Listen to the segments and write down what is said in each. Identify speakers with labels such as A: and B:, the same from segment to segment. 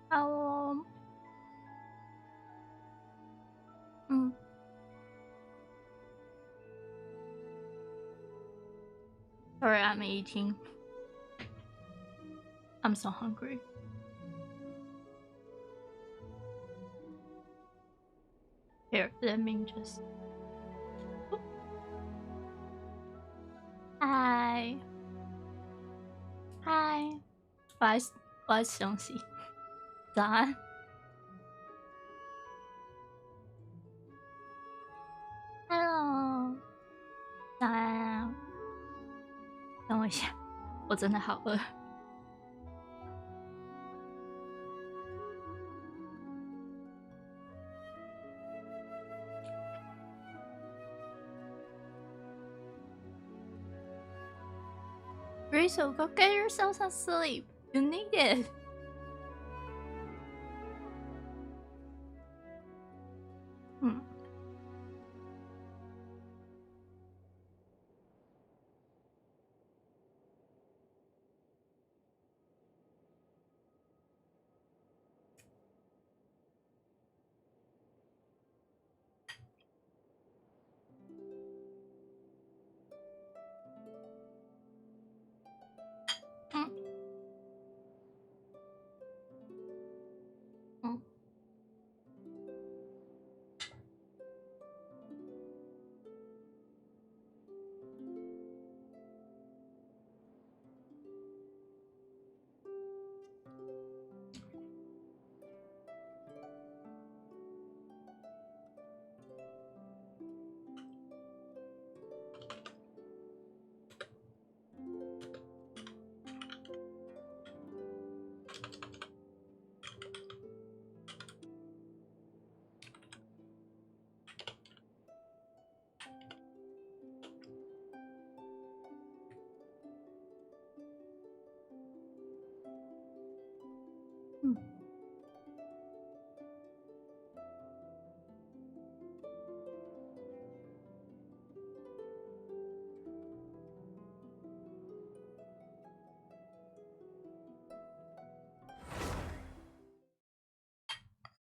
A: 好哦。Sorry, I'm eating. I'm so hungry. Here, let me just. Hi. Hi. 我要吃东西。早安。Hello。早安啊。等我一下，我真的好饿。Rizzo, go get yourself some sleep. You need it. Hmm.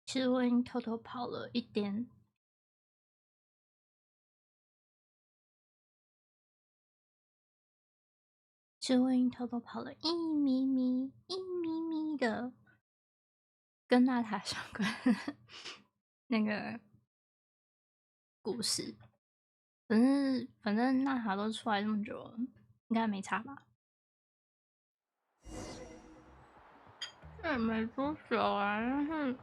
A: 其实我已经偷偷跑了1点。其实我已经偷偷跑了1咪咪的跟娜塔相关的那个故事。反正娜塔都出来这么久了，应该没差吧？也没多久啊，但是，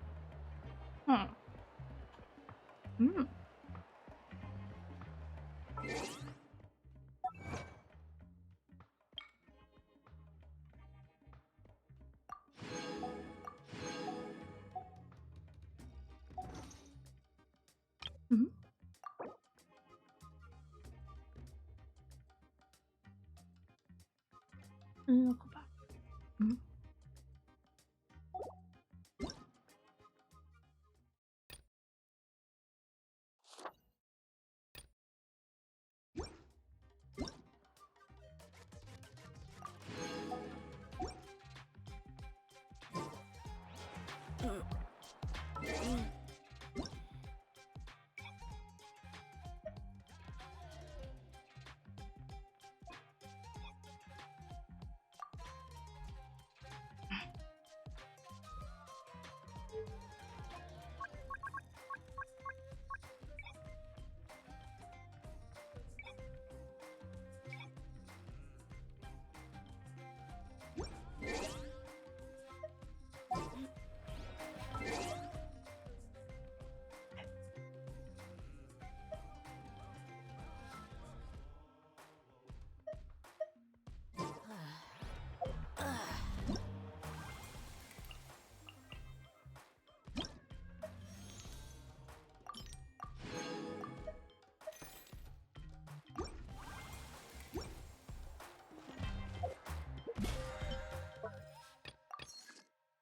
A: 那个吧，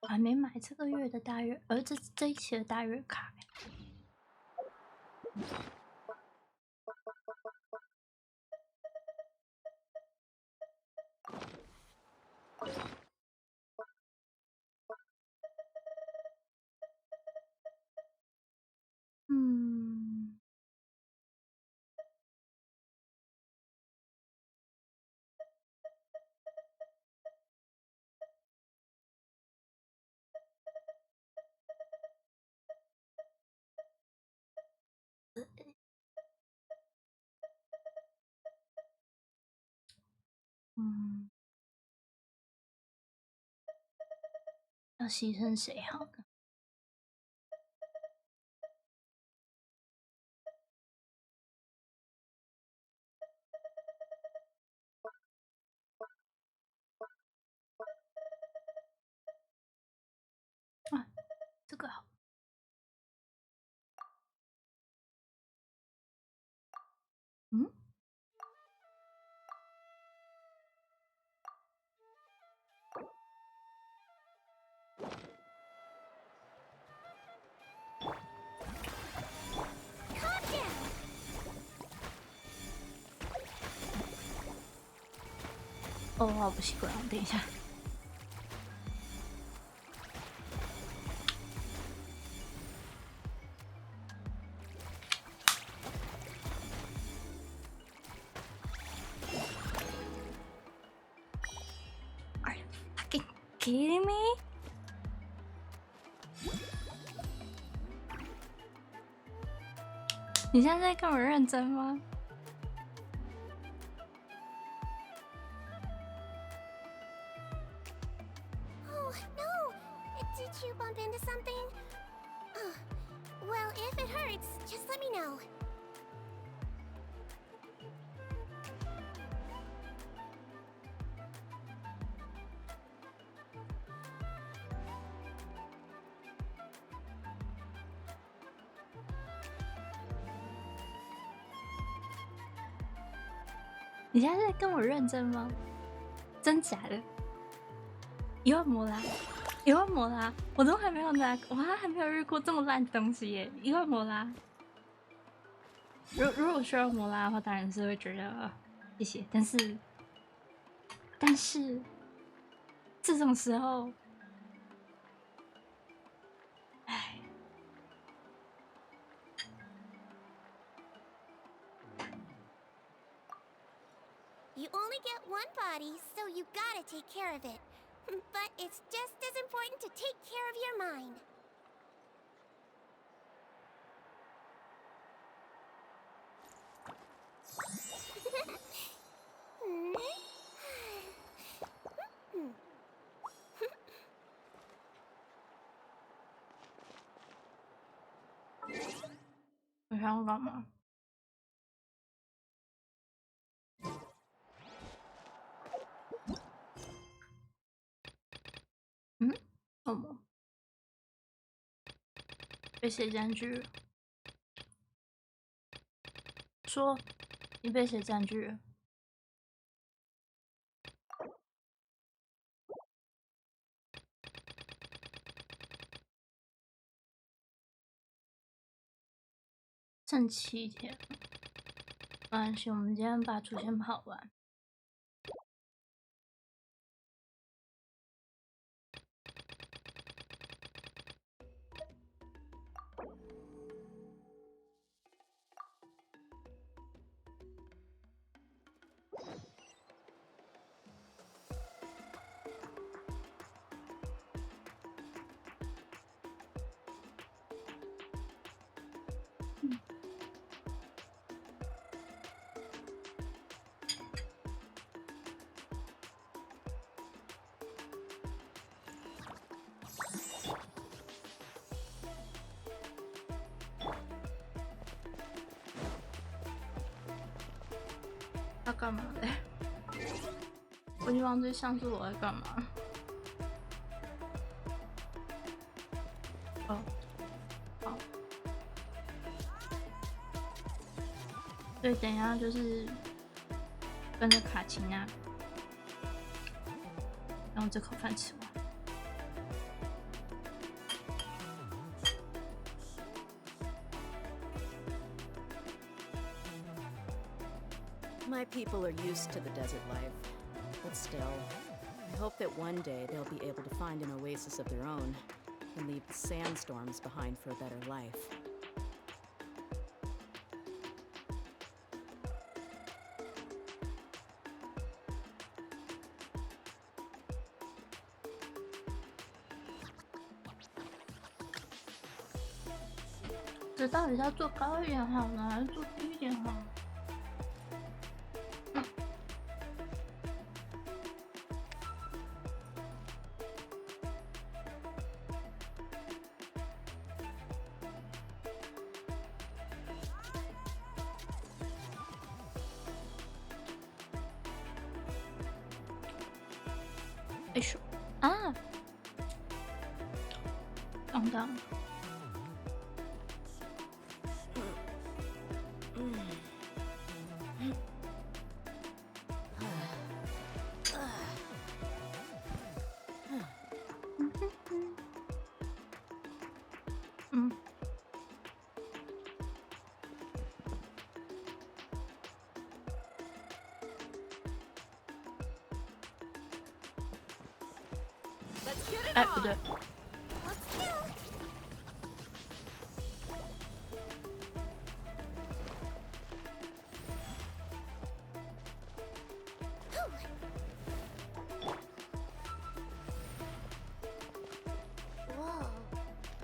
A: 我还没买这个月的大月，这一期的大月卡。要牺牲谁好呢？啊，这个好。嗯。哦，我好不习惯，等一下。Are you fucking kidding me? 你现在在跟我认真吗？
B: Oh no! Did you bump into something? Well, if it hurts, just let me know.
A: 你现在在跟我认真吗？真假的？1万摩拉，1万摩拉，我都还没有拿，我还没有遇过这么烂的东西耶！1万摩拉。如果需要摩拉的话，当然是会觉得谢谢，但是这种时候，唉。
B: You only get one body, so you gotta take care of it. But it's just as important to take care of your mind. Hmm?
A: 我想要干嘛？嗯？什么？被谁占据了？说，你被谁占据了？剩7天，没关系，我们今天把主线跑完。要干嘛嘞？我已经忘记上次我在干嘛。哦，好。对，等一下就是跟着卡琴啊，然后这口饭吃完。
C: My people are used to the desert life, but still, I hope that one day they'll be able to find an oasis of their own and leave the sandstorms behind for a better life.
A: “这到底是要做高一点好呢，还是做低一点好？”哎呦啊，撞到了。嗯。哎，不对。
B: Whoa,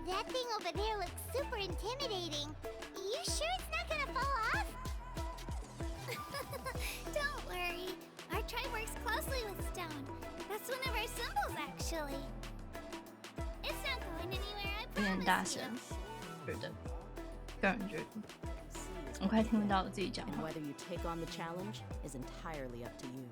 B: that thing over there looks super intimidating. You sure it's not gonna fall off? Don't worry. Our tribe works closely with stone. That's one of our symbols, actually. It's not going anywhere, I
A: 有点大
B: promise
A: 声
B: you.，
A: 觉得，个人觉得，我快听不到我自己讲
C: And
A: 话。
C: whether you take on the challenge is entirely up to you.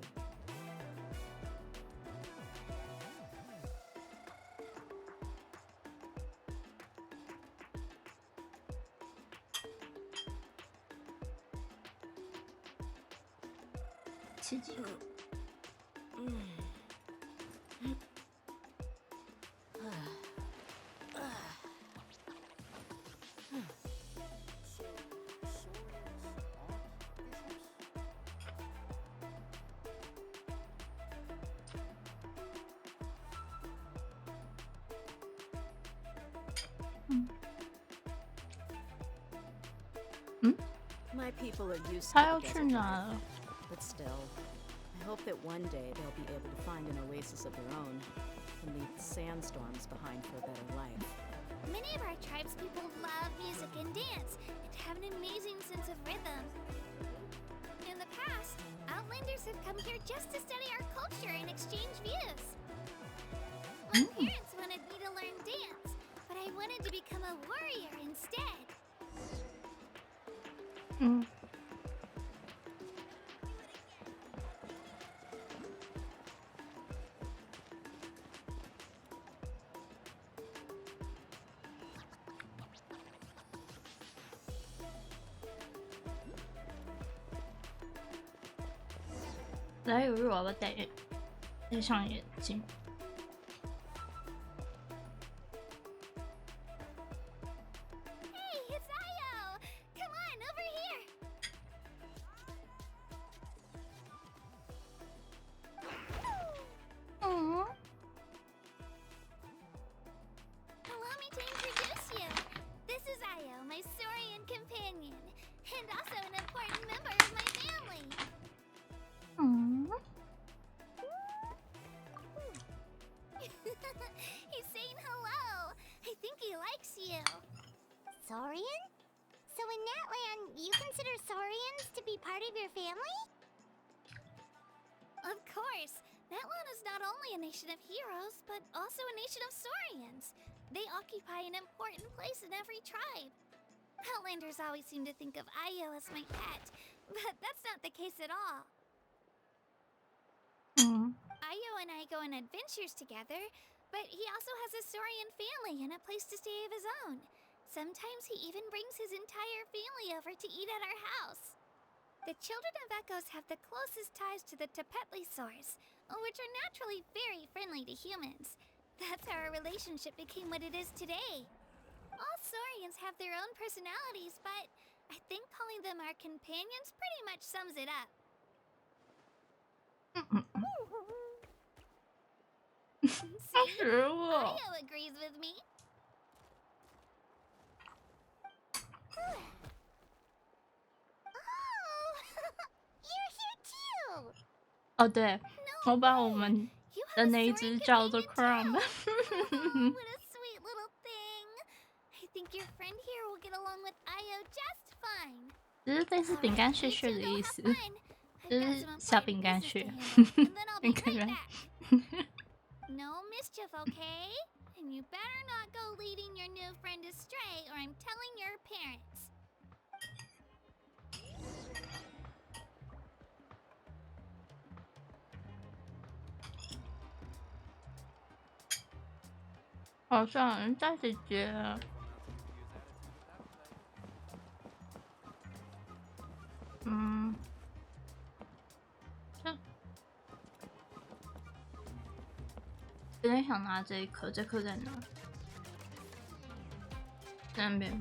A: 刺激。
C: My people are used to
A: 他
C: the
A: 要去
C: desert
A: 哪
C: life,
A: 了？
C: but still, I hope that one day they'll be able to find an oasis of their own and leave the sandstorms behind for a better life.
B: Many of our tribespeople love music and dance and have an amazing sense of rhythm. In the past, Outlanders have come here just to study our culture and exchange views. My parents wanted me to learn dance, but I wanted to become a warrior instead.
A: 嗯。来，有日我要不要戴上眼镜？
B: Hey, it's Io! Come on, over here! Allow me to introduce you. This is Io, my Saurian companion, and also an important member of my family.
A: 嗯。
B: He's saying hello. I think he likes you. Saurian? So in that land, you consider Saurians to be part of your family? Of course. That land is not only a nation of heroes, but also a nation of Saurians. They occupy an important place in every tribe. Outlanders always seem to think of Io as my pet, but that's not the case at all.
A: 嗯。
B: Io and I go on adventures together, but he also has a Saurian family and a place to stay of his own. Sometimes he even brings his entire family over to eat at our house. The children of Echoes have the closest ties to the Tepetlisaurs, which are naturally very friendly to humans. That's how our relationship became what it is today. All Saurians have their own personalities, but I think calling them our companions pretty much sums it up.
A: 他学我。
B: Io agrees with me. Oh, you're here too.
A: 哦，对，我把我们
B: You
A: 的
B: have a
A: 那一
B: Saurian
A: 只叫做
B: companion
A: Crown 的。
B: too. What a sweet little thing. I think your friend here will get along with Io just fine.
A: 只是类似
B: All
A: 饼
B: right,
A: 干
B: you
A: 屑
B: two
A: 屑的
B: go
A: 意
B: have
A: 思，
B: fun.
A: 就
B: I've got
A: 是
B: some
A: 小
B: important
A: 饼干
B: business
A: 屑
B: to。handle, and then I'll
A: 你
B: be
A: 看
B: right
A: 看，
B: back. No mischief, okay? And you better not go leading your new friend astray, or I'm telling your parents.
A: 好像有人在一起接了。有点想拿这一颗，这颗在哪？在那边。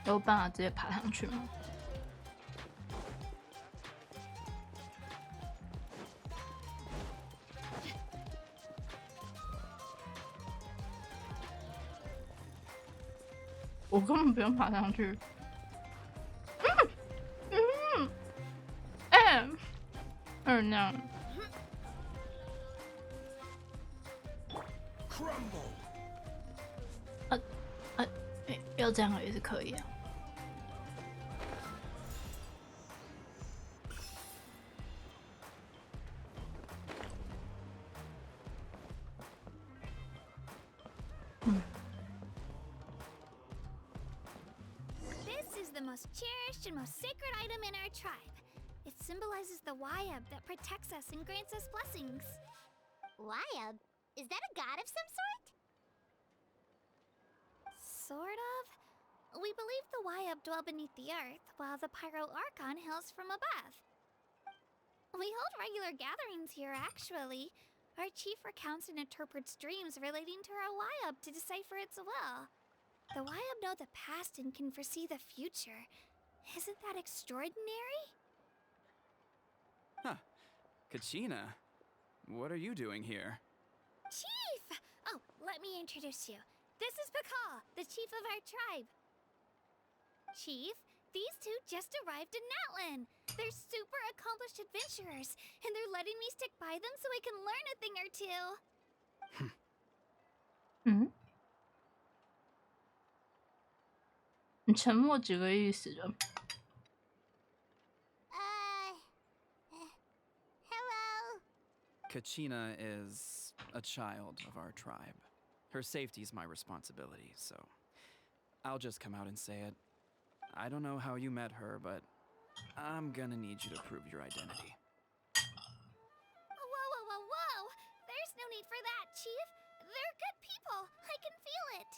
A: 有办法直接爬上去吗？我根本不用爬上去。那样。要这样也是可以啊。
B: This is the most cherished and most sacred item in our tribe. It symbolizes the Wayab that protects us and grants us blessings.
D: Wayab? Is that a god of some sort?
B: Sort of. We believe the Wayab dwell beneath the earth, while the Pyro Archon hails from above. We hold regular gatherings here, actually. Our chief recounts and interprets dreams relating to our Wayab to decipher its will. The Wayab know the past and can foresee the future. Isn't that extraordinary?
E: Huh. Kachina, what are you doing here?
B: Chief! Oh, let me introduce you. This is Pakal, the chief of our tribe. Chief, these two just arrived in Natlan. They're super accomplished adventurers, and they're letting me stick by them so I can learn a thing or two.
A: 你沉默几个意思的？
D: Hello.
E: Kachina is a child of our tribe. Her safety's my responsibility, so I'll just come out and say it. I don't know how you met her, but I'm gonna need you to prove your identity.
B: Whoa. There's no need for that, Chief. They're good people. I can feel it.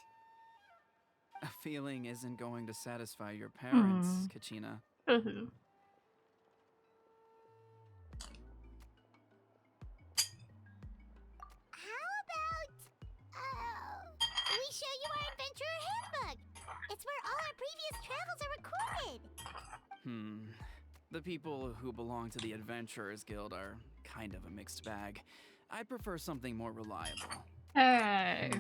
E: A feeling isn't going to satisfy your parents, Kachina.
D: How about we show you our adventurer handbook? It's where all our previous travels are recorded.
E: The people who belong to the Adventurers Guild are kind of a mixed bag. I'd prefer something more reliable.
A: Hey.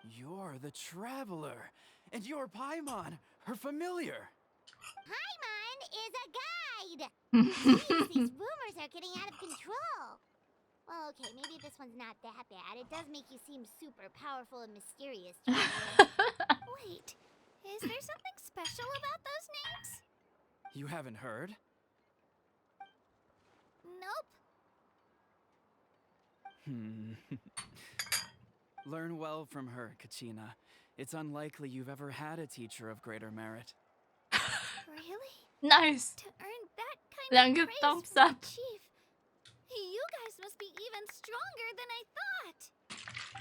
E: You're the Traveler, and you're Paimon, her familiar.
D: Paimon is a guide. Jeez, these rumors are getting out of control. Well, okay, maybe this one's not that bad. It does make you seem super powerful and mysterious.
B: Wait, is there something special about those names?
E: You haven't heard?
B: Nope.
E: Learn well from her, Kachina. It's unlikely you've ever had a teacher of greater merit.
B: Really?
A: Nice.
B: To earn that kind
A: 两
B: of
A: 个
B: praise
A: thumbs
B: from
A: up.
B: the Chief. You guys must be even stronger than I thought.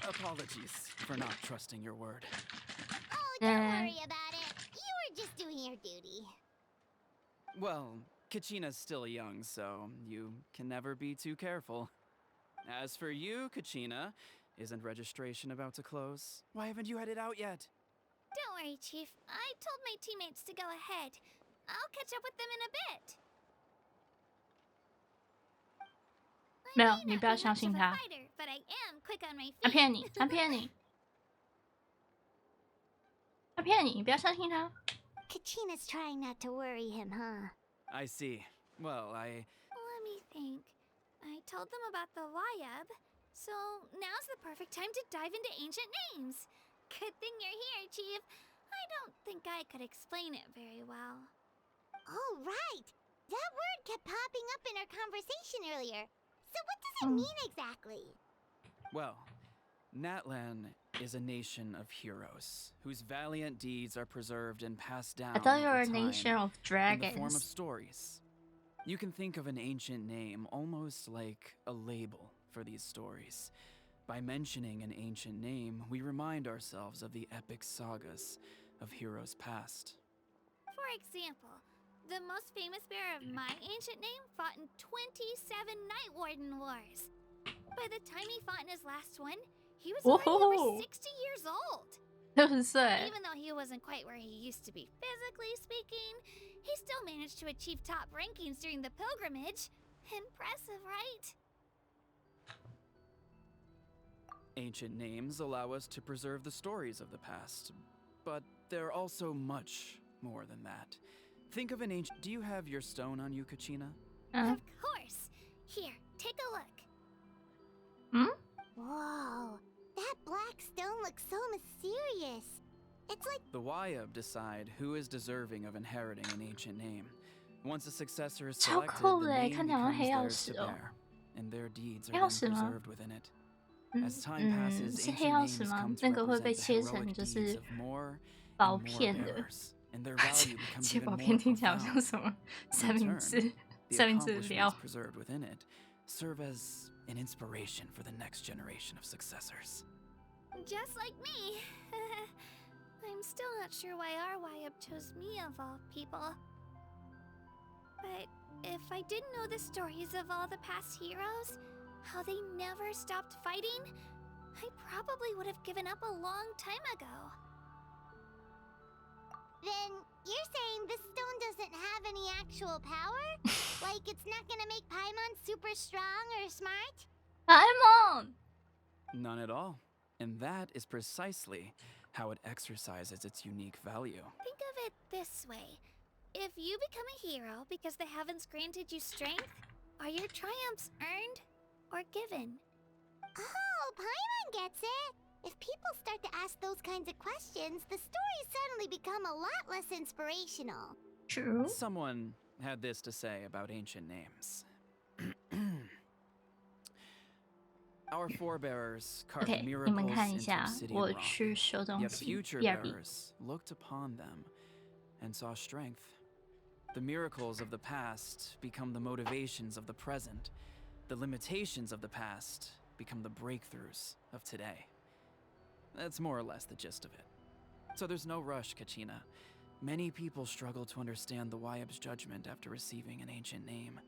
E: Apologies for not trusting your word.
D: Oh, don't worry about it. You were just doing your duty.
E: Well, Kachina's still young, so you can never be too careful. As for you, Kachina, isn't registration about to close? Why haven't you headed out yet?
B: Don't worry, Chief. I told my teammates to go ahead. I'll catch up with them in a bit.
A: 没有，你不要相信他。他骗你，他骗你，他骗你，你不要相信他。
D: Kachina's trying not to worry him, huh?
E: I see. Well,
B: Let me think. I told them about the Wayab, so now's the perfect time to dive into ancient names. Good thing you're here, Chief. I don't think I could explain it very well.
D: Oh, right. That word kept popping up in our conversation earlier. So what does it mean exactly?
E: well, Natlan is a nation of heroes whose valiant deeds are preserved and passed down
A: I thought you were
E: over
A: a
E: time
A: nation of
E: in the form of
A: dragons.
E: stories. You can think of an ancient name almost like a label for these stories. By mentioning an ancient name, we remind ourselves of the epic sagas of heroes past.
B: For example, the most famous bearer of my ancient name fought in 27 Night Warden Wars. By the time he fought in his last one, he was already
A: Whoa.
B: over 60 years old.
A: 60岁
B: Even though he wasn't quite where he used to be physically speaking, he still managed to achieve top rankings during the pilgrimage. Impressive, right?
E: Ancient names allow us to preserve the stories of the past, but they're also much more than that. Think of an ancient... Do you have your stone on you, Kachina?
B: Of course. Here, take a look.
D: Whoa, that black stone looks so mysterious. It's like
E: The Wayab decide who is deserving of inheriting an ancient name. Once a successor is
A: 超
E: selected,
A: 酷
E: the
A: 的耶，
E: name
A: 看起来好像
E: becomes
A: 黑曜
E: theirs to
A: 石哦。
E: bear, and their deeds are
A: 黑曜
E: then
A: 石吗？
E: preserved within it. As time passes,
A: 是黑
E: ancient
A: 曜石
E: names
A: 吗？
E: come to
A: 那个会被
E: represent the
A: 切成
E: heroic
A: 就
E: deeds
A: 是
E: of more
A: 薄
E: and more
A: 片的。
E: bearers, and their value becomes
A: 切
E: even
A: 薄
E: more
A: 片听起来好
E: profound.
A: 像什么
E: In
A: 三明
E: turn,
A: 治
E: the
A: 三明治的
E: accomplishments
A: 料。
E: preserved within it serve as an inspiration for the next generation of successors.
B: Just like me. I'm still not sure why our Wayab chose me of all people. But if I didn't know the stories of all the past heroes, how they never stopped fighting, I probably would have given up a long time ago.
D: Then you're saying this stone doesn't have any actual power? Like it's not gonna make Paimon super strong or smart?
A: Paimon!
E: None at all. And that is precisely how it exercises its unique value.
B: Think of it this way. If you become a hero because the heavens granted you strength, are your triumphs earned or given?
D: Oh, Paimon gets it. If people start to ask those kinds of questions, the stories suddenly become a lot less inspirational.
A: True.
E: Someone had this to say about ancient names. Our forebears carved
A: OK，你
E: miracles
A: 们看一
E: into
A: 下，
E: obsidian
A: 我
E: rock.
A: 去收东
E: Yet
A: 西。
E: future
A: BRB。
E: bearers looked upon them and saw strength. The miracles of the past become the motivations of the present. The limitations of the past become the breakthroughs of today. That's more or less the gist of it. So there's no rush, Kachina. Many people struggle to understand the Wayab's judgment after receiving an ancient name.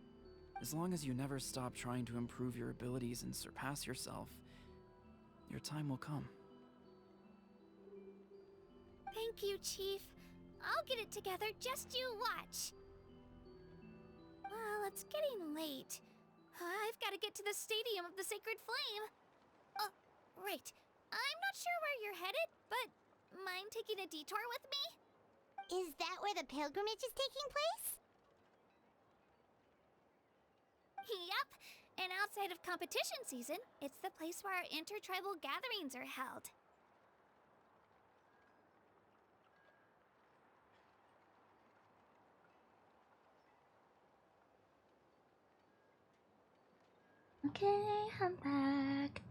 E: As long as you never stop trying to improve your abilities and surpass yourself, your time will come.
B: Thank you, Chief. I'll get it together, just you watch. Well, it's getting late. I've got to get to the Stadium of the Sacred Flame. Oh, right. I'm not sure where you're headed, but mind taking a detour with me?
D: Is that where the pilgrimage is taking place?
B: Yep. And outside of competition season, it's the place where our intertribal gatherings are held.
A: Okay, I'm back.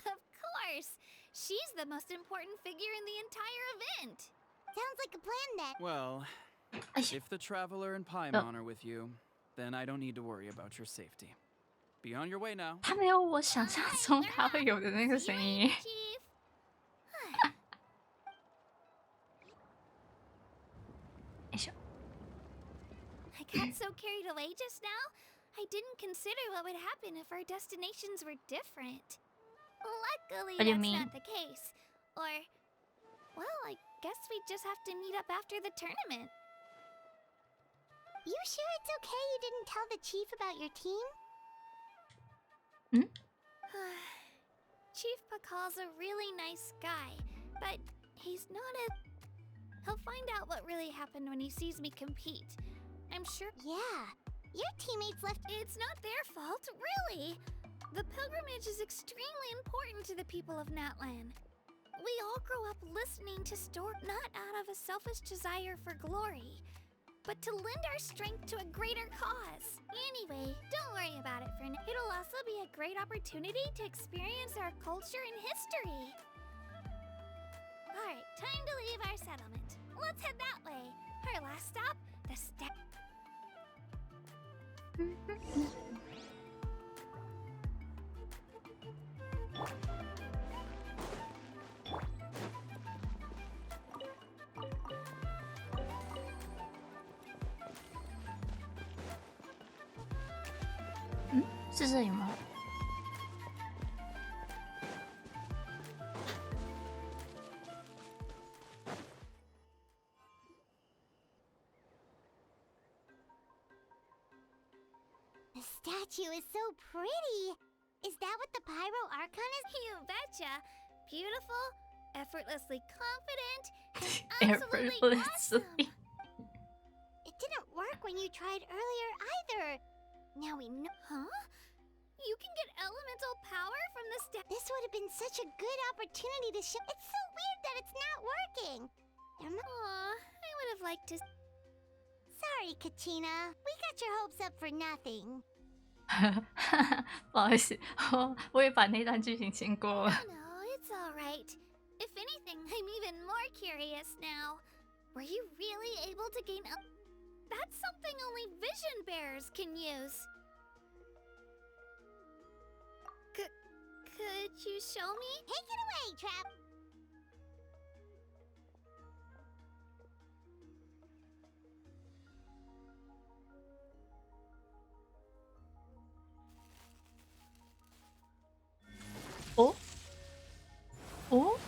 B: Of course! She's the most important figure in the entire event.
D: Sounds like a plan then.
E: Well, if the Traveler and Paimon are with you, then I don't need to worry about your safety. Be on your way now.
A: 他没有我想象中他会有的那个
B: See you
A: 声
B: later,
A: 音。
B: Chief. I got so carried away just now, I didn't consider what would happen if our destinations were different. Luckily,
A: What do you
B: that's
A: mean?
B: not the case. Or, well, I guess we just have to meet up after the tournament.
D: You sure it's okay you didn't tell the chief about your team?
B: Chief Pakal's a really nice guy, but he's not a... He'll find out what really happened when he sees me compete. I'm sure...
D: Yeah. Your teammates left.
B: It's not their fault, really. The pilgrimage is extremely important to the people of Natlan. We all grow up listening to stories not out of a selfish desire for glory, but to lend our strength to a greater cause. Anyway, don't worry about it for now. It'll all also be a great opportunity to experience our culture and history. Alright, time to leave our settlement. Let's head that way. Our last stop, the
A: 是这里吗？
D: The statue is so pretty. Is that what the Pyro Archon is?
B: You betcha. Beautiful, effortlessly confident, and absolutely awesome.
D: It didn't work when you tried earlier either. Now we know.
B: Huh? You can get elemental power from the
D: This would have been such a good opportunity to show. It's so weird that it's not working.
B: Aw, I would have liked to.
D: Sorry, Kachina. We got your hopes up for nothing.
A: 不好意思，我也把那段剧情先过了。
B: No, it's alright. If anything, I'm even more curious now. Were you really able to gain up? That's something only vision bearers can use. Could you show me?
D: Take it away, Trap.
A: Oh. Oh.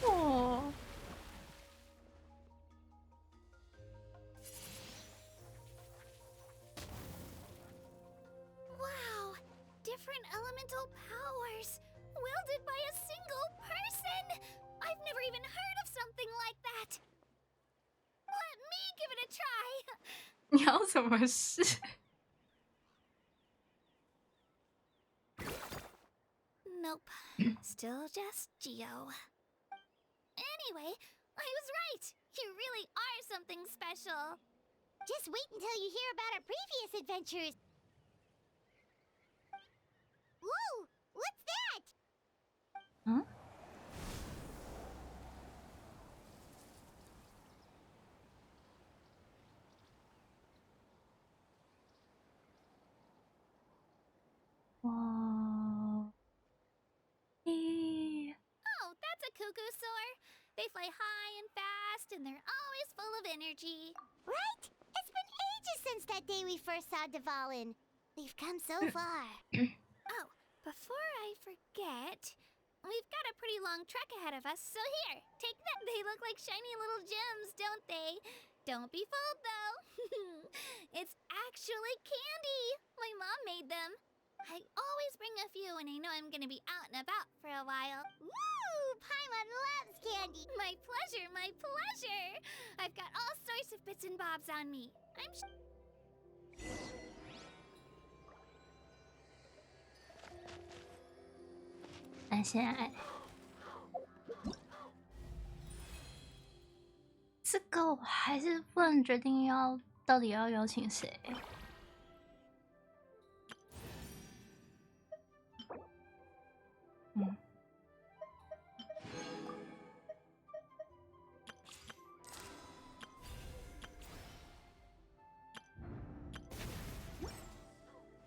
B: Wow! Different elemental powers, wielded by a single person! I've never even heard of something like that! Let me give it a try!
A: 你要什么事？
B: Nope. Still just Geo. Anyway, I was right! You really are something special!
D: Just wait until you hear about our previous adventures. Whoa! What's that?
A: Huh? Wow.
B: Oh, that's a cuckoo-soar! They fly high and fast, and they're always full of energy.
D: Right? It's been ages since that day we first saw Dvalin. We've come so far.
B: Oh, before I forget, we've got a pretty long trek ahead of us, so here, take that. They look like shiny little gems, don't they? Don't be fooled, though. It's actually candy. My mom made them. I always bring a few when I know I'm gonna be out and about for a while.
D: Woo! Paimon loves candy.
B: My pleasure, my pleasure. I've got all sorts of bits and bobs on me. I'm
A: 那现在这个我还是不能决定到底要邀请谁。嗯。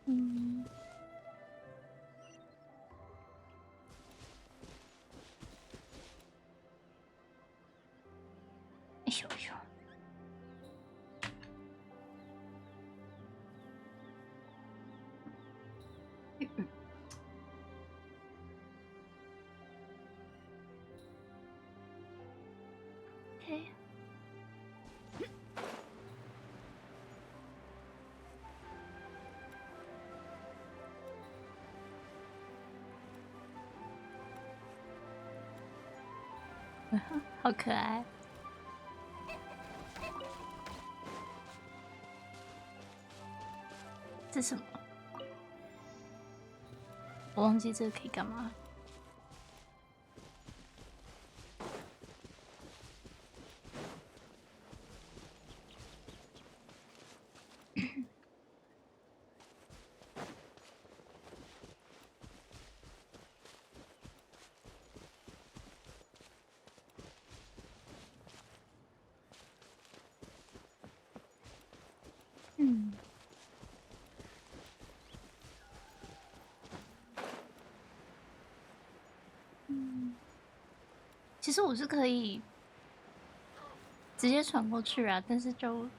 A: 嗯。哎呦呦！OK。好可爱。这是什么？我忘记这个可以干嘛。嗯。其实我是可以直接传过去啊，但是就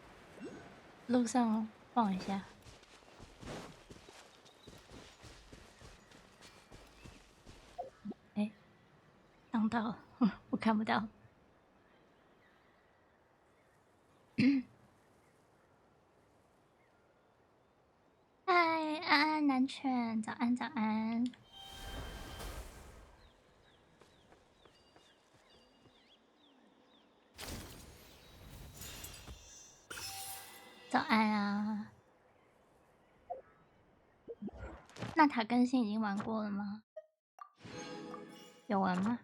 A: 路上晃一下。哎，撞到了，我看不到。嗨，安安南犬，早安早安。早安啊！那塔更新已经玩过了吗？有玩吗？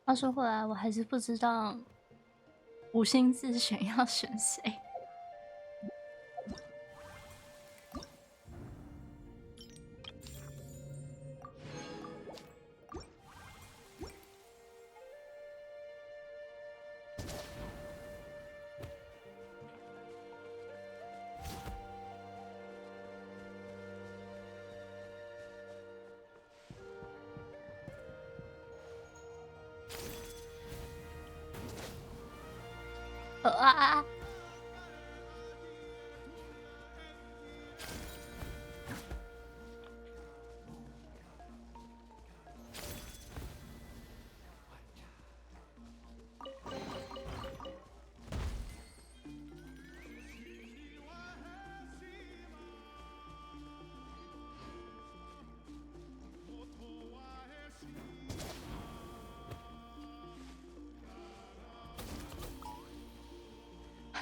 A: 话说回来，我还是不知道五星自选要选谁。啊！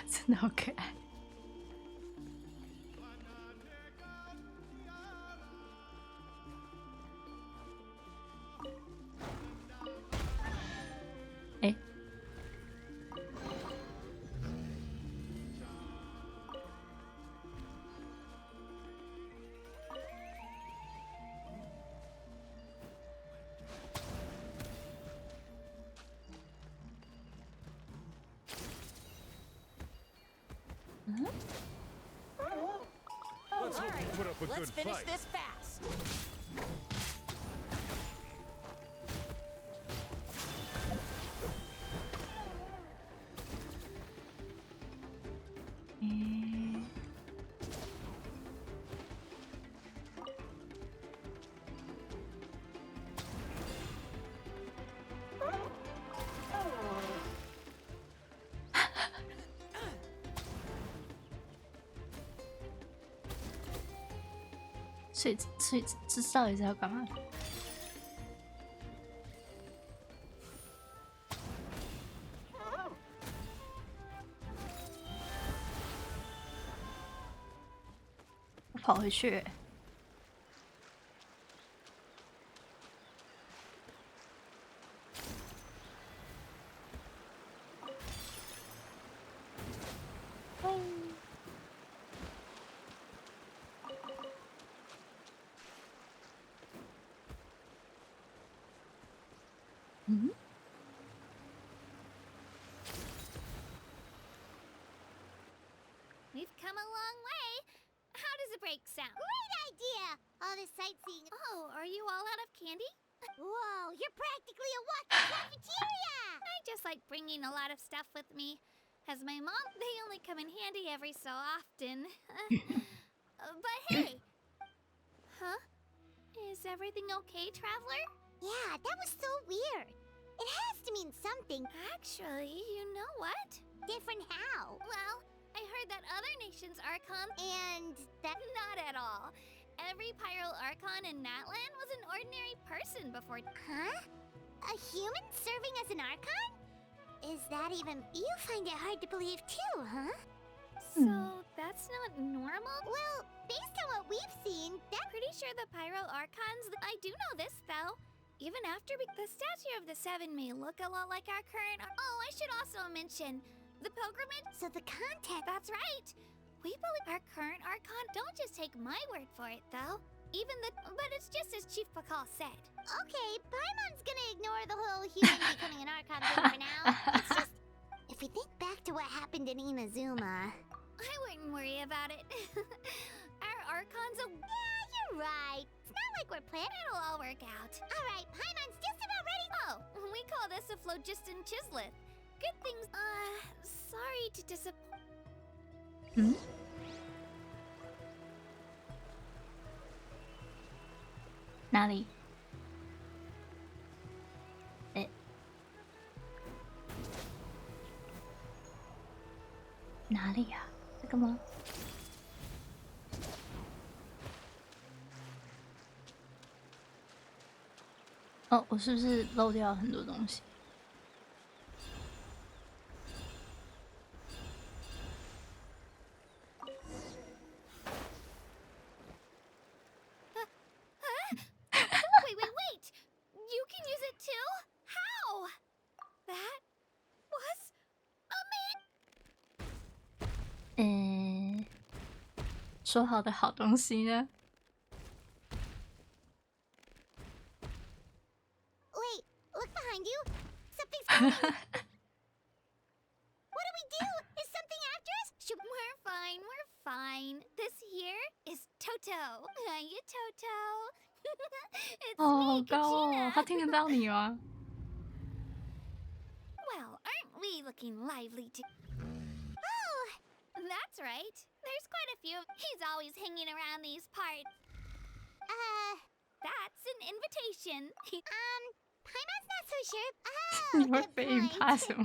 A: 真的好可爱。哎，嗯。
F: Let's hope you put up a
C: Let's
F: good
C: finish
F: fight.
C: this fast.
A: 嗯。所以这到底是要干嘛？我跑回去欸。嗯。
B: We've come a long way. How does a break sound?
D: Great idea! All this sightseeing.
B: Oh, are you all out of candy?
D: Whoa, you're practically a walking cafeteria!
B: I just like bringing a lot of stuff with me. As my mom, they only come in handy every so often. But hey! Huh? Is everything okay, Traveler?
D: Yeah, that was so weird. It has to mean something.
B: Actually, you know what?
D: Different how?
B: Well, I heard that other nations' Archon...
D: And that.
B: Not at all. Every Pyro Archon in Natland was an ordinary person before...
D: Huh? A human serving as an Archon? Is that even. You find it hard to believe too, huh?
B: So, that's not normal?
D: Well, based on what we've seen, that.
B: Pretty sure the Pyro Archons... I do know this, though. Even after the statue of the Seven may look a lot like our current... Oh, I should also mention... The pilgrimage...
D: So the context.
B: That's right! We believe our current Archon... Don't just take my word for it, though. Even the... But it's just as Chief Pakal said.
D: Okay, Paimon's gonna ignore the whole human becoming an Archon thing for now. It's just. If If we think back to what happened in Inazuma...
B: I wouldn't worry about it. Our Archon's a...
D: Yeah, you're right. It's not like we're planning.
B: It'll all work out.
D: Alright, Paimon's just about ready.
B: Oh, we call this a phlogiston chisleth. Good things... sorry to disappoint...
A: Hmm? 哪里？哎，哪里呀？这个吗？哦，我是不是漏掉很多东西？Wait!
B: You can use it too? How? That was amazing.
A: 说好的好东西呢？
D: Wait, look behind you. Something's coming. What do we do? Is something after us?
B: We're fine. This here is Toto. Hiya, Toto. It's
A: 哦，好
B: me,
A: 高哦！
B: Kachina.
A: 他听得到你吗？
B: Well, aren't we looking lively to... Oh, that's right. There's quite a few. He's always hanging around these parts. That's an invitation.
D: Paimon's not so sure.
A: 你
D: Oh,
A: 会
D: good
A: 飞音
D: point.
A: 怕什么？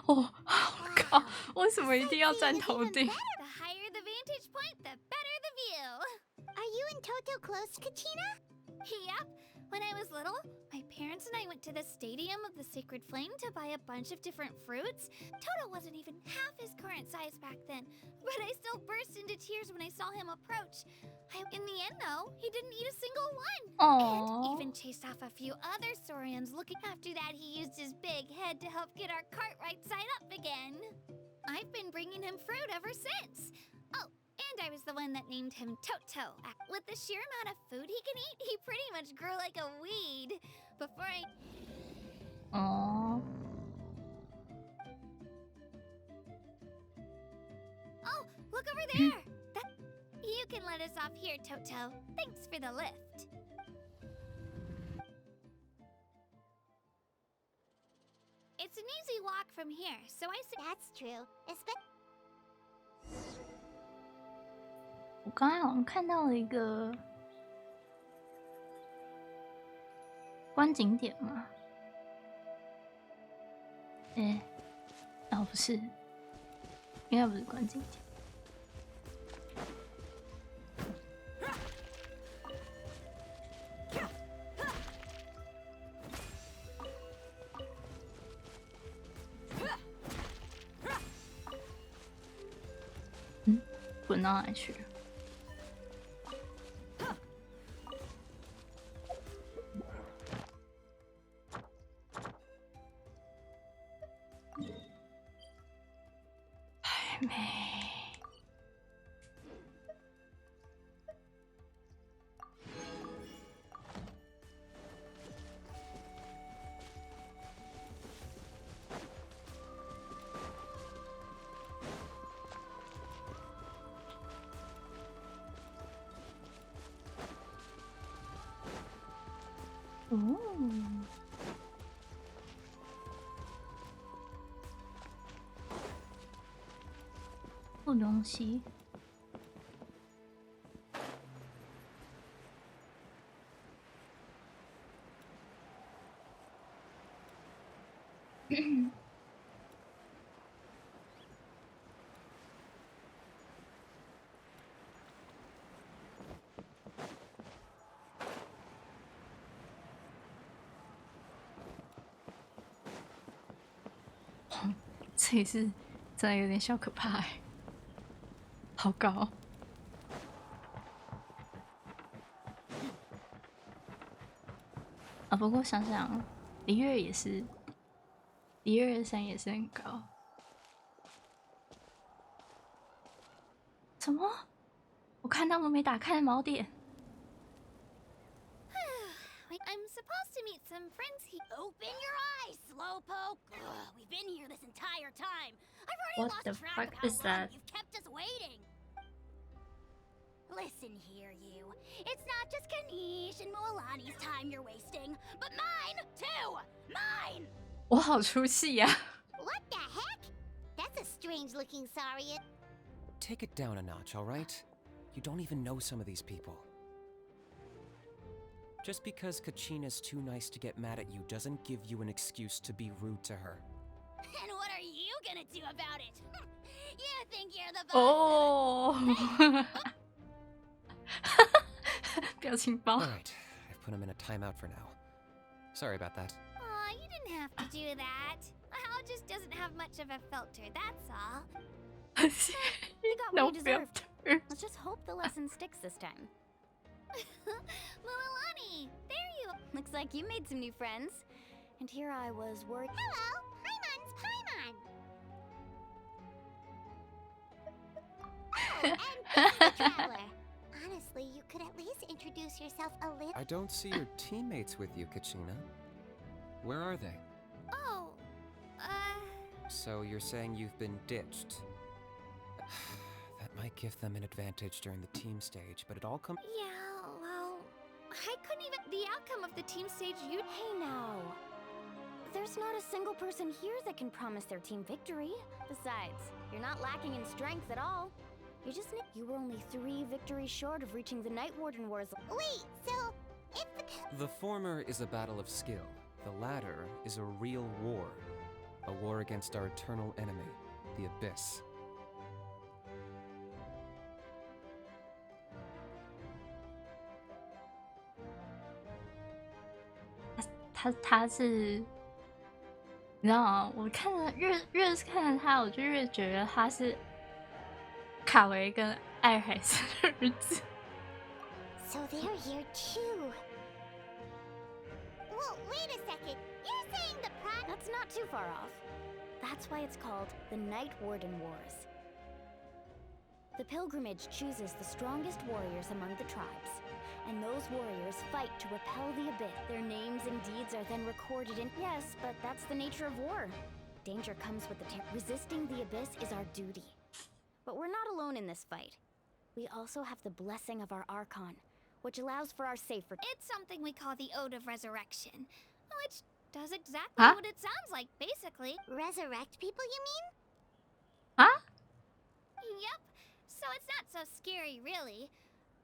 A: 哦，我靠！为什么一定要站头顶？
B: The higher the vantage point, the better the view.
D: Are you and Toto close, Kachina?
B: Yep. When I was little, my parents and I went to the Stadium of the Sacred Flame to buy a bunch of different fruits. Toto wasn't even half his current size back then, but I still burst into tears when I saw him approach. In the end, though, he didn't eat a single one. And
A: Oh,
B: even chased off a few other saurians looking. After that, he used his big head to help get our cart right side up again. I've been bringing him fruit ever since. Oh, and I was the one that named him Toto. With the sheer amount of food he can eat, he pretty much grew like a weed. Before I...
A: oh，
B: Oh, look over there! You can let us off here, Toto. Thanks for the lift. It's an easy walk from here, so I say...
D: That's true.
A: 我刚才好像看到了一个观景点嘛？哎，哦，不是，应该不是观景点。嗯，滚到哪里去了？ 还没。哦，不东西。这里是真的有点小可怕哎，好高！啊，不过想想，离月也是，离月山也是很高。什么？我看到我没打开的锚点。
B: I'm supposed to meet some friends here.
D: Open your eyes, Slowpoke! Ugh, we've been here this entire time. I've already
A: What
D: lost
A: the
D: track
A: fuck
D: of how
A: is
D: long
A: that?
D: you've kept us waiting. Listen here, you. It's not just Kanish and Moalani's time you're wasting, but mine, too! Mine!
A: 我好出戏呀、
D: What the heck? That's a strange-looking saurian.
F: Take it down a notch, alright? You don't even know some of these people. Just because Kachina's too nice to get mad at you doesn't give you an excuse to be rude to her.
D: And what are you gonna do about it? You think you're the boss?
A: 哦，表情包。
F: Alright, I've put him in a timeout for now. Sorry about that.
B: Aw, you didn't have to do that. My house just doesn't have much of a filter, that's all.
A: You
C: got what
A: no
C: you deserved.
A: filter.
C: Let's just hope the lesson sticks this time.
B: Moalani, there you are.
C: Looks like you made some new friends. And here I was worried.
D: Hello, Paimon's Paimon. Oh, and this is the Traveler. Honestly, you could at least introduce yourself a little.
F: I don't see your teammates with you, Kachina. Where are they?
B: Oh,
F: So you're saying you've been ditched? That might give them an advantage during the team stage, but it all comes.
B: yeah, well, I couldn't even. The outcome of the team stage, you.
C: Hey now. There's not a single person here that can promise their team victory. Besides, you're not lacking in strength at all. You just need. You were only 3 victories short of reaching the Night Warden Wars.
D: Wait, so if the
F: The former is a battle of skill. The latter is a real war. A war against our eternal enemy, the Abyss.
A: 他是，你知道吗？我看着越是看着他，我就越觉得他是卡维跟艾海斯的儿子。
D: So they're here too. Well, wait a second. You're saying the
C: That's not too far off. That's why it's called the Night Warden Wars. The pilgrimage chooses the strongest warriors among the tribes, and those warriors fight to repel the abyss. Their names and deeds are then recorded in. Yes, but that's the nature of war. Danger comes with the resisting the abyss is our duty. But we're not alone in this fight. We also have the blessing of our Archon, which allows for our safe return.
B: It's something we call the Ode of Resurrection, which does exactly
A: Huh?
B: what it sounds like, basically.
D: resurrect people, you mean?
A: Huh?
B: Yep. So it's not so scary, really.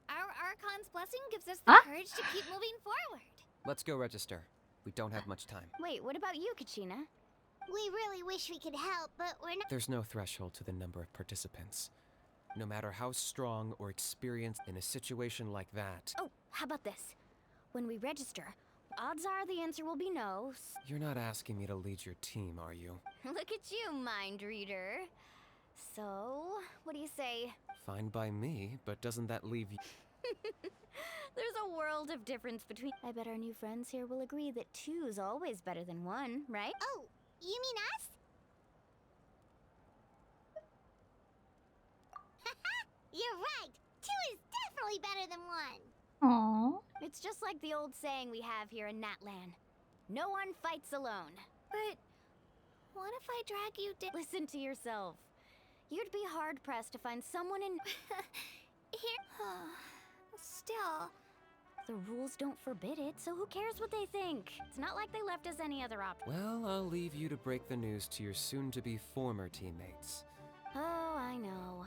B: Our Archon's blessing gives us
A: Huh?
B: the courage to keep moving forward.
F: Let's go register. We don't have much time.
C: Wait, what about you, Kachina?
D: We really wish we could help, but we're not.
F: There's no threshold to the number of participants. No matter how strong or experienced in a situation like that,
C: Oh, how about this? When we register, odds are the answer will be no.
F: you're not asking me to lead your team, are you?
C: Look at you, mind reader. So, what do you say?
F: Fine by me, but doesn't that leave you?
C: There's a world of difference between. I bet our new friends here will agree that 2's always better than 1, right?
D: Oh, you mean us? You're right. 2 is definitely better than 1.
A: Aww.
C: It's just like the old saying we have here in Natlan. No one fights alone.
B: But what if I drag you down?
C: Listen to yourself. You'd be hard-pressed to find someone in...
B: Here. Still.
C: The rules don't forbid it, so who cares what they think? It's not like they left us any other option.
F: Well, I'll leave you to break the news to your soon-to-be former teammates.
C: Oh, I know.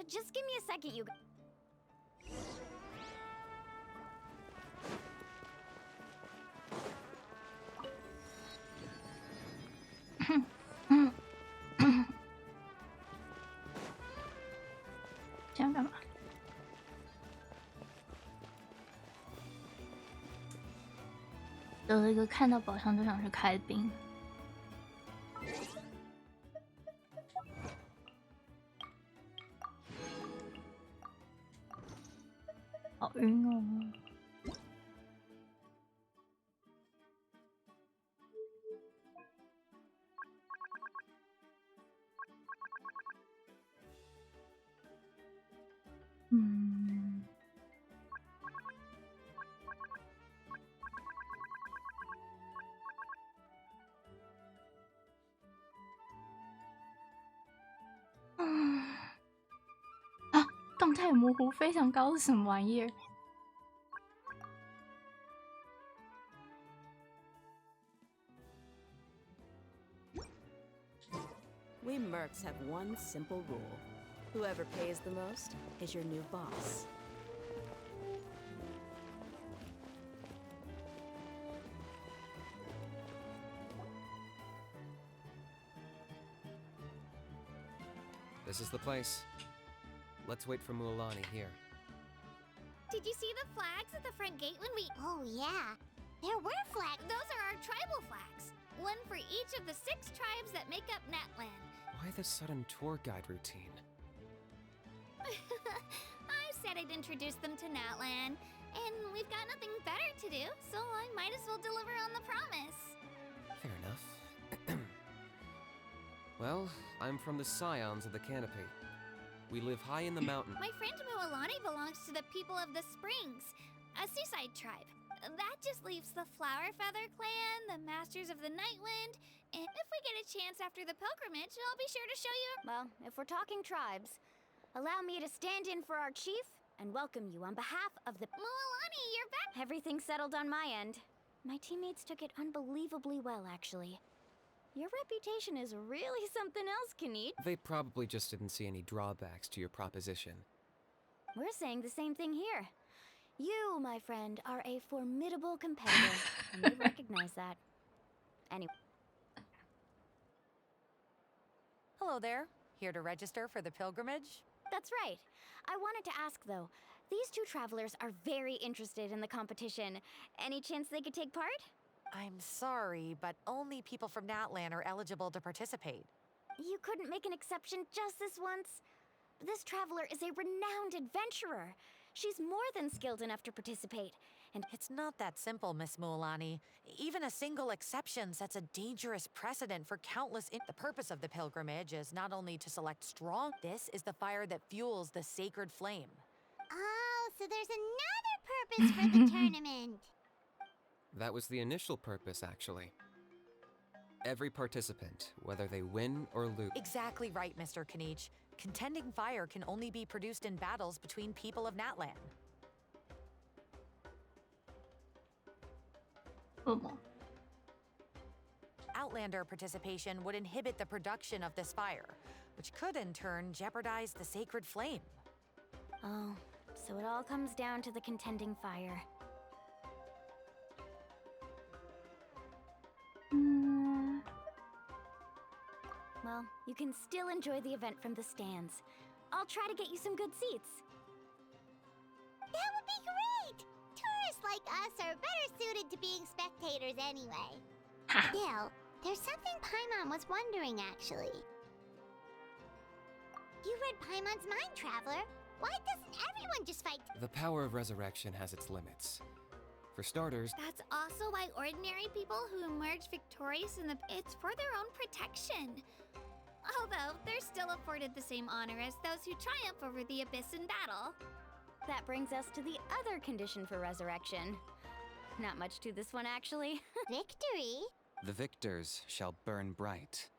C: Just give me a second, you...
A: 这样干嘛？有了一个看到宝箱就想去开冰。好晕哦！状态模糊非常高是什么玩意儿？
C: We mercs have one simple rule. Whoever pays the most is your new boss.
F: This is the place. Let's wait for Mualani here.
B: Did you see the flags at the front gate when we...
D: Oh, yeah. There were flags.
B: Those are our tribal flags. One for each of the 6 tribes that make up Natland.
F: Why the sudden tour guide routine?
B: I said I'd introduce them to Natland, and we've got nothing better to do, so I might as well deliver on the promise.
F: Fair enough. Well, I'm from the Scions of the Canopy. We live high in the mountain.
B: My friend Mualani belongs to the people of the Springs, a seaside tribe. That just leaves the Flower Feather Clan, the Masters of the Nightwind, and if we get a chance after the pilgrimage, I'll be sure to show you...
G: Well, if we're talking tribes, allow me to stand in for our chief and welcome you on behalf of the...
B: Mualani, you're back!
G: Everything's settled on my end. My teammates took it unbelievably well, actually. Your reputation is really something else, Kanit.
F: They probably just didn't see any drawbacks to your proposition.
G: We're saying the same thing here. You, my friend, are a formidable competitor, and we recognize that. Anyway.
H: Hello there. Here to register for the pilgrimage?
G: That's right. I wanted to ask, though. These 2 travelers are very interested in the competition. Any chance they could take part?
H: I'm sorry, but only people from Natland are eligible to participate.
G: You couldn't make an exception just this once? This traveler is a renowned adventurer. She's more than skilled enough to participate, and
H: It's not that simple, Miss Mualani. Even a single exception sets a dangerous precedent for countless... The purpose of the pilgrimage is not only to select strong... This is the fire that fuels the sacred flame.
D: Oh, so there's another purpose for the tournament.
F: That was the initial purpose, actually. Every participant, whether they win or lose...
H: Exactly right, Mr. Kanich. Contending fire can only be produced in battles between people of Natland.
A: 恶魔
H: Outlander participation would inhibit the production of this fire, which could in turn jeopardize the sacred flame.
G: oh, so it all comes down to the contending fire.
A: 嗯
G: Well, you can still enjoy the event from the stands. I'll try to get you some good seats.
D: That would be great! Tourists like us are better suited to being spectators anyway. Still, there's something Paimon was wondering, actually. You read Paimon's mind, Traveler. Why doesn't everyone just fight?
F: The power of resurrection has its limits. For starters,
B: That's also why ordinary people who emerge victorious in the... It's for their own protection. Although, they're still afforded the same honor as those who triumph over the abyss in battle.
G: That brings us to the other condition for resurrection. Not much to this one, actually.
D: Victory?
F: the victors shall burn bright,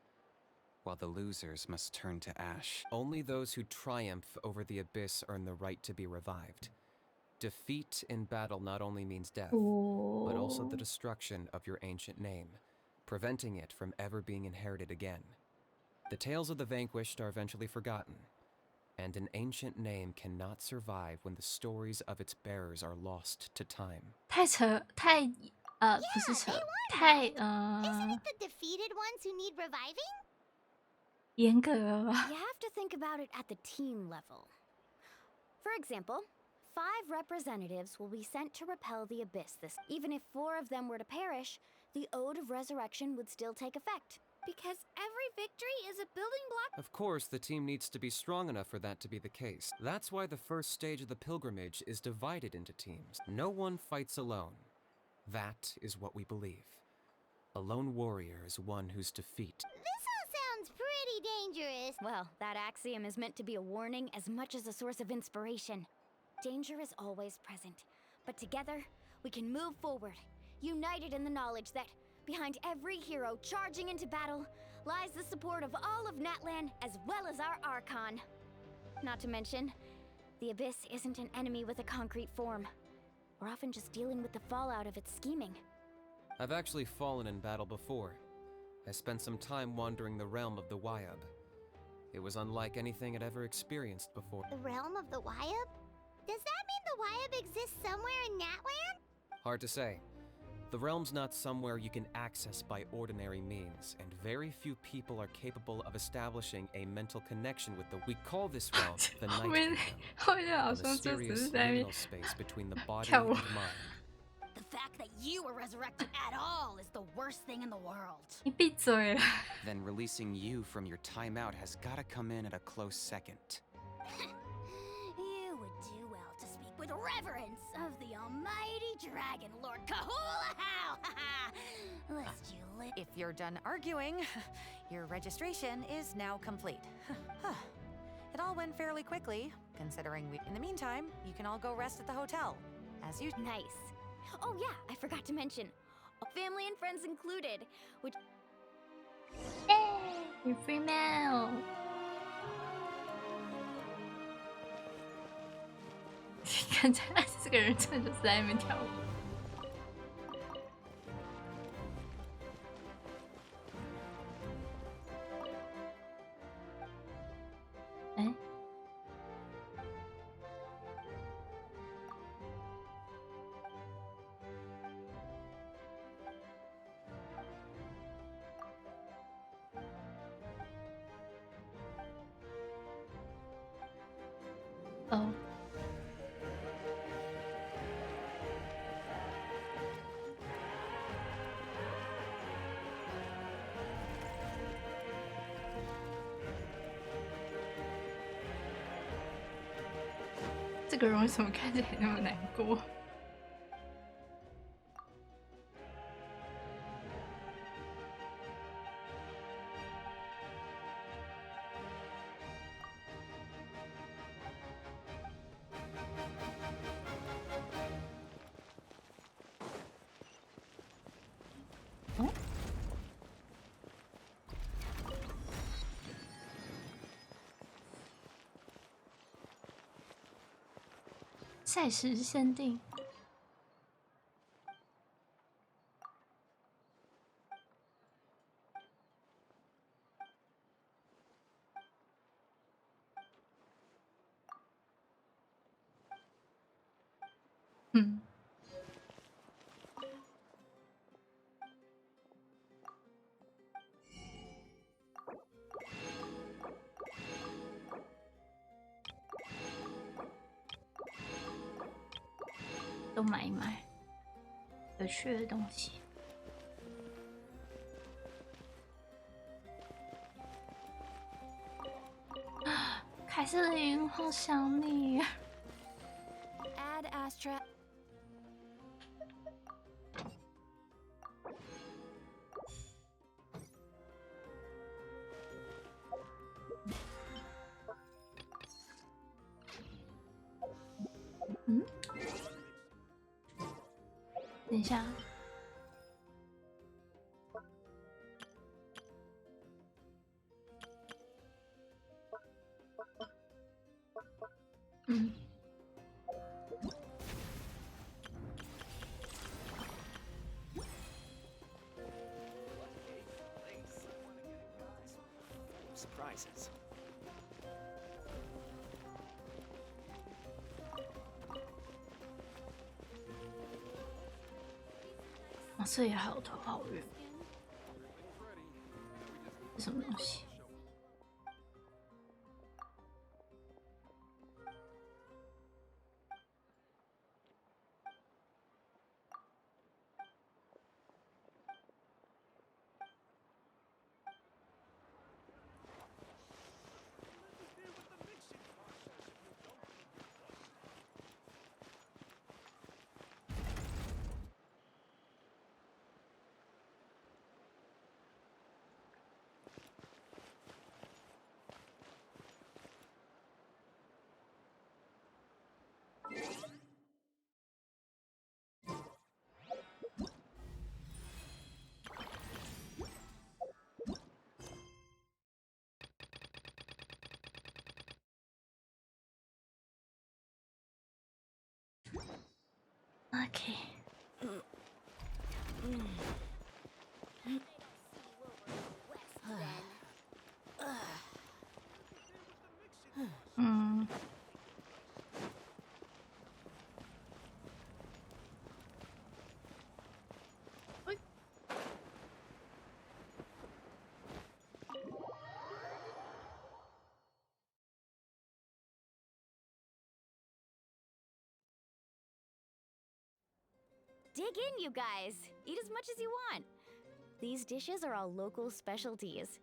F: while the losers must turn to ash. Only those who triumph over the abyss earn the right to be revived. Defeat in battle not only means death, but also the destruction of your ancient name, preventing it from ever being inherited again. The tales of the vanquished are eventually forgotten, and an ancient name cannot survive when the stories of its bearers are lost to time.
A: 太扯，太不是扯，太
D: Isn't it the defeated ones who need reviving?
A: 严格了吧？
G: You have to think about it at the team level. For example, 5 representatives will be sent to repel the abyss. Even if 4 of them were to perish, the Ode of Resurrection would still take effect.
B: Because every victory is a building block.
F: Of course, the team needs to be strong enough for that to be the case. That's why the first stage of the pilgrimage is divided into teams. No one fights alone. That is what we believe. A lone warrior is one whose defeat.
D: This all sounds pretty dangerous.
G: Well, that axiom is meant to be a warning as much as a source of inspiration. Danger is always present, but together we can move forward, united in the knowledge that behind every hero charging into battle lies the support of all of Natland as well as our Archon. Not to mention, The Abyss isn't an enemy with a concrete form. We're often just dealing with the fallout of its scheming.
F: I've actually fallen in battle before. I spent some time wandering the realm of the Wyab. It was unlike anything I'd ever experienced before.
D: The realm of the Wyab? Does that mean the Wyab exists somewhere in Natland?
F: Hard to say. The realm's not somewhere you can access by ordinary means, and very few people are capable of establishing a mental connection with the. We call this realm the Night
A: 后面
F: Kingdom,
A: 后面好
F: a
A: 像就只是
F: mysterious
A: 在那边
F: liminal space between the body
A: 跳舞
F: and mind.
G: The fact that you were resurrected at all is the worst thing in the world.
A: 你闭嘴了。
E: Then releasing you from your timeout has gotta come in at a close second.
G: You would do well to speak with reverence of the almighty dragon lord Kahula-How! Lest you live.
H: If you're done arguing, your registration is now complete. It all went fairly quickly, considering we. In the meantime, you can all go rest at the hotel. As you.
G: Nice. Oh yeah, I forgot to mention. Family and friends included, which
A: 你 free mail。看起来这个人真的就是在那边跳舞。哎。哦。这个人为什么看起来那么难过？哦？赛时限定。嗯。都买一买有趣的东西。凯瑟琳，好想你。
G: Ad Astra.
A: 嗯？等一下。嗯。
E: Surprises.
A: 哦，这也还有头好运，是什么东西？ Okay. Mm. Oi.
G: Dig in, you guys. Eat as much as you want. These dishes are all local specialties.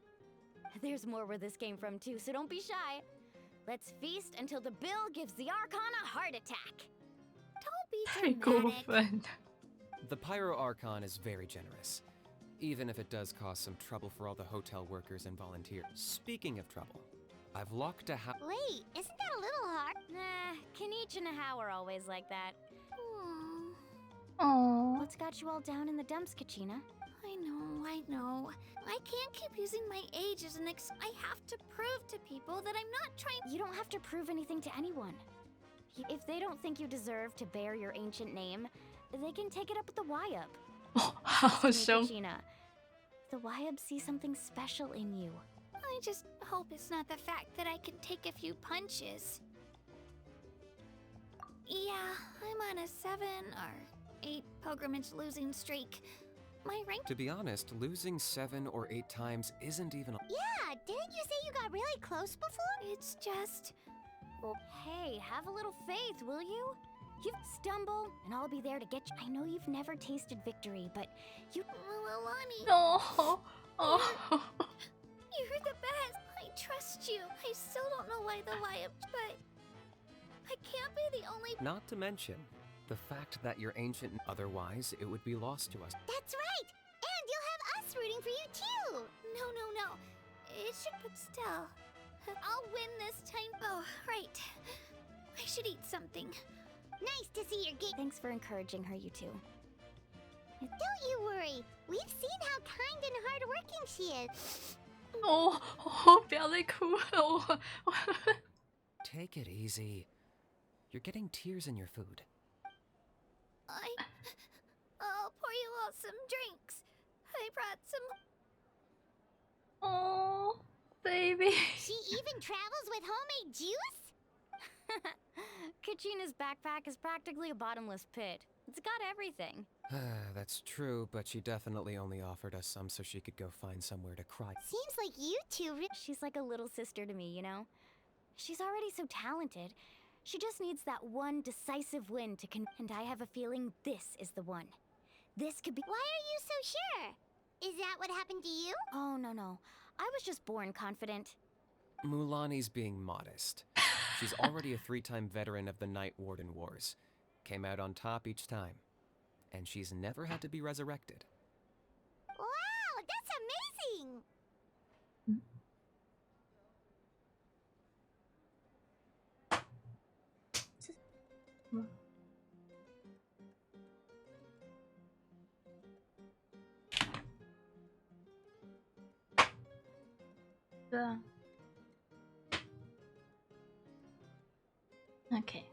G: There's more where this came from, too, so don't be shy. Let's feast until the bill gives the Archon a heart attack.
B: Don't be
A: 太
B: dramatic.
A: 过分了。
F: The Pyro Archon is very generous, even if it does cause some trouble for all the hotel workers and volunteers. Speaking of trouble, I've locked a house.
D: Wait, isn't that a little hard?
G: Nah, Kanich and Ahau are always like that.
A: Oh.
G: What's got you all down in the dumps, Kachina?
B: I know. I can't keep using my age as an I have to prove to people that I'm not trying.
G: You don't have to prove anything to anyone. If they don't think you deserve to bear your ancient name, they can take it up with the Wyup.
A: 好
G: Trust me,
A: 凶。
G: Kachina. The Wyup see something special in you.
B: I just hope it's not the fact that I can take a few punches. Yeah, I'm on a 7 or 8 pilgrimage losing streak. My rank.
F: To be honest, losing 7 or 8 times isn't even.
D: Yeah, didn't you say you got really close before?
B: It's just.
G: Hey, have a little faith, will you? You stumble, and I'll be there to get you. I know you've never tasted victory, but you.
B: Lilani,
A: No. Oh.
B: you're the best. I trust you. I still don't know why the Wyup, but I can't be the only.
F: Not to mention the fact that you're ancient, otherwise, it would be lost to us.
D: That's right! And you'll have us rooting for you too!
B: No. It should put still. I'll win this time. Oh, right. I should eat something.
D: Nice to see your game.
G: Thanks for encouraging her, you two.
D: Don't you worry. We've seen how kind and hardworking she is.
A: 哦，不要再哭了，我
F: Take it easy. You're getting tears in your food.
B: I'll pour you all some drinks. I brought some.
A: Oh, baby.
D: She even travels with homemade juice?
G: Kachina's backpack is practically a bottomless pit. It's got everything.
F: That's true, but she definitely only offered us some so she could go find somewhere to cry.
D: Seems like you two
G: She's like a little sister to me, you know? She's already so talented. She just needs that one decisive win to and I have a feeling this is the one. This could be.
D: Why are you so sure? Is that what happened to you?
G: Oh, no. I was just born confident.
F: Mulani's being modest. She's already a 3-time veteran of the Night Warden Wars. Came out on top each time. And she's never had to be resurrected.
D: Wow, that's amazing!
A: OK，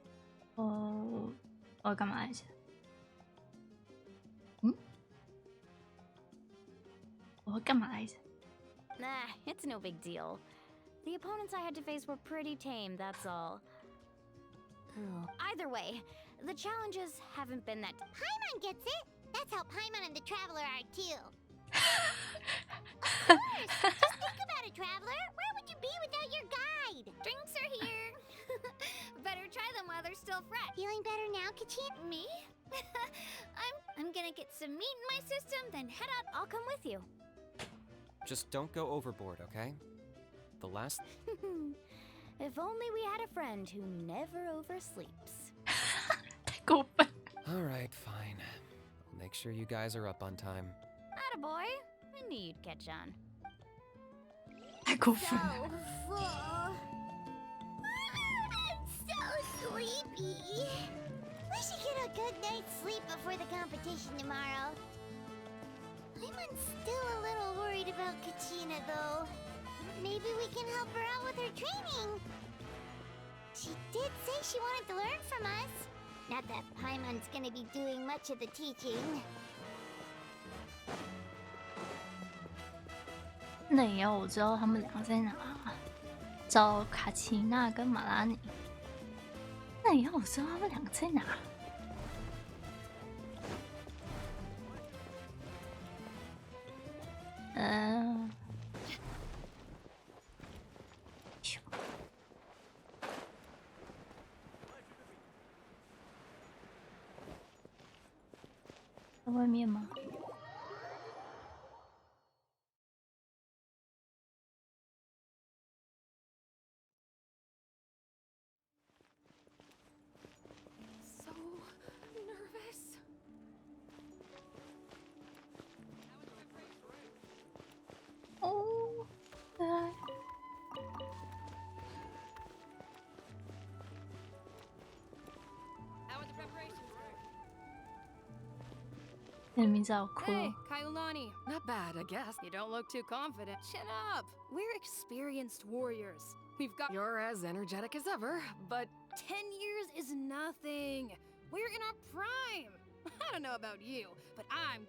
A: 我要干嘛来着？我要干嘛来着？
G: Nah, it's no big deal. The opponents I had to face were pretty tame, that's all. Either way, the challenges haven't been that.
D: Paimon gets it! That's how Paimon and the Traveler are too. Just think about it, Traveler. Where would you be without your guide?
B: Drinks are here. Better try them while they're still fresh.
D: Feeling better now, Kachin?
B: Me? I'm gonna get some meat in my system, then head out.
G: I'll come with you.
F: Just don't go overboard, okay? The last.
G: If only we had a friend who never oversleeps.
A: 太过分。
F: Alright, fine. I'll make sure you guys are up on time.
G: Attaboy. I knew you'd catch on.
A: 太过分了。
D: So full. I'm so sleepy. We should get a good night's sleep before the competition tomorrow. I'm still a little worried about Kachina, though. Maybe we can help her out with her training. She did say she wanted to learn from us. Not that Paimon's gonna be doing much of the teaching.
A: 那也要我知道他们俩在哪，找卡奇娜跟马拉尼。那也要我知道他们两个在哪。在外面吗？
I: So nervous.
A: Oh, 对啊。
I: How are the preparations?
A: 你的名字好酷
I: Hey,
A: 哦。
I: Kailani. Not bad, I guess. You don't look too confident. Chin up. We're experienced warriors. We've got. You're as energetic as ever, but 10 years is nothing. We're in our prime. I don't know about you, but I'm.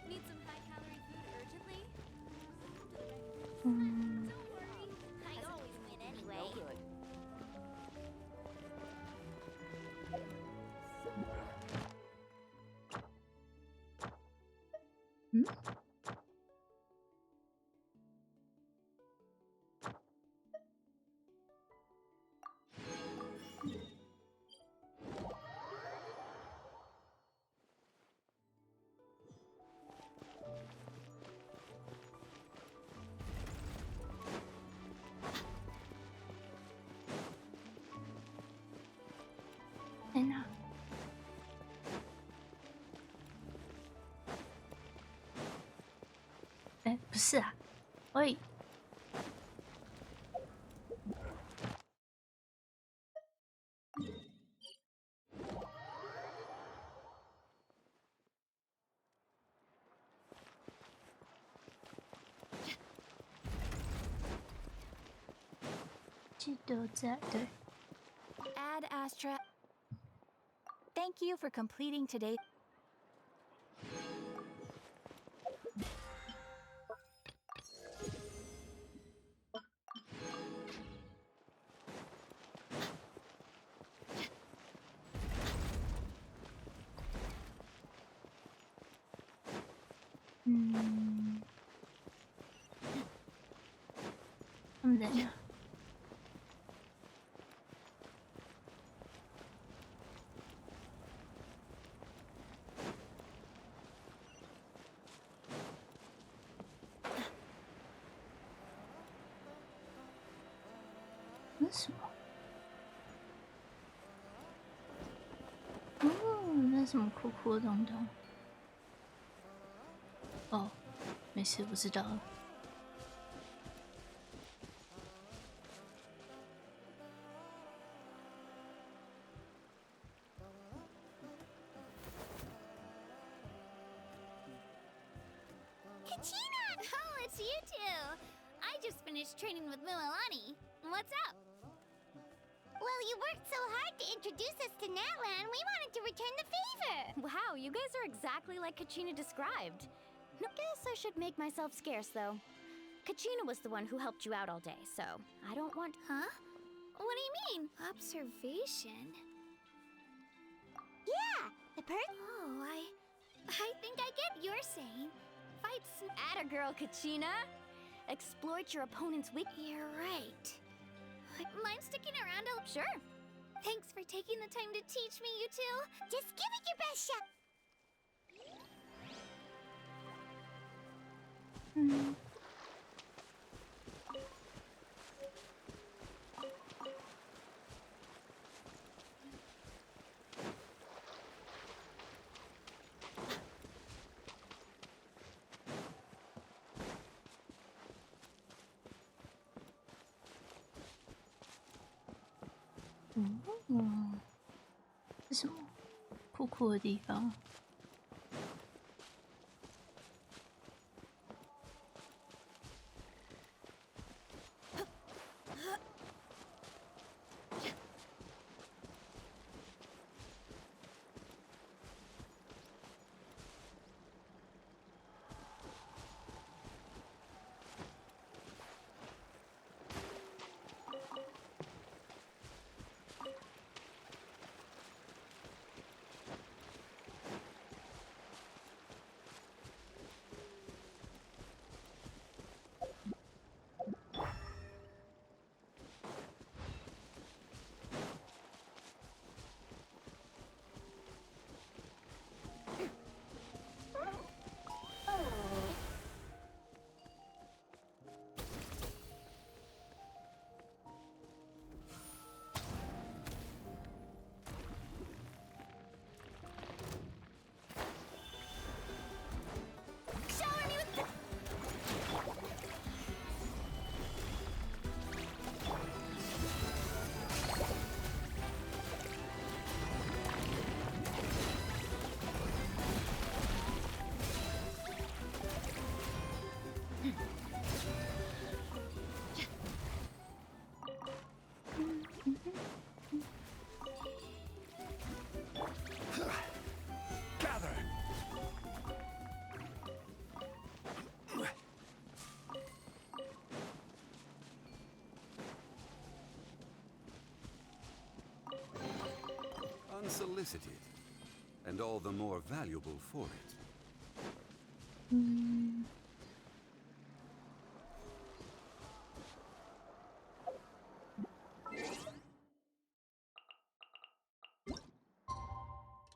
B: Need some high-calorie food urgently?
A: 嗯，
D: Don't worry, I always win anyway.
C: good.
A: 嗯。在哪？哎，不是啊，喂。记得在对。
G: Ad Astra. Thank you for completing today.
A: 他们在哪？那什么？哦，那什么酷酷的东东？哦，没事，不知道了。
D: Kachina!
B: Oh, it's you two! I just finished training with Mililani. What's up?
D: Well, you worked so hard to introduce us to Natlan, we wanted to return the favor.
G: Wow, you guys are exactly like Kachina described. No, guess I should make myself scarce, though. Kachina was the one who helped you out all day, so I don't want.
B: Huh? What do you mean? Observation?
D: Yeah, the
B: Oh, I think I get you're saying. Fights.
G: Atta girl, Kachina! Exploit your opponent's weak.
B: You're right. Mind sticking around a sure. Thanks for taking the time to teach me, you two.
D: Just give it your best shot.
A: 嗯。嗯，这什么酷酷的地方？
J: unsolicited, and all the more valuable for it.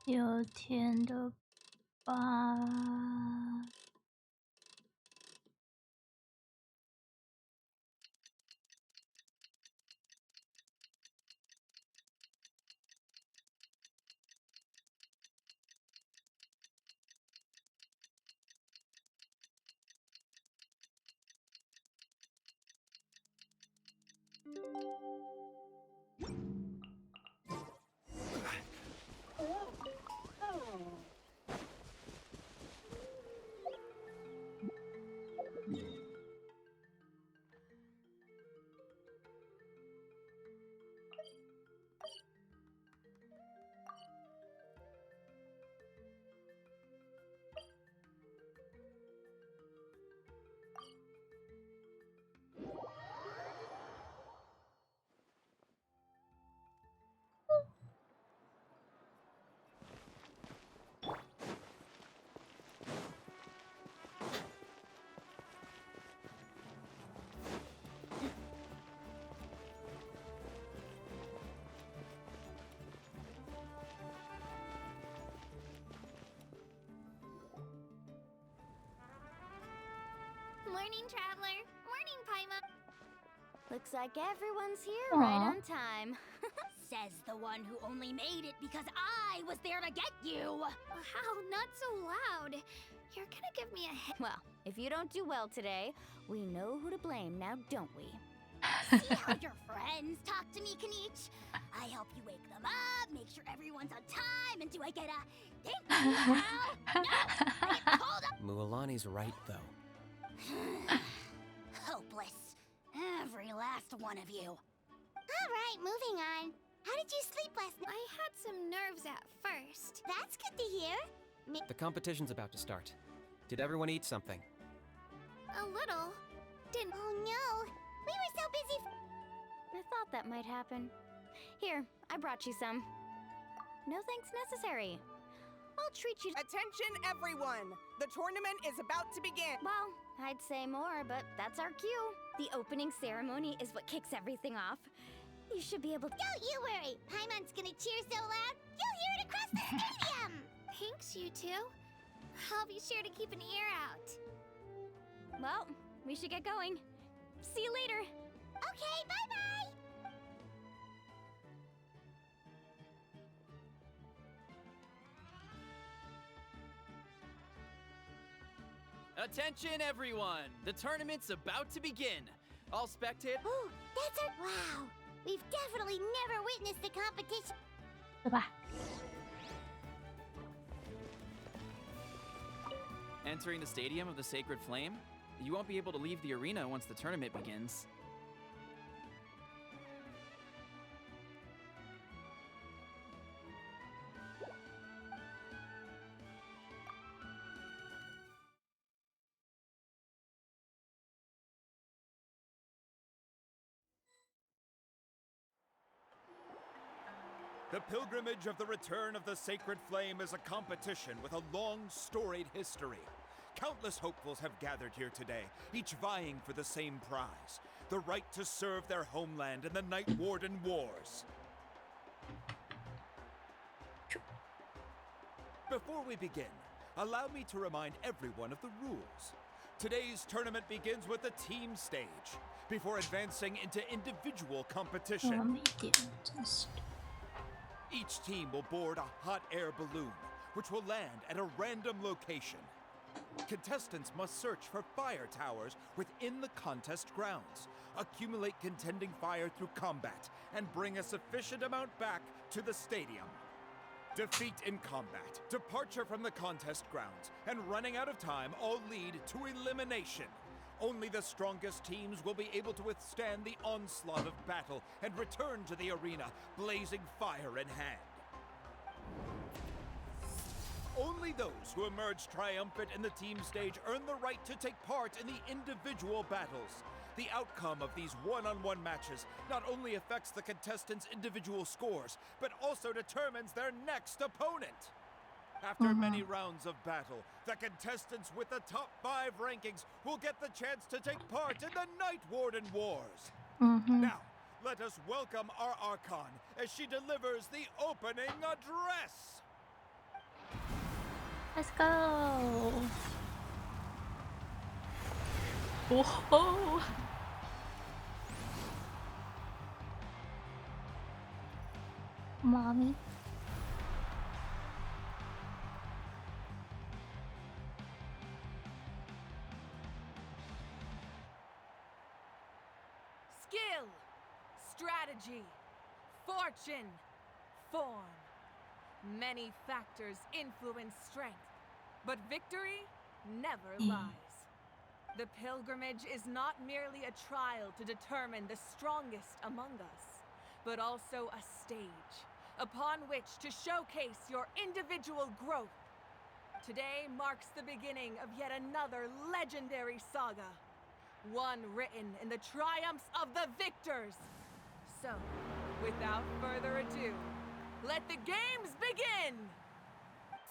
A: 有甜的吧？Morning,
B: traveler. Morning, Paimon.
G: Looks like everyone's here right
A: Aw.
G: on time.
D: Says the one who only made it because I was there to get you.
B: How? Not so loud. You're gonna give me a hit.
G: Well, if you don't do well today, we know who to blame now, don't we?
D: See how your friends talk to me, Kanich? I help you wake them up, make sure everyone's on time, and do I get a thank you now? No! I get called up.
F: Mualani's right, though.
D: Hopeless. Every last one of you. All right, moving on. How did you sleep last night?
B: I had some nerves at first.
D: That's good to hear.
F: The competition's about to start. Did everyone eat something?
B: A little. Didn't.
D: Oh no, we were so busy.
G: I thought that might happen. Here, I brought you some. No thanks necessary. I'll treat you.
K: Attention, everyone! The tournament is about to begin.
G: Well, I'd say more, but that's our cue. The opening ceremony is what kicks everything off. You should be able to.
D: Don't you worry. Paimon's gonna cheer so loud, you'll hear it across the stadium.
B: Thanks, you two. I'll be sure to keep an ear out.
G: Well, we should get going. See you later.
D: Okay, bye-bye.
E: Attention, everyone! The tournament's about to begin. All spectators.
D: Ooh, that's our. Wow. We've definitely never witnessed a competition.
A: 对吧？
E: Entering the Stadium of the Sacred Flame, you won't be able to leave the arena once the tournament begins.
L: The pilgrimage of the return of the Sacred Flame is a competition with a long, storied history. Countless hopefuls have gathered here today, each vying for the same prize, the right to serve their homeland in the Night Warden Wars. Before we begin, allow me to remind everyone of the rules. Today's tournament begins with the team stage, before advancing into individual
A: 我
L: competition.
A: 们一点真是。
L: Each team will board a hot air balloon, which will land at a random location. Contestants must search for fire towers within the contest grounds, accumulate contending fire through combat, and bring a sufficient amount back to the stadium. Defeat in combat, departure from the contest grounds, and running out of time all lead to elimination. Only the strongest teams will be able to withstand the onslaught of battle and return to the arena, blazing fire in hand. Only those who emerge triumphant in the team stage earn the right to take part in the individual battles. The outcome of these one-on-one matches not only affects the contestants' individual scores, but also determines their next opponent. After many rounds of battle, the contestants with the top 5 rankings will get the chance to take part in the Night Warden Wars. Now, let us welcome our Archon as she delivers the opening address.
A: Let's go. Whoa. Mommy.
I: Skill, strategy, fortune, form. Many factors influence strength, but victory never lies. The pilgrimage is not merely a trial to determine the strongest among us, but also a stage upon which to showcase your individual growth. Today marks the beginning of yet another legendary saga, one written in the triumphs of the victors. So, without further ado, let the games begin!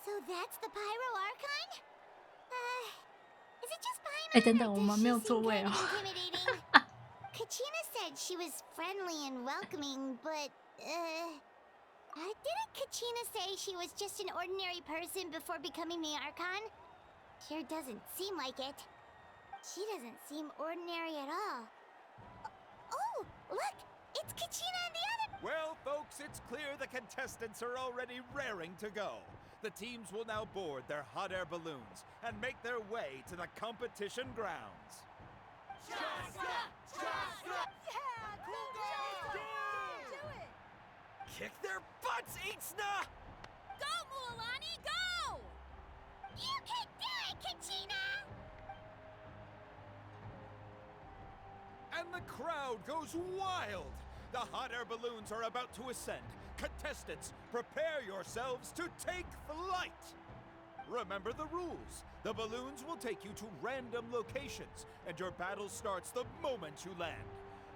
D: So that's the Pyro Archon? Is it just Paimon?
A: 哎，等等，我们没有座位哦。
D: Intimidating. Kachina said she was friendly and welcoming, but didn't Kachina say she was just an ordinary person before becoming the Archon? Sure doesn't seem like it. She doesn't seem ordinary at all. Oh, look! It's Kachina and the other...
L: Well, folks, it's clear the contestants are already raring to go. The teams will now board their hot air balloons and make their way to the competition grounds.
E: Kick their butts, Itzna!
B: Go, Mualani, go!
D: You can do it, Kachina!
L: And the crowd goes wild! The hot air balloons are about to ascend. Contestants, prepare yourselves to take flight! Remember the rules. The balloons will take you to random locations, and your battle starts the moment you land.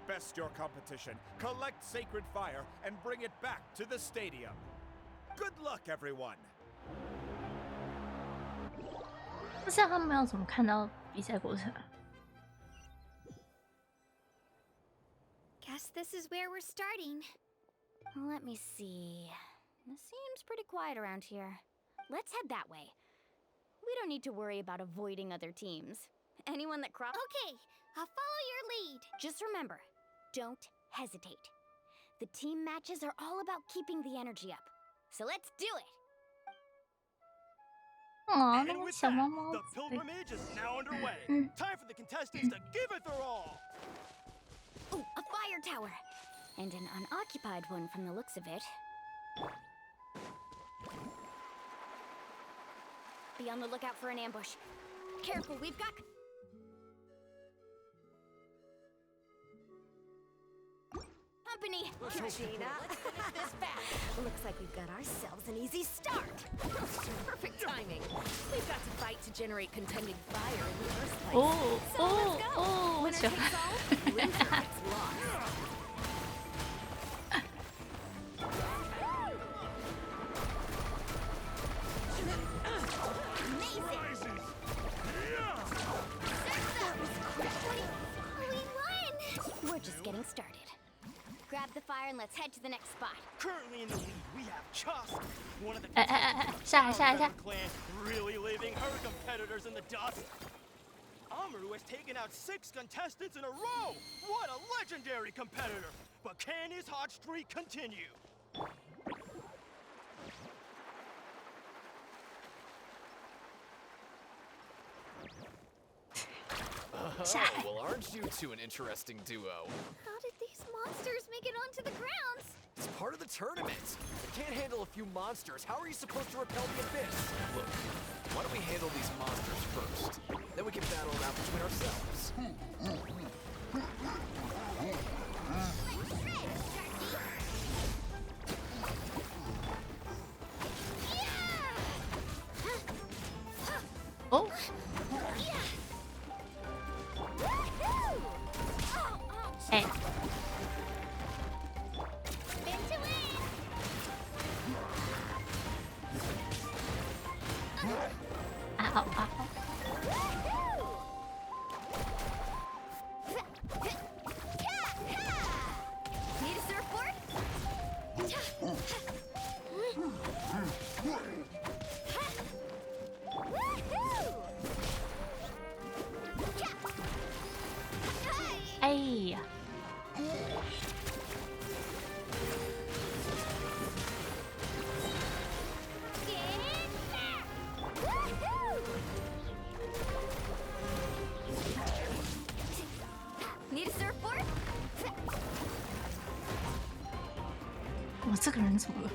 L: Best your competition, collect sacred fire, and bring it back to the stadium. Good luck, everyone!
A: 不知道他们要怎么看到比赛过程。
B: Guess this is where we're starting.
G: Let me see. It seems pretty quiet around here. Let's head that way. We don't need to worry about avoiding other teams. Anyone that crosses...
B: Okay, I'll follow your lead.
G: Just remember, don't hesitate. The team matches are all about keeping the energy up. So let's do it!
A: 哦，那个小猫猫。
M: The pilgrimage is now underway. Time for the contestants to give it their all.
G: Ooh, a fire tower! And an unoccupied one from the looks of it. Be on the lookout for an ambush. Careful, we've got... company!
H: Gina, let's finish this fast.
G: Looks like we've got ourselves an easy start.
I: Perfect timing. We've got to fight to generate contending fire in the first place.
A: 哦
G: So let's
A: 哦
G: go.
A: 哦，我
G: Winner
A: 喜
G: takes
A: 欢。
G: all, loser gets lost. We're just getting started. Grab the fire and let's head to the next spot.
M: Currently in the lead, we have Chust, one of the
A: 哎哎哎哎，下来下来下来。
M: clan, really leaving her competitors in the dust. Amaru has taken out 6 contestants in a row. What a legendary competitor! But can his hot streak continue?
N: Well, aren't you two an interesting duo?
B: How did these monsters make it onto the grounds?
N: It's part of the tournament. You can't handle a few monsters. How are you supposed to repel the abyss? Look, why don't we handle these monsters first? Then we can battle it out between ourselves.
A: Oh. 么这个人怎么了？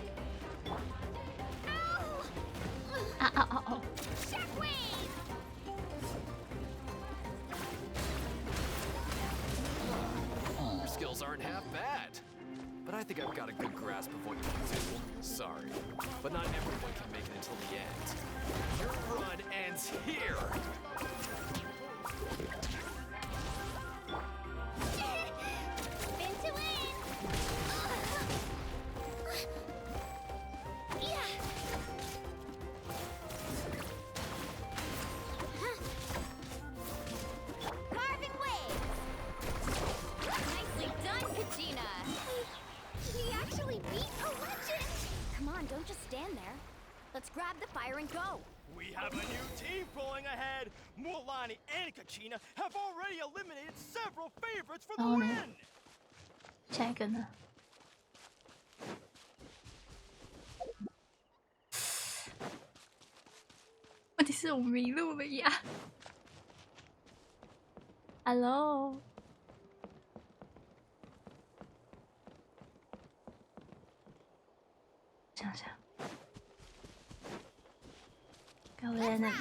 A: 啊啊啊哦！
N: Your skills aren't half bad. But I think I've got a good grasp of what you can do. Sorry, but not everyone can make it until the end. Your run ends here!
B: Spin to win! Yeah! Carving waves!
G: Nicely done, Kachina!
B: He actually beat a legend!
G: Come on, don't just stand there. Let's grab the fire and go.
M: We have a new team pulling ahead. Mualani and Kachina have already eliminated several favorites for the win.
A: 下一个呢？问题是我迷路了呀。Hello。想想，该不在那里。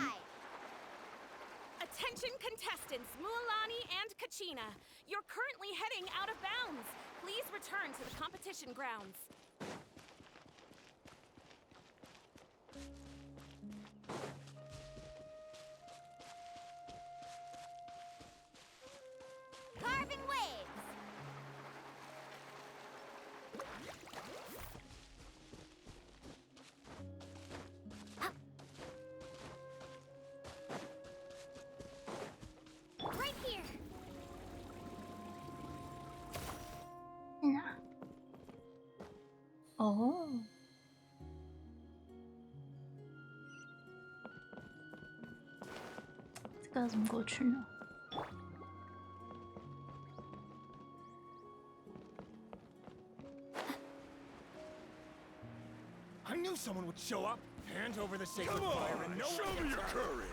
O: Attention contestants, Mualani and Kachina. You're currently heading out of bounds. Please return to the competition grounds.
B: Carving waves! Right here!
A: 在哪？哦，这个要怎么过去呢？
L: I knew someone would show up. Hand over the sacred fire and no one
J: show me your courage.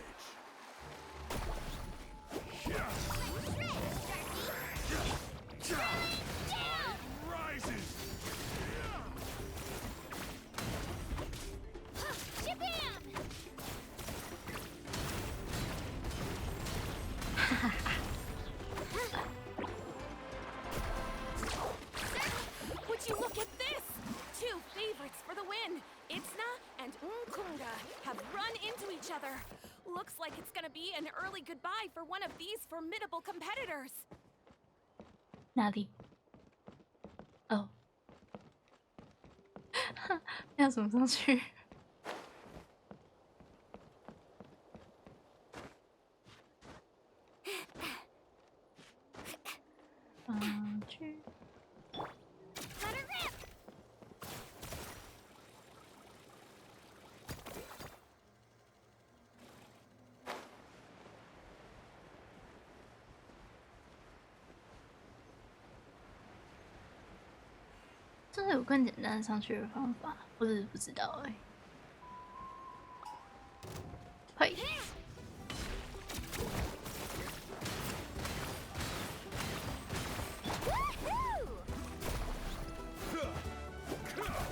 L: rises.
B: Shabam!
O: Would you look at this? Two favorites for the win. Itzna and Unkunga have run into each other. Looks like it's gonna be an early goodbye for one of these formidable competitors.
A: 哪里？哦，要怎么上去？上去。
B: Let her rip!
A: 真的有更简单上去的方法，我只是不知道而已。嘿，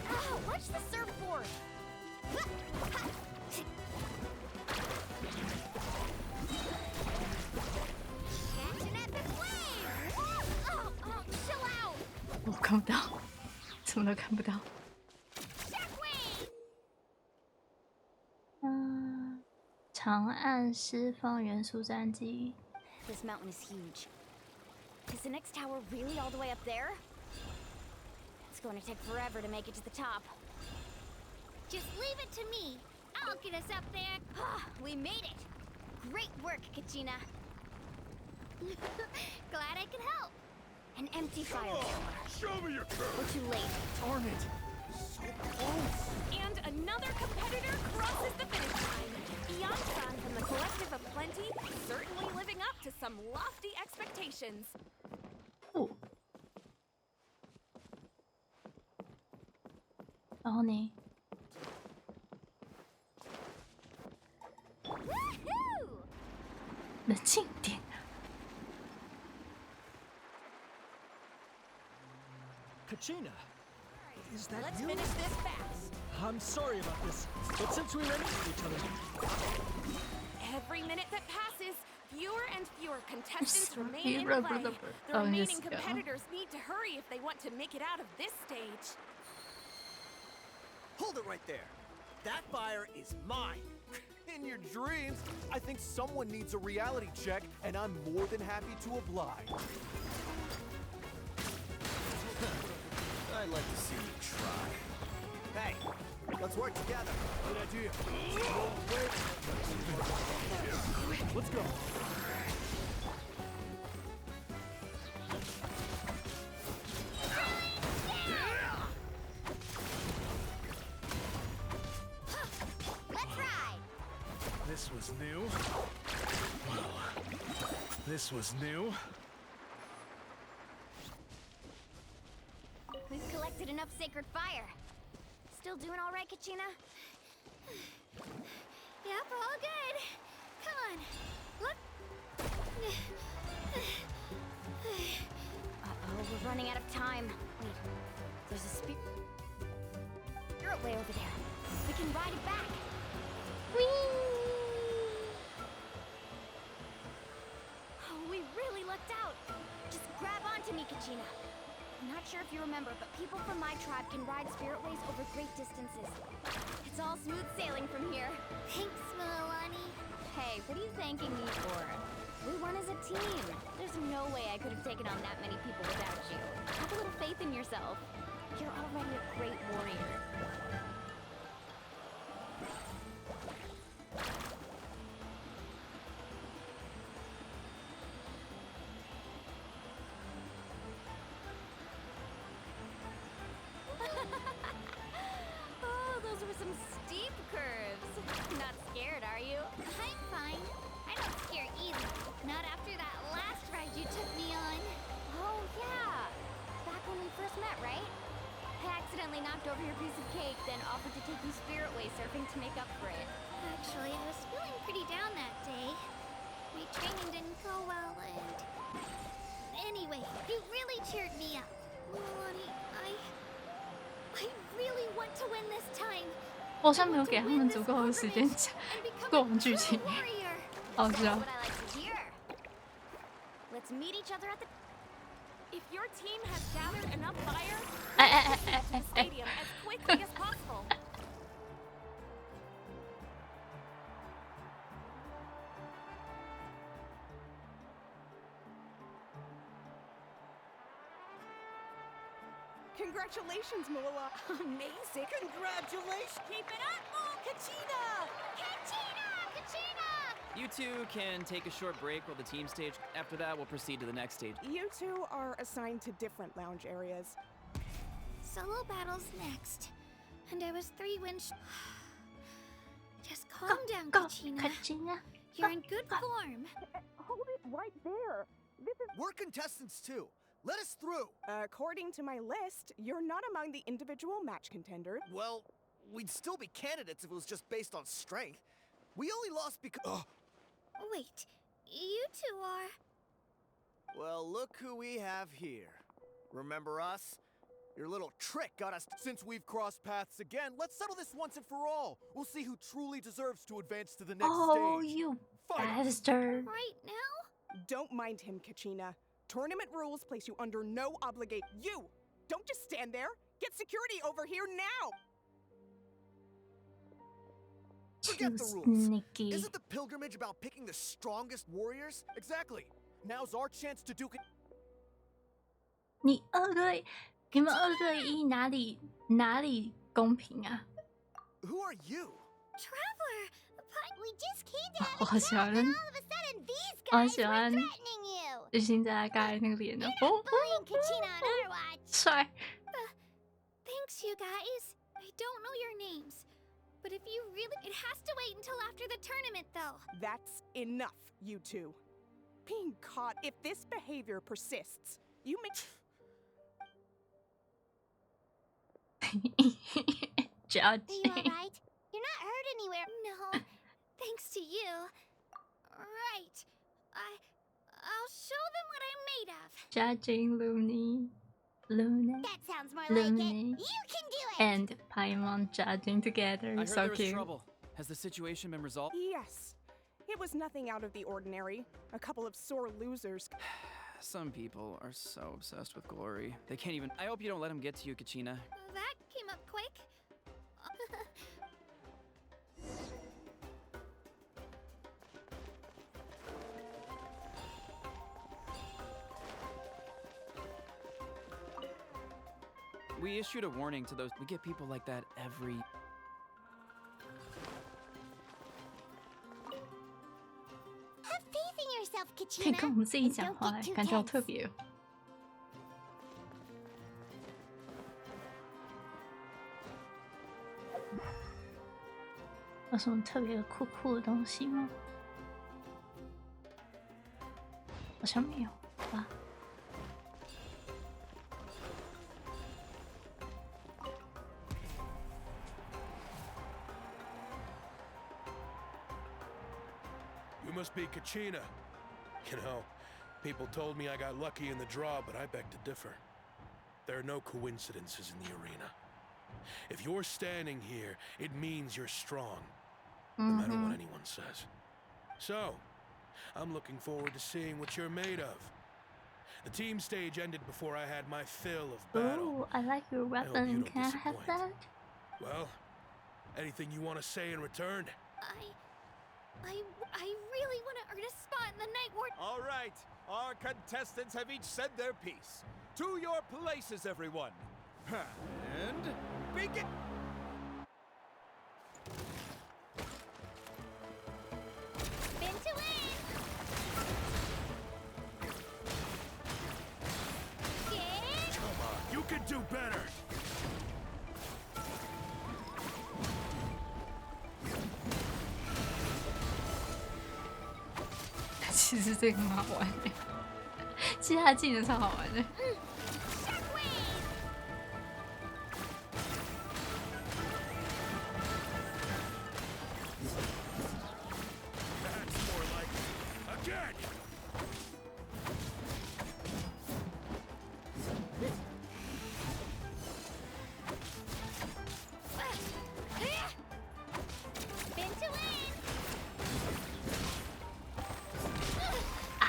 G: Oh, watch the surfboard!
B: Catch an epic wave!
G: Oh, chill out!
A: 我看不到，什么都看不到。
B: Shockwave!
A: 嗯，长按释放元素战机。
G: This mountain is huge. Is the next tower really all the way up there? It's going to take forever to make it to the top.
B: Just leave it to me. I'll get us up there.
G: We made it! Great work, Kachina.
B: Glad I could help.
G: An empty fire tower.
J: Show me your courage.
G: We're too late.
M: Darn it! So close!
O: And another competitor crosses the finish line. Ian-san from the Collective of Plenty, certainly living up to some lofty expectations.
A: 哦，然后呢？
B: Woohoo!
A: 冷静点啊！
M: Kachina,
P: Is that
O: Let's
P: you?
O: finish this fast.
P: I'm sorry about this, but since we ran into each other,
O: Every minute that passes, fewer and fewer contestants remain
A: Sorry,
O: in
A: rubber,
O: play.
A: rubber.
O: The
A: Oh,
O: remaining
A: yes, yeah.
O: competitors need to hurry if they want to make it out of this stage.
M: Hold it right there. That fire is mine. In your dreams, I think someone needs a reality check, and I'm more than happy to oblige. I'd like to see you try. Hey, let's work together. Good idea.
P: let's go.
D: Let's ride.
L: This was new. Well, this was new.
G: We've collected enough sacred fire. Still doing all right, Kachina?
B: Yep, all good. Come on. Look.
G: Uh-oh, we're running out of time. Wait, there's a spirit way over there. We can ride it back. Oh, we really lucked out. Just grab onto me, Kachina. I'm not sure if you remember, but people from my tribe can ride spiritways over great distances. It's all smooth sailing from here.
B: Thanks, Milani.
G: Hey, what are you thanking me for? We won as a team. There's no way I could have taken on that many people without you. Have a little faith in yourself. You're already a great warrior. Oh, those were some steep curves. Not scared, are you?
B: I'm fine. I don't scare either. Not after that last ride you took me on.
G: Oh, yeah. Back when we first met, right? I accidentally knocked over your piece of cake, then offered to take you spiritway surfing to make up for it.
B: Actually, I was feeling pretty down that day. My training didn't go well, and... Anyway, you really cheered me up. Milani, I really want to win this time.
A: 我好像没有给他们足够的时间讲过往剧情，好笑。
G: What I like to hear. Let's meet each other at the...
O: If your team has gathered enough fire,
A: Eh.
O: to the stadium as quickly as possible.
K: Congratulations, Mola.
O: Amazing.
K: Congratulations.
O: Keep it up, Mo Kachina!
B: Kachina!
E: You two can take a short break while the team stage. After that, we'll proceed to the next stage.
K: You two are assigned to different lounge areas.
B: Solo battles next. And I was 3 wins. Just calm down, Kachina. You're in good form.
K: Hold it right there. This is...
M: We're contestants too. Let us through.
K: According to my list, you're not among the individual match contenders.
M: Well, we'd still be candidates if it was just based on strength. We only lost because...
B: Wait, you two are...
M: Well, look who we have here. Remember us? Your little trick got us... Since we've crossed paths again, let's settle this once and for all. We'll see who truly deserves to advance to the next
A: Oh,
M: stage.
A: you
M: Fight.
A: bastard.
B: Right now?
K: Don't mind him, Kachina. Tournament rules place you under no obligation. You! Don't just stand there! Get security over here now!
M: Forget the rules. Isn't the pilgrimage about picking the strongest warriors? Exactly. Now's our chance to do it.
A: 你2对，你们2对1哪里公平啊？
M: Who are you?
B: Traveler!
D: We just came to have
A: 我
D: a
A: 好喜
D: talk,
A: 欢，
D: and all of a sudden these
A: 我很
D: guys
A: 喜
D: were
A: 欢
D: threatening you.
A: 日新在盖那个脸的，
D: Bullying Kachina on our watch.
A: 帅。
B: Thanks, you guys. I don't know your names. But if you really... It has to wait until after the tournament, though.
K: That's enough, you two. Being caught, if this behavior persists, you may...
A: Judge.
D: Are you alright? You're not hurt anywhere.
B: No, thanks to you. Right. I'll show them what I'm made of.
A: Judging Looney. Luna,
D: That sounds more like it.
A: Luna,
D: You can do it!
A: and Paimon judging together.
E: I heard
A: So
E: there was
A: cute.
E: trouble. Has the situation been resolved?
K: Yes. It was nothing out of the ordinary. A couple of sore losers.
E: Some people are so obsessed with glory. They can't even. I hope you don't let him get to you, Kachina.
B: That came up quick.
E: We issued a warning to those. We get people like that every.
D: Have faith in yourself,
A: 可以跟我们
D: Kachina.
A: 自己
D: And
A: 讲
D: don't
A: 话
D: get too
A: 感觉好
D: tense.
A: 特别哦。有什么特别的酷酷的东西吗？好像没有吧。
Q: You must be Kachina. You know, people told me I got lucky in the draw, but I beg to differ. There are no coincidences in the arena. If you're standing here, it means you're strong, no matter what anyone says. So, I'm looking forward to seeing what you're made of. The team stage ended before I had my fill of battle.
A: Oh, I like your
Q: I hope you
A: weapon.
Q: don't
A: Can I have
Q: disappoint.
A: that?
Q: Well, anything you want to say in return?
B: I really want to earn a spot in the Night Ward.
L: All right, our contestants have each said their piece. To your places, everyone. And begin.
D: Spin to win! Get
Q: Come on, you can do better.
A: Shockwave! 其实这个很好玩的，其实他技能超好玩的。
Q: That's more like it. Again!
D: Spin to win!
A: 啊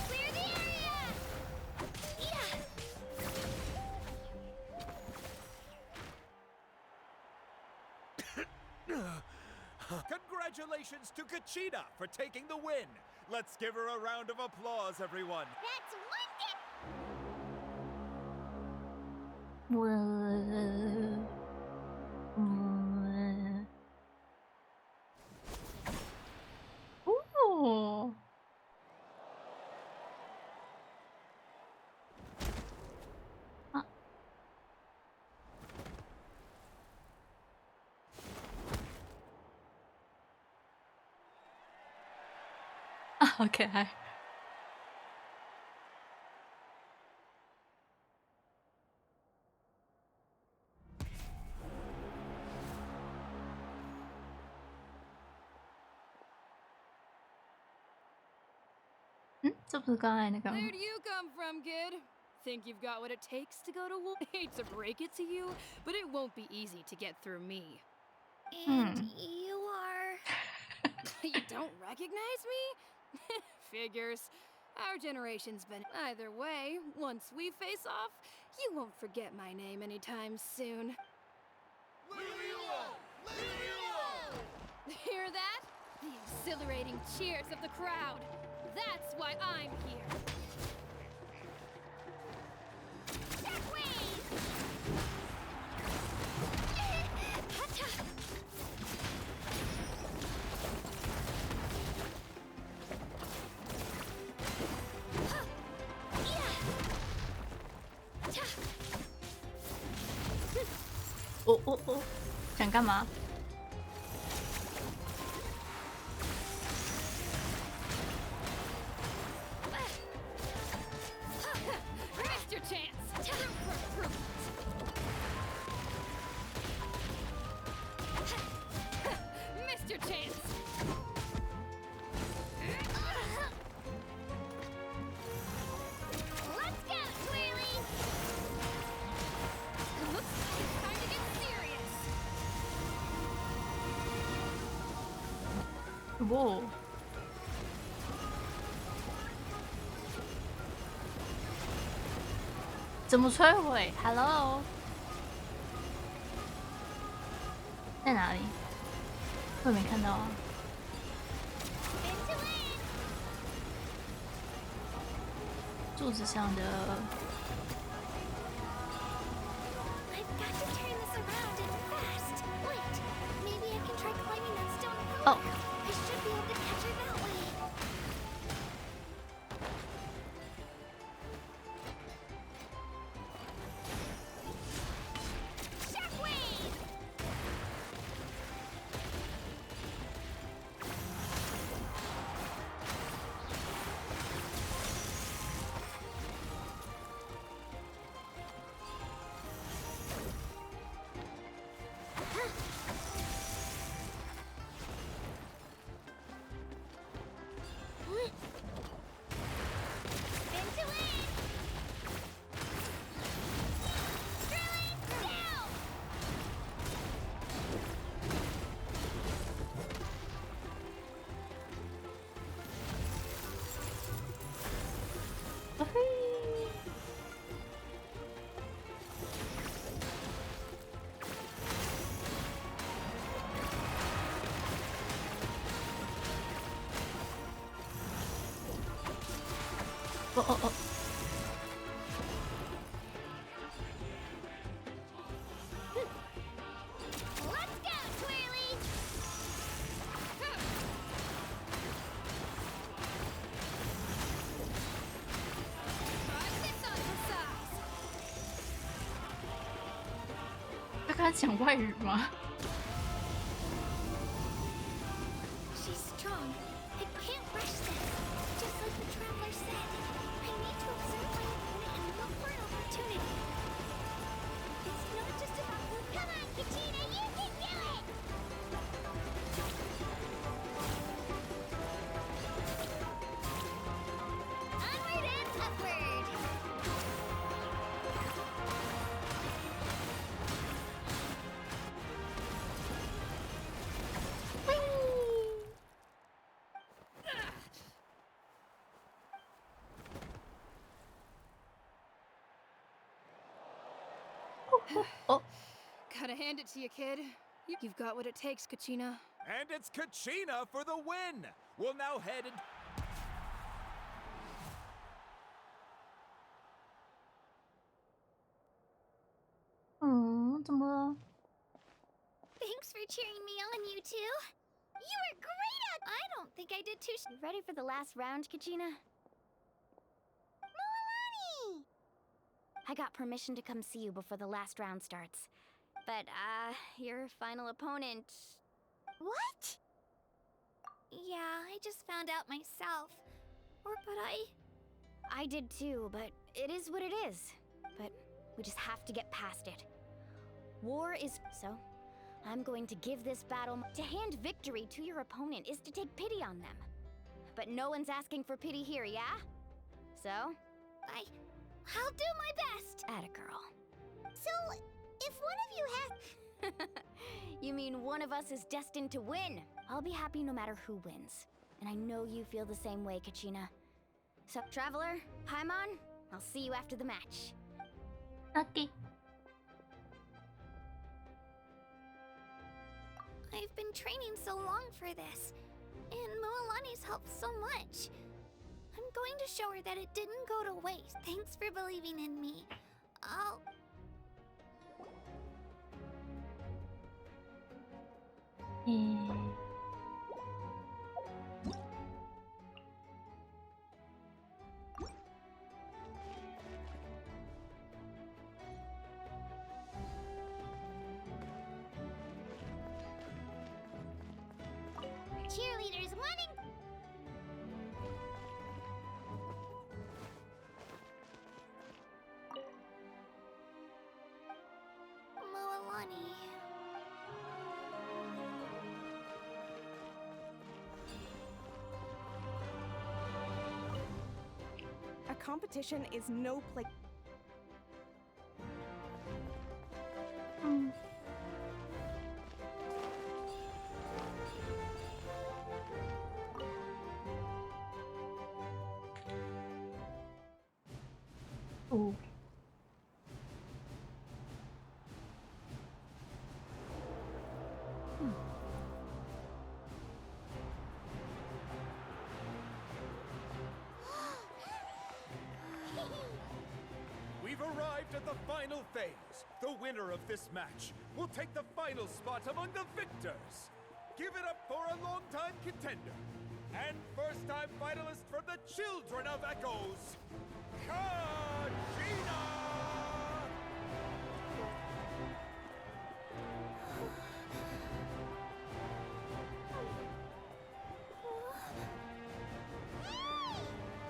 A: ！Clear
D: the area!
L: Congratulations to Kachina for taking the win. Let's give her a round of applause, everyone.
D: That's
A: 我哦。啊。啊，好可爱。这不是刚才那个吗？
I: Where do you come from, kid? Think you've got what it takes to go to war? Hate to break it to you, but it won't be easy to get through me.
B: And you are...
I: You don't recognize me? Figures. Our generation's been either way. Once we face off, you won't forget my name anytime soon. Hear that? The exhilarating cheers of the crowd. That's why I'm here.
B: Shockwave!
A: 哦，想干嘛？哇，怎么摧毁 ？Hello， 在哪里？我也没看到啊。柱子上的。哦。哦哦哦！他刚才讲外语吗？
I: Oh. Gotta hand it to you, kid. You've got what it takes, Kachina.
L: And it's Kachina for the win! We'll now head in...
A: 怎么了？
B: Thanks for cheering me on, you two. You were great at— I don't think I did too—
G: You ready for the last round, Kachina?
D: Milani!
G: I got permission to come see you before the last round starts. But, your final opponent...
D: What?
B: Yeah, I just found out myself. But
G: I did too, but it is what it is. But we just have to get past it. War is... So, I'm going to give this battle... To hand victory to your opponent is to take pity on them. But no one's asking for pity here, yeah? So?
B: I'll do my best!
G: Atta girl.
D: So, if one of you has...
G: You mean one of us is destined to win? I'll be happy no matter who wins. And I know you feel the same way, Kachina. So, Traveler, Paimon, I'll see you after the match.
A: Okay.
B: I've been training so long for this, and Mualani's helped so much. I'm going to show her that it didn't go to waste. Thanks for believing in me. I'll...
D: Cheerleaders wanting...
B: Mualani...
K: A competition is no place.
A: Ooh.
L: We've arrived at the final phase. The winner of this match will take the final spot among the victors. Give it up for a long-time contender and first-time finalist from the Children of Echoes, Kachina!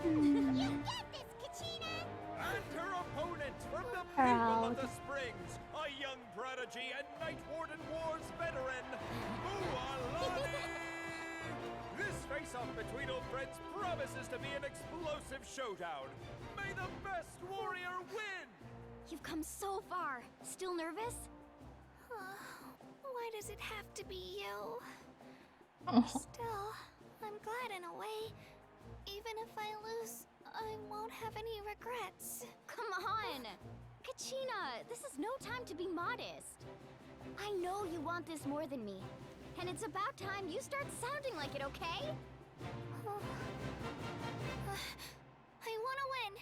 D: You get this, Kachina!
L: And her opponent from the people of the Springs, a young prodigy and Night Warden Wars veteran, Mualani! This face-off between old friends promises to be an explosive showdown. May the best warrior win!
G: You've come so far. Still nervous?
B: Why does it have to be you?
A: Oh.
B: Still, I'm glad in a way. Even if I lose, I won't have any regrets.
G: Come on! Kachina, this is no time to be modest. I know you want this more than me. And it's about time you start sounding like it, okay?
B: I want to win.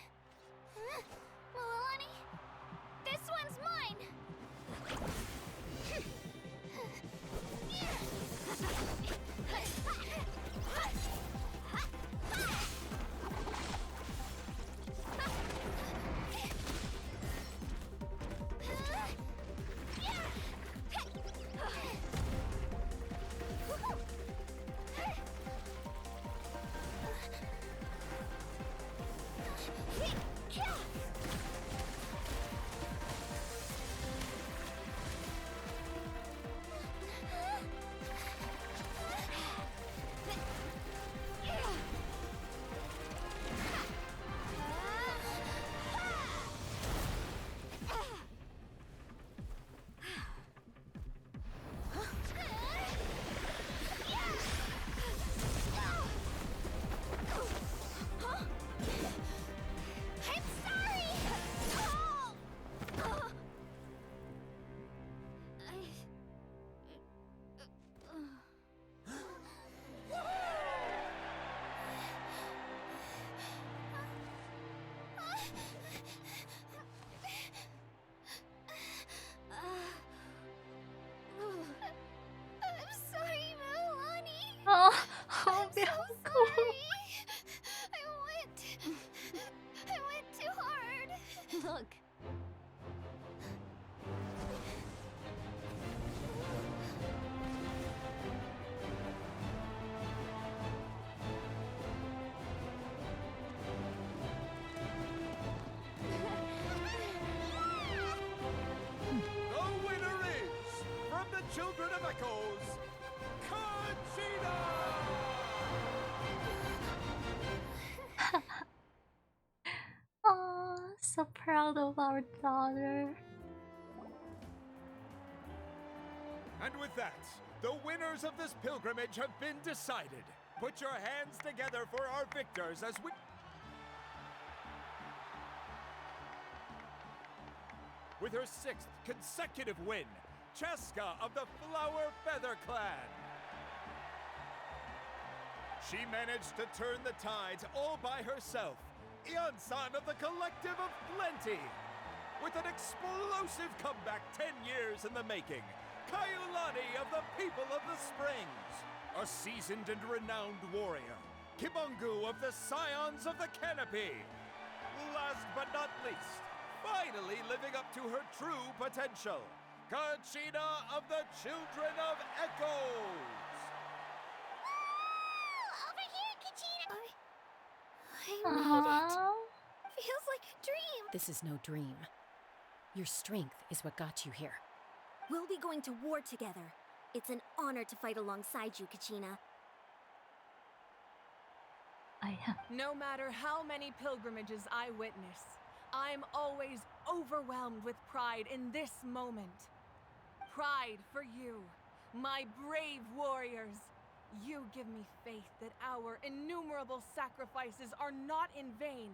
B: Mualani, this one's mine.
G: Look.
L: The winner is, from the Children of Echoes, Kachina!
A: Oh, so proud of our daughter.
L: And with that, the winners of this pilgrimage have been decided. Put your hands together for our victors as we... With her 6th consecutive win, Cheska of the Flower Feather Clan. She managed to turn the tides all by herself. Ian-san of the Collective of Plenty. With an explosive comeback 10 years in the making, Kaiulani of the People of the Springs. A seasoned and renowned warrior, Kibangu of the Scions of the Canopy. Last but not least, finally living up to her true potential, Kachina of the Children of Echoes.
D: Over here, Kachina!
B: I made it. Feels like a dream.
C: This is no dream. Your strength is what got you here.
R: We'll be going to war together. It's an honor to fight alongside you, Kachina.
O: No matter how many pilgrimages I witness, I'm always overwhelmed with pride in this moment. Pride for you, my brave warriors. You give me faith that our innumerable sacrifices are not in vain,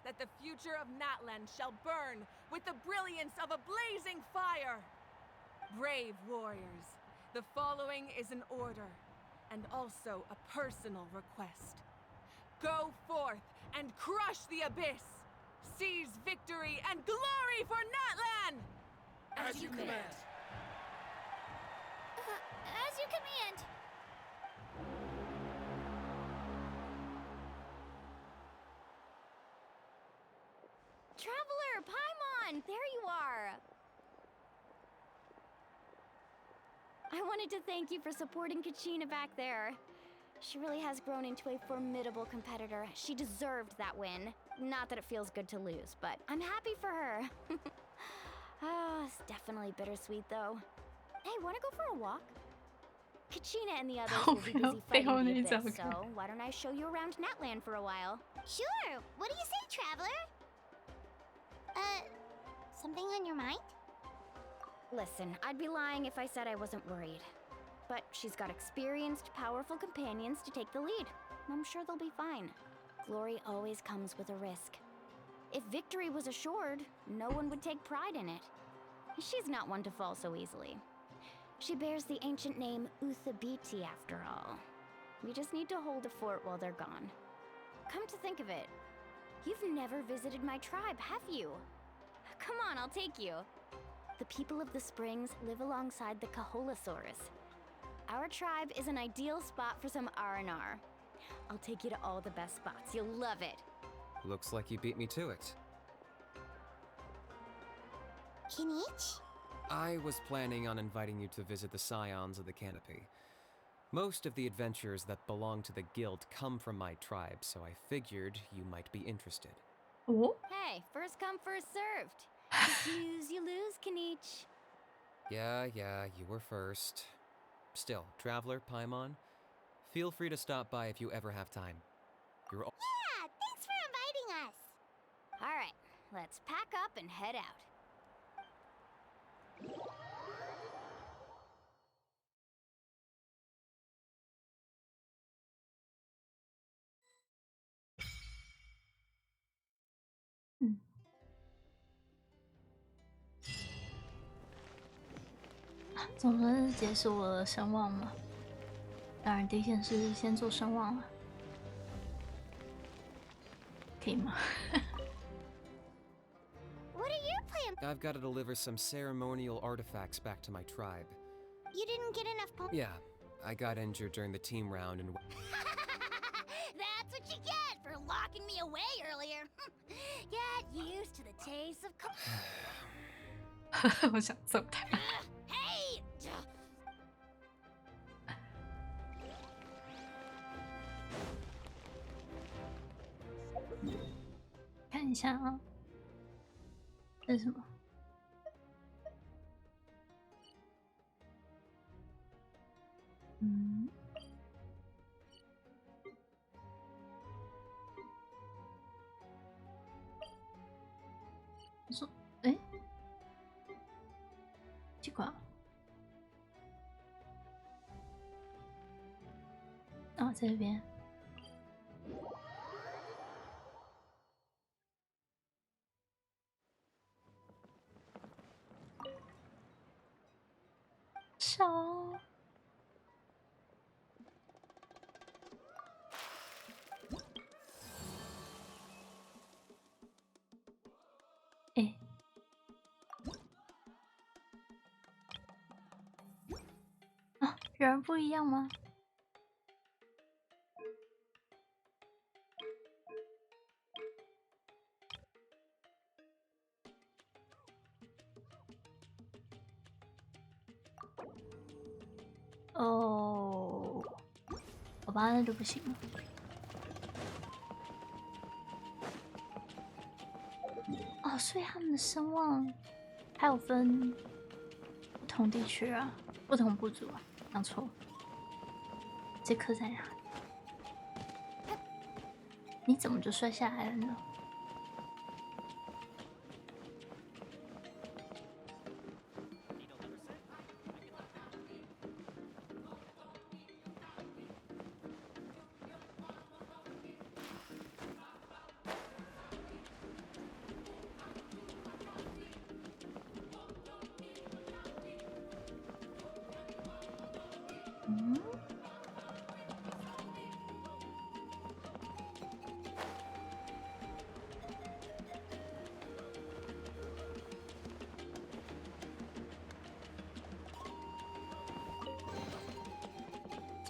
O: that the future of Natlan shall burn with the brilliance of a blazing fire. Brave warriors, the following is an order, and also a personal request. Go forth and crush the abyss! Seize victory and glory for Natlan!
N: As you command.
B: As you command.
G: Traveler, Paimon, there you are! I wanted to thank you for supporting Kachina back there. She really has grown into a formidable competitor. She deserved that win. Not that it feels good to lose, but I'm happy for her. Oh, it's definitely bittersweet, though. Hey, wanna go for a walk? Kachina and the others will be busy fighting the abyss, so why don't I show you around Natlan for a while?
D: Sure. What do you say, traveler? Something on your mind?
G: Listen, I'd be lying if I said I wasn't worried. But she's got experienced, powerful companions to take the lead. I'm sure they'll be fine. Glory always comes with a risk. If victory was assured, no one would take pride in it. She's not one to fall so easily. She bears the ancient name Uthabiti, after all. We just need to hold the fort while they're gone. Come to think of it, you've never visited my tribe, have you? Come on, I'll take you. The people of the Springs live alongside the Kaholasaurus. Our tribe is an ideal spot for some R&R. I'll take you to all the best spots. You'll love it.
F: Looks like you beat me to it.
D: Kinich?
F: I was planning on inviting you to visit the Scions of the Canopy. Most of the adventurers that belong to the guild come from my tribe, so I figured you might be interested.
A: Oh?
G: Hey, first come, first served. You lose, Kinich.
F: Yeah, you were first. Still, Traveler, Paimon, feel free to stop by if you ever have time. You're all—
D: Yeah, thanks for inviting us.
G: All right, let's pack up and head out.
A: 总算是结束了声望嘛。当然，第一件事是先做声望了，可以吗？
D: What are your plans?
F: I've got to deliver some ceremonial artifacts back to my tribe.
D: You didn't get enough points.
F: Yeah, I got injured during the team round and—
D: That's what you get for locking me away earlier. Get used to the taste of
A: 我想揍他。
D: Hey!
A: 看一下啊，这是什么？我说，哎，奇怪啊，哦，这边。手。哎。啊，人不一样吗？哦，好吧，那就不行了。哦，所以他们的声望还有分不同地区啊，不同部族啊，讲错了。这颗在哪里？你怎么就摔下来了呢？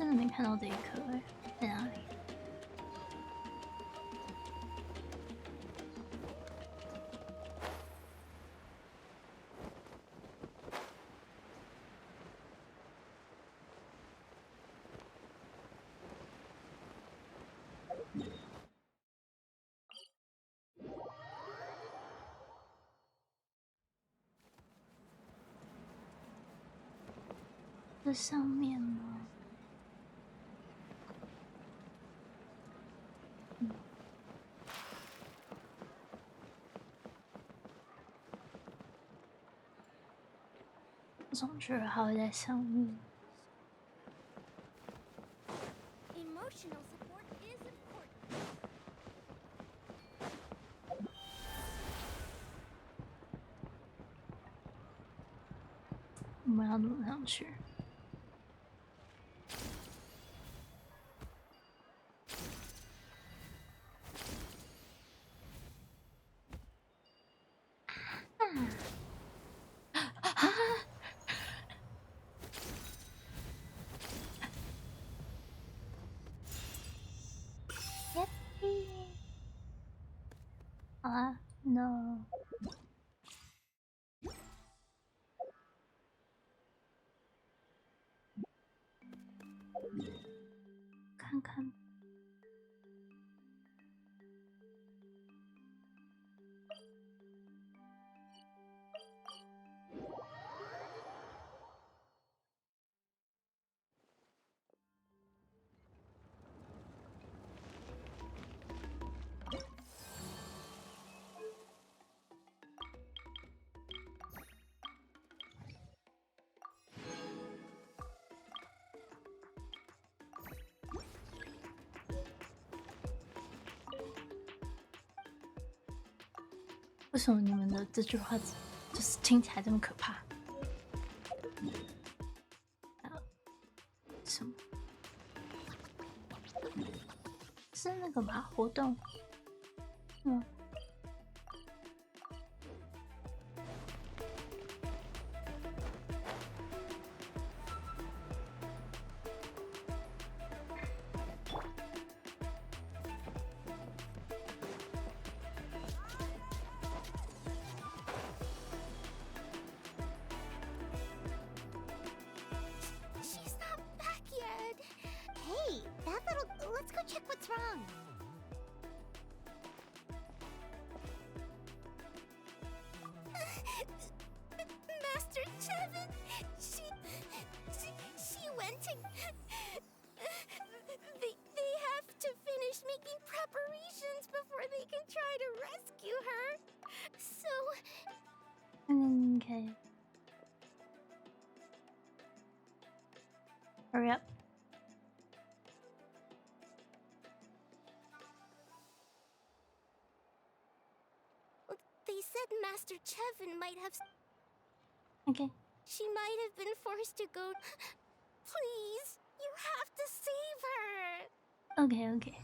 A: 真的没看到这一颗哎，在哪里？这上面吗？我总觉得还会在上面。
R: Emotional support is important.
A: 我们要怎么上去？啊 ，no！看看。为什么你们的这句话就是听起来这么可怕？什么？是那个吧？活动？嗯。
D: She's not back yet. Hey, that little. Let's go check what's wrong.
R: Master Chevin, she went to. They have to finish making preparations before they can try to rescue her. So.
A: Okay. Hurry up.
R: They said Master Chevin might have.
A: Okay.
R: She might have been forced to go. Please, you have to save her.
A: Okay, okay.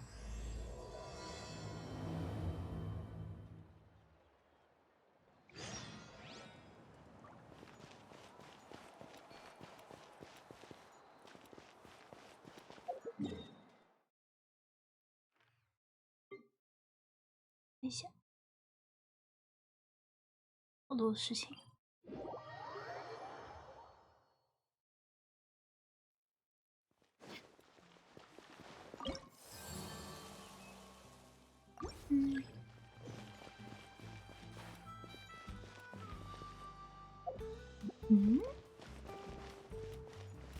A: 等一下，好多事情。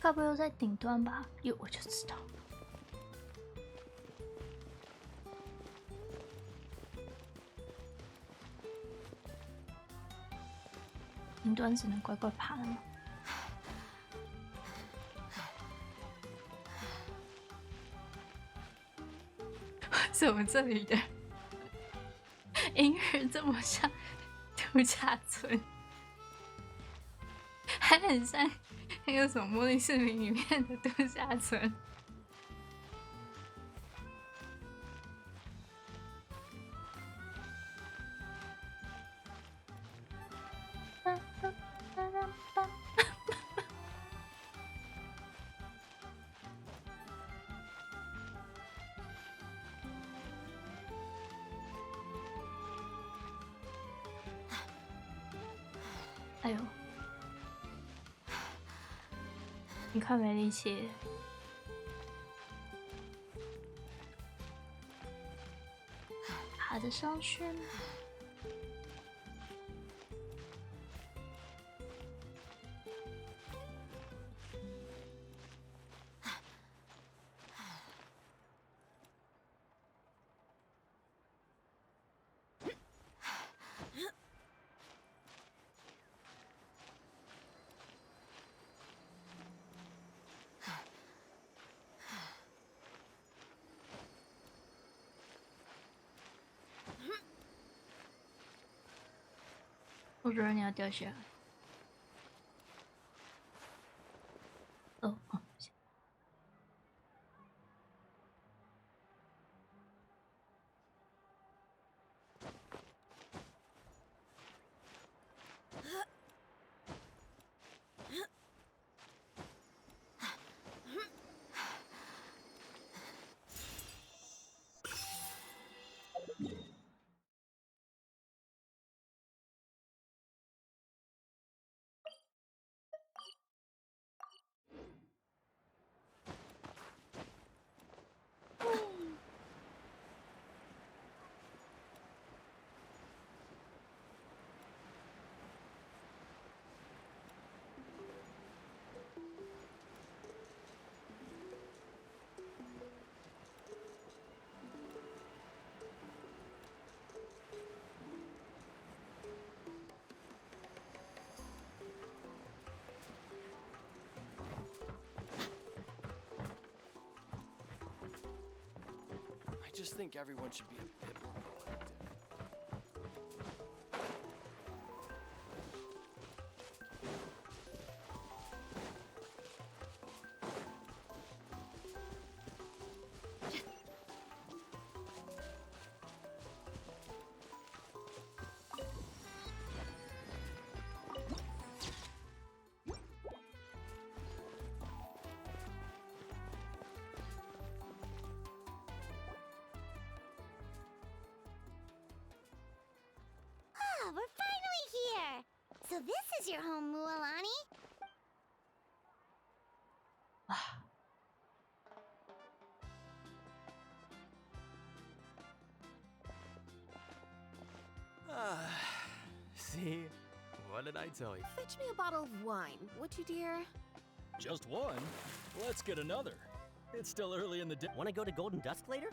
A: 该不会又在顶端吧？有我就知道。顶端只能乖乖爬了吗？怎么这里的音乐这么像度假村？还很像那个什么模拟市民里面的度假村。哎呦，你快没力气。爬得上去吗？我觉得你要掉下来。哦哦。
N: I just think everyone should be a bit more proactive.
D: Ah, we're finally here! So this is your home, Mualani?
N: See? What did I tell you?
O: Fetch me a bottle of wine, would you, dear?
P: Just one? Let's get another. It's still early in the day.
S: Want to go to Golden Dusk later?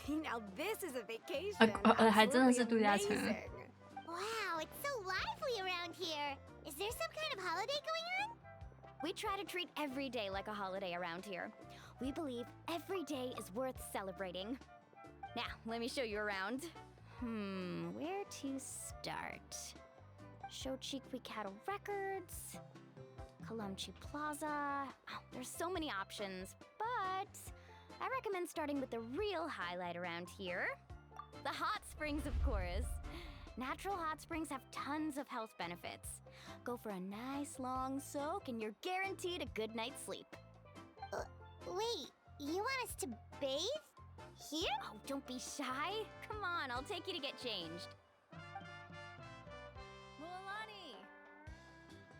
O: Now this is a vacation.
A: 还真的是度假村。
D: Wow, it's so lively around here. Is there some kind of holiday going on?
G: We try to treat every day like a holiday around here. We believe every day is worth celebrating. Now, let me show you around. Where to start? Shochiqui Cattle Records, Kalumchi Plaza. Oh, there's so many options, but I recommend starting with the real highlight around here. The hot springs, of course. Natural hot springs have tons of health benefits. Go for a nice long soak and you're guaranteed a good night's sleep.
D: Wait, you want us to bathe? Here?
G: Oh, don't be shy. Come on, I'll take you to get changed.
O: Mualani!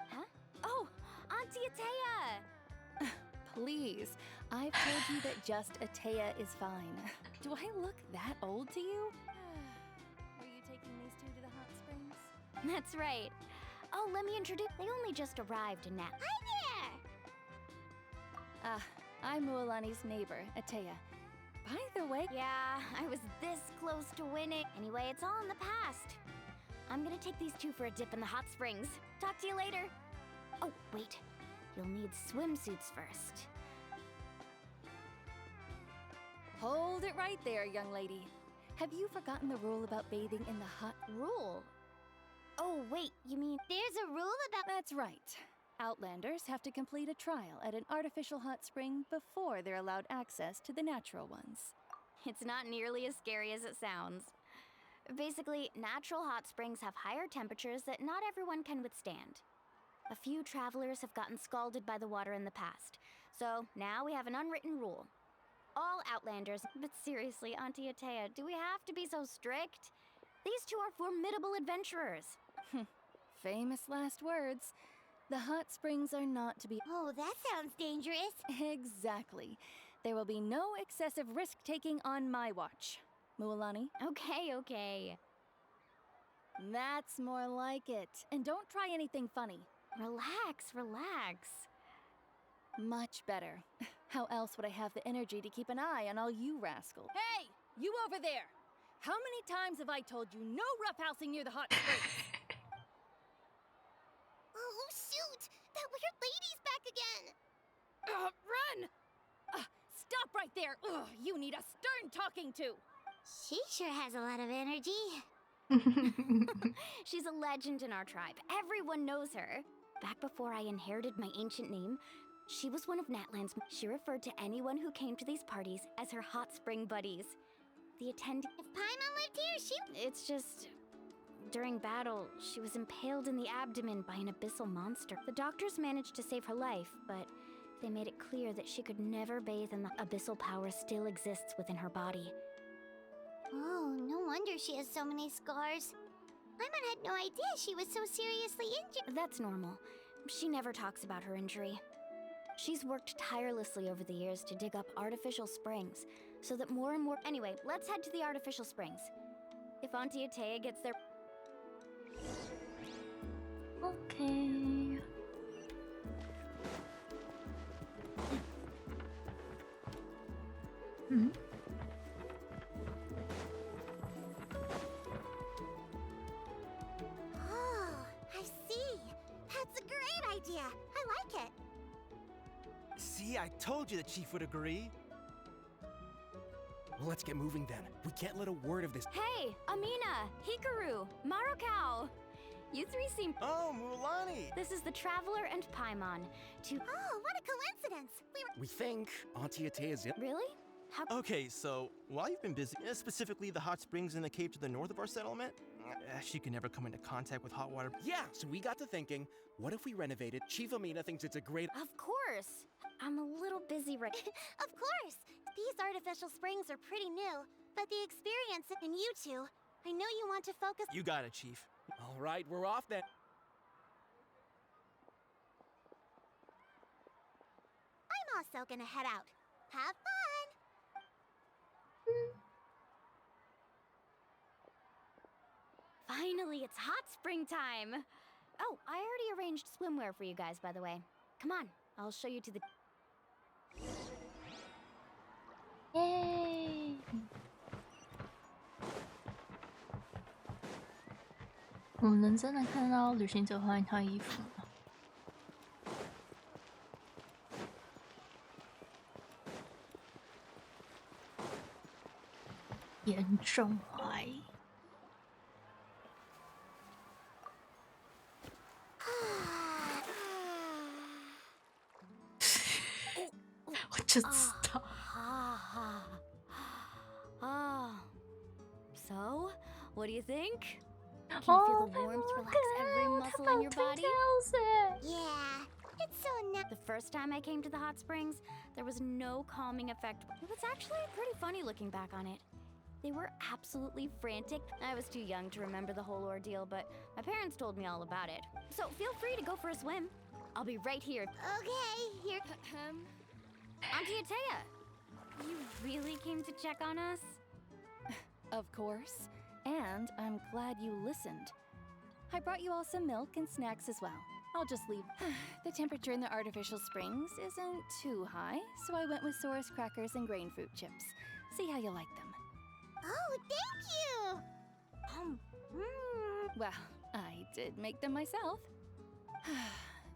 G: Huh? Oh, Auntie Atea!
T: Please, I've told you that just Atea is fine. Do I look that old to you?
O: Are you taking these two to the hot springs?
G: That's right. Oh, let me introduce. They only just arrived in that.
D: Hi there!
T: I'm Mualani's neighbor, Atea. By the way...
G: Yeah, I was this close to winning. Anyway, it's all in the past. I'm gonna take these two for a dip in the hot springs. Talk to you later. Oh, wait. You'll need swimsuits first.
T: Hold it right there, young lady. Have you forgotten the rule about bathing in the hot...
G: Rule? Oh, wait, you mean
D: there's a rule about...
T: That's right. Outlanders have to complete a trial at an artificial hot spring before they're allowed access to the natural ones.
G: It's not nearly as scary as it sounds. Basically, natural hot springs have higher temperatures that not everyone can withstand. A few travelers have gotten scalded by the water in the past, so now we have an unwritten rule. All Outlanders, but seriously, Auntie Atea, do we have to be so strict? These two are formidable adventurers.
T: Famous last words. The hot springs are not to be.
D: Oh, that sounds dangerous.
T: Exactly. There will be no excessive risk-taking on my watch. Mualani?
G: Okay.
T: That's more like it. And don't try anything funny.
G: Relax.
T: Much better. How else would I have the energy to keep an eye on all you rascals? Hey! You over there! How many times have I told you no roughhousing near the hot springs?
D: Oh, shoot! That weird lady's back again!
T: Run! Stop right there! Ugh, you need a stern talking to!
D: She sure has a lot of energy.
G: She's a legend in our tribe. Everyone knows her. Back before I inherited my ancient name, she was one of Natlan's. She referred to anyone who came to these parties as her hot spring buddies. The attendee.
D: If Paimon lived here,
G: It's just... During battle, she was impaled in the abdomen by an abyssal monster. The doctors managed to save her life, but they made it clear that she could never bathe and the abyssal power still exists within her body.
D: Oh, no wonder she has so many scars. Paimon had no idea she was so seriously injured.
G: That's normal. She never talks about her injury. She's worked tirelessly over the years to dig up artificial springs, so that more and more... Anyway, let's head to the artificial springs. If Auntie Atea gets there...
A: Okay. Hmm.
D: Oh, I see. That's a great idea. I like it.
M: See, I told you the chief would agree. Well, let's get moving then. We can't let a word of this.
G: Hey, Amina, Hikaru, Marukau. You three seem...
M: Oh, Mualani!
G: This is the Traveler and Paimon.
D: Oh, what a coincidence.
M: We think Auntie Atea's in.
G: Really? How...
M: Okay, so while you've been busy, specifically the hot springs in the cave to the north of our settlement, she could never come into contact with hot water. Yeah, so we got to thinking, what if we renovated? Chief Amina thinks it's a great...
G: Of course. I'm a little busy right...
D: Of course. These artificial springs are pretty new, but the experience and you two, I know you want to focus...
M: You got it, Chief. All right, we're off then.
D: I'm also gonna head out. Have fun!
G: Finally, it's hot spring time. Oh, I already arranged swimwear for you guys, by the way. Come on, I'll show you to the...
A: Yay! 我们能真的看到旅行者换一套衣服吗？严重怀疑。我就知道。
G: So, what do you think? Can you feel the warmth relax every muscle in your body?
D: Yeah, it's so nice.
G: The first time I came to the hot springs, there was no calming effect. It was actually pretty funny looking back on it. They were absolutely frantic. I was too young to remember the whole ordeal, but my parents told me all about it. So feel free to go for a swim. I'll be right here.
D: Okay, here.
G: Auntie Atea, you really came to check on us?
T: Of course. And I'm glad you listened. I brought you all some milk and snacks as well. I'll just leave. The temperature in the artificial springs isn't too high, so I went with Saurus crackers and grain fruit chips. See how you like them.
D: Oh, thank you!
T: Well, I did make them myself.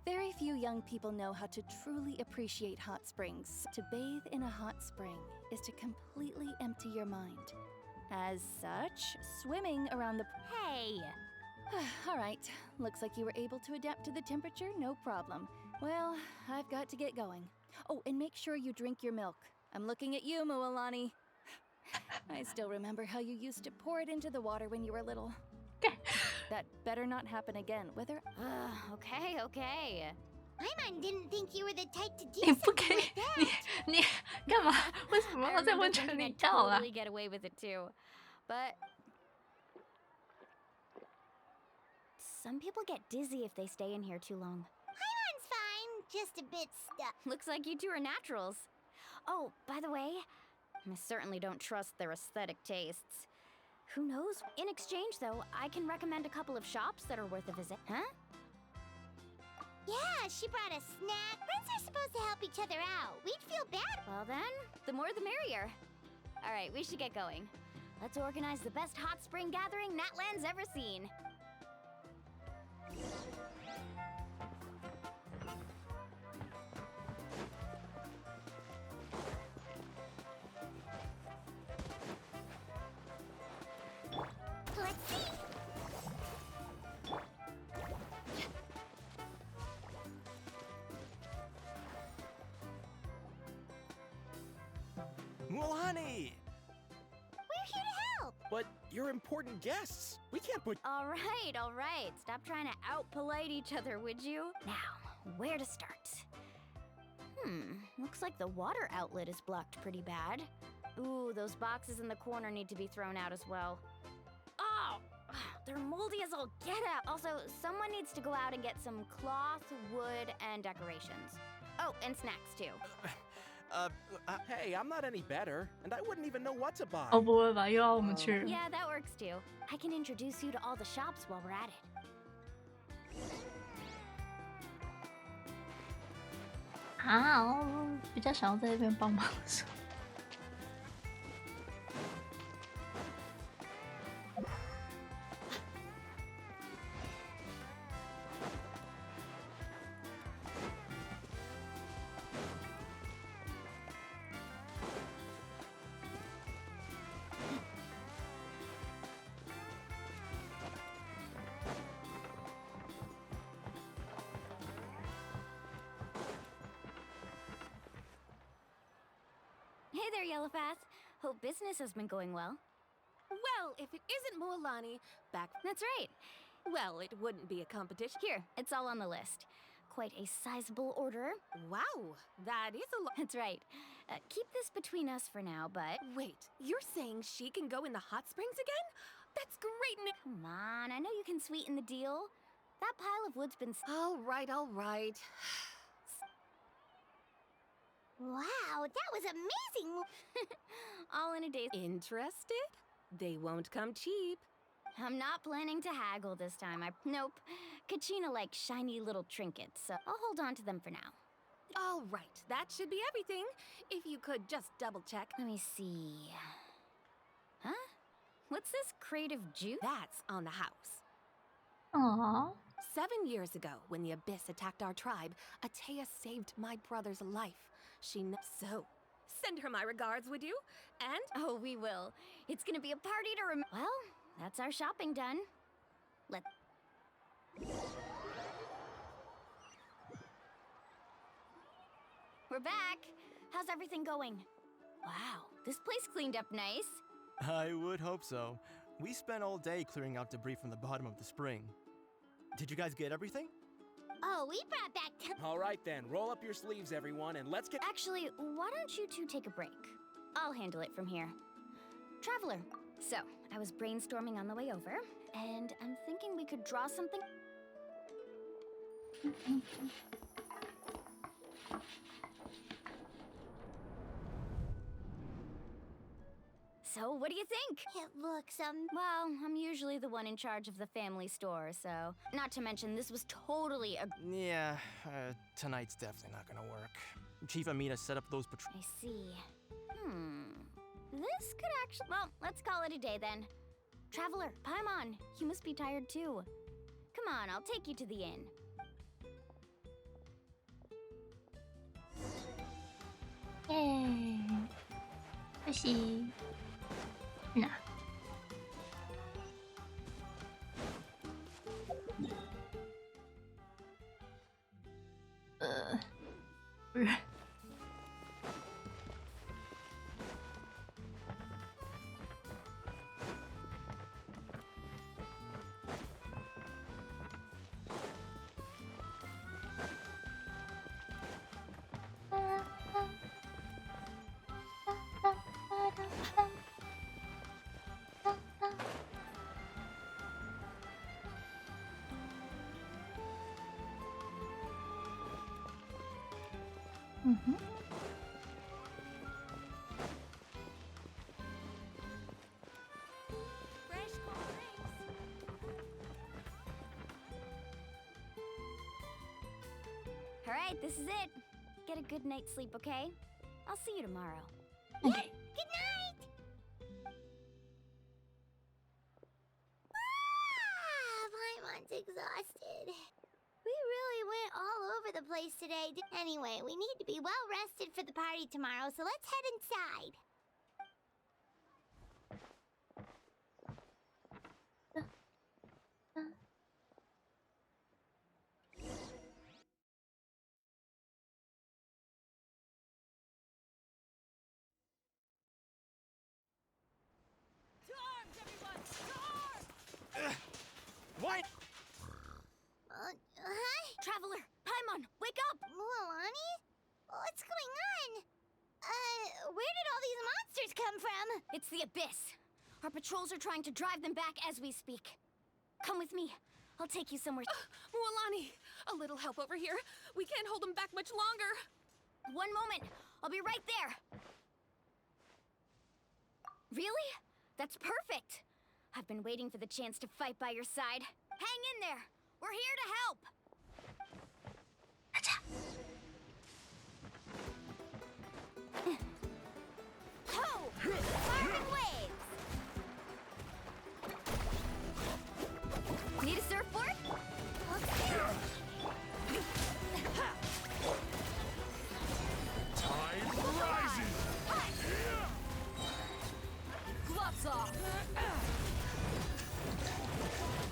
T: Very few young people know how to truly appreciate hot springs. To bathe in a hot spring is to completely empty your mind. As such, swimming around the...
G: Hey!
T: All right, looks like you were able to adapt to the temperature, no problem. Well, I've got to get going. Oh, and make sure you drink your milk. I'm looking at you, Mualani. I still remember how you used to pour it into the water when you were little. That better not happen again, whether...
G: Okay.
D: Paimon didn't think you were the type to do
A: 你不可
D: something
A: 以
D: like that.
A: 你干嘛？为什么
G: I
A: 要在
G: remember
A: 温泉
G: thinking
A: 里
G: I'd
A: 跳啊？
G: totally get away with it too. But Some people get dizzy if they stay in here too long.
D: Paimon's fine, just a bit stuck.
G: Looks like you two are naturals. Oh, by the way, I certainly don't trust their aesthetic tastes. Who knows? In exchange, though, I can recommend a couple of shops that are worth a visit. Huh?
D: Yeah, she brought a snack. Friends are supposed to help each other out. We'd feel bad.
G: Well then, the more the merrier. All right, we should get going. Let's organize the best hot spring gathering Natland's ever seen.
D: Let's see.
M: Mulani!
D: We're here to help.
M: But you're important guests. We can't put.
G: All right. Stop trying to out-polite each other, would you? Now, where to start? Looks like the water outlet is blocked pretty bad. Ooh, those boxes in the corner need to be thrown out as well. Oh, they're moldy as all get out. Also, someone needs to go out and get some cloth, wood, and decorations. Oh, and snacks too.
M: Hey, I'm not any better, and I wouldn't even know what to buy.
A: 哦，不会吧，又要我们去？
G: Yeah, that works too. I can introduce you to all the shops while we're at it.
A: 啊，我比较想要在这边帮忙手。
G: Hey there, Yellowpath. Hope business has been going well.
O: Well, if it isn't Mualani, back.
G: That's right.
O: Well, it wouldn't be a competition.
G: Here, it's all on the list. Quite a sizable order.
O: Wow, that is a lot.
G: That's right. Keep this between us for now, but...
O: Wait, you're saying she can go in the hot springs again? That's great news.
G: Come on, I know you can sweeten the deal. That pile of wood's been...
O: All right.
D: Wow, that was amazing.
G: All in a day.
O: Interested? They won't come cheap.
G: I'm not planning to haggle this time. Nope. Kachina likes shiny little trinkets, so I'll hold on to them for now.
O: All right, that should be everything. If you could just double check.
G: Let me see. Huh? What's this crate of juice?
O: That's on the house.
A: Aww.
O: 7 years ago, when the Abyss attacked our tribe, Atea saved my brother's life. So, send her my regards, would you? And...
G: Oh, we will. It's gonna be a party to remember. Well, that's our shopping done. We're back. How's everything going? Wow, this place cleaned up nice.
M: I would hope so. We spent all day clearing out debris from the bottom of the spring. Did you guys get everything?
D: Oh, we brought back...
M: All right then, roll up your sleeves, everyone, and let's get...
G: Actually, why don't you two take a break? I'll handle it from here. Traveler, so I was brainstorming on the way over, and I'm thinking we could draw something... So, what do you think?
D: It looks,
G: Well, I'm usually the one in charge of the family store, so... Not to mention, this was totally a...
M: Yeah, tonight's definitely not gonna work. Chief Amina set up those
G: I see. This could actually... Well, let's call it a day then. Traveler, Paimon, you must be tired too. Come on, I'll take you to the inn.
A: Yay! 可惜。那。不是。Mhm.
G: Fresh cold drinks. All right, this is it. Get a good night's sleep, okay? I'll see you tomorrow.
A: Okay.
D: Good night! Paimon's exhausted. We really went all over the place today. Anyway, we need to be well rested for the party tomorrow, so let's head inside.
O: To arms, everyone! To arms!
M: What?
D: Huh?
G: Traveler, Paimon, wake up!
D: Mualani? What's going on? Where did all these monsters come from?
G: It's the Abyss. Our patrols are trying to drive them back as we speak. Come with me. I'll take you somewhere.
O: Mualani, a little help over here. We can't hold them back much longer.
G: One moment. I'll be right there. Really? That's perfect. I've been waiting for the chance to fight by your side. Hang in there. We're here to help.
D: Ho! Fire waves!
G: Need a surfboard?
Q: Tide rises!
O: Gloves off!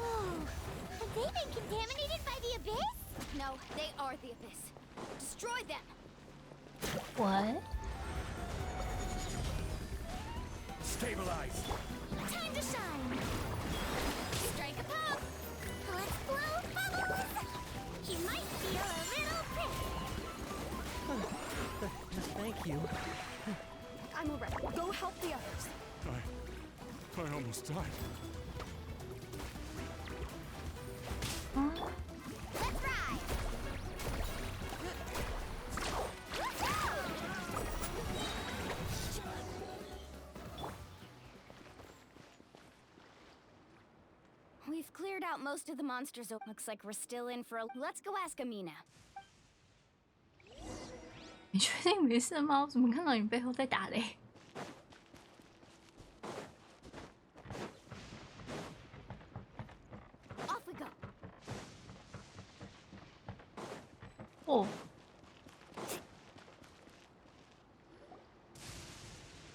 D: Oh, have they been contaminated by the Abyss?
G: No, they are the Abyss. Destroy them.
A: What?
Q: Stabilize!
D: Time to shine! Strike a pose! Let's blow bubbles! You might feel a little prick.
M: Thank you.
O: I'm alright. Go help the others.
Q: I almost died.
D: Let's ride!
G: We've cleared out most of the monsters. Looks like we're still in for a... Let's go ask Amina.
A: 你确定没事吗？我怎么看到你背后在打雷？
G: Off we go.
A: 哦，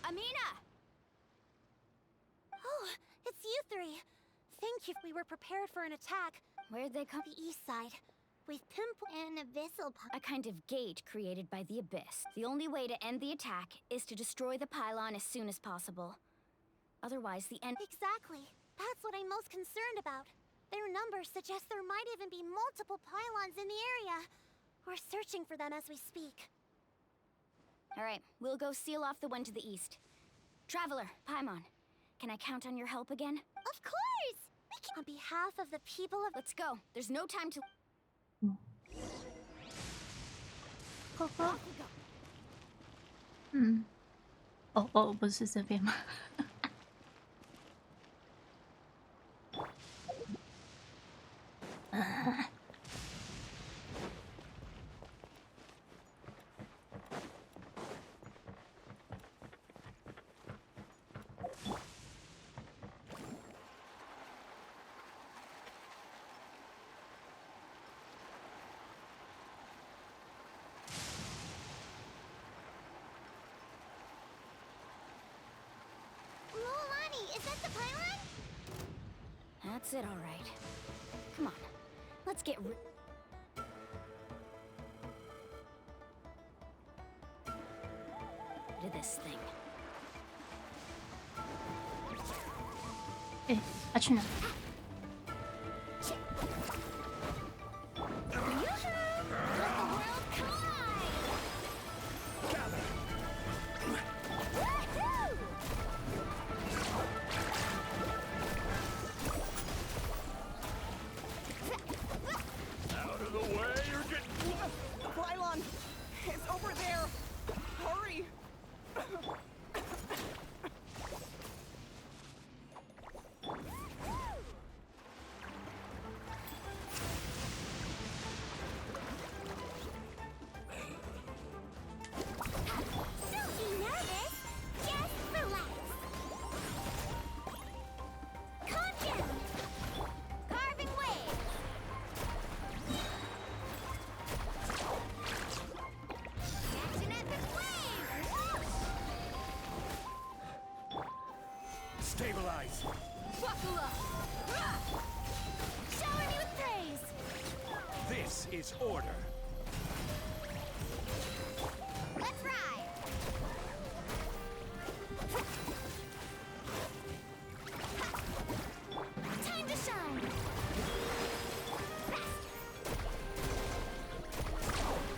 G: Amina!
D: Oh, it's you three. Thank you. We were prepared for an attack.
G: Where'd they come?
D: The east side. With Pimple and Abyssal
G: A kind of gate created by the Abyss. The only way to end the attack is to destroy the pylon as soon as possible. Otherwise, the end...
D: Exactly. That's what I'm most concerned about. Their numbers suggest there might even be multiple pylons in the area. We're searching for them as we speak.
G: All right, we'll go seal off the one to the east. Traveler, Paimon, can I count on your help again?
D: Of course! We can... On behalf of the people of...
G: Let's go. There's no time to...
A: 哥哥，嗯，哦哦，不是这边吗？啊
D: Mualani, is that the pylon?
G: That's it, all right. Come on, let's get rid of this thing.
A: 哎，他去哪？
K: Pylon! It's over there!
L: is order.
D: Let's ride!
G: Time to shine!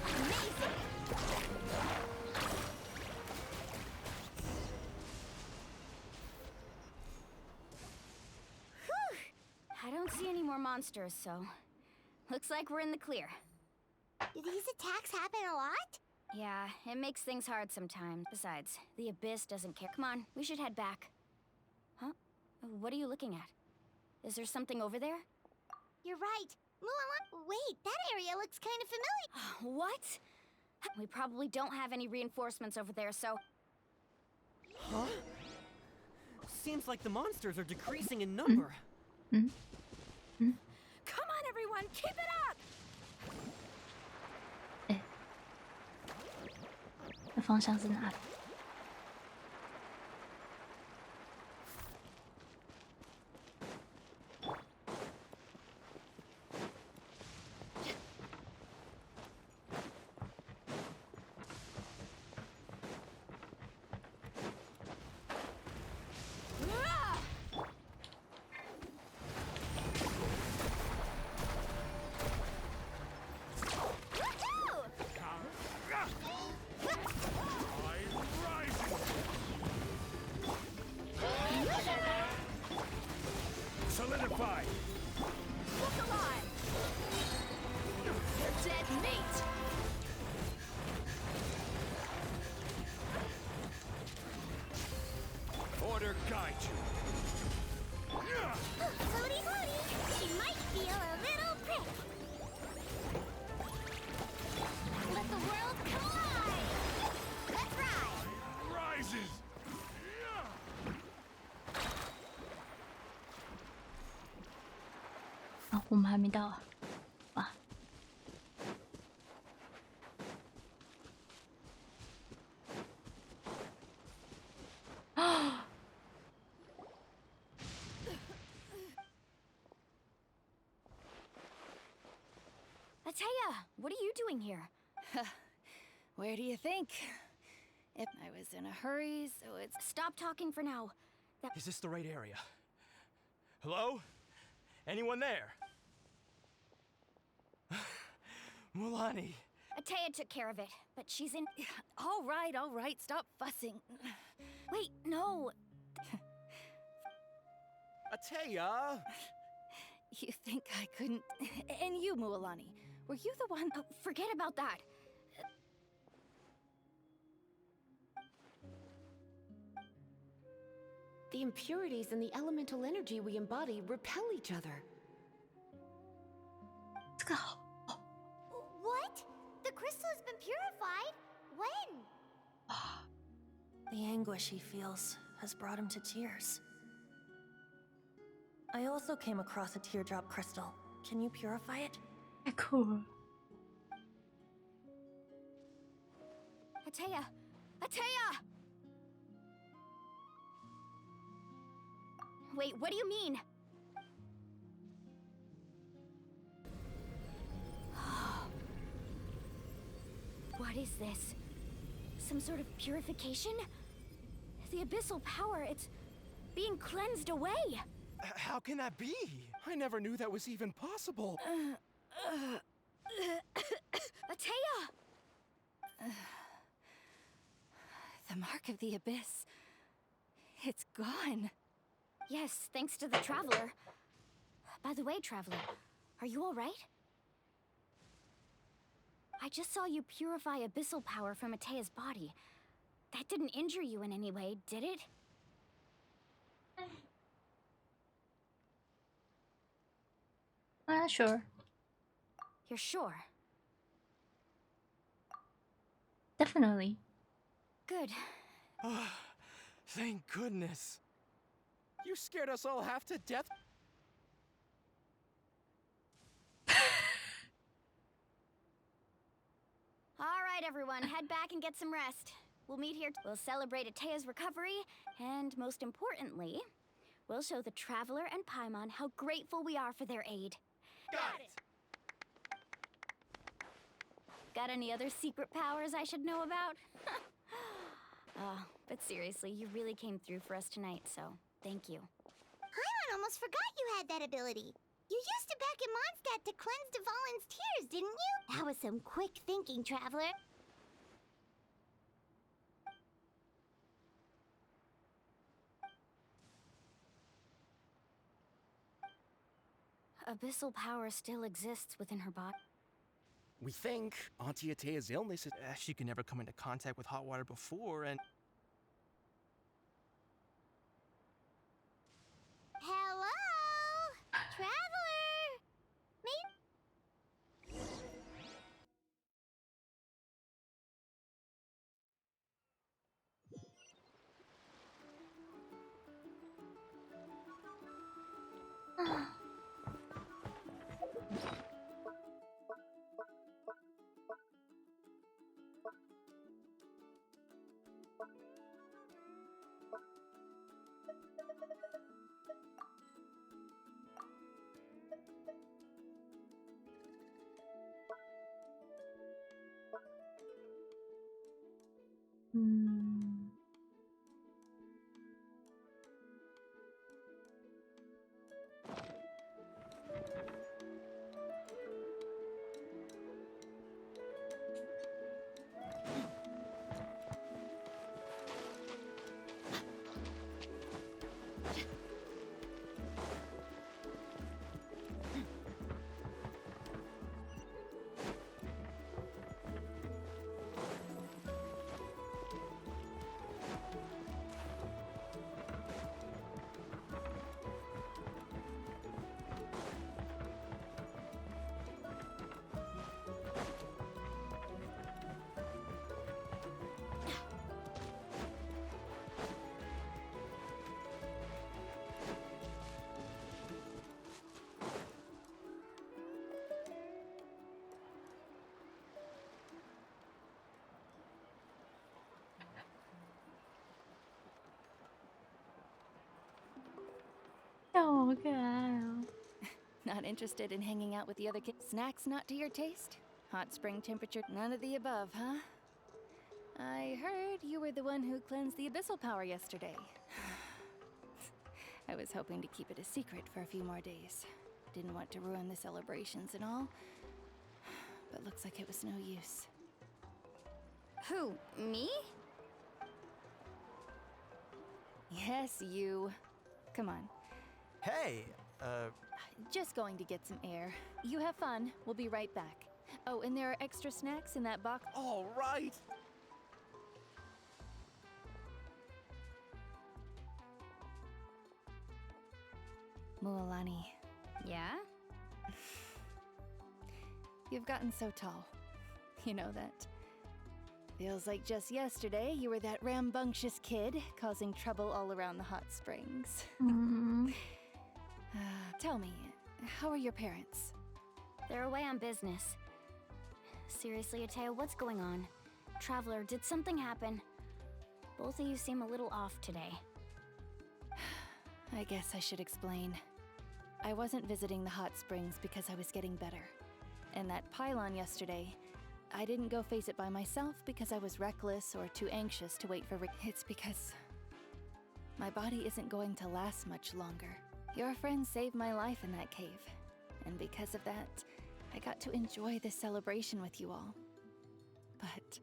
D: Amazing!
G: I don't see any more monsters, so looks like we're in the clear.
D: Do these attacks happen a lot?
G: Yeah, it makes things hard sometimes. Besides, the Abyss doesn't care. Come on, we should head back. Huh? What are you looking at? Is there something over there?
D: You're right. Wait, that area looks kind of familiar.
G: What? We probably don't have any reinforcements over there, so...
M: Huh? Seems like the monsters are decreasing in number.
G: Come on, everyone, keep it up!
A: 那方向是哪里？Solidify!
O: Look alive! You're dead meat!
L: Order guide you.
D: Floaty, floaty! She might feel a little prick. Let the world collide! Let's ride!
L: Rises!
A: 啊，我们还没到啊！哇，
G: Ataya, what are you doing here?
T: Where do you think? If I was in a hurry, so it's...
G: Stop talking for now.
M: Is this the right area? Hello? Anyone there? Mulani.
G: Ataya took care of it, but she's in...
T: All right, stop fussing.
G: Wait, no.
M: Ataya!
T: You think I couldn't... And you, Mualani, were you the one...
G: Oh, forget about that.
S: The impurities and the elemental energy we embody repel each other.
D: What? The crystal has been purified? When?
U: The anguish he feels has brought him to tears. I also came across a teardrop crystal. Can you purify it?
A: Cool.
G: Ataya! Ataya! Wait, what do you mean? What is this? Some sort of purification? The abyssal power, it's being cleansed away.
M: How can that be? I never knew that was even possible.
G: Ataya!
T: The mark of the abyss. It's gone.
G: Yes, thanks to the Traveler. By the way, Traveler, are you all right? I just saw you purify abyssal power from Ataya's body. That didn't injure you in any way, did it?
A: Sure.
G: You're sure?
A: Definitely.
G: Good.
M: Thank goodness. You scared us all half to death.
G: All right, everyone, head back and get some rest. We'll meet here. We'll celebrate Ataya's recovery, and most importantly, we'll show the Traveler and Paimon how grateful we are for their aid.
M: Got it!
G: Got any other secret powers I should know about? But seriously, you really came through for us tonight, so thank you.
D: Paimon almost forgot you had that ability. You used it back in Mondstadt to cleanse Dvalin's tears, didn't you? That was some quick thinking, Traveler.
G: Abyssal power still exists within her body.
M: We think Auntie Atea's illness is she could never come into contact with hot water before, and
D: Hello? Traveler?
T: Not interested in hanging out with the other kids? Snacks not to your taste? Hot spring temperature? None of the above, huh? I heard you were the one who cleansed the abyssal power yesterday. I was hoping to keep it a secret for a few more days. Didn't want to ruin the celebrations and all. But looks like it was no use.
G: Who? Me?
T: Yes, you. Come on.
M: hey,
T: Just going to get some air. You have fun. We'll be right back. Oh, and there are extra snacks in that box.
M: all right.
T: Mualani,
G: Yeah?
T: you've gotten so tall. You know that. Feels like just yesterday you were that rambunctious kid causing trouble all around the hot springs. Tell me, how are your parents?
G: They're away on business. Seriously, Atea, what's going on? Traveler, did something happen? Both of you seem a little off today.
T: I guess I should explain. I wasn't visiting the hot springs because I was getting better. And that pylon yesterday, I didn't go face it by myself because I was reckless or too anxious to wait for it's because my body isn't going to last much longer. Your friend saved my life in that cave. And because of that, I got to enjoy this celebration with you all. But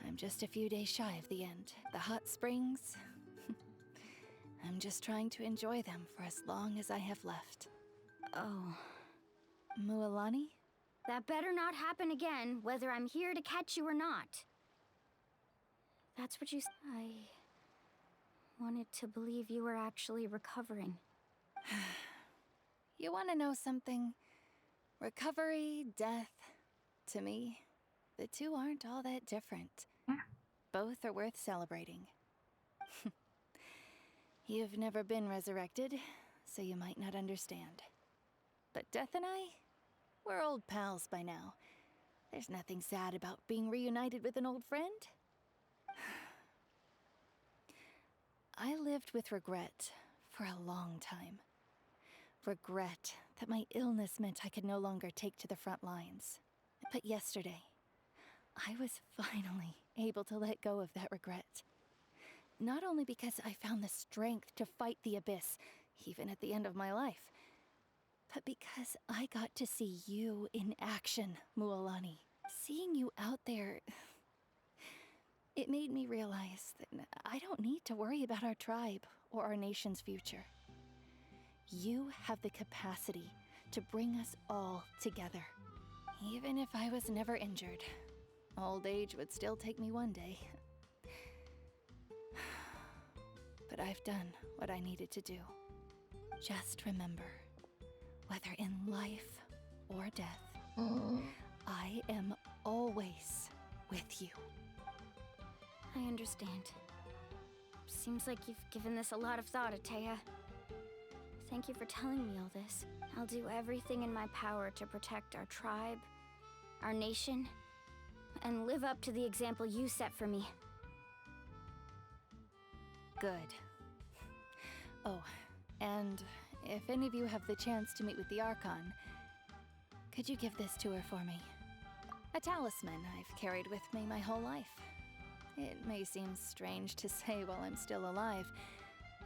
T: I'm just a few days shy of the end. The hot springs, I'm just trying to enjoy them for as long as I have left.
G: Oh.
T: Mualani?
G: That better not happen again, whether I'm here to catch you or not. That's what you said. I wanted to believe you were actually recovering.
T: You want to know something? Recovery, death, to me, the two aren't all that different. Both are worth celebrating. You've never been resurrected, so you might not understand. But Death and I, we're old pals by now. There's nothing sad about being reunited with an old friend. I lived with regret for a long time. Regret that my illness meant I could no longer take to the front lines. But yesterday, I was finally able to let go of that regret. Not only because I found the strength to fight the abyss, even at the end of my life, but because I got to see you in action, Mualani. Seeing you out there, it made me realize that I don't need to worry about our tribe or our nation's future. You have the capacity to bring us all together. Even if I was never injured, old age would still take me one day. But I've done what I needed to do. Just remember, whether in life or death, I am always with you.
G: I understand. Seems like you've given this a lot of thought, Atea. Thank you for telling me all this. I'll do everything in my power to protect our tribe, our nation, and live up to the example you set for me.
T: Good. Oh, and if any of you have the chance to meet with the Archon, could you give this to her for me? A talisman I've carried with me my whole life. It may seem strange to say while I'm still alive,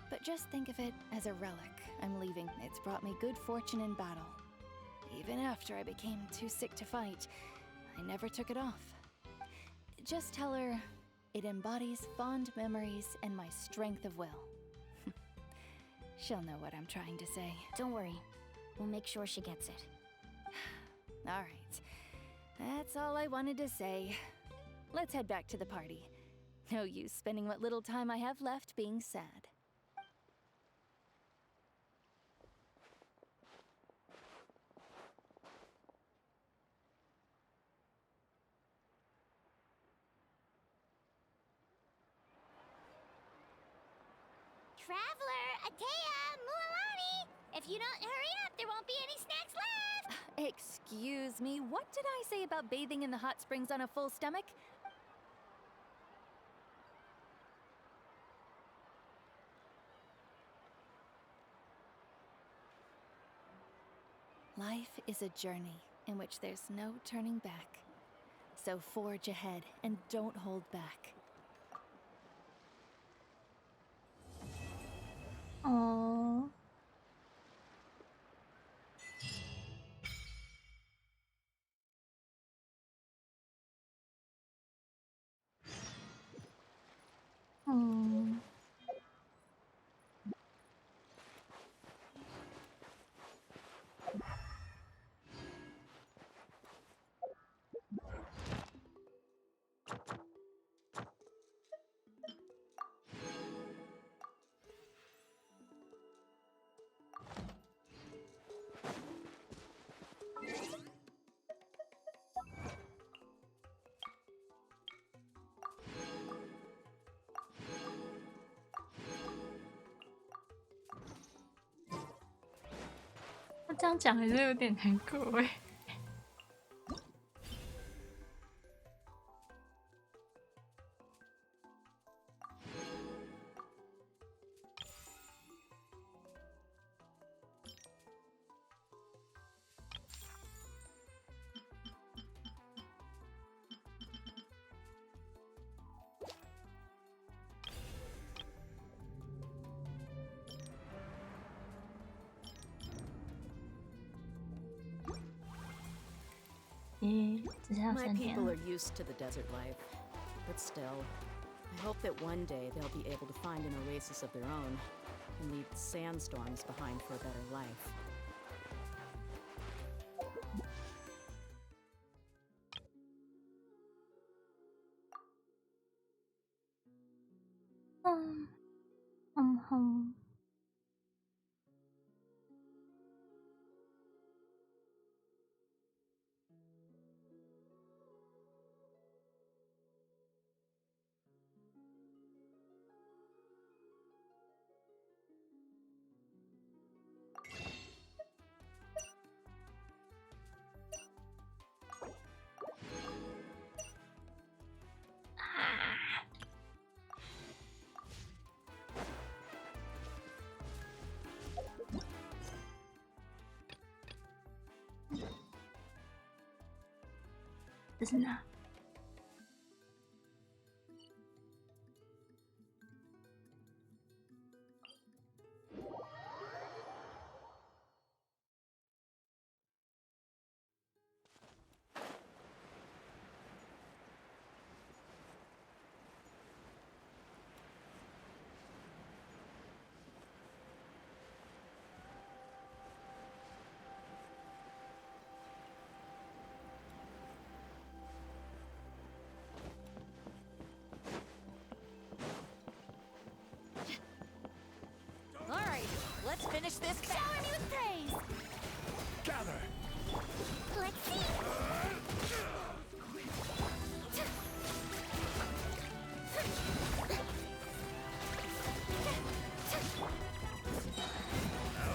T: but just think of it as a relic I'm leaving. It's brought me good fortune in battle. Even after I became too sick to fight, I never took it off. Just tell her it embodies fond memories and my strength of will. She'll know what I'm trying to say.
G: Don't worry. We'll make sure she gets it.
T: All right. That's all I wanted to say. Let's head back to the party. No use spending what little time I have left being sad.
D: Traveler, Atea, Mualani! If you don't hurry up, there won't be any snacks left!
T: Excuse me, what did I say about bathing in the hot springs on a full stomach? Life is a journey in which there's no turning back. So forge ahead and don't hold back.
A: Aww. Hmm.他这样讲还是有点难过哎。
C: My people are used to the desert life, but still, I hope that one day they'll be able to find an oasis of their own and leave the sandstorms behind for a better life.
A: I'm home. Isn't that?
O: Let's finish this.
B: Shower me with praise.
L: Gather.
B: Let's see.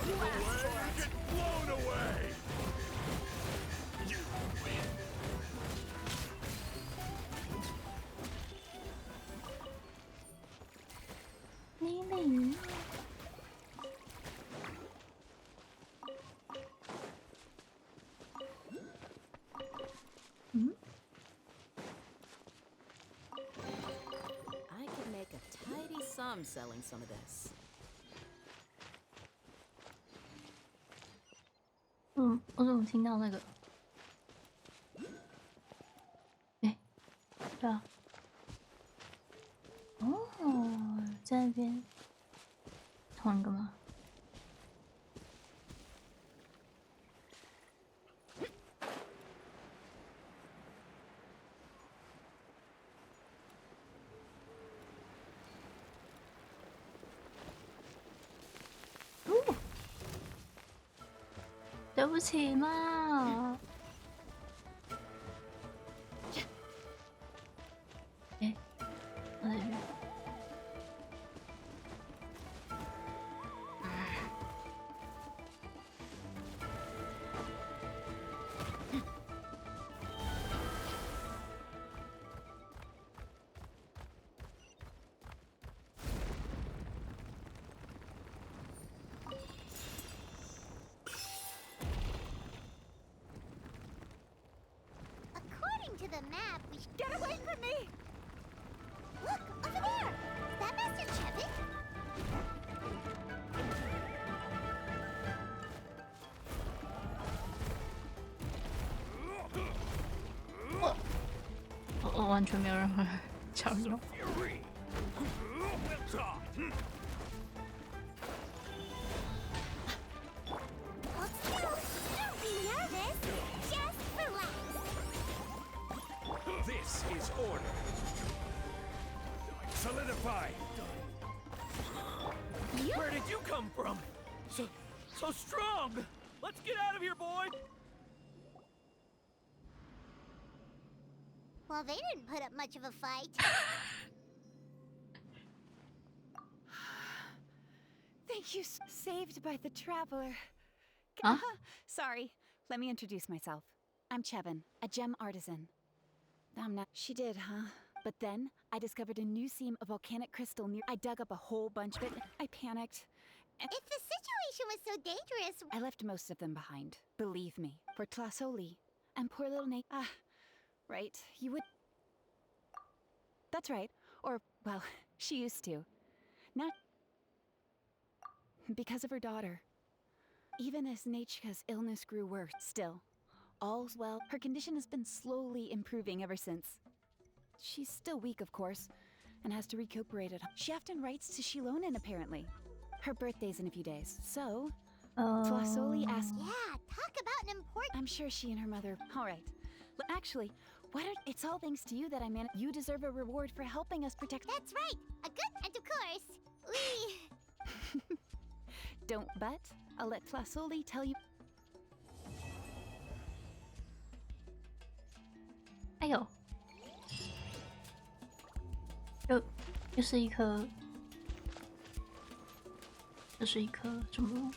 L: You asked for it. Get blown away.
A: Maybe.
C: I could make a tidy sum selling some of this.
A: 我怎么听到那个？哎，对啊。哦，在那边，同一个吗？哦，对不起嘛。哎，我在这边。
D: According to the map, we should get away from me. Look over there. Is that Master Chevin?
A: Oh. 我完全没有任何效用。
D: Hold still. Don't be nervous. Just relax.
L: This is order. Solidify.
M: Where did you come from? So strong! Let's get out of here, boy!
D: Well, they didn't put up much of a fight.
H: Thank you. Saved by the traveler.
A: Huh?
H: Sorry. Let me introduce myself. I'm Chevin, a gem artisan. I'm not. She did, huh? But then I discovered a new seam of volcanic crystal near. I dug up a whole bunch of it. I panicked. And
D: If the situation was so dangerous,
H: I left most of them behind. Believe me. For Tlasoli. And poor little Nate. Right. You would. That's right. Or, well, she used to. Now. Because of her daughter. Even as Nachka's illness grew worse, still, all's well. Her condition has been slowly improving ever since. She's still weak, of course, and has to recuperate at home. She often writes to Shilonen, apparently. Her birthday's in a few days, so... Tlasoli asked...
D: yeah, talk about an important...
H: I'm sure she and her mother... All right. Actually, it's all thanks to you that I managed... You deserve a reward for helping us protect...
D: That's right! A good... And of course, we...
H: Don't but. I'll let Tlasoli tell you...
A: 哎呦，又是一颗，这是一颗什么？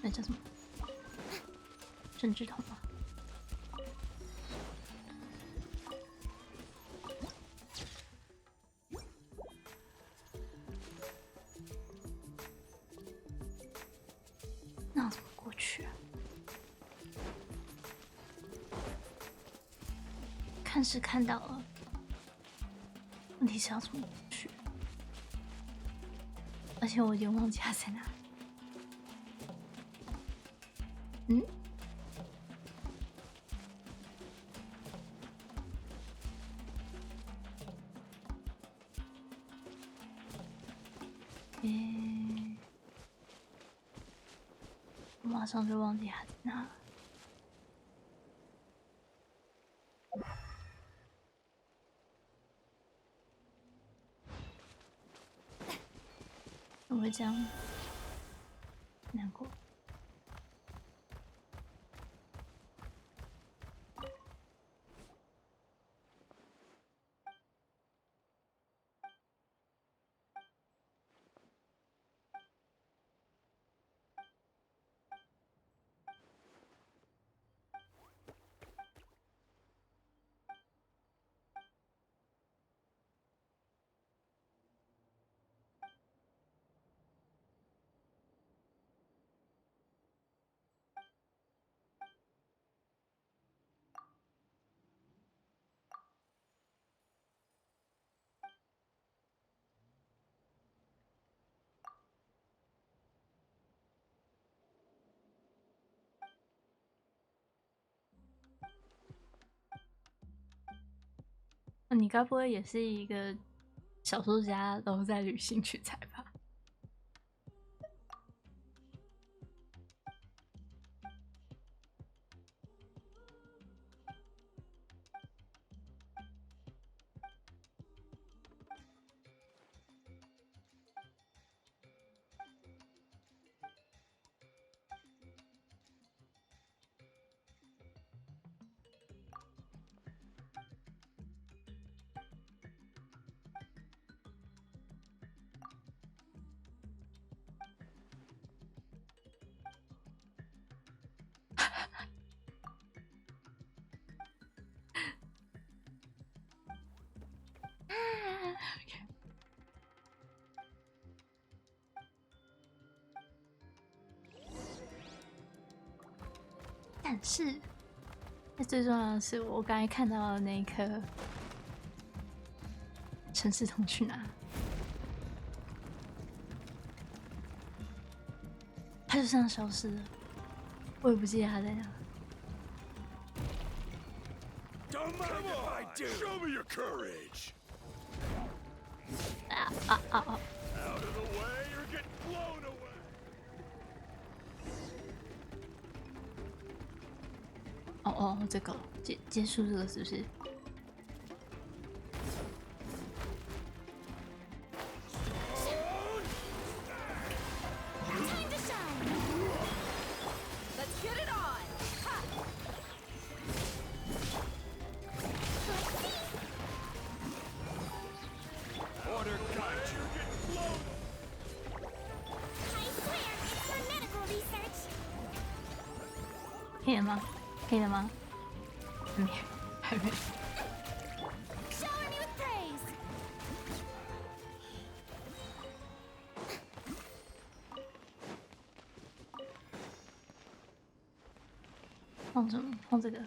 A: 那叫什么？生殖筒吗？那怎么过去啊？看是看到了，问题是要怎么过去？而且我已经忘记它在哪里。嗯？我马上就忘记它在哪了。我会这样难过。那你该不会也是一个小说家，都在旅行取材吧？但是，那最重要的是，我刚才看到的那一颗陈世彤去哪？他就这样消失了，我也不记得他在哪。
L: Don't mind if I do. Show me your courage.
A: 啊！
L: Out of the way or get blown away.
A: 哦，这个结束这个是不是？ 可以了吗？可以了吗？还没。放什么？放这个。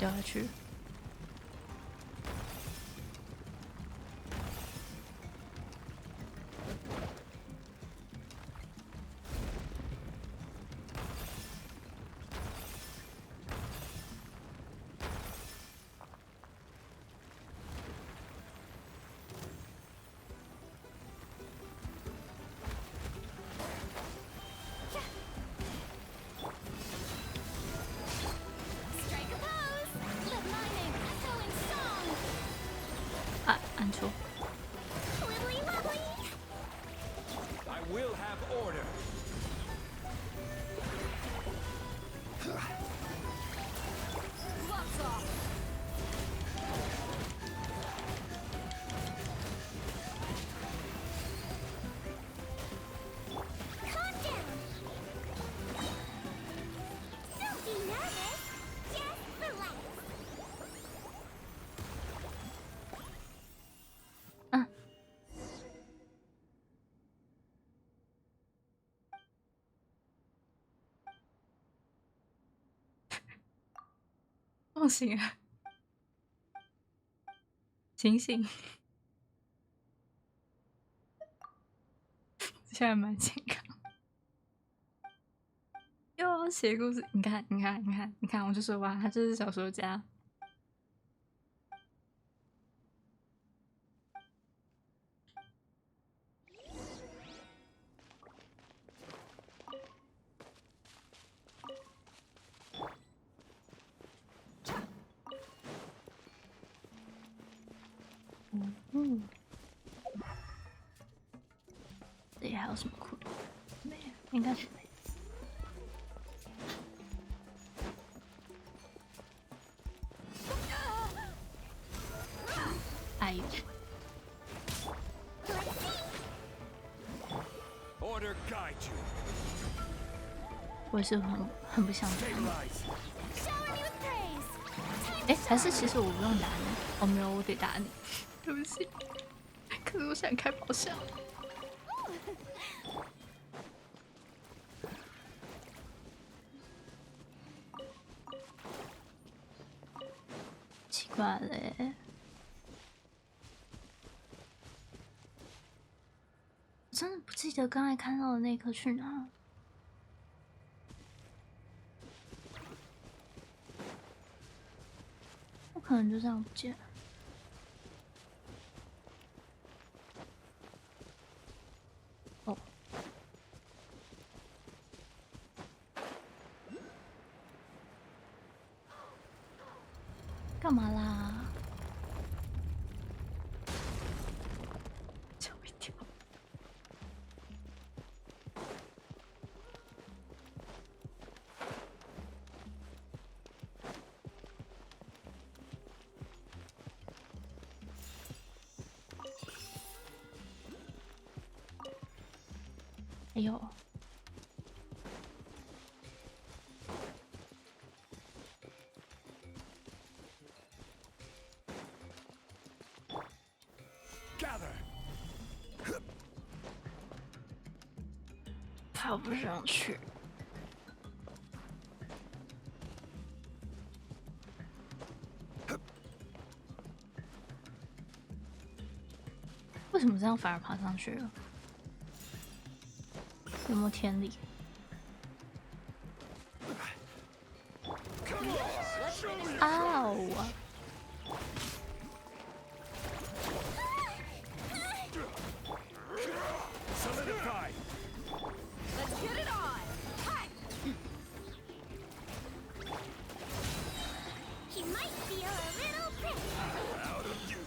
A: 掉下去。啊，按错。
L: I will have order.
O: Gloves off.
D: Calm down. Don't be nervous. Just relax.
A: 不行啊，醒醒！现在蛮健康。又要写故事，你看，你看，你看，你看，我就说吧，他就是小说家。嗯，这里还有什么库？没有，应该是没有。哎呦！
L: Order guide you.
A: 我也是很不想打你。哎，还是其实我不用打你，哦没有，我得打你，对不起。可是我想开宝箱。奇怪嘞，我真的不记得刚才看到的那颗去哪。 不可能就这样不见了。哦，干嘛啦？吓我一跳！哎呦！ 爬不上去。为什么这样反而爬上去了？有没有天理？啊！
L: Solidify.
O: Let's get it on. Hi.
D: He might feel a little pricked.
L: Out of you.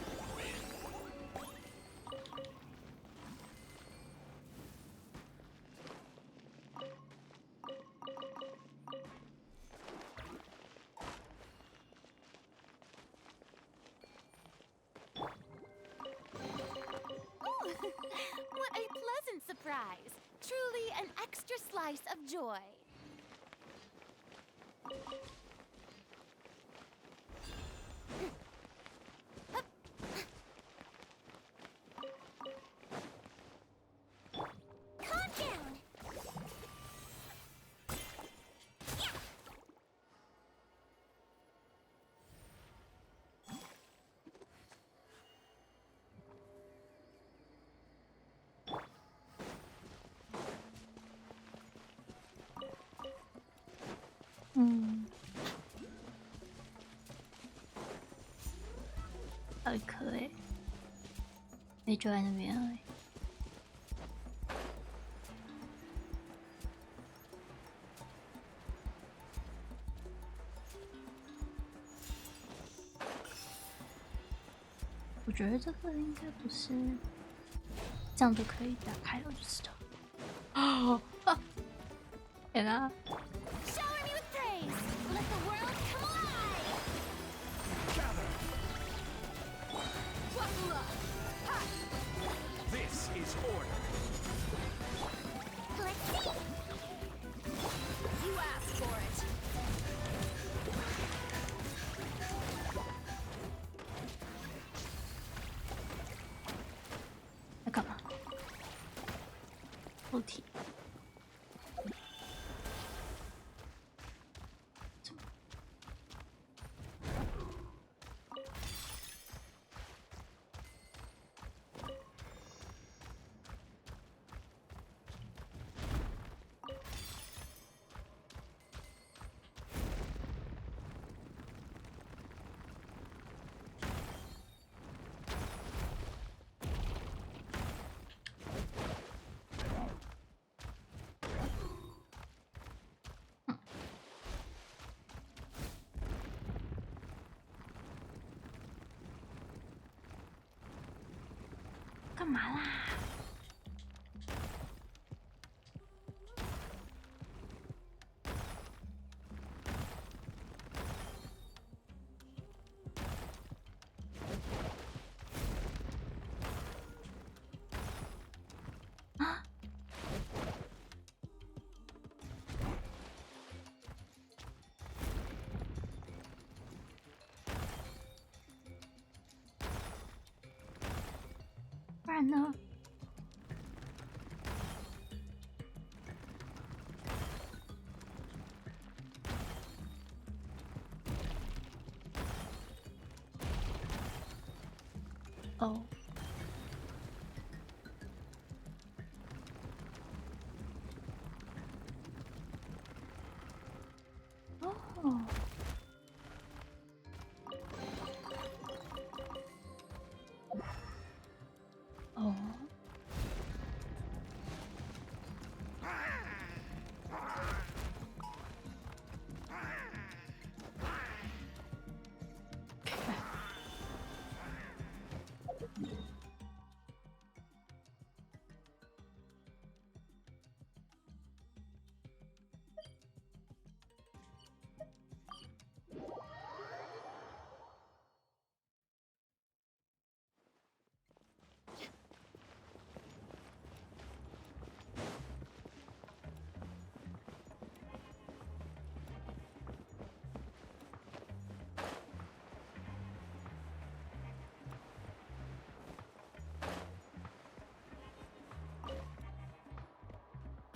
O: What a pleasant surprise. Truly an extra slice of joy.
D: Calm down.
A: 还有一颗哎，哎，就在那边而已。我觉得这个应该不是这样就可以打开了，我就知道。哦啊！天啊！
B: Shower me with praise! Let the world come alive!
L: This is order.
B: Let's see!
O: You asked for it.
A: 在干嘛？后体。干嘛啦？啊！不然呢？哦。哦。哦。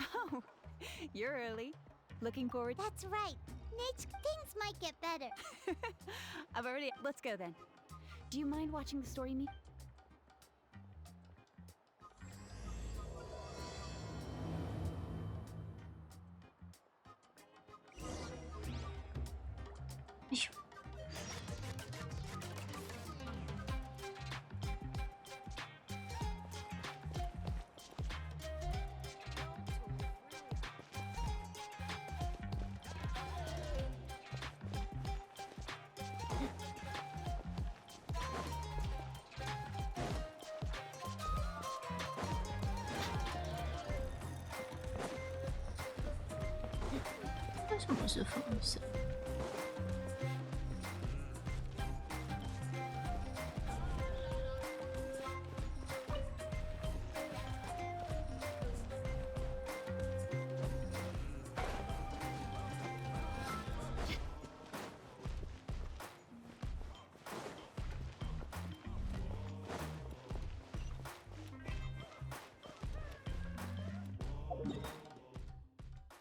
H: Oh, you're early. Looking forward.
D: That's right. Nate, things might get better.
H: I've already. Let's go then. Do you mind watching the story me?
A: 为什么是粉色？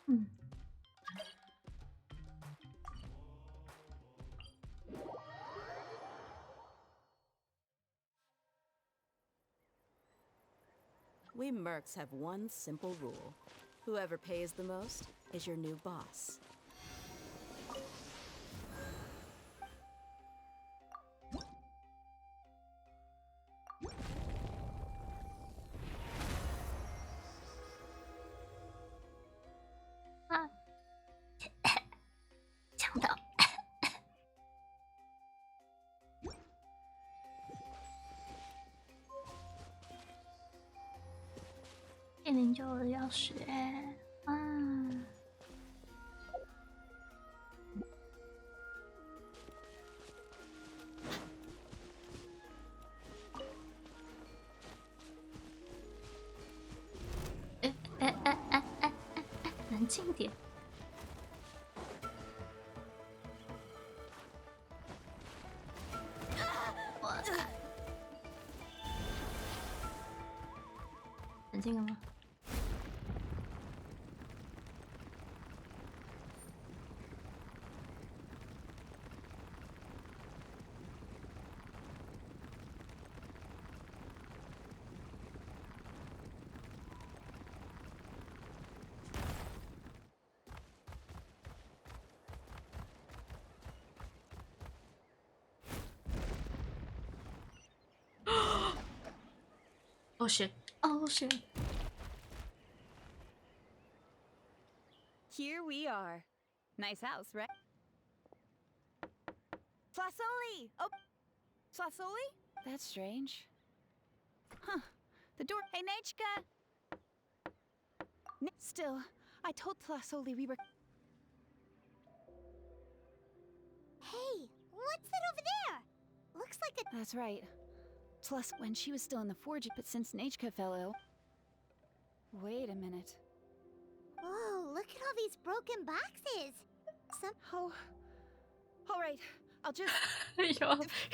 A: 嗯。
C: We mercs have one simple rule. Whoever pays the most is your new boss.
A: 109的钥匙哎，啊！冷静点。冷静了吗？Oh shit! Oh shit!
H: Here we are. Nice house, right? Flasoli! Oh, Flasoli? That's strange. Huh. The door. Hey, Nechka! Still, I told Flasoli we were.
D: Hey, what's that over there? Looks like a.
H: That's right. Plus, when she was still in the forge, but since Nechka fell ill. Wait a minute.
D: Whoa, look at all these broken boxes.
H: Oh. All right, I'll just.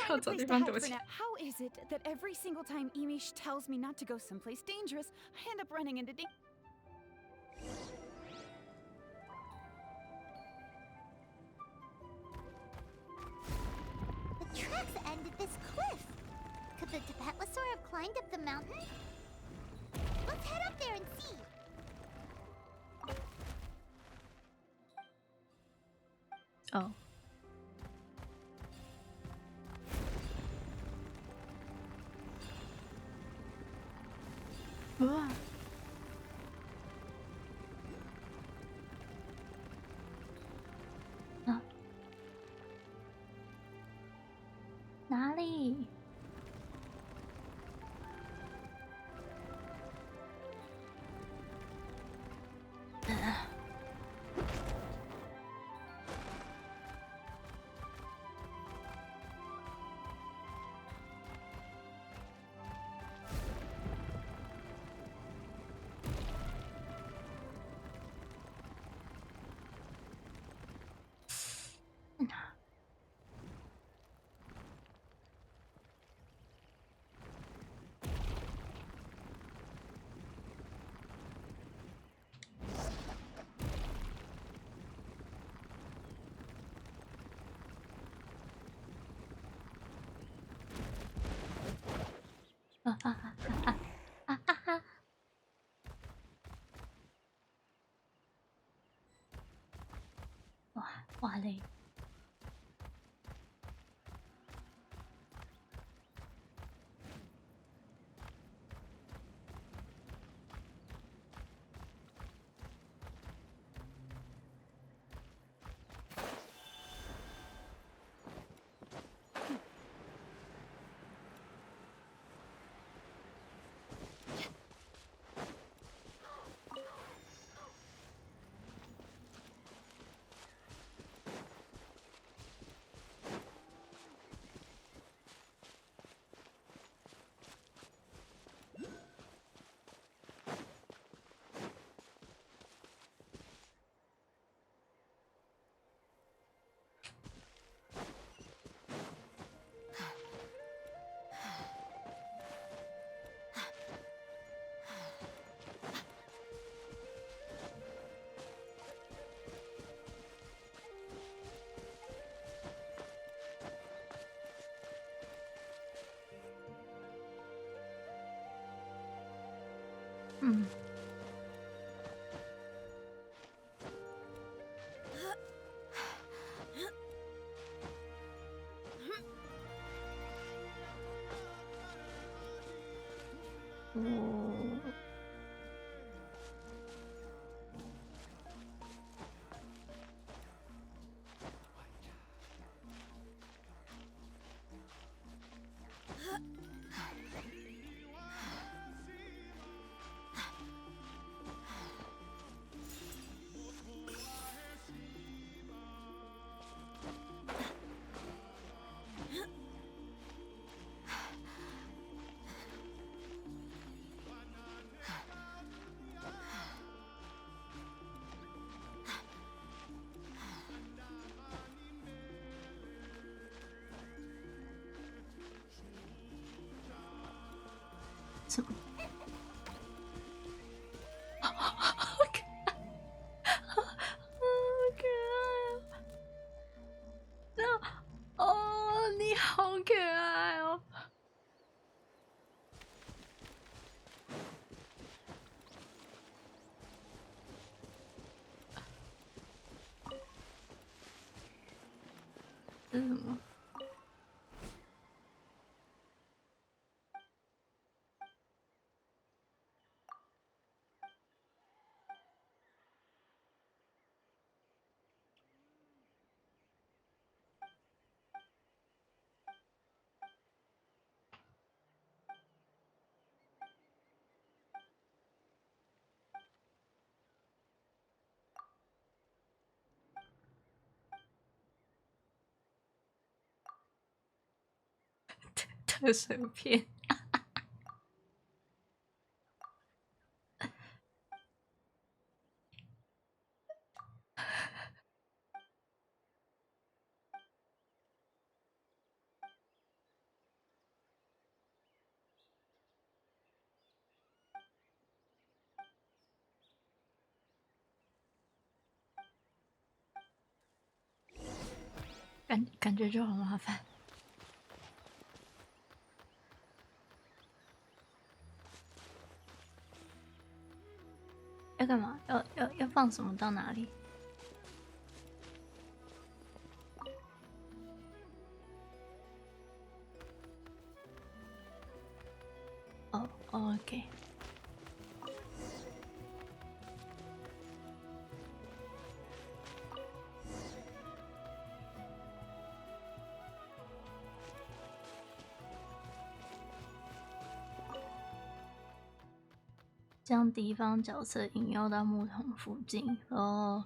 A: 要找地方躲起来。
H: How is it that every single time Emish tells me not to go someplace dangerous, I end up running into
D: The tracks end at this cliff. Could the Tibetlosaur have climbed up the mountain? Let's head up there and see.
A: Oh. Wow. 啊？哪里？哇嘞！嗯。哦。什么？好可爱，好可爱哦！哦，你好可爱哦！这是什么？特色片。感觉就好麻烦。要干嘛？要放什么到哪里？哦，OK。将敌方角色引诱到木桶附近哦。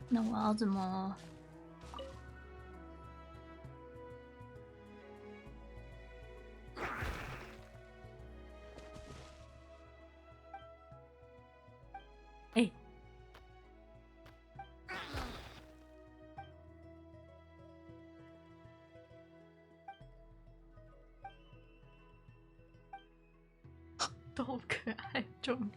A: 那我要怎么？哎、都好可爱，终于。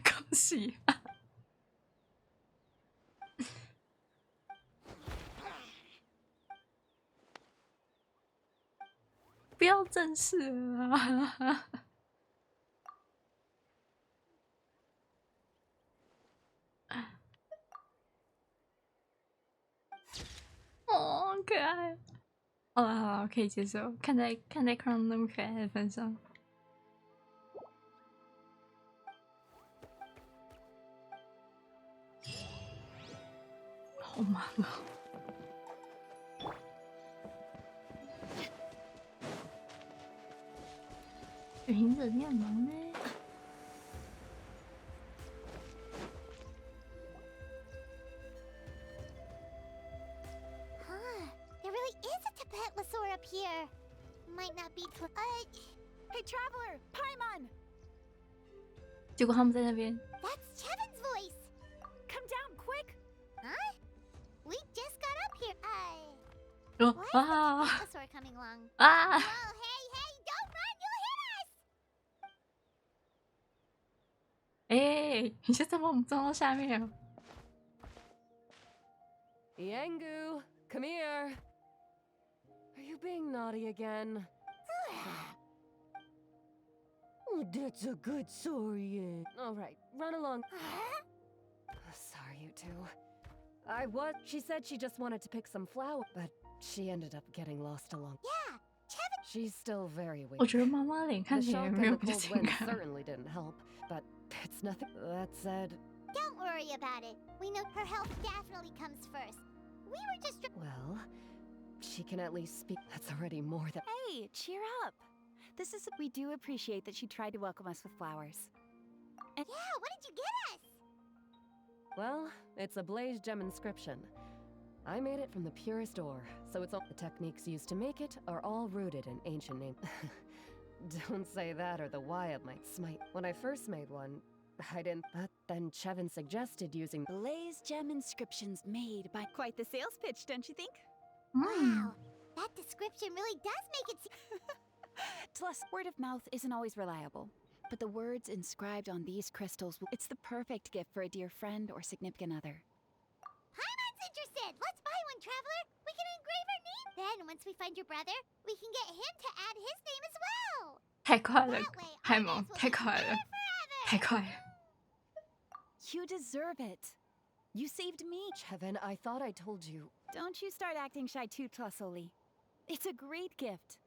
A: 恭喜啊！不要正视了啊！哦，可爱。好了好了，可以接受。看在康那么可爱的份上，好忙啊！旅行者，你很忙呢。
D: Huh. There really is a Tibetlosaur up here. Might not be
O: Hey, traveler! Paimon!
A: 结果他们在那边。
D: That's Chevin's voice!
O: Come down, quick!
D: Huh? We just got up here.
A: Oh,
D: Why is
A: ah.
D: the Tibetlosaur coming along?
A: Ah.
D: Whoa, hey, don't run! You'll hit us!
A: 哎、你就这么我们撞到下面了。
I: Yangu, come here. Are you being naughty again? Oh, that's a good saurian. All right, run along. Sorry, you two. She said she just wanted to pick some flowers, but she ended up getting lost along.
D: Yeah, Chevin.
I: She's still very weak.
A: 我觉得妈妈脸看
I: The
A: 起来
I: shock
A: 也
I: and
A: 没有
I: the
A: 比较
I: cold
A: 性
I: wind
A: 感。
I: certainly didn't help, but it's nothing. That said,
D: Don't worry about it. We know her health definitely comes first. We were just.
I: well, she can at least speak. That's already more than.
H: Hey, cheer up. We do appreciate that she tried to welcome us with flowers.
D: Yeah, what did you get us?
I: Well, it's a blaze gem inscription. I made it from the purest ore, so it's all the techniques used to make it are all rooted in ancient name. Don't say that or the wild might smite. When I first made one, I didn't. But then Chevin suggested using
H: Blaze gem inscriptions made by quite the sales pitch, don't you think?
D: Wow, that description really does make it.
H: Plus, word of mouth isn't always reliable. But the words inscribed on these crystals, it's the perfect gift for a dear friend or significant other.
D: Paimon's interested. Let's buy one, traveler. We can engrave her name. Then, once we find your brother, we can get him to add his name as well.
A: 太快了，海蒙，太快了，太快了。
H: You deserve it. You saved me.
I: Chevin, I thought I told you.
H: Don't you start acting shy too, Tlasoli. It's a great gift.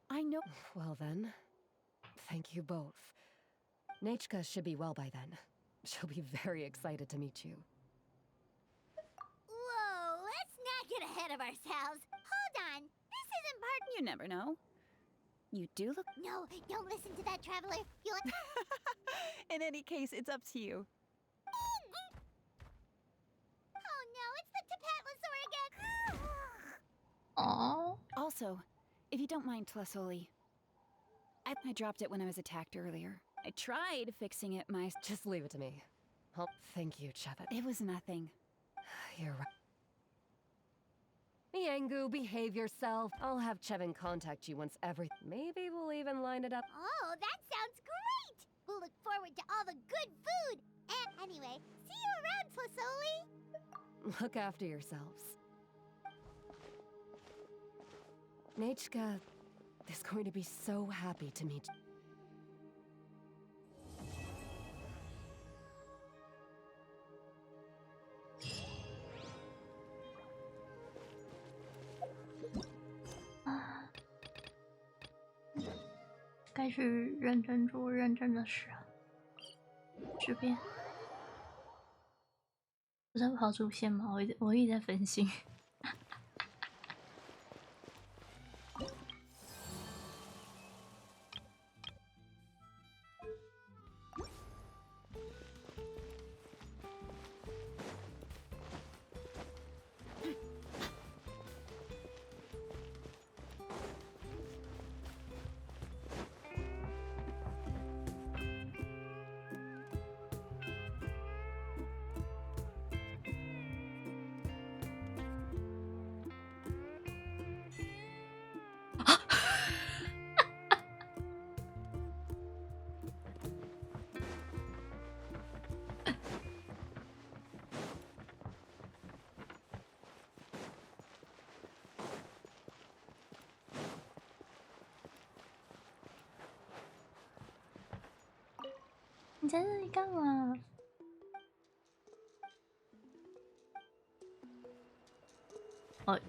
H: I know.
I: Well then, thank you both. Nechka should be well by then. She'll be very excited to meet you.
D: Whoa, let's not get ahead of ourselves. Hold on. This isn't part.
H: You never know. You do look.
D: No, don't listen to that, traveler. You'll.
H: In any case, it's up to you.
D: Oh no, it's the Tapatlosaur again.
A: Aww.
H: Also, if you don't mind, Tlasoli, I dropped it when I was attacked earlier. I tried fixing it
I: Just leave it to me. Oh, thank you, Chevin.
H: It was nothing.
I: You're right. Miangu, behave yourself. I'll have Chevin contact you once Maybe we'll even line it up.
D: Oh, that sounds great! We'll look forward to all the good food. And anyway, see you around, Tlasoli.
I: Look after yourselves. Nechka is going to be so happy to meet you.
A: 该去认真做认真的事啊。这边我在跑主线吗？我一直在分心。你在这里干嘛？哦。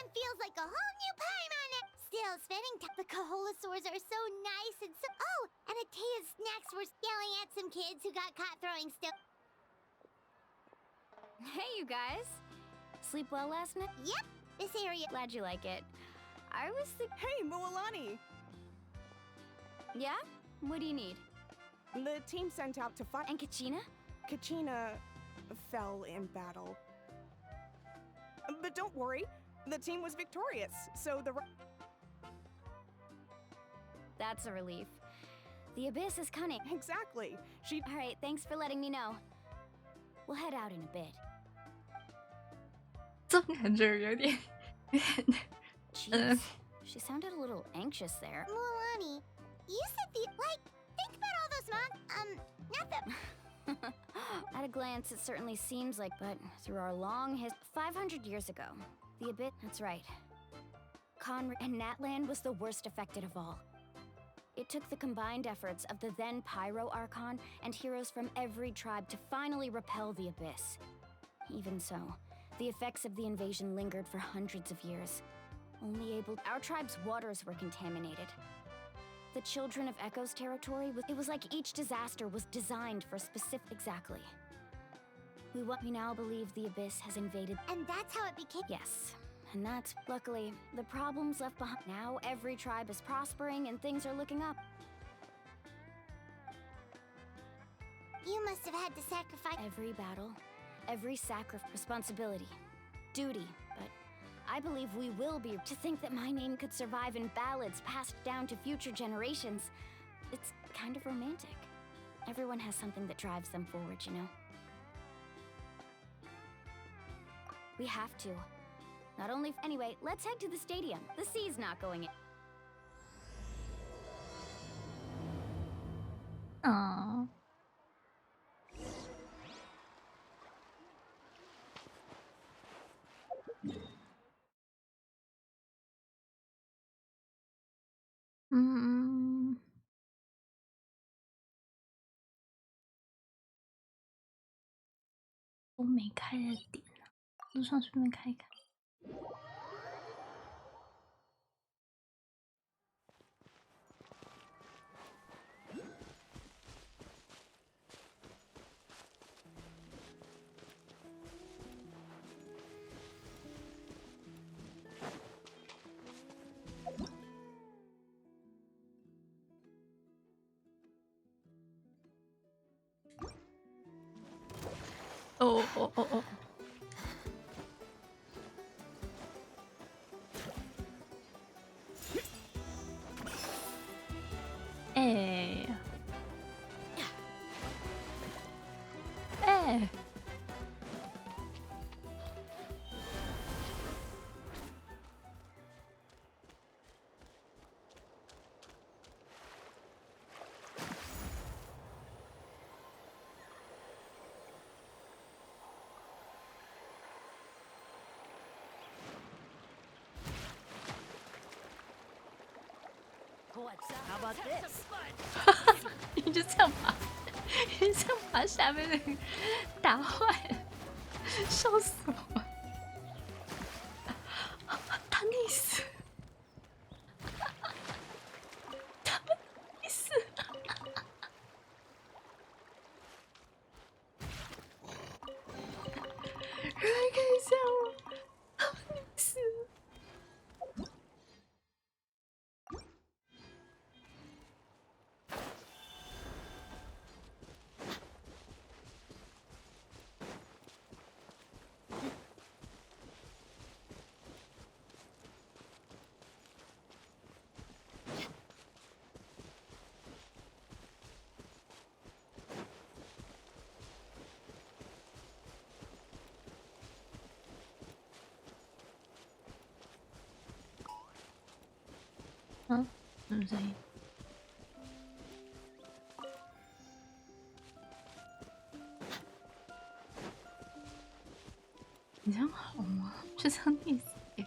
D: Feels like a whole new Paimon. Still spinning. The Kaholasaurs are so nice and so. Oh, and Atea's snacks were yelling at some kids who got caught throwing stuff.
G: Hey, you guys. Sleep well last night?
D: Yep, this area.
G: Glad you like it. I was
K: Hey, Mualani!
G: Yeah? What do you need?
K: The team sent out to fight.
G: And Kachina?
K: Kachina fell in battle. But don't worry. The team was victorious, so the...
G: That's a relief. The Abyss is cunning.
K: Exactly.
G: Alright, thanks for letting me know. We'll head out in a bit.
A: 这种感觉有点
G: She sounded a little anxious there.
D: Mualani, you said the think about all those not the
G: At a glance, it certainly seems like, but through our long 500 years ago, the Abyss, that's right. Conrad and Natlan was the worst affected of all. It took the combined efforts of the then Pyro Archon and heroes from every tribe to finally repel the Abyss. Even so, the effects of the invasion lingered for hundreds of years. Our tribe's waters were contaminated. The Children of Echo's territory, it was like each disaster was designed for a specific... Exactly. We now believe the Abyss has invaded...
D: And that's how it became...
G: Yes. And that's, luckily, the problems left behind. Now every tribe is prospering and things are looking up.
D: You must have had to sacrifice...
G: Every battle, every responsibility, duty, but I believe we will be. To think that my name could survive in ballads passed down to future generations, it's kind of romantic. Everyone has something that drives them forward, you know? We have to. Not only... Anyway, let's head to the stadium. The sea's not going in.
A: Aww.都没开的点啊，路上顺便看一看。哦哦哦哦！哎哎！How
O: about this?
A: 你就这样把下面那个打坏了，笑死我！他溺死，他们溺死。看一下我，他们溺死了。嗯，什么声音？你这样好吗？就这样溺死耶！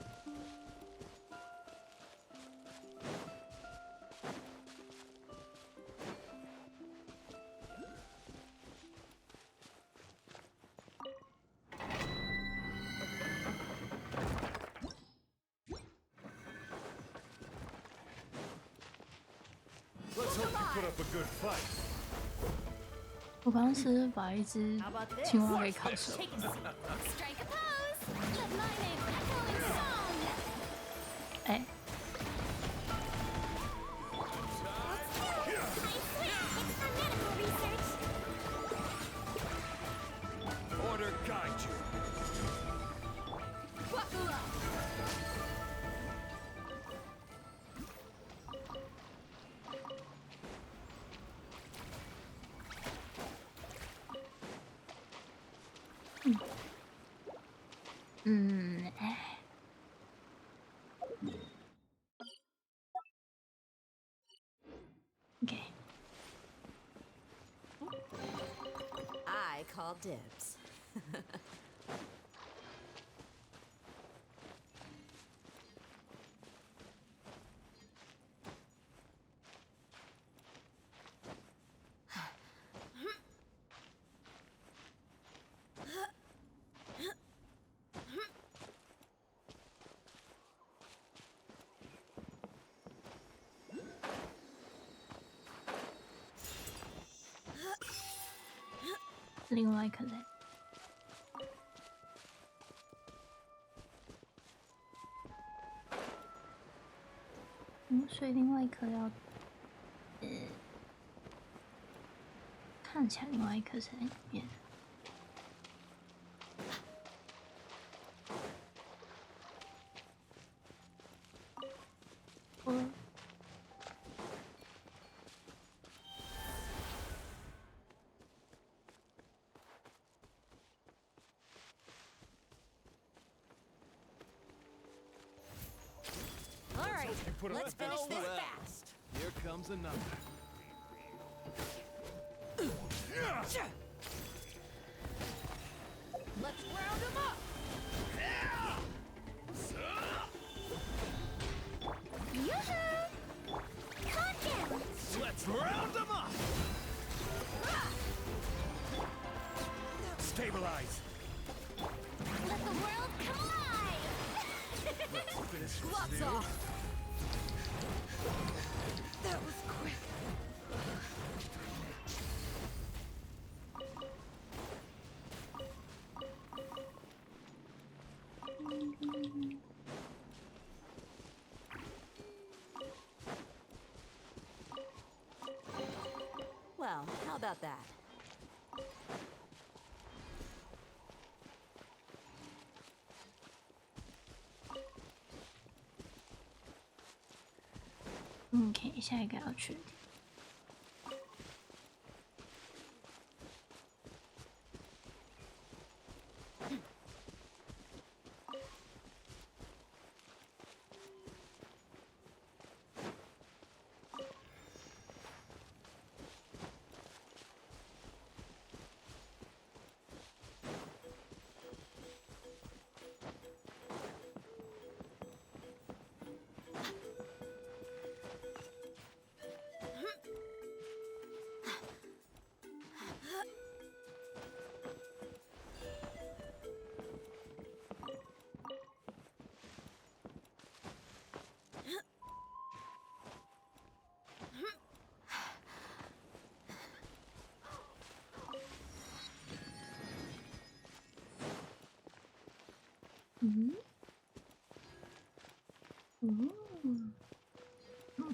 A: 我刚是把一只青蛙给烤熟。哎。
L: Order guide you.
C: call dibs.
A: 另外一颗嘞，所以另外一颗要，看起来另外一颗是在里面。
I: Let's finish this fast.
N: Here comes another.
I: Let's round him up.
D: Yoo-hoo! Calm down!
L: Let's round them up! Stabilize!
D: Let the world come alive!
L: Let's finish this,
I: Gloves
L: dude.
I: off. That was quick.
C: Well, how about that?
A: OK， 下一个要去的地方。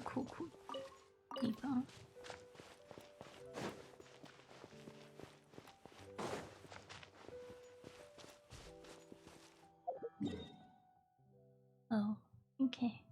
A: 酷酷的地方。哦 ，OK。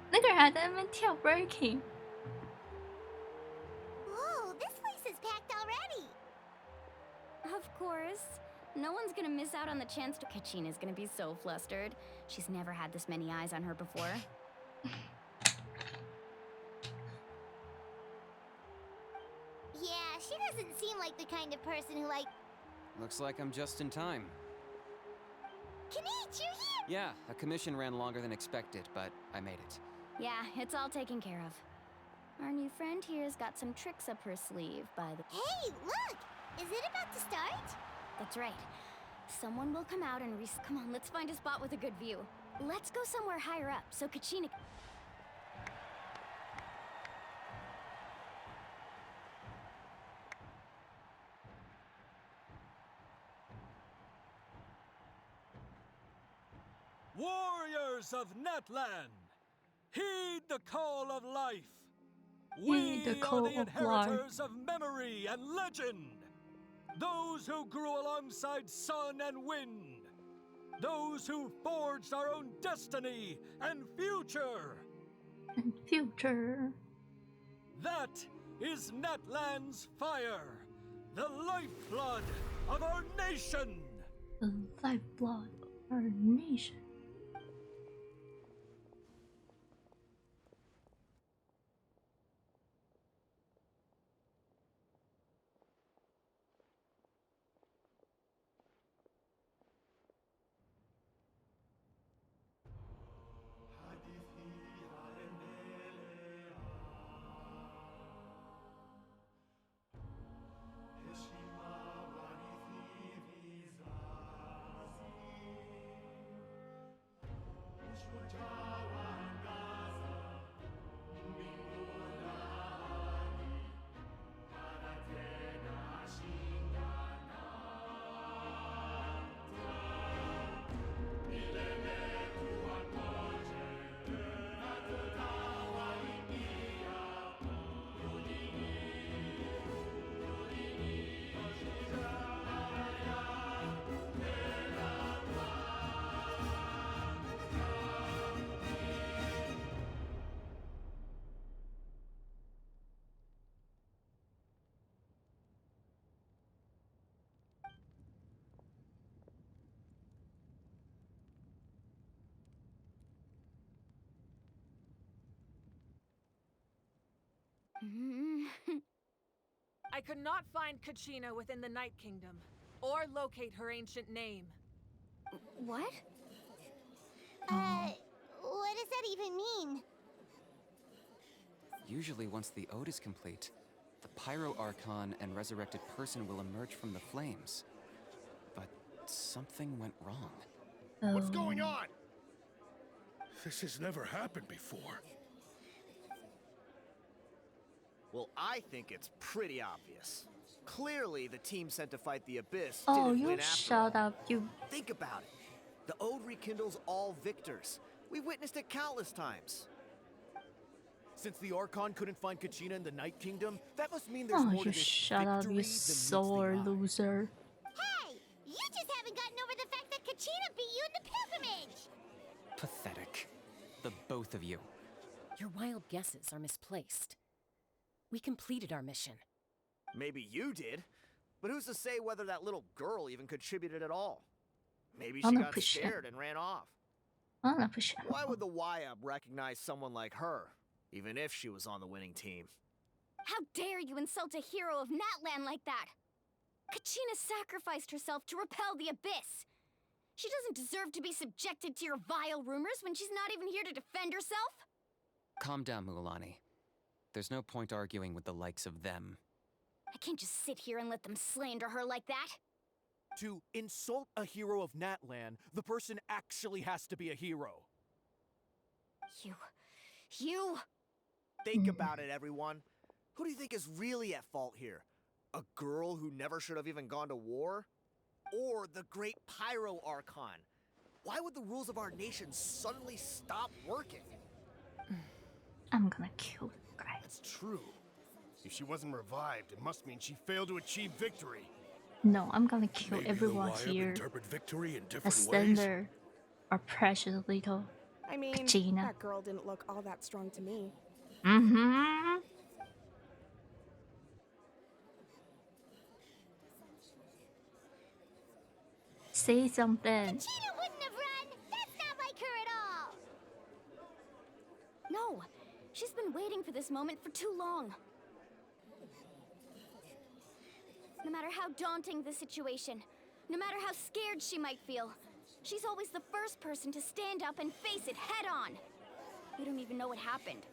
A: 那个人还在那边跳 breaking。
D: Whoa, this place is packed already.
G: Of course. No one's gonna miss out on the chance to. Kachina's gonna be so flustered. She's never had this many eyes on her before.
D: Yeah, she doesn't seem like the kind of person who
F: Looks like I'm just in time.
D: Kanich, you're here!
F: Yeah, a commission ran longer than expected, but I made it.
G: Yeah, it's all taken care of. Our new friend here's got some tricks up her sleeve, by the.
D: Hey, look! Is it about to start?
G: That's right. Someone will come out and Come on, let's find a spot with a good view. Let's go somewhere higher up, so Kachina.
P: Warriors of Netland, heed the call of life.
A: Heed the call
P: We are the
A: of life.
P: inheritors of memory and legend. Those who grew alongside sun and wind. Those who forged our own destiny and future.
A: And future.
P: That is Netland's fire, the lifeblood of our nation.
A: The lifeblood of our nation.
O: I could not find Kachina within the Night Kingdom, or locate her ancient name.
G: What?
D: What does that even mean?
F: Usually once the ode is complete, the Pyro Archon and resurrected person will emerge from the flames. But something went wrong.
Q: What's going on? This has never happened before.
M: Well, I think it's pretty obvious. Clearly, the team sent to fight the Abyss
A: Oh,
M: didn't
A: you
M: win after
A: shut
M: all.
A: up, you.
M: Think about it. The Ode rekindles all victors. We witnessed it countless times. Since the Archon couldn't find Kachina in the Night Kingdom, that must mean there's
A: Oh,
M: more to
A: you
M: this
A: shut up,
M: victory
A: you
M: than meets the
A: sore
M: eye.
A: loser.
D: Hey! You just haven't gotten over the fact that Kachina beat you in the pilgrimage!
F: Pathetic. The both of you.
J: Your wild guesses are misplaced. We completed our mission.
M: Maybe you did, but who's to say whether that little girl even contributed at all? Maybe
A: I'm
M: she
A: not
M: got
A: pushing.
M: scared and ran off.
A: I'm not pushing.
M: Why would the YUB recognize someone like her, even if she was on the winning team?
G: How dare you insult a hero of Natlan like that? Kachina sacrificed herself to repel the Abyss. She doesn't deserve to be subjected to your vile rumors when she's not even here to defend herself.
F: Calm down, Mualani. There's no point arguing with the likes of them.
G: I can't just sit here and let them slander her like that.
M: To insult a hero of Natlan, the person actually has to be a hero.
G: You...
M: Think about it, everyone. Who do you think is really at fault here? A girl who never should have even gone to war? Or the great Pyro Archon? Why would the rules of our nation suddenly stop working?
A: I'm gonna kill the guy.
V: That's true. If she wasn't revived, it must mean she failed to achieve victory.
A: No, I'm gonna kill
Q: Maybe
A: everyone
Q: the YUB
A: here.
Q: interpret victory in
A: A
Q: different ways.
A: slender or precious little
K: I mean,
A: Kachina.
K: that girl didn't look all that strong to me.
A: Mm-hmm. Say something.
D: Kachina wouldn't have run! That's not like her at all!
G: No, she's been waiting for this moment for too long. No matter how daunting the situation, no matter how scared she might feel, she's always the first person to stand up and face it head on. We don't even know what happened.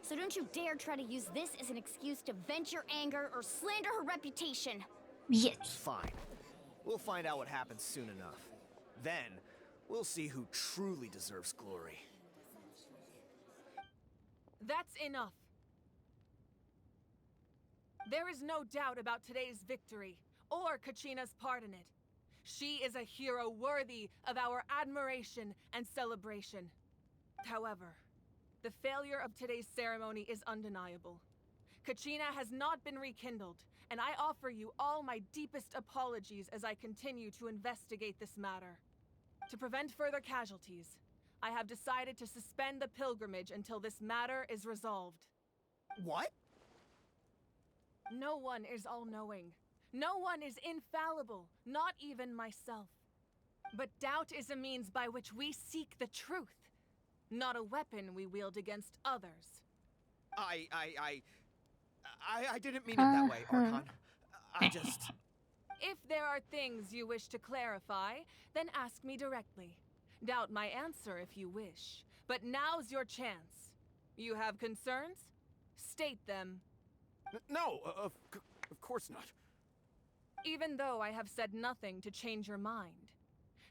G: So don't you dare try to use this as an excuse to vent your anger or slander her reputation.
A: Yes.
M: Fine. We'll find out what happens soon enough. Then, we'll see who truly deserves glory.
O: That's enough. There is no doubt about today's victory, or Kachina's part in it. She is a hero worthy of our admiration and celebration. However, the failure of today's ceremony is undeniable. Kachina has not been rekindled, and I offer you all my deepest apologies as I continue to investigate this matter. To prevent further casualties, I have decided to suspend the pilgrimage until this matter is resolved.
M: What?
O: No one is all-knowing. No one is infallible, not even myself. But doubt is a means by which we seek the truth, not a weapon we wield against others.
M: I didn't mean it that way, Archon. I just...
O: If there are things you wish to clarify, then ask me directly. Doubt my answer if you wish. But now's your chance. You have concerns? State them.
L: No, of course not.
O: Even though I have said nothing to change your mind,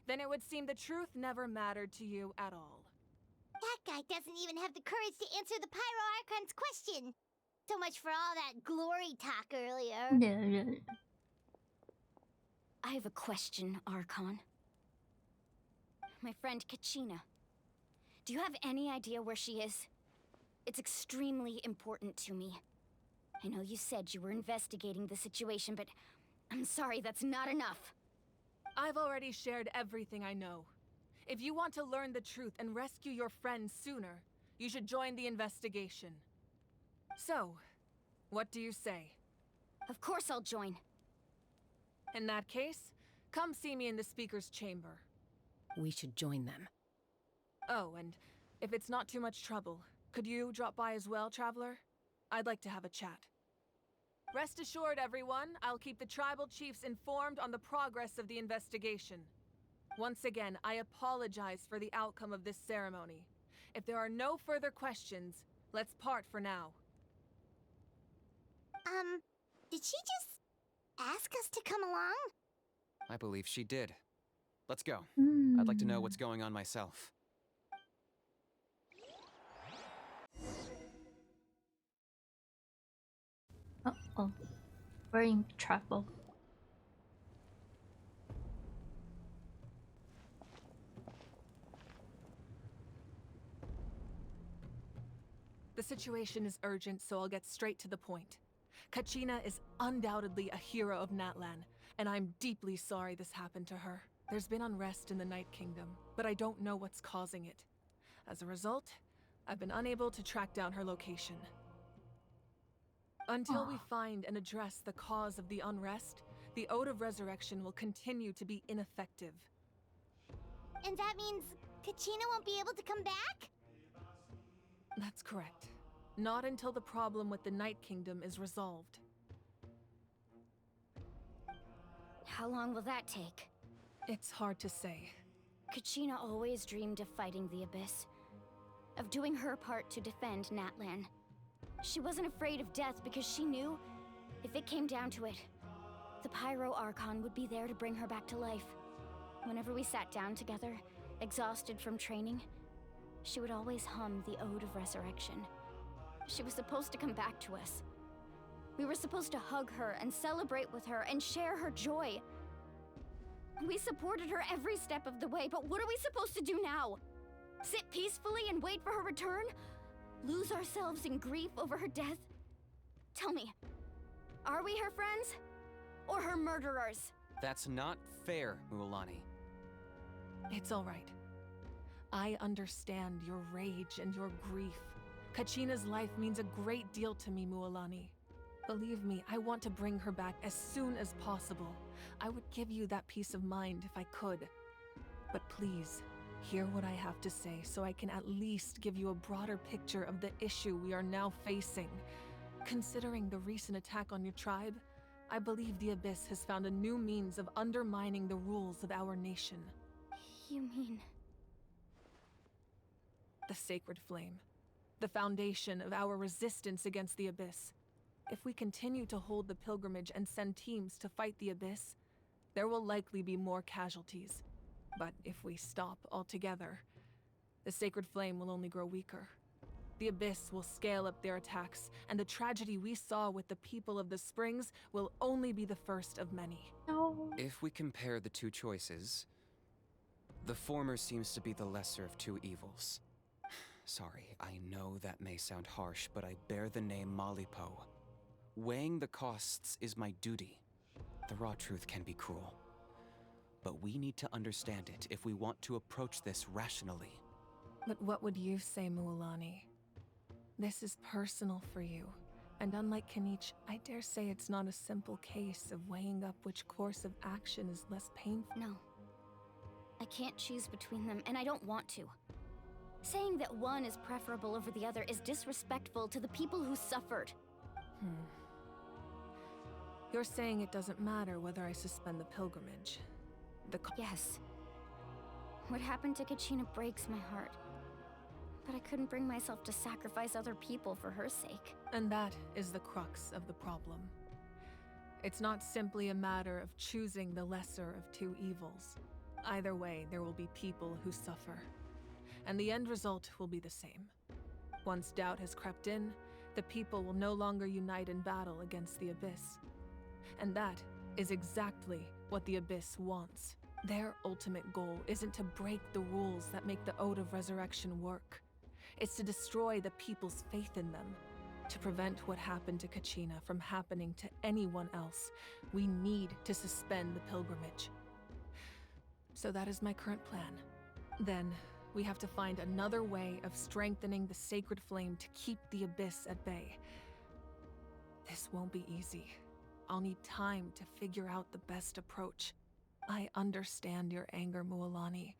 O: then it would seem the truth never mattered to you at all.
D: That guy doesn't even have the courage to answer the Pyro Archon's question. So much for all that glory talk earlier.
A: Yeah.
G: I have a question, Archon. My friend Kachina. Do you have any idea where she is? It's extremely important to me. I know you said you were investigating the situation, but I'm sorry, that's not enough.
O: I've already shared everything I know. If you want to learn the truth and rescue your friend sooner, you should join the investigation. So, what do you say?
G: Of course I'll join.
O: In that case, come see me in the speaker's chamber.
J: We should join them.
O: Oh, and if it's not too much trouble, could you drop by as well, Traveler? I'd like to have a chat. Rest assured, everyone, I'll keep the tribal chiefs informed on the progress of the investigation. Once again, I apologize for the outcome of this ceremony. If there are no further questions, let's part for now.
D: Did she just ask us to come along?
F: I believe she did. Let's go.
A: Hmm.
F: I'd like to know what's going on myself.
A: Uh-oh. We're in trouble.
O: The situation is urgent, so I'll get straight to the point. Kachina is undoubtedly a hero of Natlan, and I'm deeply sorry this happened to her. There's been unrest in the Night Kingdom, but I don't know what's causing it. As a result, I've been unable to track down her location. Until we find and address the cause of the unrest, the Ode of Resurrection will continue to be ineffective.
D: And that means Kachina won't be able to come back?
O: That's correct. Not until the problem with the Night Kingdom is resolved.
G: How long will that take?
O: It's hard to say.
G: Kachina always dreamed of fighting the Abyss. Of doing her part to defend Natlan. She wasn't afraid of death because she knew, if it came down to it, the Pyro Archon would be there to bring her back to life. Whenever we sat down together, exhausted from training, she would always hum the Ode of Resurrection. She was supposed to come back to us. We were supposed to hug her and celebrate with her and share her joy. We supported her every step of the way, but what are we supposed to do now? Sit peacefully and wait for her return? Lose ourselves in grief over her death? Tell me, are we her friends? Or her murderers?
F: That's not fair, Mualani.
O: It's all right. I understand your rage and your grief. Kachina's life means a great deal to me, Mualani. Believe me, I want to bring her back as soon as possible. I would give you that peace of mind if I could. But please, hear what I have to say so I can at least give you a broader picture of the issue we are now facing. Considering the recent attack on your tribe, I believe the Abyss has found a new means of undermining the rules of our nation.
G: You mean...
O: The Sacred Flame. The foundation of our resistance against the Abyss. If we continue to hold the pilgrimage and send teams to fight the Abyss, there will likely be more casualties. But if we stop altogether, the Sacred Flame will only grow weaker.
E: the Abyss will scale up their attacks, and the tragedy we saw with the people of the Springs will only be the first of many.
A: No.
F: If we compare the two choices, the former seems to be the lesser of two evils. Sorry, I know that may sound harsh, but I bear the name Malipo. Weighing the costs is my duty. The raw truth can be cruel. But we need to understand it if we want to approach this rationally.
E: But what would you say, Mualani? This is personal for you. And unlike Kanich, I dare say it's not a simple case of weighing up which course of action is less painful.
G: No. I can't choose between them, and I don't want to. Saying that one is preferable over the other is disrespectful to the people who suffered.
E: You're saying it doesn't matter whether I suspend the pilgrimage.
G: Yes. What happened to Kachina breaks my heart. But I couldn't bring myself to sacrifice other people for her sake.
E: And that is the crux of the problem. It's not simply a matter of choosing the lesser of two evils. Either way, there will be people who suffer. And the end result will be the same. Once doubt has crept in, the people will no longer unite in battle against the Abyss. And that is exactly what the Abyss wants. Their ultimate goal isn't to break the rules that make the Ode of Resurrection work. It's to destroy the people's faith in them. To prevent what happened to Kachina from happening to anyone else, we need to suspend the pilgrimage. So that is my current plan. Then, we have to find another way of strengthening the sacred flame to keep the Abyss at bay. This won't be easy. I'll need time to figure out the best approach. I understand your anger, Mualani,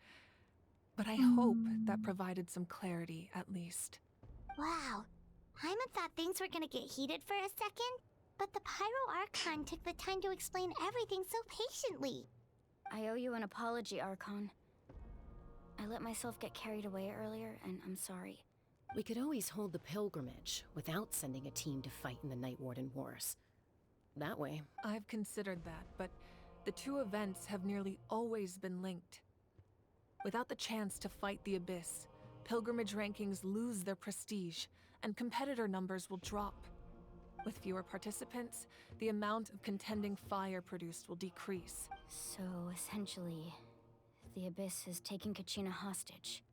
E: but I hope that provided some clarity, at least.
D: Wow. Hyman thought things were gonna get heated for a second, but the Pyro Archon took the time to explain everything so patiently.
G: I owe you an apology, Archon. I let myself get carried away earlier, and I'm sorry.
J: We could always hold the pilgrimage without sending a team to fight in the Night Warden Wars. That way.
E: I've considered that, but the two events have nearly always been linked. Without the chance to fight the Abyss, pilgrimage rankings lose their prestige, and competitor numbers will drop. With fewer participants, the amount of contending fire produced will decrease.
G: So, essentially, the Abyss has taken Kachina hostage.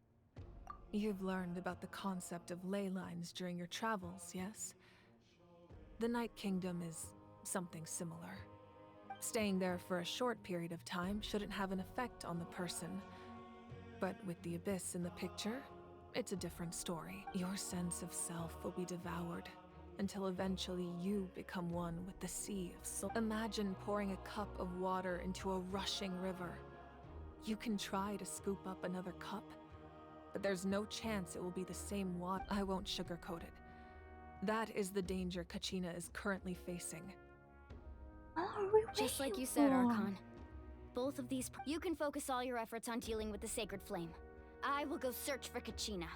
E: You've learned about the concept of ley lines during your travels, yes? The Night Kingdom is something similar. Staying there for a short period of time shouldn't have an effect on the person. But with the Abyss in the picture, it's a different story. Your sense of self will be devoured, until eventually you become one with the sea of soul. Imagine pouring a cup of water into a rushing river. You can try to scoop up another cup, but there's no chance it will be the same water. I won't sugarcoat it. That is the danger Kachina is currently facing.
G: Just like you said, Archon. Both of these... You can focus all your efforts on dealing with the Sacred Flame. I will go search for Kachina.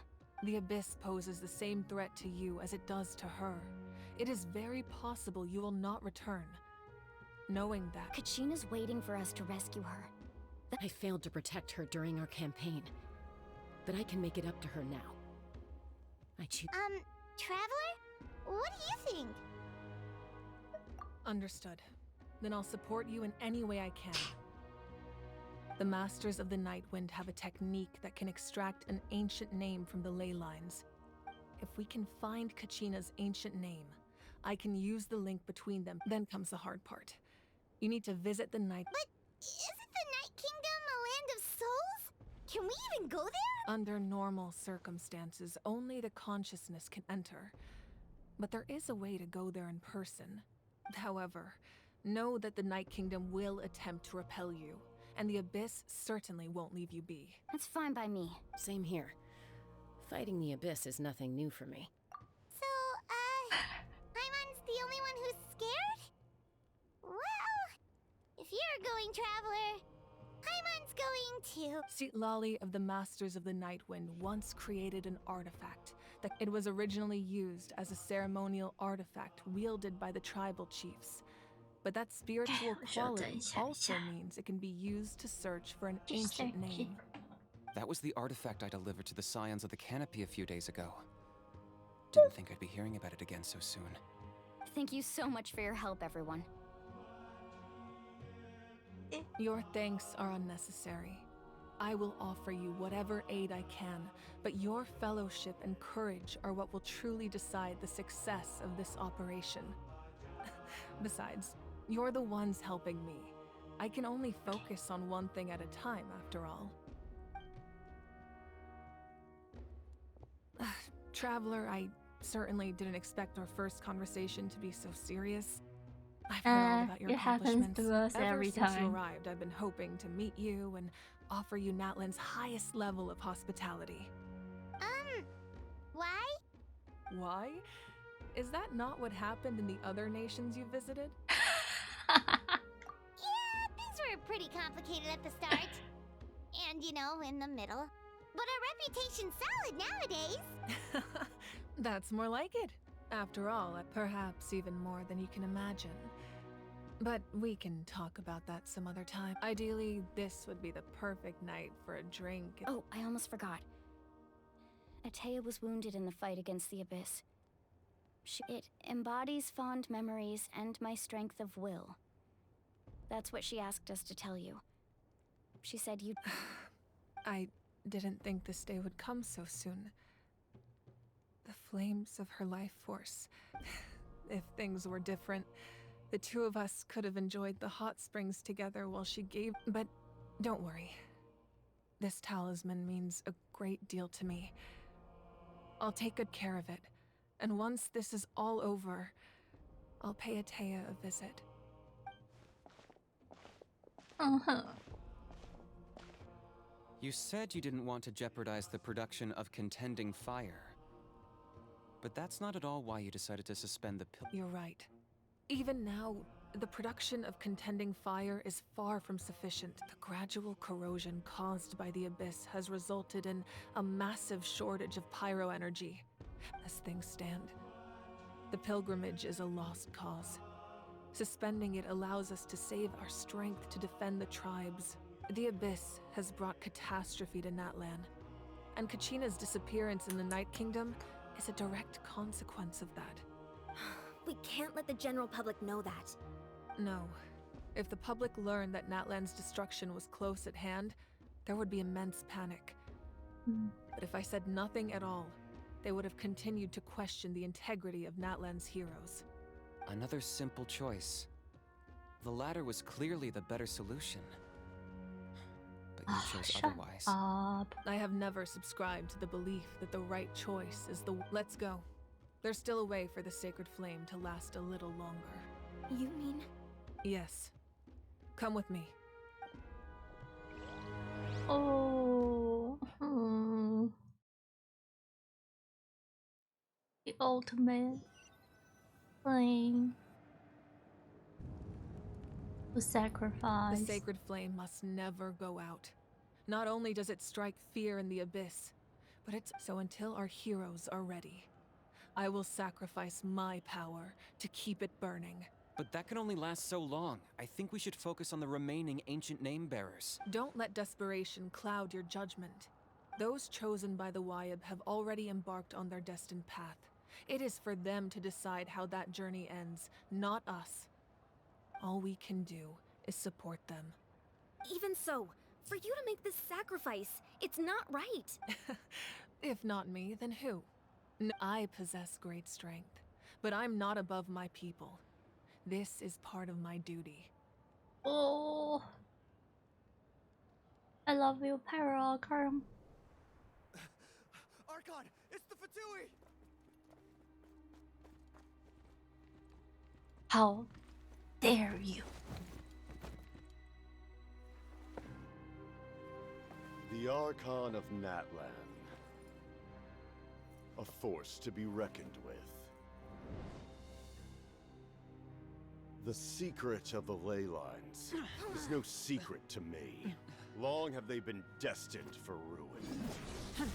E: The Abyss poses the same threat to you as it does to her. It is very possible you will not return. Knowing that...
G: Kachina's waiting for us to rescue her.
J: I failed to protect her during our campaign, but I can make it up to her now. I choose...
D: Traveler? What do you think?
E: Understood. Then I'll support you in any way I can. The Masters of the Nightwind have a technique that can extract an ancient name from the ley lines. If we can find Kachina's ancient name, I can use the link between them. Then comes the hard part. You need to visit the Night...
D: But isn't the Night Kingdom a land of souls? Can we even go there?
E: Under normal circumstances, only the consciousness can enter. But there is a way to go there in person. However, know that the Night Kingdom will attempt to repel you, and the Abyss certainly won't leave you be.
G: That's fine by me.
J: Same here. Fighting the Abyss is nothing new for me.
D: So, Hyman's the only one who's scared? Well, if you're going, Traveler, Hyman's going too.
E: Sitlali of the Masters of the Nightwind once created an artifact. It was originally used as a ceremonial artifact wielded by the tribal chiefs. But that spiritual quality also means it can be used to search for an ancient name.
F: That was the artifact I delivered to the Scions of the Canopy a few days ago. Didn't think I'd be hearing about it again so soon.
G: Thank you so much for your help, everyone.
E: Your thanks are unnecessary. I will offer you whatever aid I can, but your fellowship and courage are what will truly decide the success of this operation. Besides, you're the ones helping me. I can only focus on one thing at a time, after all. Traveler, I certainly didn't expect our first conversation to be so serious. I've heard all about your
A: it happens
E: accomplishments.
A: to us
E: Ever
A: every
E: since you
A: time.
E: arrived, I've been hoping to meet you and offer you Natlan's highest level of hospitality.
D: Why?
E: Why? Is that not what happened in the other nations you visited?
D: Yeah, things were pretty complicated at the start. And, you know, in the middle. But our reputation's solid nowadays.
E: That's more like it. After all, perhaps even more than you can imagine. But we can talk about that some other time. Ideally, this would be the perfect night for a drink.
G: Oh, I almost forgot. Atea was wounded in the fight against the Abyss. It embodies fond memories and my strength of will. That's what she asked us to tell you. She said you'd...
E: I didn't think this day would come so soon. The flames of her life force. If things were different, the two of us could have enjoyed the hot springs together while she gave... But don't worry. This talisman means a great deal to me. I'll take good care of it. And once this is all over, I'll pay Atea a visit.
F: You said you didn't want to jeopardize the production of contending fire. But that's not at all why you decided to suspend the
E: You're right. Even now, the production of contending fire is far from sufficient. The gradual corrosion caused by the Abyss has resulted in a massive shortage of pyro energy. As things stand, the pilgrimage is a lost cause. Suspending it allows us to save our strength to defend the tribes. The Abyss has brought catastrophe to Natlan, and Kachina's disappearance in the Night Kingdom is a direct consequence of that.
R: We can't let the general public know that.
E: No. If the public learned that Natlan's destruction was close at hand, there would be immense panic. But if I said nothing at all, they would have continued to question the integrity of Natlan's heroes.
F: Another simple choice. The latter was clearly the better solution. But you chose otherwise.
E: I have never subscribed to the belief that the right choice is the... Let's go. There's still a way for the sacred flame to last a little longer.
R: You mean?
E: Yes. Come with me.
A: Oh. The ultimate flame. The sacrifice.
E: The sacred flame must never go out. Not only does it strike fear in the Abyss, but it's so until our heroes are ready. I will sacrifice my power to keep it burning.
F: But that can only last so long. I think we should focus on the remaining ancient name bearers.
E: Don't let desperation cloud your judgment. Those chosen by the Wyeb have already embarked on their destined path. It is for them to decide how that journey ends, not us. All we can do is support them.
R: Even so, for you to make this sacrifice, it's not right.
E: If not me, then who? I possess great strength, but I'm not above my people. This is part of my duty.
A: Oh, I love you, Archon.
M: Archon, it's the Fatui!
A: How dare you?
V: The Archon of Natlan. A force to be reckoned with. The secret of the ley lines is no secret to me. Long have they been destined for ruin.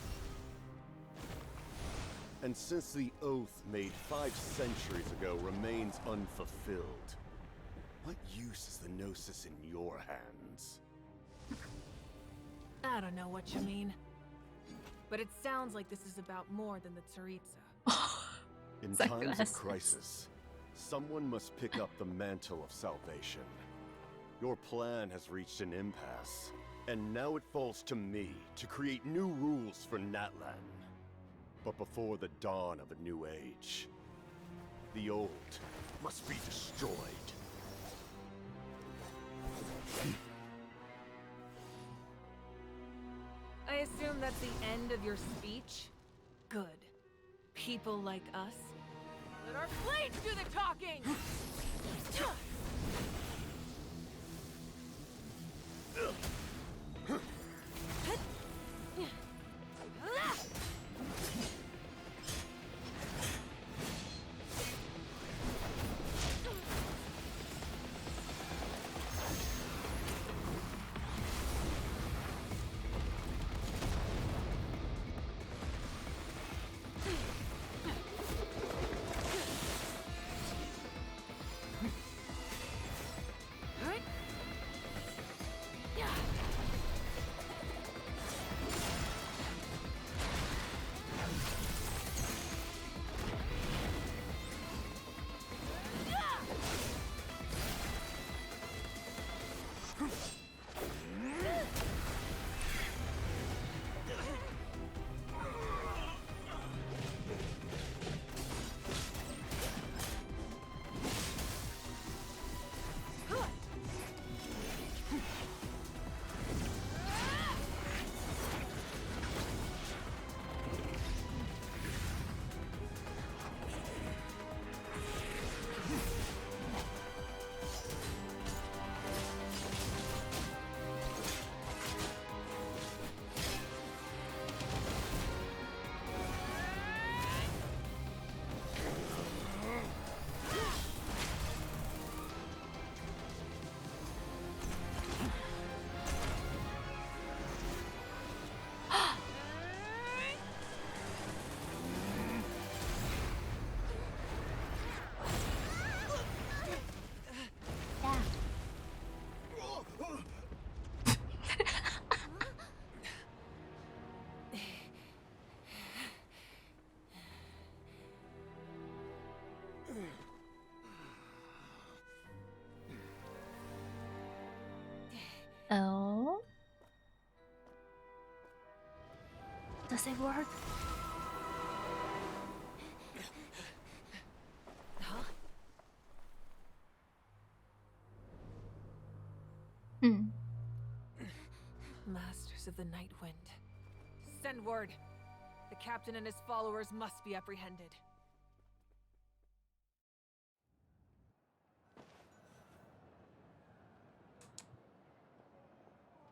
V: And since the oath made 5 centuries ago remains unfulfilled, what use is the Gnosis in your hands?
E: I don't know what you mean. But it sounds like this is about more than the Tsaritsa.
V: In times of crisis, someone must pick up the mantle of salvation. Your plan has reached an impasse, and now it falls to me to create new rules for Natlan. But before the dawn of a new age, the old must be destroyed.
E: I assume that's the end of your speech? Good. People like us? Let our blades do the talking!
A: Oh? Does it work?
E: Masters of the Night Wind. Send word. The captain and his followers must be apprehended.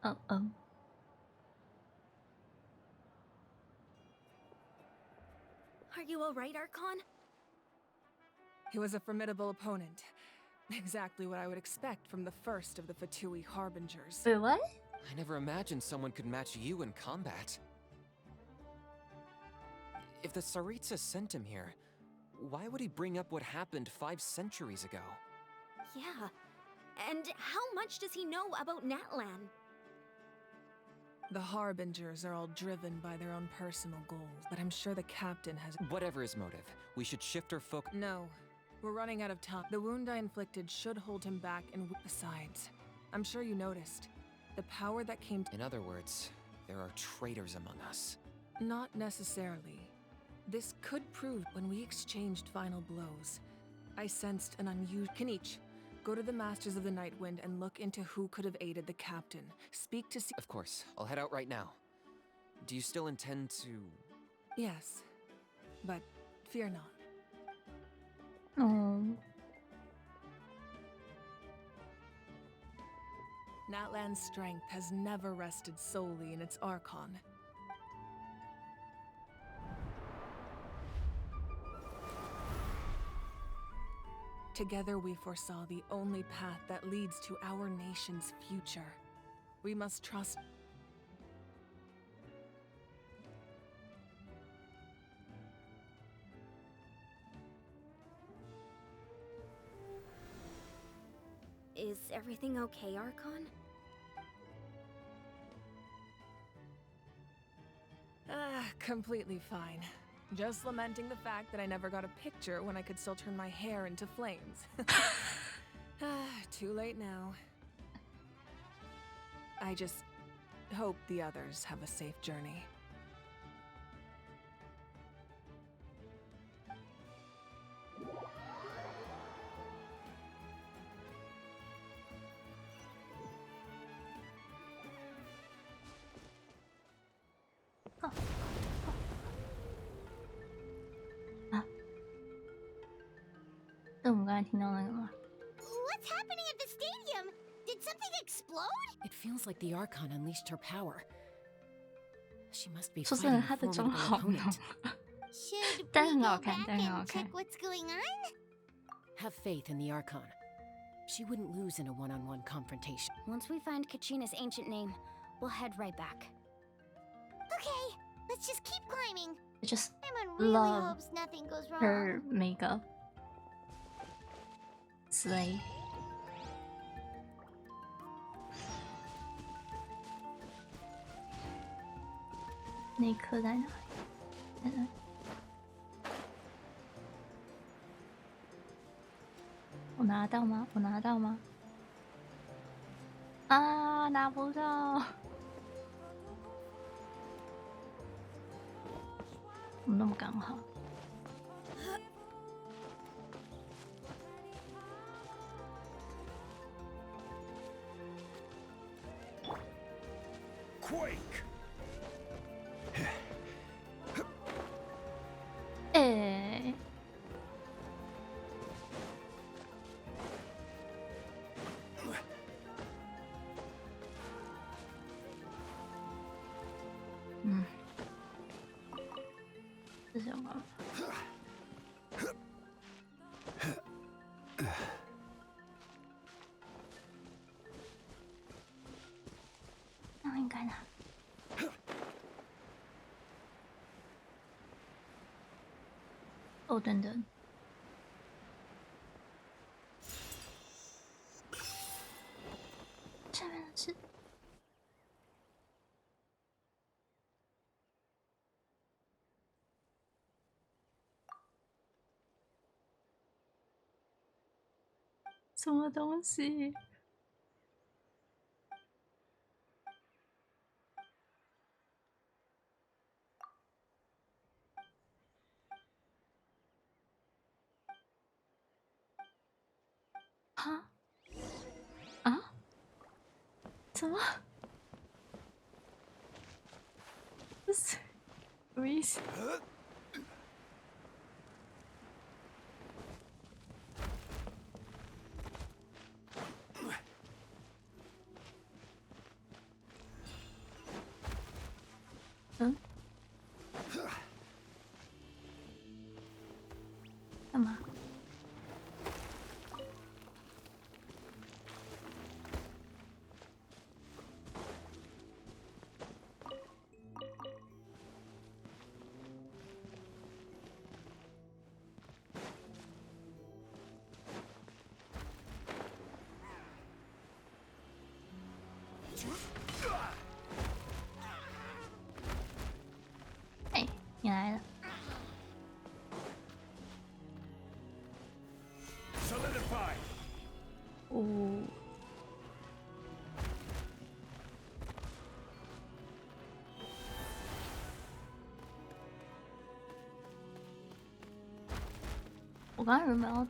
A: Uh-oh.
R: Are you alright, Archon?
E: He was a formidable opponent. Exactly what I would expect from the first of the Fatui Harbingers.
A: Wait, what?
F: I never imagined someone could match you in combat. If the Tsaritsa sent him here, why would he bring up what happened 5 centuries ago?
R: Yeah. And how much does he know about Natlan?
E: The Harbingers are all driven by their own personal goals, but I'm sure the captain has—
F: Whatever his motive, we should shift our focus—
E: No. We're running out of time. The wound I inflicted should hold him back, and besides, I'm sure you noticed. The power that came—
F: In other words, there are traitors among us.
E: Not necessarily. This could prove when we exchanged final blows. I sensed an unusual— Kanich, go to the Masters of the Night Wind and look into who could have aided the captain. Speak to—
F: Of course, I'll head out right now. Do you still intend to—
E: Yes, but fear not.
A: Oh.
E: Natlan's strength has never rested solely in its Archon. Together we foresaw the only path that leads to our nation's future. We must trust—
R: Is everything okay, Archon?
E: Completely fine. Just lamenting the fact that I never got a picture when I could still turn my hair into flames. Too late now. I just hope the others have a safe journey.
A: Oh. 啊，是我们刚才听到那个吗？
D: What's happening at the stadium? Did something explode?
J: It feels like the Archon unleashed her power. She must be
A: 说
J: fighting
A: 真的，
J: a
A: 他的妆
J: formidable
A: 好浓
J: opponent.
D: Should
A: 但
D: we
A: 很
D: go
A: 好看，
D: back
A: 但很好
D: and
A: 看
D: check。what's going on?
J: Have faith in the Archon. She wouldn't lose in a one-on-one confrontation.
G: Once we find Kachina's ancient name, we'll head right back.
D: Okay, let's just keep climbing.
A: I just
D: Everyone really
A: love
D: hopes nothing goes wrong.
A: her makeup. Slay. 那颗在哪里？在哪里？我拿到吗？我拿到吗？啊，拿不到！怎么那么刚好？
L: Quake!
A: 哎，嗯，这是什么？那应该拿。 哦，等等，下面的是什么东西？啊？啊？怎么？这是什么意思？嗯？干嘛？哎，你来了。
L: Solidify!
A: 哦。我刚刚原本要。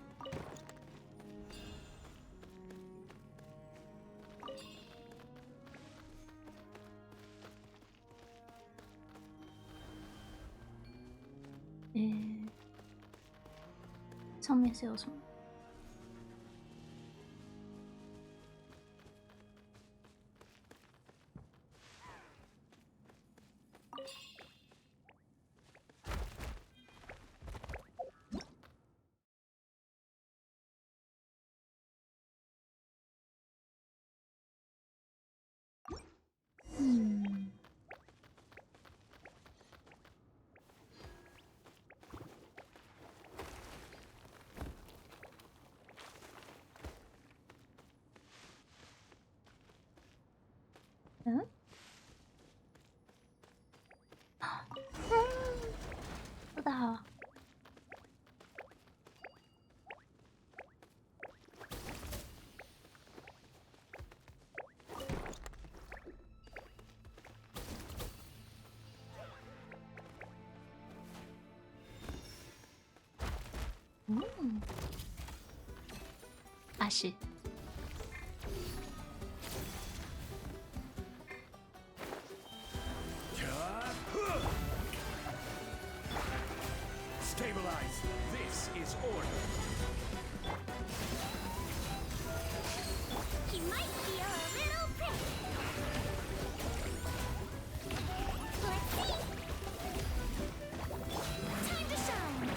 A: 上面是有什么？嗯。啊是。
L: Stabilize. This is order.
D: He might be a little prick. Let's see. Time to shine.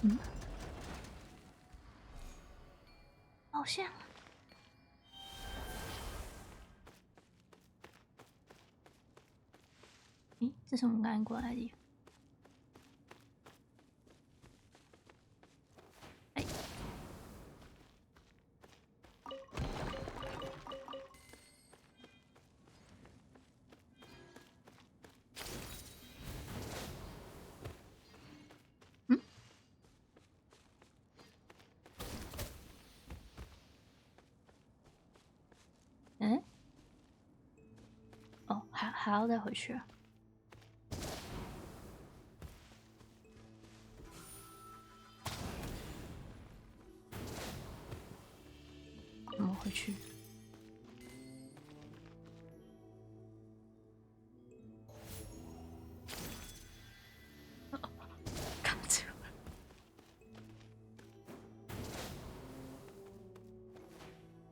A: Hmm? 好像，咦，这是我们刚刚过来的地方。哎，嗯，嗯。哦，还要再回去啊？怎么回去？哦，卡住了。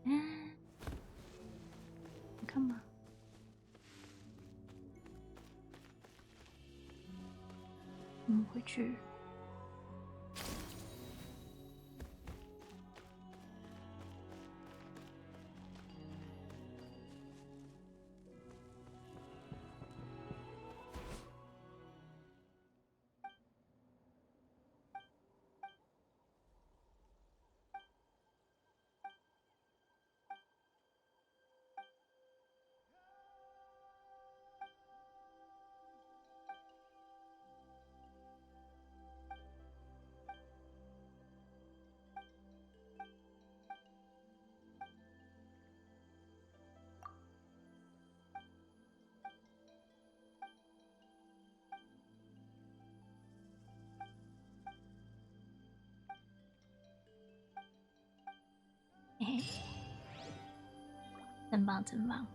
A: 嗯，你干嘛？回去。嘿，真棒，真棒！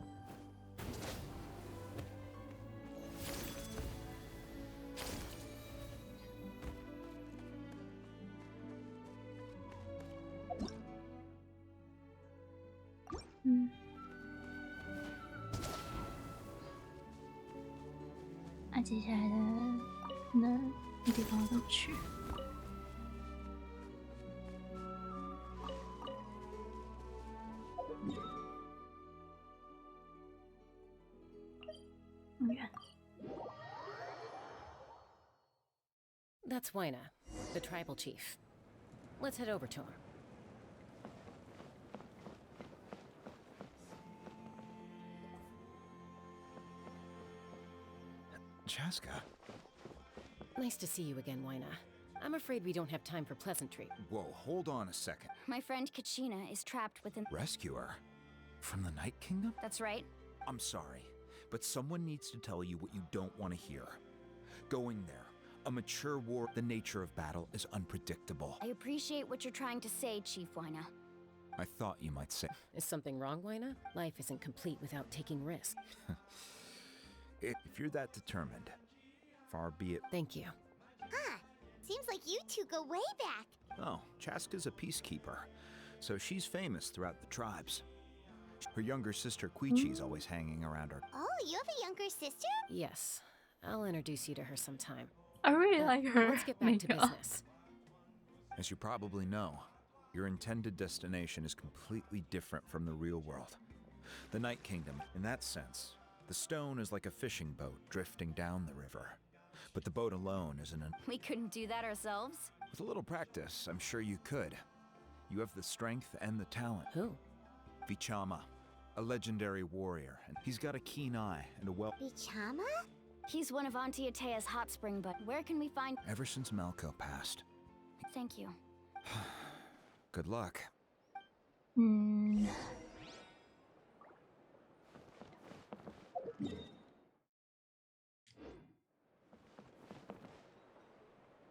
A: 嗯，那接下来的那地方怎么去？That's
J: Waina, the tribal chief. Let's head over to him.
L: Chaska.
J: Nice to see you again, Waina. I'm afraid we don't have time for pleasantry.
L: Whoa, hold on a second.
G: My friend Kachina is trapped within.
L: Rescue her? From the Night Kingdom?
G: That's right.
L: I'm sorry, but someone needs to tell you what you don't want to hear. Going there, a mature war, the nature of battle is unpredictable.
G: I appreciate what you're trying to say, Chief Waina.
L: I thought you might say.
J: Is something wrong, Waina? Life isn't complete without taking risks.
L: If you're that determined, far be it.
J: Thank you.
D: Huh. Seems like you two go way back.
L: Oh, Chaska's a peacekeeper, so she's famous throughout the tribes. Her younger sister Quichi's always hanging around her.
D: Oh, you have a younger sister?
J: Yes. I'll introduce you to her sometime.
A: I really like her.
J: Let's get back to business.
L: As you probably know, your intended destination is completely different from the real world. The Night Kingdom, in that sense, the stone is like a fishing boat drifting down the river. But the boat alone isn't an...
G: We couldn't do that ourselves?
L: With a little practice, I'm sure you could. You have the strength and the talent.
J: Who?
L: Vichama, a legendary warrior, and he's got a keen eye and a
D: Vichama?
G: He's one of Auntie Atea's hot spring, but where can we find...
L: Ever since Malco passed.
G: Thank you.
L: Good luck.
A: 嗯。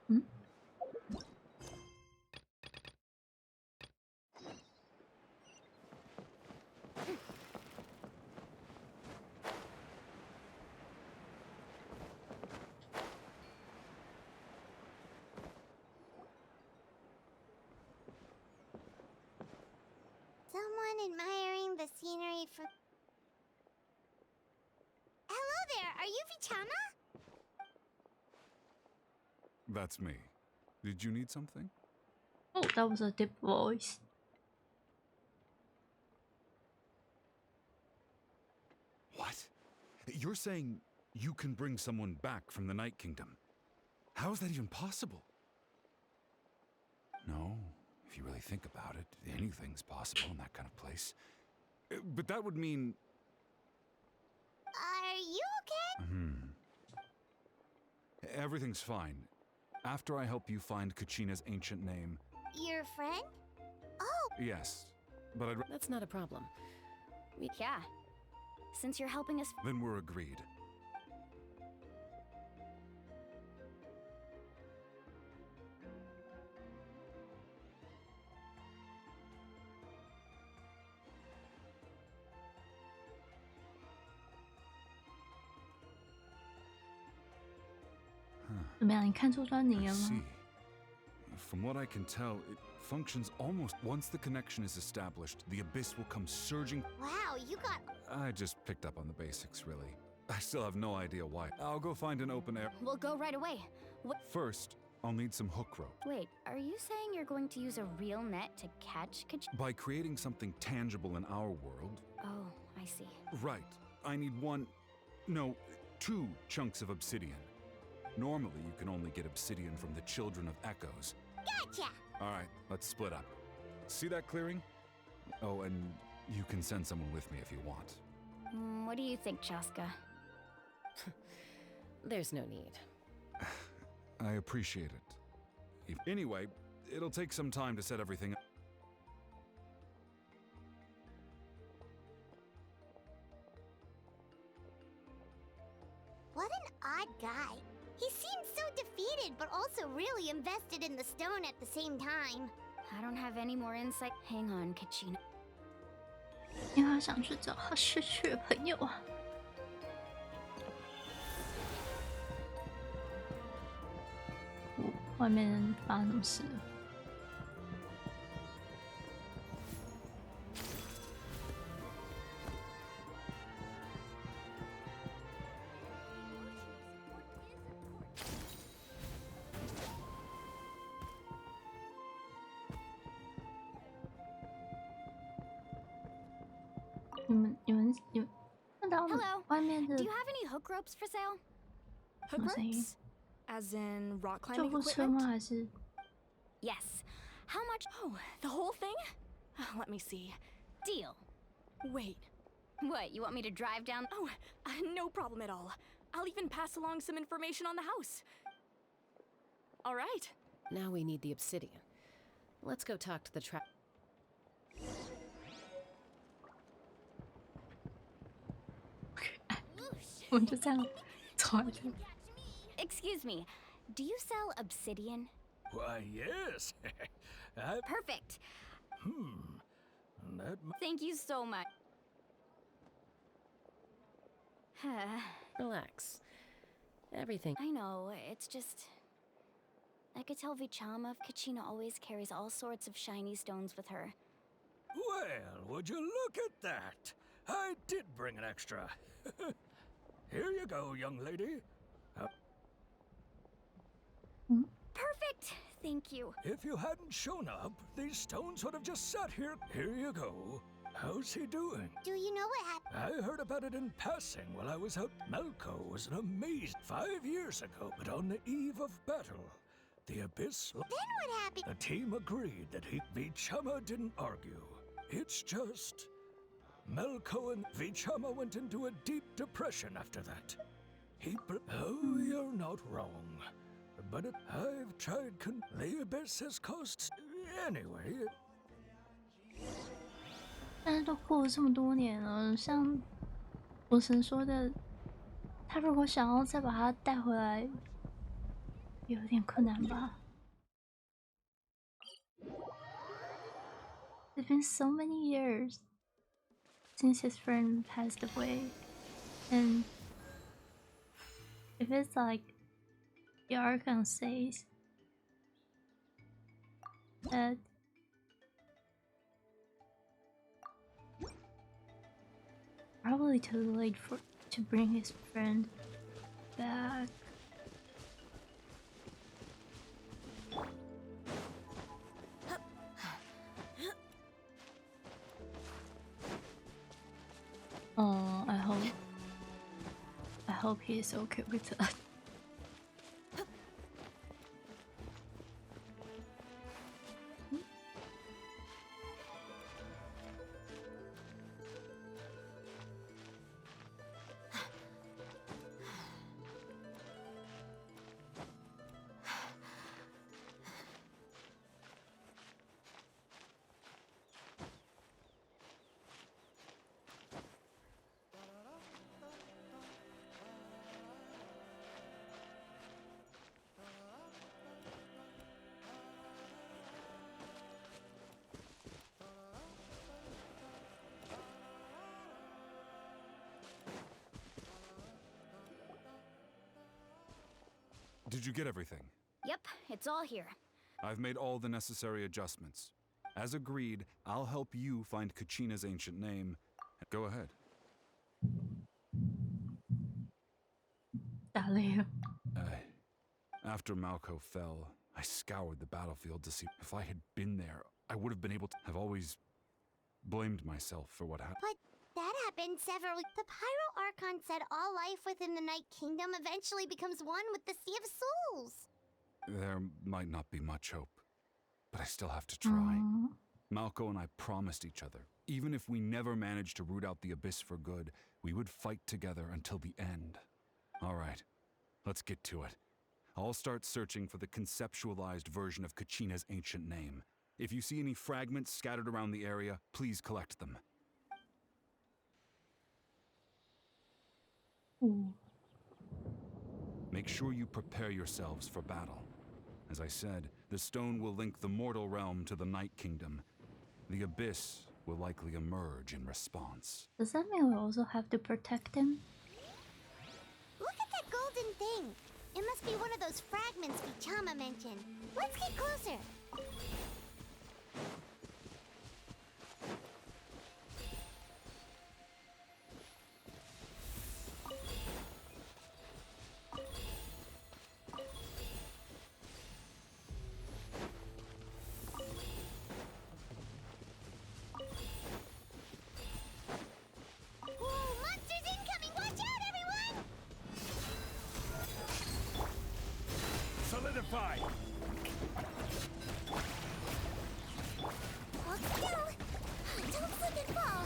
A: 嗯。
D: Someone admiring the scenery from... Hello there, are you Vichama?
S: That's me. Did you need something?
A: Oh, that was a deep voice.
S: What? You're saying you can bring someone back from the Night Kingdom? How is that even possible? No, if you really think about it, anything's possible in that kind of place. But that would mean...
D: Are you okay?
S: Everything's fine. After I help you find Kachina's ancient name...
D: Your friend? Oh!
S: Yes, but I'd...
J: That's not a problem.
G: Yeah. Since you're helping us...
S: Then we're agreed. Huh.
A: 怎么样？你看出端倪
S: I
A: 了
S: see.
A: 吗？
S: From what I can tell, it functions almost... Once the connection is established, the abyss will come surging...
D: Wow, you got...
S: I just picked up on the basics, really. I still have no idea why. I'll go find an open air...
G: We'll go right away. What?
S: First, I'll need some hook rope.
G: Wait, are you saying you're going to use a real net to catch Kachina?
S: By creating something tangible in our world...
G: Oh, I see.
S: Right. I need two chunks of obsidian. Normally, you can only get obsidian from the Children of Echoes.
D: Gotcha!
S: Alright, let's split up. See that clearing? Oh, and you can send someone with me if you want.
G: What do you think, Chaska?
J: There's no need.
S: I appreciate it. Anyway, it'll take some time to set everything up.
D: What an odd guy. He seems so defeated, but also really invested in the stone at the same time.
G: I don't have any more insight. Hang on, Kachina.
A: 因为他想去找他失去的朋友啊。外面发生什么事了？你们看到
O: Hello.
A: 外面的
O: Do you have any hook ropes for sale?
A: 什么声音？
O: As in rock
A: 救
O: climbing
A: 护车吗？
O: equipment?
A: 还是
O: Yes. How much? Oh, the whole thing? Let me see.
G: Deal.
O: Wait.
G: What, you want me to drive down?
O: Oh, no problem at all. I'll even pass along some information on the house. All right.
J: Now we need the obsidian. Let's go talk to the trap.
G: Excuse me, do you sell obsidian?
P: Why, yes.
G: Perfect.
P: That
G: Thank you so much.
J: Relax. Everything.
G: I know, it's just... I could tell Vichama Kachina always carries all sorts of shiny stones with her.
P: Well, would you look at that? I did bring an extra. Here you go, young lady.
G: Perfect! Thank you.
P: If you hadn't shown up, these stones would have just sat here. Here you go. How's he doing?
D: Do you know what happened?
P: I heard about it in passing while I was out. Melko was an amazing 5 years ago, but on the eve of battle, the Abyss...
D: Then what happened?
P: The team agreed that Vichama didn't argue. It's just... Melko and Vichama went into a deep depression after that. Oh, you're not wrong. But I've tried the Abyss has cost... Anyway...
A: 但是都过了这么多年了，像我神说的，他如果想要再把他带回来，有点困难吧。It's been so many years since his friend passed away, and if it's like the Archon says that probably too late to bring his friend back. Oh, I hope he's okay with that.
S: Did you get everything?
G: Yep, it's all here.
S: I've made all the necessary adjustments. As agreed, I'll help you find Kachina's ancient name. Go ahead. After Malco fell, I scoured the battlefield to see if I had been there. I would have been able to. I've always blamed myself for what happened.
D: But that happened several. The Pyro Archon said all life within the Night Kingdom eventually becomes one with the Sea of Souls.
S: There might not be much hope, but I still have to try. Malco and I promised each other, even if we never managed to root out the Abyss for good, we would fight together until the end. All right, let's get to it. I'll start searching for the conceptualized version of Kachina's ancient name. If you see any fragments scattered around the area, please collect them. Make sure you prepare yourselves for battle. As I said, the stone will link the mortal realm to the Night Kingdom. The Abyss will likely emerge in response.
A: Does that mean we also have to protect him?
D: Look at that golden thing. It must be one of those fragments Vichama mentioned. Let's get closer.
L: Solidify!
D: Hold still! Don't slip and fall!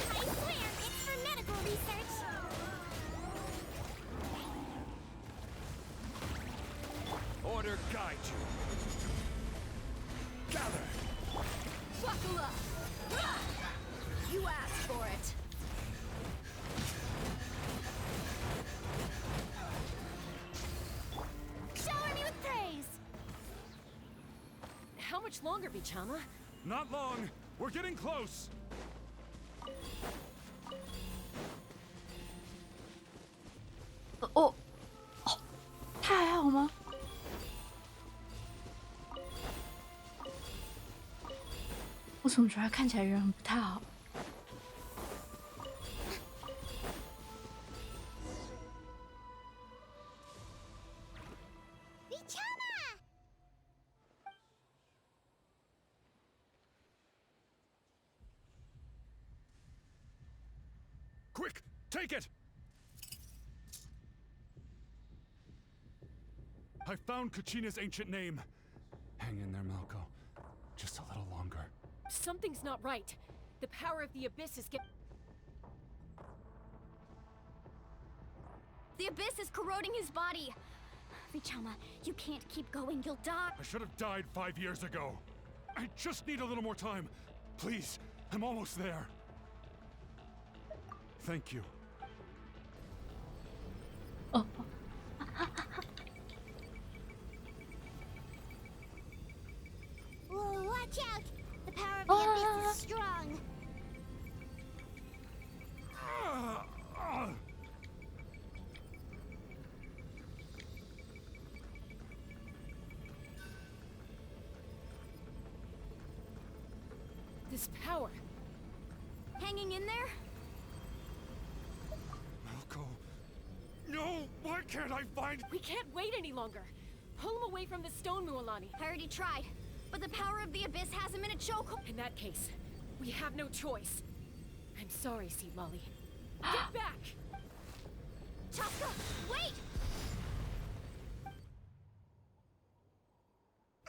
D: I swear, it's for medical research!
L: Order guide you! Gather!
O: Buckle up! You asked for it!
D: Shower me with praise!
J: How much longer, Vichama?
S: Not long. We're getting close.
A: Oh, 他还好吗？我怎么觉得他看起来人不太好？
S: Quick, take it! I found Kachina's ancient name. Hang in there, Malco. Just a little longer.
J: Something's not right. The power of the Abyss is
G: The Abyss is corroding his body. Vichama, you can't keep going. You'll die.
S: I should have died 5 years ago. I just need a little more time. Please, I'm almost there. Thank you.
A: Oh.
D: Whoa, watch out! The power of the abyss is strong.
J: This power. Hanging in there?
S: Malco. No! Why can't I find...
O: We can't wait any longer. Pull him away from the stone, Mualani.
G: I already tried, but the power of the abyss has him in a chokehold.
O: In that case, we have no choice. I'm sorry, Sea Lolly. Get back!
G: Chaska, wait!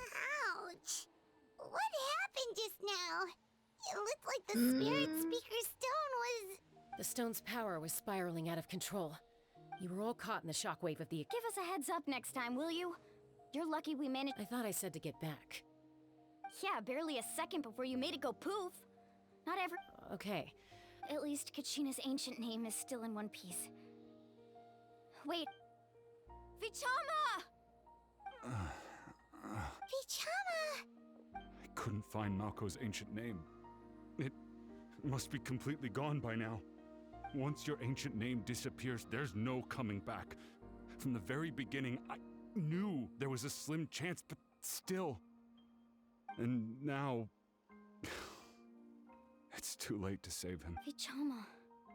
D: Ouch! What happened just now? It looked like the Spirit Speaker stone was...
J: The stone's power was spiraling out of control. You were all caught in the shockwave of the...
G: Give us a heads up next time, will you? You're lucky we managed...
J: I thought I said to get back.
G: Yeah, barely a second before you made it go poof. Not every...
J: Okay.
G: At least Kachina's ancient name is still in one piece. Wait. Vichama!
D: Vichama!
S: I couldn't find Malco's ancient name. It must be completely gone by now. Once your ancient name disappears, there's no coming back. From the very beginning, I knew there was a slim chance, but still. And now... it's too late to save him.
G: Vichama.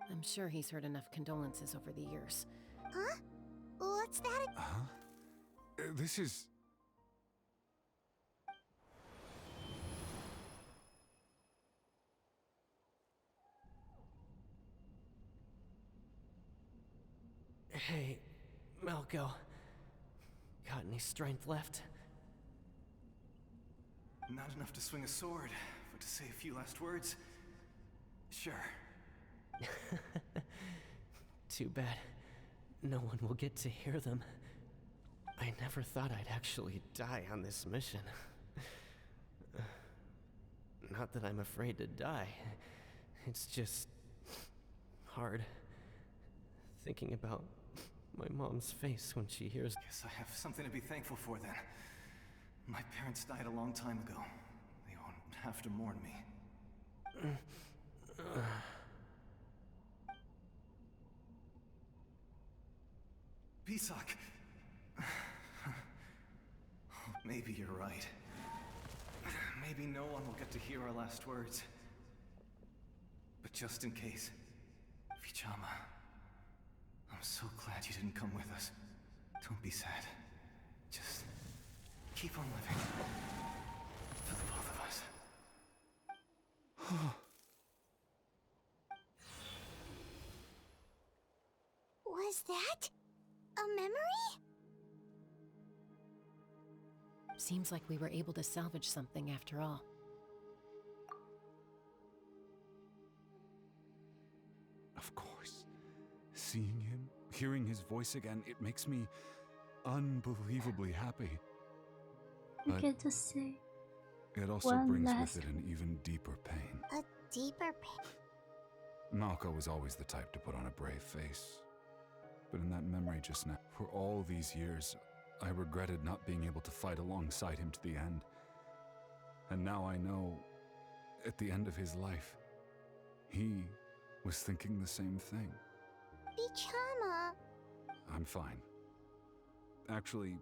J: I'm sure he's heard enough condolences over the years.
D: Huh? What's that?
S: Huh? This is...
T: Hey, Malco. Got any strength left?
U: Not enough to swing a sword, but to say a few last words? Sure.
T: Too bad. No one will get to hear them. I never thought I'd actually die on this mission. Not that I'm afraid to die. It's just... hard. Thinking about my mom's face when she hears...
U: Guess I have something to be thankful for then. My parents died a long time ago. They won't have to mourn me. Pisak! Maybe you're right. Maybe no one will get to hear our last words. But just in case, Vichama, I'm so glad you didn't come with us. Don't be sad. Just keep on living. For the both of us.
D: Was that a memory?
J: Seems like we were able to salvage something after all.
S: Of course. Seeing him, hearing his voice again, it makes me unbelievably happy.
A: I get to see.
S: It also brings with it an even deeper pain.
D: A deeper pain?
S: Malco was always the type to put on a brave face. But in that memory just now, for all these years, I regretted not being able to fight alongside him to the end. And now I know, at the end of his life, he was thinking the same thing.
D: Vichama.
S: I'm fine. Actually,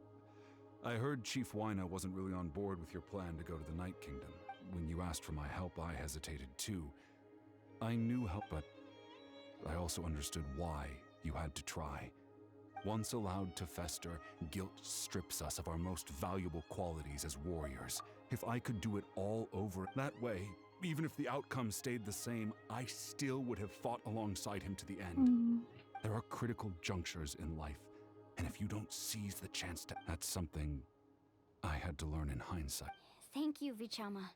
S: I heard Chief Wyna wasn't really on board with your plan to go to the Night Kingdom. When you asked for my help, I hesitated too. I knew help, but I also understood why you had to try. Once allowed to fester, guilt strips us of our most valuable qualities as warriors. If I could do it all over that way, even if the outcome stayed the same, I still would have fought alongside him to the end. There are critical junctures in life, and if you don't seize the chance to... That's something I had to learn in hindsight.
G: Thank you, Vichama.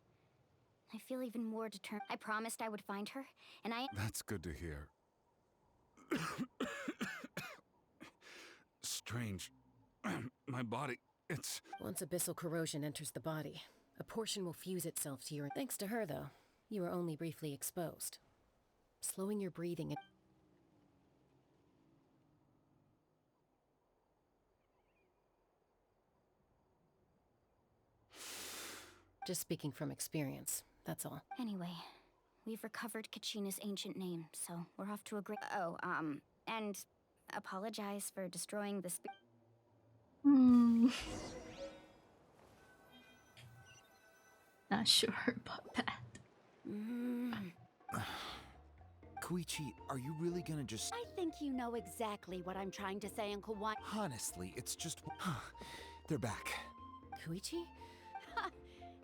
G: I feel even more determined. I promised I would find her, and I...
S: That's good to hear. Strange. My body, it's...
J: Once abyssal corrosion enters the body, A portion will fuse itself to your... Thanks to her, though, you were only briefly exposed. Slowing your breathing... Just speaking from experience, that's all.
G: Anyway, we've recovered Kachina's ancient name, so we're off to a great... Oh, and apologize for destroying the
A: Not sure about that.
L: Koichi, are you really gonna just...
B: I think you know exactly what I'm trying to say, Uncle Wine.
L: Honestly, it's just... They're back.
J: Koichi?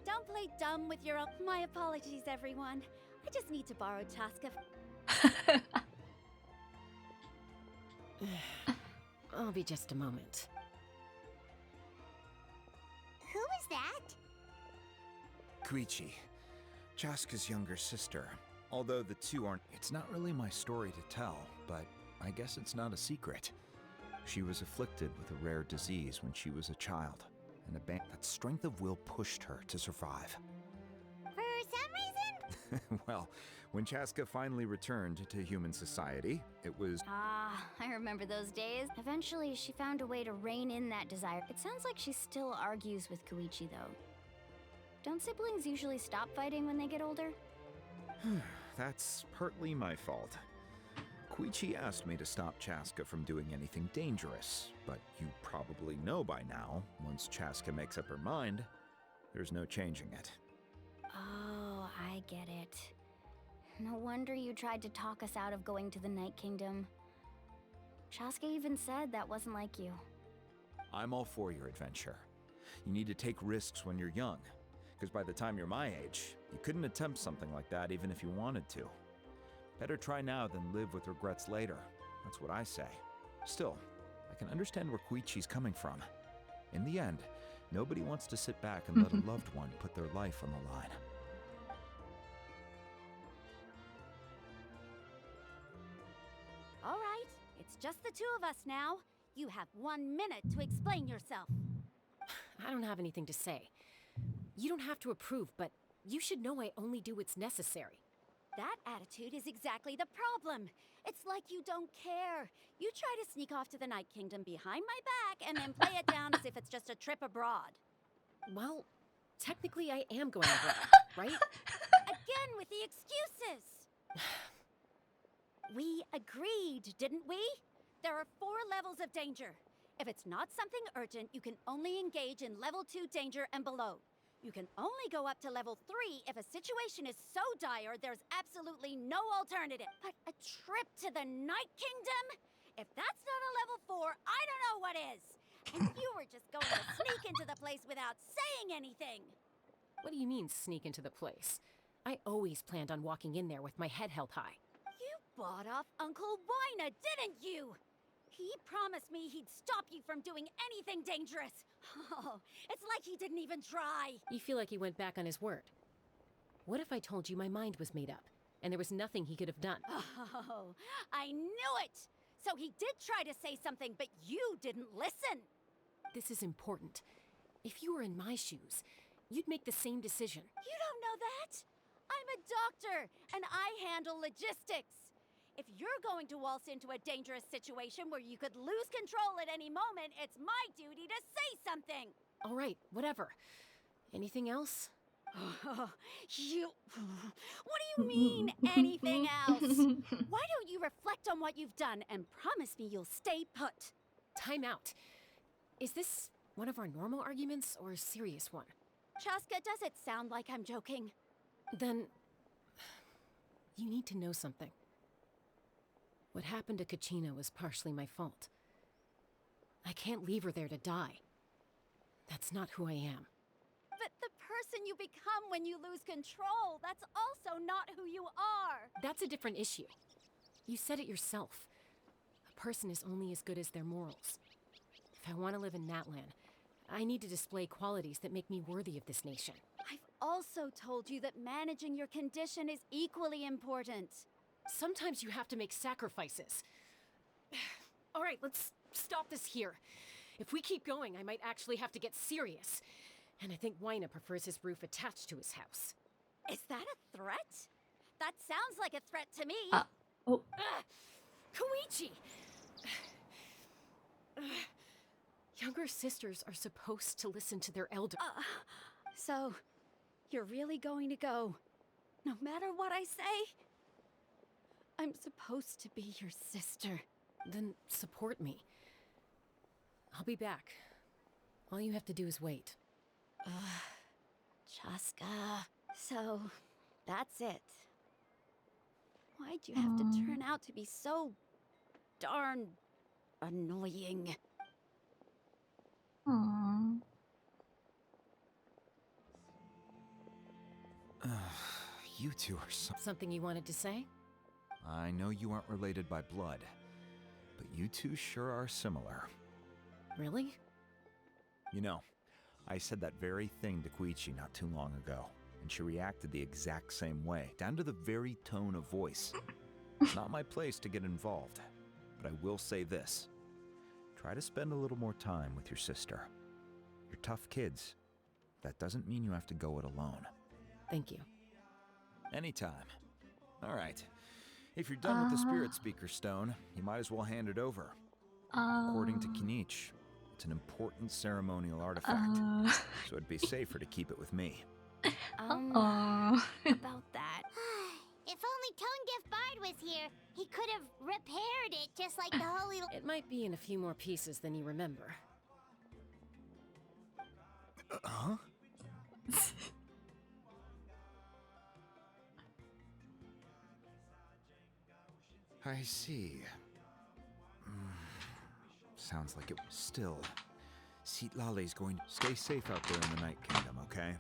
B: Don't play dumb with your own... My apologies, everyone. I just need to borrow Chaska.
J: I'll be just a moment.
D: Who is that?
L: Koichi, Chaska's younger sister. Although the two aren't... It's not really my story to tell, but I guess it's not a secret. She was afflicted with a rare disease when she was a child, and that strength of will pushed her to survive.
D: For some reason?
L: Well, when Chaska finally returned to human society, it was...
G: I remember those days. Eventually, she found a way to rein in that desire. It sounds like she still argues with Koichi, though. Don't siblings usually stop fighting when they get older?
L: That's partly my fault. Koichi asked me to stop Chaska from doing anything dangerous, but you probably know by now, once Chaska makes up her mind, there's no changing it.
G: Oh, I get it. No wonder you tried to talk us out of going to the Night Kingdom. Chaska even said that wasn't like you.
L: I'm all for your adventure. You need to take risks when you're young, because by the time you're my age, you couldn't attempt something like that even if you wanted to. Better try now than live with regrets later. That's what I say. Still, I can understand where Koichi's coming from. In the end, nobody wants to sit back and let a loved one put their life on the line.
B: All right, it's just the two of us now. You have 1 minute to explain yourself.
J: I don't have anything to say. You don't have to approve, but you should know I only do what's necessary.
B: That attitude is exactly the problem. It's like you don't care. You try to sneak off to the Night Kingdom behind my back and then play it down as if it's just a trip abroad.
J: Well, technically I am going abroad, right?
B: Again with the excuses. We agreed, didn't we? There are 4 levels of danger. If it's not something urgent, you can only engage in level 2 danger and below. You can only go up to level 3 if a situation is so dire there's absolutely no alternative. But a trip to the Night Kingdom? If that's not a level 4, I don't know what is. And you were just going to sneak into the place without saying anything.
J: What do you mean, sneak into the place? I always planned on walking in there with my head held high.
B: You bought off Uncle Wina, didn't you? He promised me he'd stop you from doing anything dangerous. Oh, it's like he didn't even try.
J: You feel like he went back on his word. What if I told you my mind was made up, and there was nothing he could have done?
B: Oh, I knew it! So he did try to say something, but you didn't listen.
J: This is important. If you were in my shoes, you'd make the same decision.
B: You don't know that? I'm a doctor, and I handle logistics. If you're going to waltz into a dangerous situation where you could lose control at any moment, it's my duty to say something.
J: All right, whatever. Anything else?
B: You... What do you mean, anything else? Why don't you reflect on what you've done and promise me you'll stay put?
J: Time out. Is this one of our normal arguments or a serious one?
B: Chaska, does it sound like I'm joking?
J: Then... you need to know something. What happened to Kachina was partially my fault. I can't leave her there to die. That's not who I am.
B: But the person you become when you lose control, that's also not who you are.
J: That's a different issue. You said it yourself. A person is only as good as their morals. If I want to live in Natlan, I need to display qualities that make me worthy of this nation.
B: I've also told you that managing your condition is equally important.
J: Sometimes you have to make sacrifices. All right, let's stop this here. If we keep going, I might actually have to get serious. And I think Waina prefers his roof attached to his house.
B: Is that a threat? That sounds like a threat to me.
A: Oh.
J: Koichi! Younger sisters are supposed to listen to their elder.
B: So, you're really going to go, no matter what I say? I'm supposed to be your sister.
J: Then support me. I'll be back. All you have to do is wait.
B: Chaska. So, that's it. Why'd you have to turn out to be so darn annoying?
L: You two are so...
J: Something you wanted to say?
L: I know you aren't related by blood, but you two sure are similar.
J: Really?
L: You know, I said that very thing to Koichi not too long ago, and she reacted the exact same way, down to the very tone of voice. Not my place to get involved, but I will say this. Try to spend a little more time with your sister. You're tough kids. That doesn't mean you have to go it alone.
J: Thank you.
L: Anytime. All right. If you're done with the Spirit Speaker Stone, you might as well hand it over. According to Kinich, it's an important ceremonial artifact, so it'd be safer to keep it with me.
B: About that.
D: If only Tone Deaf Bard was here, he could have repaired it just like the Holy...
J: It might be in a few more pieces than you remember.
L: Huh? I see. Sounds like it was still. Lale's going to stay safe out there in the Night Kingdom, okay?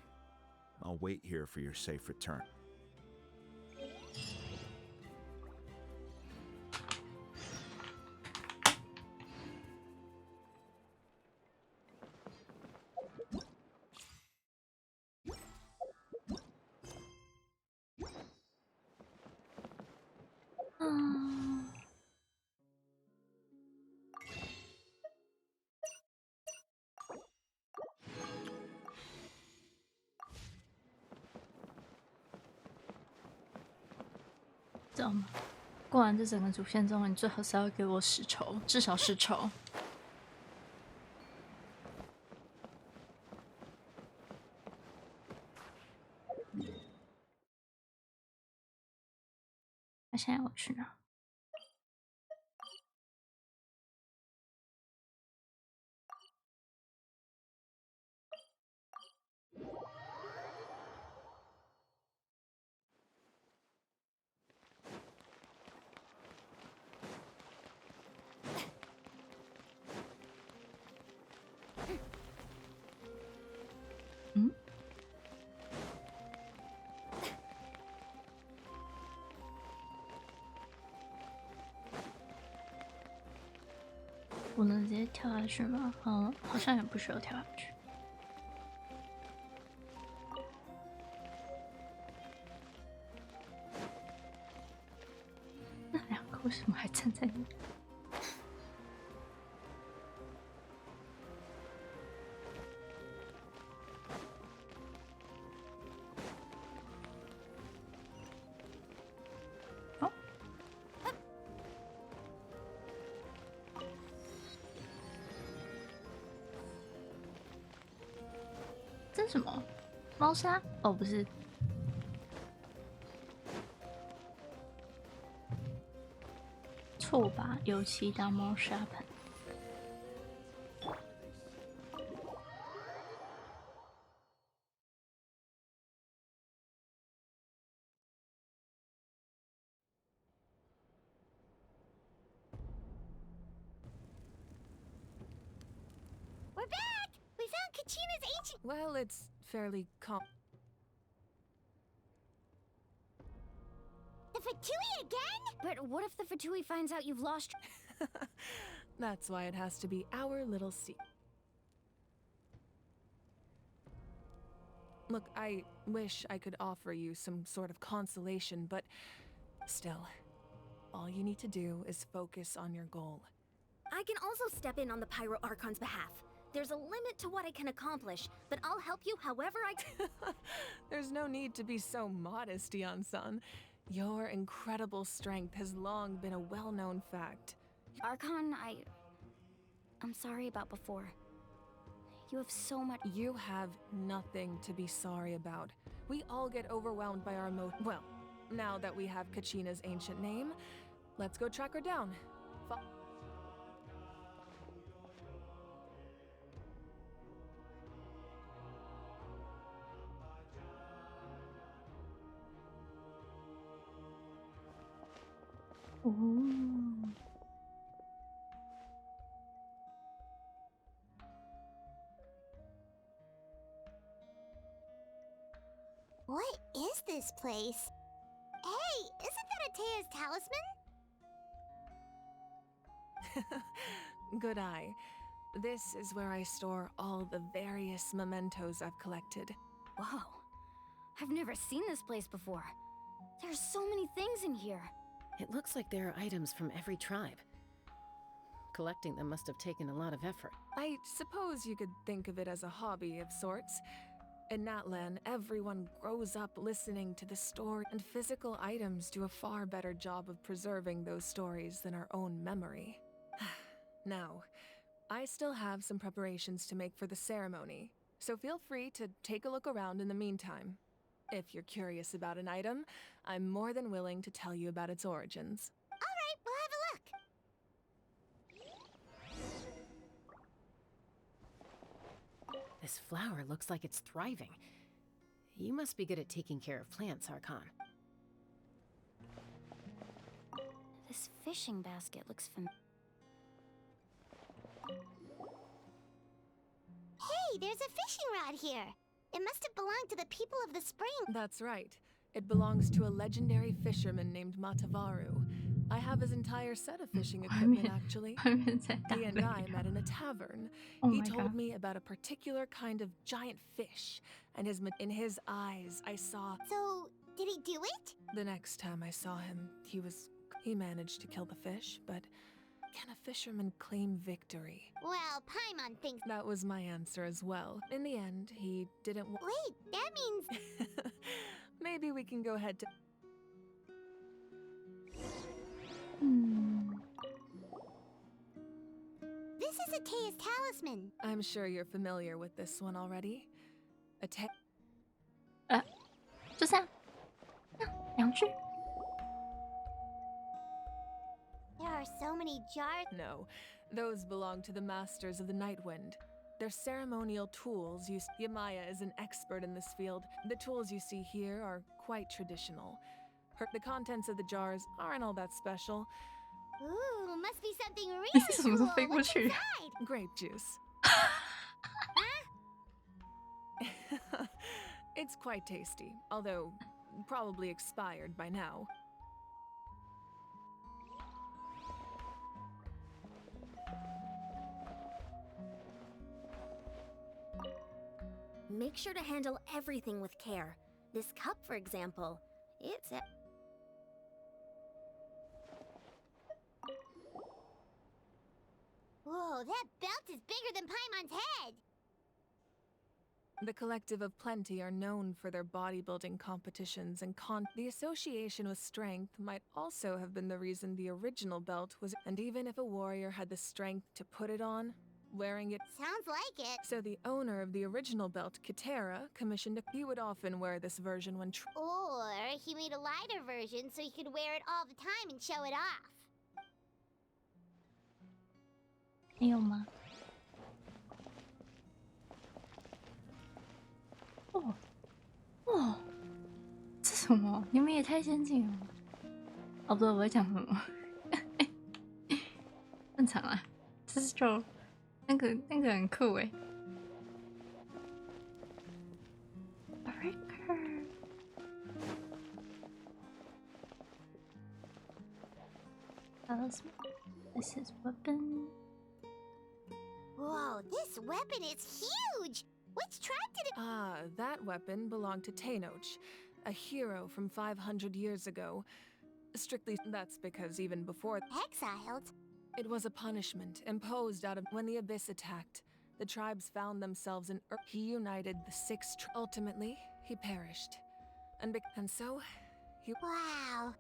L: I'll wait here for your safe return.
A: Oh. 知道吗？过完这整个主线之后，你最好是要给我10筹，至少10筹。那现在我去哪？我能直接跳下去吗？好像也不需要跳下去。那2个为什么还站在那？这是什么？猫砂？哦，不是。错把油漆当猫砂盆。
D: We're back! We found Kachina's ancient...
E: Well, it's fairly
D: The Fatui again?
G: But what if the Fatui finds out you've lost...
E: That's why it has to be our little secret. Look, I wish I could offer you some sort of consolation, but still, all you need to do is focus on your goal.
R: I can also step in on the Pyro Archon's behalf. There's a limit to what I can accomplish, but I'll help you however I can.
E: There's no need to be so modest, Yan-san. Your incredible strength has long been a well-known fact.
G: Archon, I'm sorry about before. You have so much.
E: You have nothing to be sorry about. We all get overwhelmed by our well, now that we have Kachina's ancient name, let's go track her down.
A: Ooh.
D: What is this place? Hey, isn't that Atea's talisman?
E: Good eye. This is where I store all the various mementos I've collected.
G: Whoa. I've never seen this place before. There's so many things in here.
J: It looks like there are items from every tribe. Collecting them must have taken a lot of effort.
E: I suppose you could think of it as a hobby of sorts. In Natlan, everyone grows up listening to the story, and physical items do a far better job of preserving those stories than our own memory. Now, I still have some preparations to make for the ceremony, so feel free to take a look around in the meantime. If you're curious about an item, I'm more than willing to tell you about its origins.
D: All right, we'll have a look.
J: This flower looks like it's thriving. You must be good at taking care of plants, Archon.
G: This fishing basket looks familiar.
D: Hey, there's a fishing rod here. It must have belonged to the people of the spring.
E: That's right. It belongs to a legendary fisherman named Matavaru. I have his entire set of fishing equipment, actually. He and I met in a tavern. He told me about a particular kind of giant fish, and in his eyes, I saw...
D: So, did he do it?
E: The next time I saw him, he managed to kill the fish, but can a fisherman claim victory?
D: Well, Paimon thinks...
E: That was my answer as well. In the end, he didn't...
D: Wait, that means...
E: Maybe we can go ahead to...
D: This is Atea's talisman.
E: I'm sure you're familiar with this one already. Ate...
A: 就这样，2句。
D: There are so many jars.
E: No, those belong to the masters of the Night Wind. They're ceremonial tools used. Yamaya is an expert in this field. The tools you see here are quite traditional. The contents of the jars aren't all that special.
D: Ooh, must be something really cool. What's inside?
E: Grape juice. It's quite tasty, although probably expired by now.
R: Make sure to handle everything with care. This cup, for example, it's a...
D: Whoa, that belt is bigger than Paimon's head!
E: The Collective of Plenty are known for their bodybuilding competitions and the association with strength might also have been the reason the original belt was, and even if a warrior had the strength to put it on, wearing it...
D: Sounds like it.
E: So the owner of the original belt, Kitera, commissioned he would often wear this version when...
D: Or he made a lighter version so he could wear it all the time and show it off.
A: 还有吗？哦，哦，这什么？你们也太先进了吧！哦，不对，我在讲什么？正常啊，这是就那个很酷哎。This is weapon.
D: Whoa, this weapon is huge! Which tribe did it—
E: Ah, that weapon belonged to Tenoch, a hero from 500 years ago. Strictly, that's because even before—
D: Exiled?
E: It was a punishment imposed out of when the Abyss attacked. the tribes found themselves in he united the six ultimately, he perished. And so, he
D: Wow.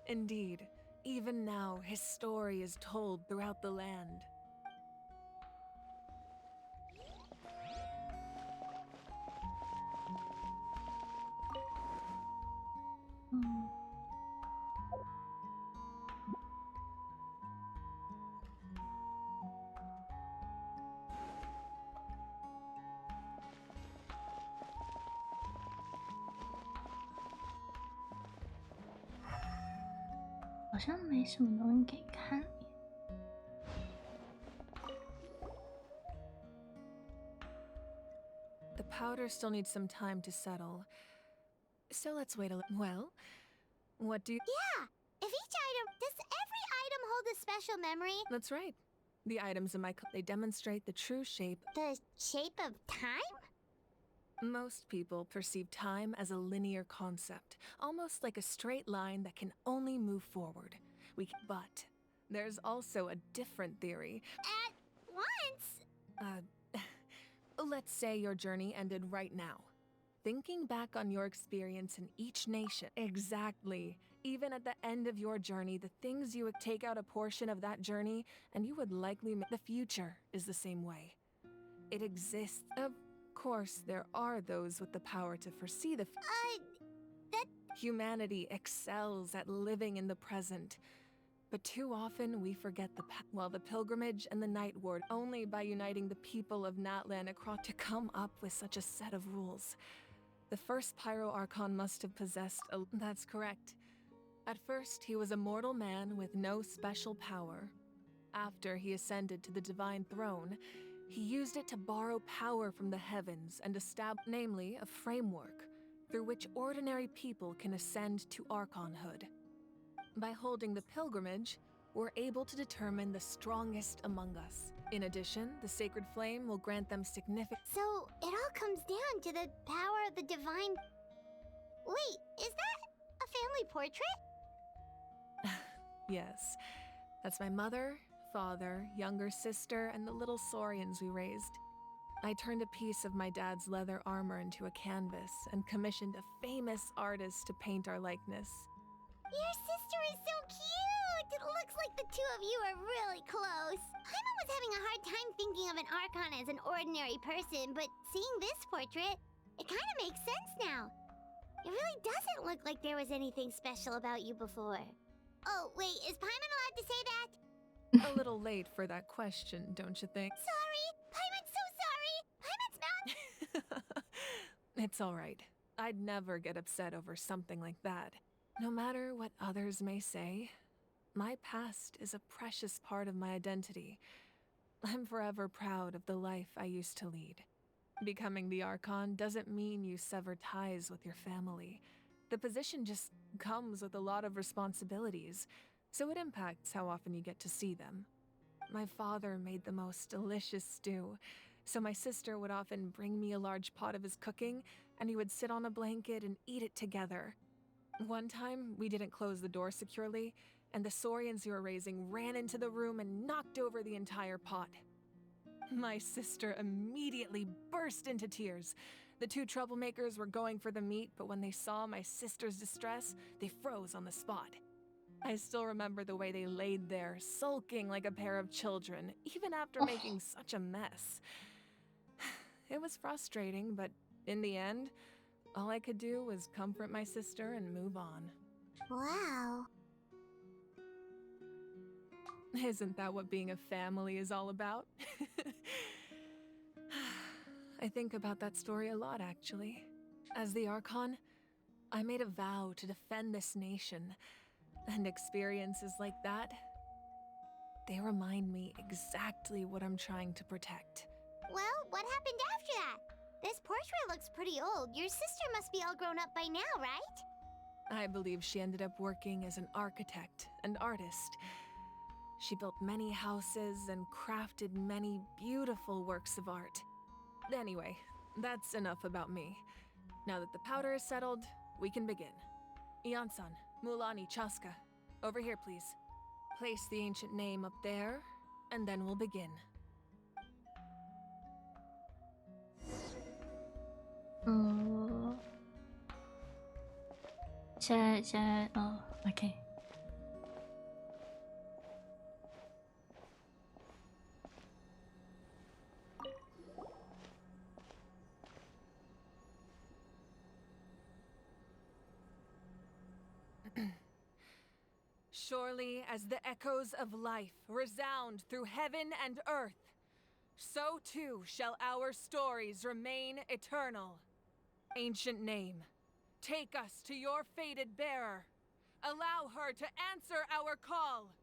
E: Indeed, even now his story is told throughout the land.
A: Hmm. 好像没什么东西可以看。
E: The powder still needs some time to settle. So let's wait a little. Well, what do you...
D: Yeah! If each item... Does every item hold a special memory?
E: That's right. The items in my they demonstrate the true shape.
D: The shape of time?
E: Most people perceive time as a linear concept, almost like a straight line that can only move forward. But there's also a different theory.
D: At once?
E: Let's say your journey ended right now. Thinking back on your experience in each nation. Exactly. Even at the end of your journey, the things you would take out a portion of that journey, and you would likely the future is the same way. It exists. Of course, there are those with the power to foresee the
D: that...
E: Humanity excels at living in the present. But too often we forget the pilgrimage and the night ward only by uniting the people of Natlan across to come up with such a set of rules. The first Pyro Archon must have possessed a... That's correct. At first, he was a mortal man with no special power. After he ascended to the divine throne, he used it to borrow power from the heavens and establish, namely, a framework through which ordinary people can ascend to Archonhood. By holding the pilgrimage, we're able to determine the strongest among us. In addition, the sacred flame will grant them significant...
D: So, it all comes down to the power of the divine... Wait, is that a family portrait?
E: Yes. That's my mother, father, younger sister, and the little saurians we raised. I turned a piece of my dad's leather armor into a canvas and commissioned a famous artist to paint our likeness.
D: Your sister is so cute! It looks like the two of you are really close. Paimon was having a hard time thinking of an Archon as an ordinary person, but seeing this portrait, it kind of makes sense now. It really doesn't look like there was anything special about you before. Oh, wait, is Paimon allowed to say that?
E: A little late for that question, don't you think?
D: Sorry! Paimon's so sorry! Paimon's not...
E: It's all right. I'd never get upset over something like that. No matter what others may say, my past is a precious part of my identity. I'm forever proud of the life I used to lead. Becoming the Archon doesn't mean you sever ties with your family. The position just comes with a lot of responsibilities, so it impacts how often you get to see them. My father made the most delicious stew, so my sister would often bring me a large pot of his cooking, and we would sit on a blanket and eat it together. One time, we didn't close the door securely, and the saurians we were raising ran into the room and knocked over the entire pot. My sister immediately burst into tears. The two troublemakers were going for the meat, but when they saw my sister's distress, they froze on the spot. I still remember the way they laid there, sulking like a pair of children, even after making such a mess. It was frustrating, but in the end, all I could do was comfort my sister and move on.
D: Wow.
E: Isn't that what being a family is all about? I think about that story a lot, actually. As the Archon, I made a vow to defend this nation, and experiences like that, they remind me exactly what I'm trying to protect.
D: Well, what happened after that? This portrait looks pretty old. Your sister must be all grown up by now, right?
E: I believe she ended up working as an architect and artist. She built many houses and crafted many beautiful works of art. Anyway, that's enough about me. Now that the powder is settled, we can begin. Iansan, Mulani, Chaska, over here, please. Place the ancient name up there, and then we'll begin.
A: 现在OK。
E: Surely as the echoes of life resound through heaven and earth, so too shall our stories remain eternal. Ancient name, take us to your fated bearer. Allow her to answer our call.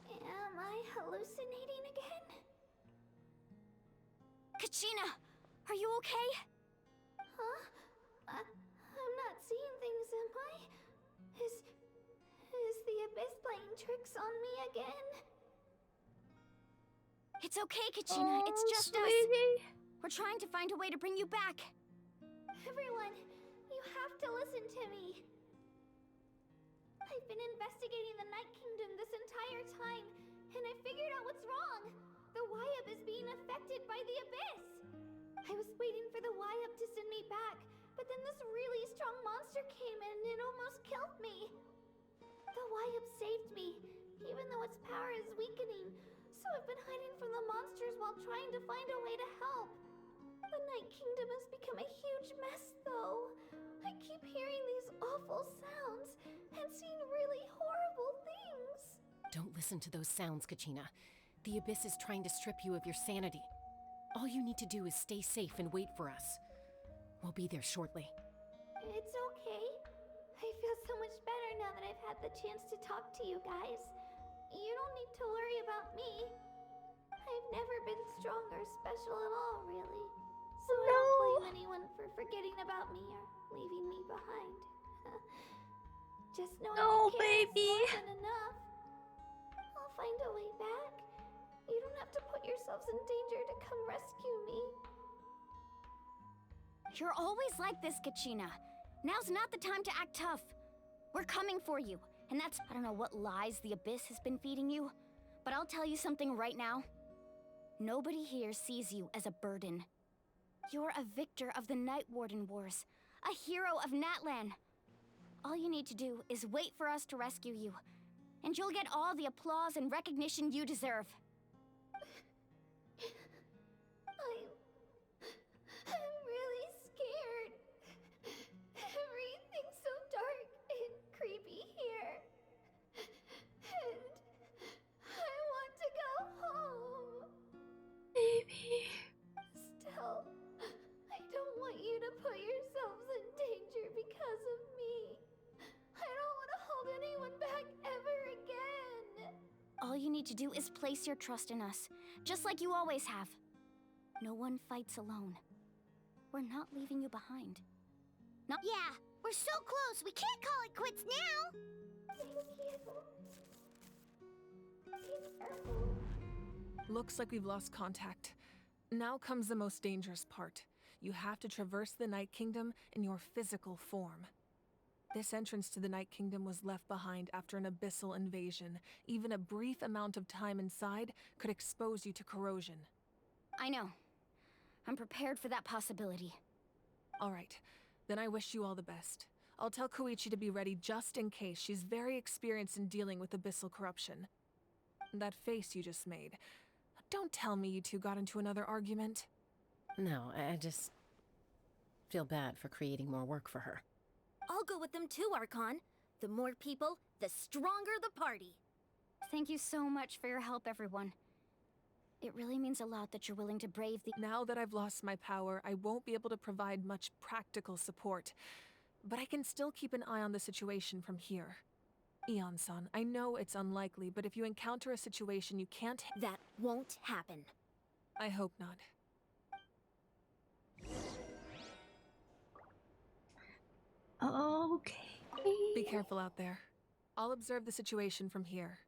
R: Am I hallucinating again?
G: Kachina, are you okay?
R: Huh? I'm not seeing things, am I? Is the Abyss playing tricks on me again?
G: It's okay, Kachina. It's just
A: sweetie.
G: us. We're trying to find a way to bring you back.
R: Everyone, you have to listen to me. I've been investigating the Night Kingdom this entire time, and I figured out what's wrong. The Wyab is being affected by the Abyss. I was waiting for the Wyab to send me back, but then this really strong monster came in and it almost killed me. The Wyab saved me, even though its power is weakening, so I've been hiding from the monsters while trying to find a way to help. The Night Kingdom has become a huge mess, though. I keep hearing these awful sounds and seeing really horrible things.
J: Don't listen to those sounds, Kachina. The Abyss is trying to strip you of your sanity. All you need to do is stay safe and wait for us. We'll be there shortly.
R: It's okay. I feel so much better now that I've had the chance to talk to you guys. You don't need to worry about me. I've never been strong or special at all, really. So I don't blame anyone for forgetting about me or leaving me behind. Just knowing you care is more than enough. I'll find a way back. You don't have to put yourselves in danger to come rescue me.
G: You're always like this, Kachina. Now's not the time to act tough. We're coming for you. And that's, I don't know what lies the Abyss has been feeding you, but I'll tell you something right now. Nobody here sees you as a burden. You're a victor of the Night Warden Wars, a hero of Natlan. All you need to do is wait for us to rescue you, and you'll get all the applause and recognition you deserve.
R: I'm really scared. Everything's so dark and creepy here. And I want to go home.
A: Baby.
R: Still, I don't want you to put yourselves in danger because of me. I don't want to hold anyone back ever again.
G: All you need to do is place your trust in us, just like you always have. No one fights alone. We're not leaving you behind. Not—
D: Yeah, we're so close, we can't call it quits now!
E: Looks like we've lost contact. Now comes the most dangerous part. You have to traverse the Night Kingdom in your physical form. This entrance to the Night Kingdom was left behind after an abyssal invasion. Even a brief amount of time inside could expose you to corrosion.
G: I know. I'm prepared for that possibility.
E: All right, then I wish you all the best. I'll tell Koichi to be ready just in case. She's very experienced in dealing with abyssal corruption. That face you just made. Don't tell me you two got into another argument.
J: No, I just feel bad for creating more work for her.
R: I'll go with them too, Archon. The more people, the stronger the party.
G: Thank you so much for your help, everyone. It really means a lot that you're willing to brave the—
E: Now that I've lost my power, I won't be able to provide much practical support. But I can still keep an eye on the situation from here. Eon-san, I know it's unlikely, but if you encounter a situation you can't—
R: That won't happen.
E: I hope not.
A: Okay.
E: Be careful out there. I'll observe the situation from here.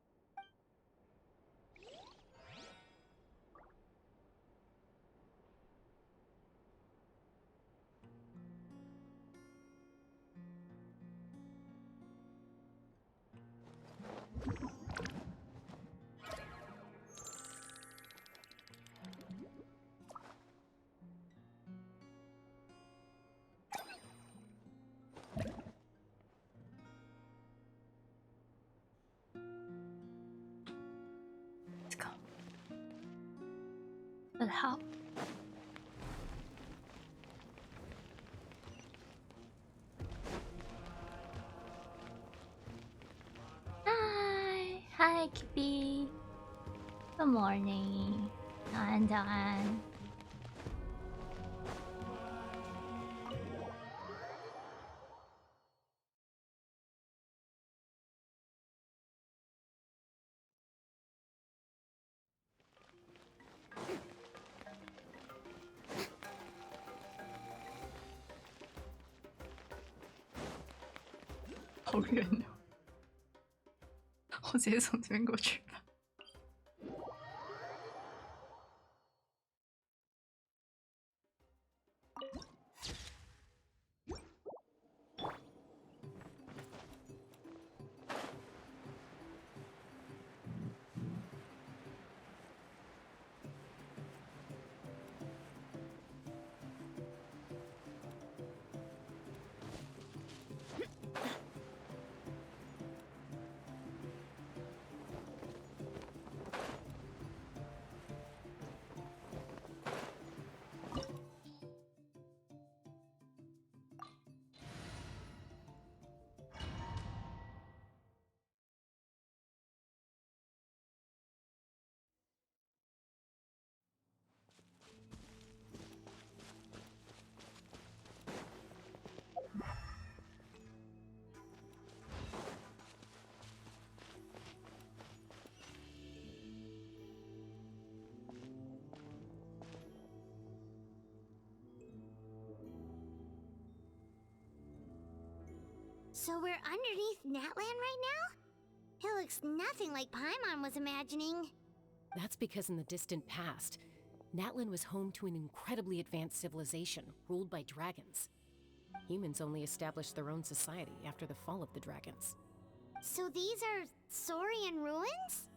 A: But how? Hi, Kippy. Good morning. 早安，早安。好远哦！我直接从这边过去吧。
D: So we're underneath Natland right now? It looks nothing like Paimon was imagining.
J: That's because in the distant past, Natlan was home to an incredibly advanced civilization ruled by dragons. Humans only established their own society after the fall of the dragons.
D: So these are Saurian ruins?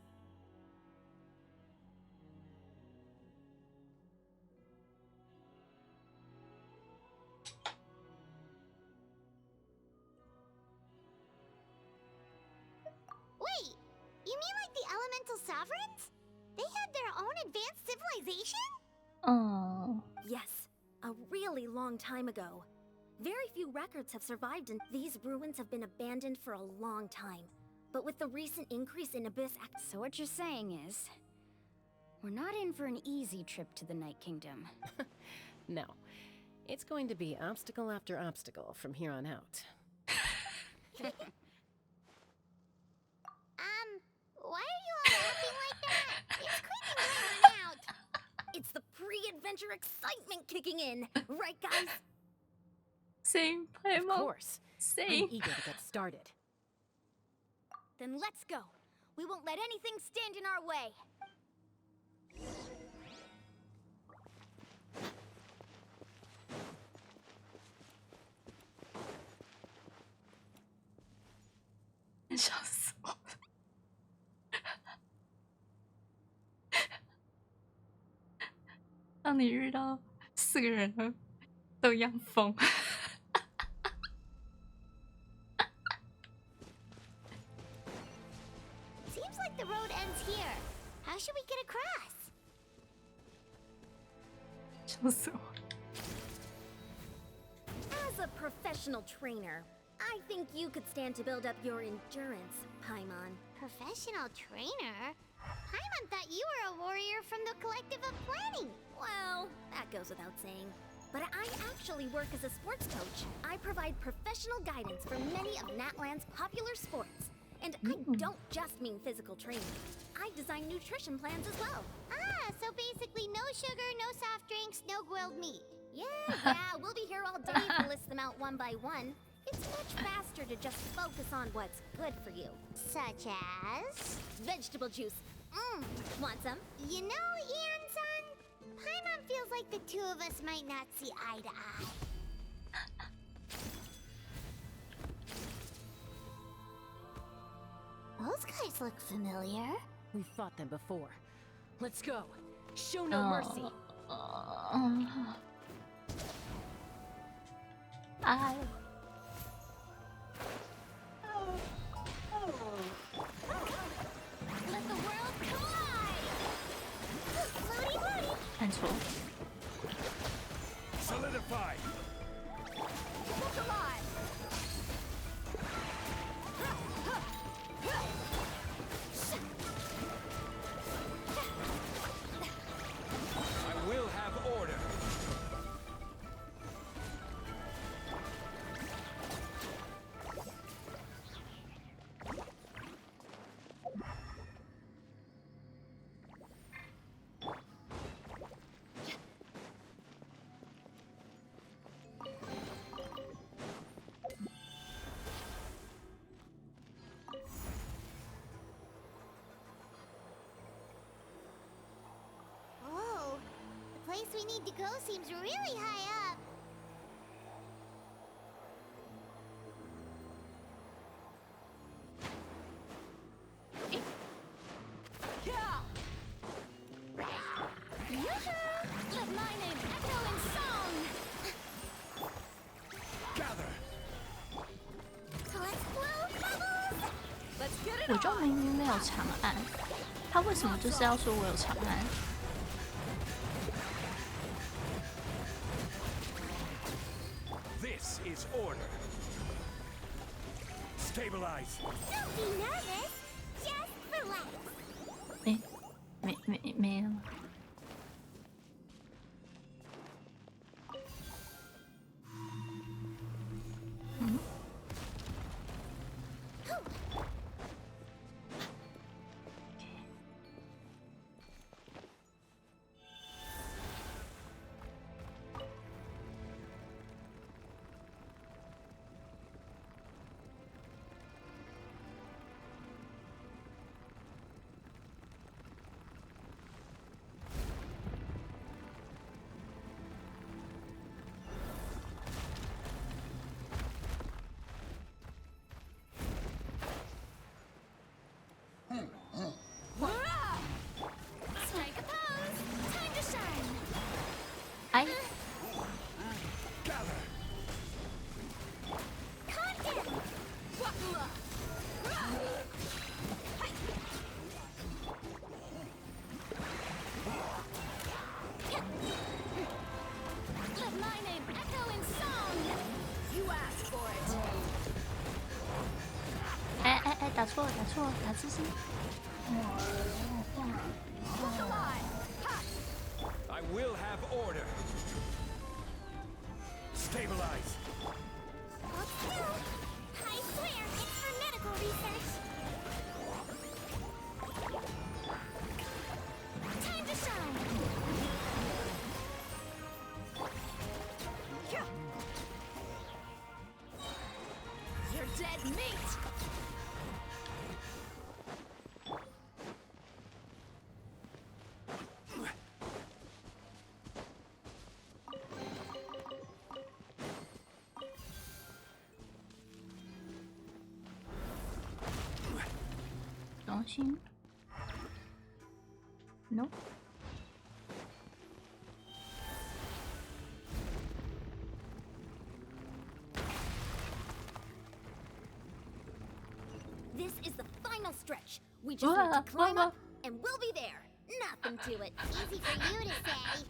D: Wait, you mean like the elemental sovereigns? They had their own advanced civilization?
A: Oh.
G: Yes, a really long time ago. Very few records have survived, and these ruins have been abandoned for a long time. But with the recent increase in Abyss
H: So what you're saying is, we're not in for an easy trip to the Night Kingdom.
J: No. It's going to be obstacle after obstacle from here on out.
D: Why are you all laughing like that? It's creeping going out.
G: It's the pre-adventure excitement kicking in, right guys?
A: Same,
J: Of course.
A: Same.
J: I'm eager to get started.
G: Then let's go. We won't let anything stand in our way.
A: 笑死我了！当你遇到4个人了，都一样疯。
D: Seems like the road ends here. How should we get across?
A: 笑死我！
G: As a professional trainer, I think you could stand to build up your endurance, Paimon.
D: Professional trainer? Paimon thought you were a warrior from the Collective of Planning.
G: Well, that goes without saying. But I actually work as a sports coach. I provide professional guidance for many of Natland's popular sports. And I don't just mean physical training. I design nutrition plans as well.
D: Ah, so basically no sugar, no soft drinks, no grilled meat.
G: Yeah, we'll be here all day to list them out one by one. It's much faster to just focus on what's good for you.
D: Such as?
G: Vegetable juice. Want some?
D: You know, Ian-san, Paimon feels like the two of us might not see eye to eye. Those guys look familiar.
J: We've fought them before. Let's go. Show no mercy.
D: Let the world collide! Floaty, floaty!
A: 按错。
L: Solidify.
O: Look alive.
L: I will have order.
D: Oh, the place we need to go seems really high up.
O: Let my name echo in song.
L: Gather.
D: Let's blow bubbles.
O: Let's get it
A: 我就明明没有长按，他为什么就是要说我有长按？
L: This is order. Stabilize.
D: Don't be nervous. Just relax.
A: 没了吗？嗯。
O: Strike a pose. Time to shine.
A: 哎，
L: Gather.
O: Content. Let my name echo in song. You asked for it.
A: 哎，打错了，打字是。
O: Look alive.
L: I will have order. Stabilize.
D: Hold still. I swear it's for medical research.
O: Time to shine. You're dead meat.
A: Nothing. Nope.
B: This is the final stretch. We just need to climb up, and we'll be there. Nothing to it.
D: Easy for you to say.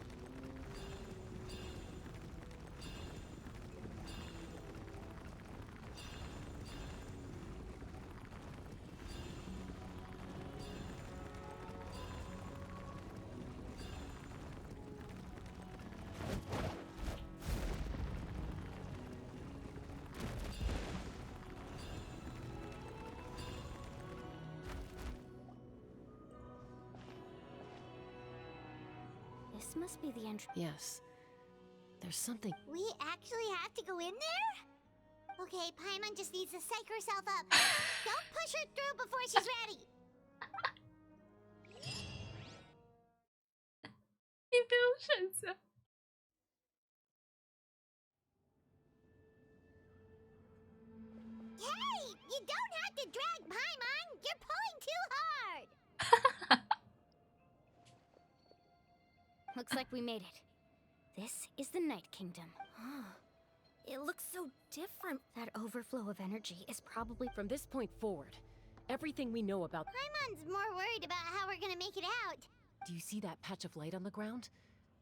G: This must be the entrance.
J: Yes. There's something.
D: We actually have to go in there? Okay, Paimon just needs to psych herself up. Don't push her through before she's ready.
A: 你不用选择。
D: Hey, you don't have to drag Paimon. You're pulling too hard.
G: Looks like we made it. This is the Night Kingdom.
J: It looks so different.
G: That overflow of energy is probably
J: From this point forward, everything we know about.
D: Paimon's more worried about how we're gonna make it out.
J: Do you see that patch of light on the ground?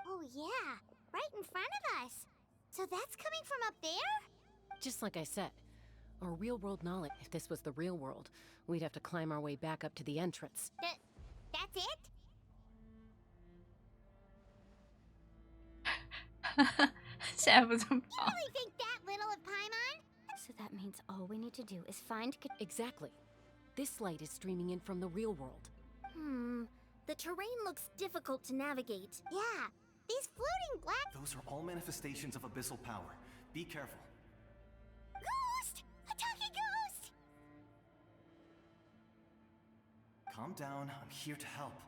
D: Oh yeah, right in front of us. So that's coming from up there?
J: Just like I said, our real-world knowledge, if this was the real world, we'd have to climb our way back up to the entrance.
D: That's it? You really think that little of Paimon?
G: So that means all we need to do is find
J: Exactly. This light is streaming in from the real world.
D: The terrain looks difficult to navigate. Yeah, these floating black...
U: Those are all manifestations of abyssal power. Be careful.
D: Ghost! A talking ghost!
U: Calm down, I'm here to help.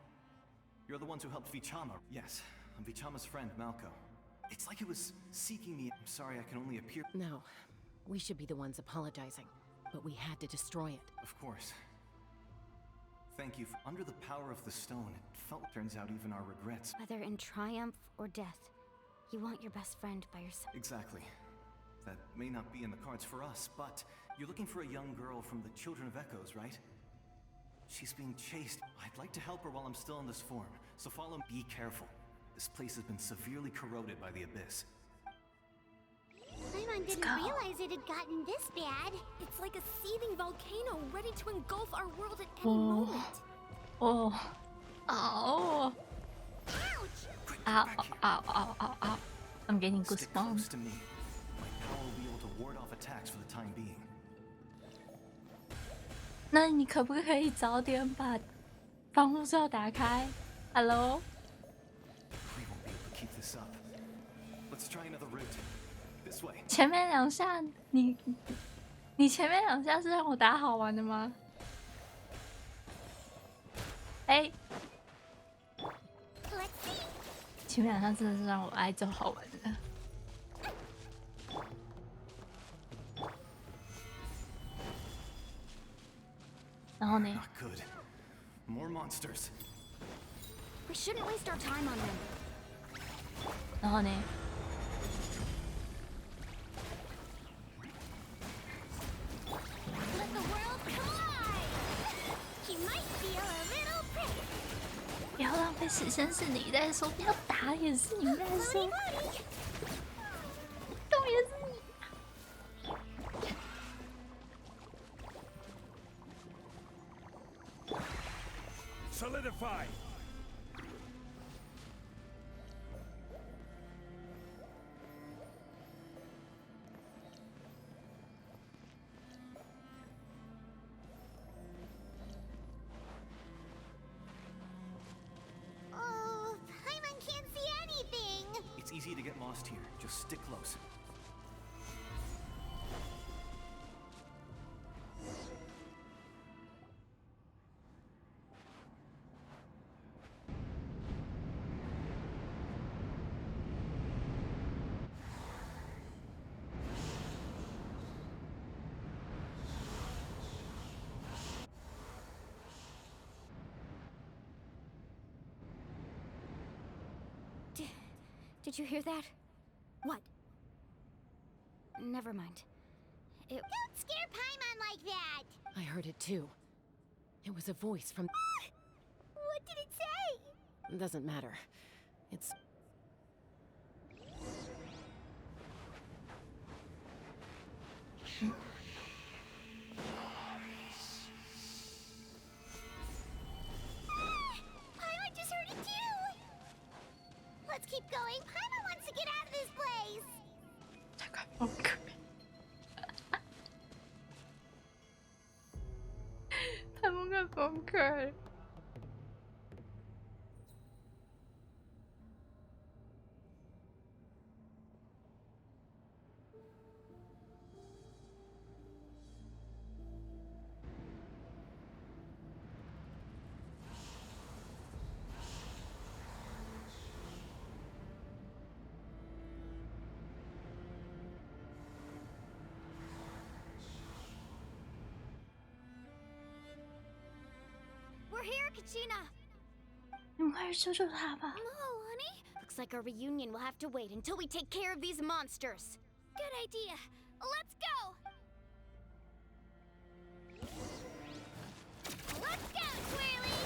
U: You're the ones who helped Vichama. Yes, I'm Vichama's friend, Malco. It's like it was seeking me. I'm sorry I can only appear.
J: No, we should be the ones apologizing, but we had to destroy it.
U: Of course. Thank you. Under the power of the stone, it felt, turns out, even our regrets.
G: Whether in triumph or death, you want your best friend by your side.
U: Exactly. That may not be in the cards for us, but you're looking for a young girl from the Children of Echoes, right? She's being chased. I'd like to help her while I'm still in this form, so follow me. Be careful. This place has been severely corroded by the Abyss.
D: Paimon didn't realize it had gotten this bad.
O: It's like a seething volcano ready to engulf our world at any moment.
A: Oh. Ow. Ow, ow, ow, ow, ow. I'm getting
U: Stick close
A: goosebumps.
U: to me. My power will be able to ward off attacks for the time being.
A: 那你可不可以早点把防护罩打开 ？Hello？
U: We won't be able to keep this up. Let's try another route. This way.
A: 前面两下你前面两下是让我打好玩的吗？哎，前面两下真的是让我挨揍好玩的。然后呢？
U: Not good. More monsters.
G: We shouldn't waste our time on them.
A: 然后呢？
D: Let the world collide! He might feel a little prick.
A: 不要浪费时间，是你在说，不要打也是你在说，动也是你。
P: Solidify!
D: Oh, Paimon can't see anything.
U: It's easy to get lost here. Just stick close.
G: Did you hear that? What? Never mind.
D: Don't scare Paimon like that.
J: I heard it too. It was a voice from...
D: What did it say?
J: Doesn't matter. It's...
D: Paimon just heard it too. Let's keep going. Paimon wants to get out of this place.
A: 잠깐 뭔가 벙커.
G: We're here, Kachina!
A: 你们快去救救他吧！
G: Hello, honey. Looks like our reunion will have to wait until we take care of these monsters.
D: Good idea. Let's go. Let's go, Twirly.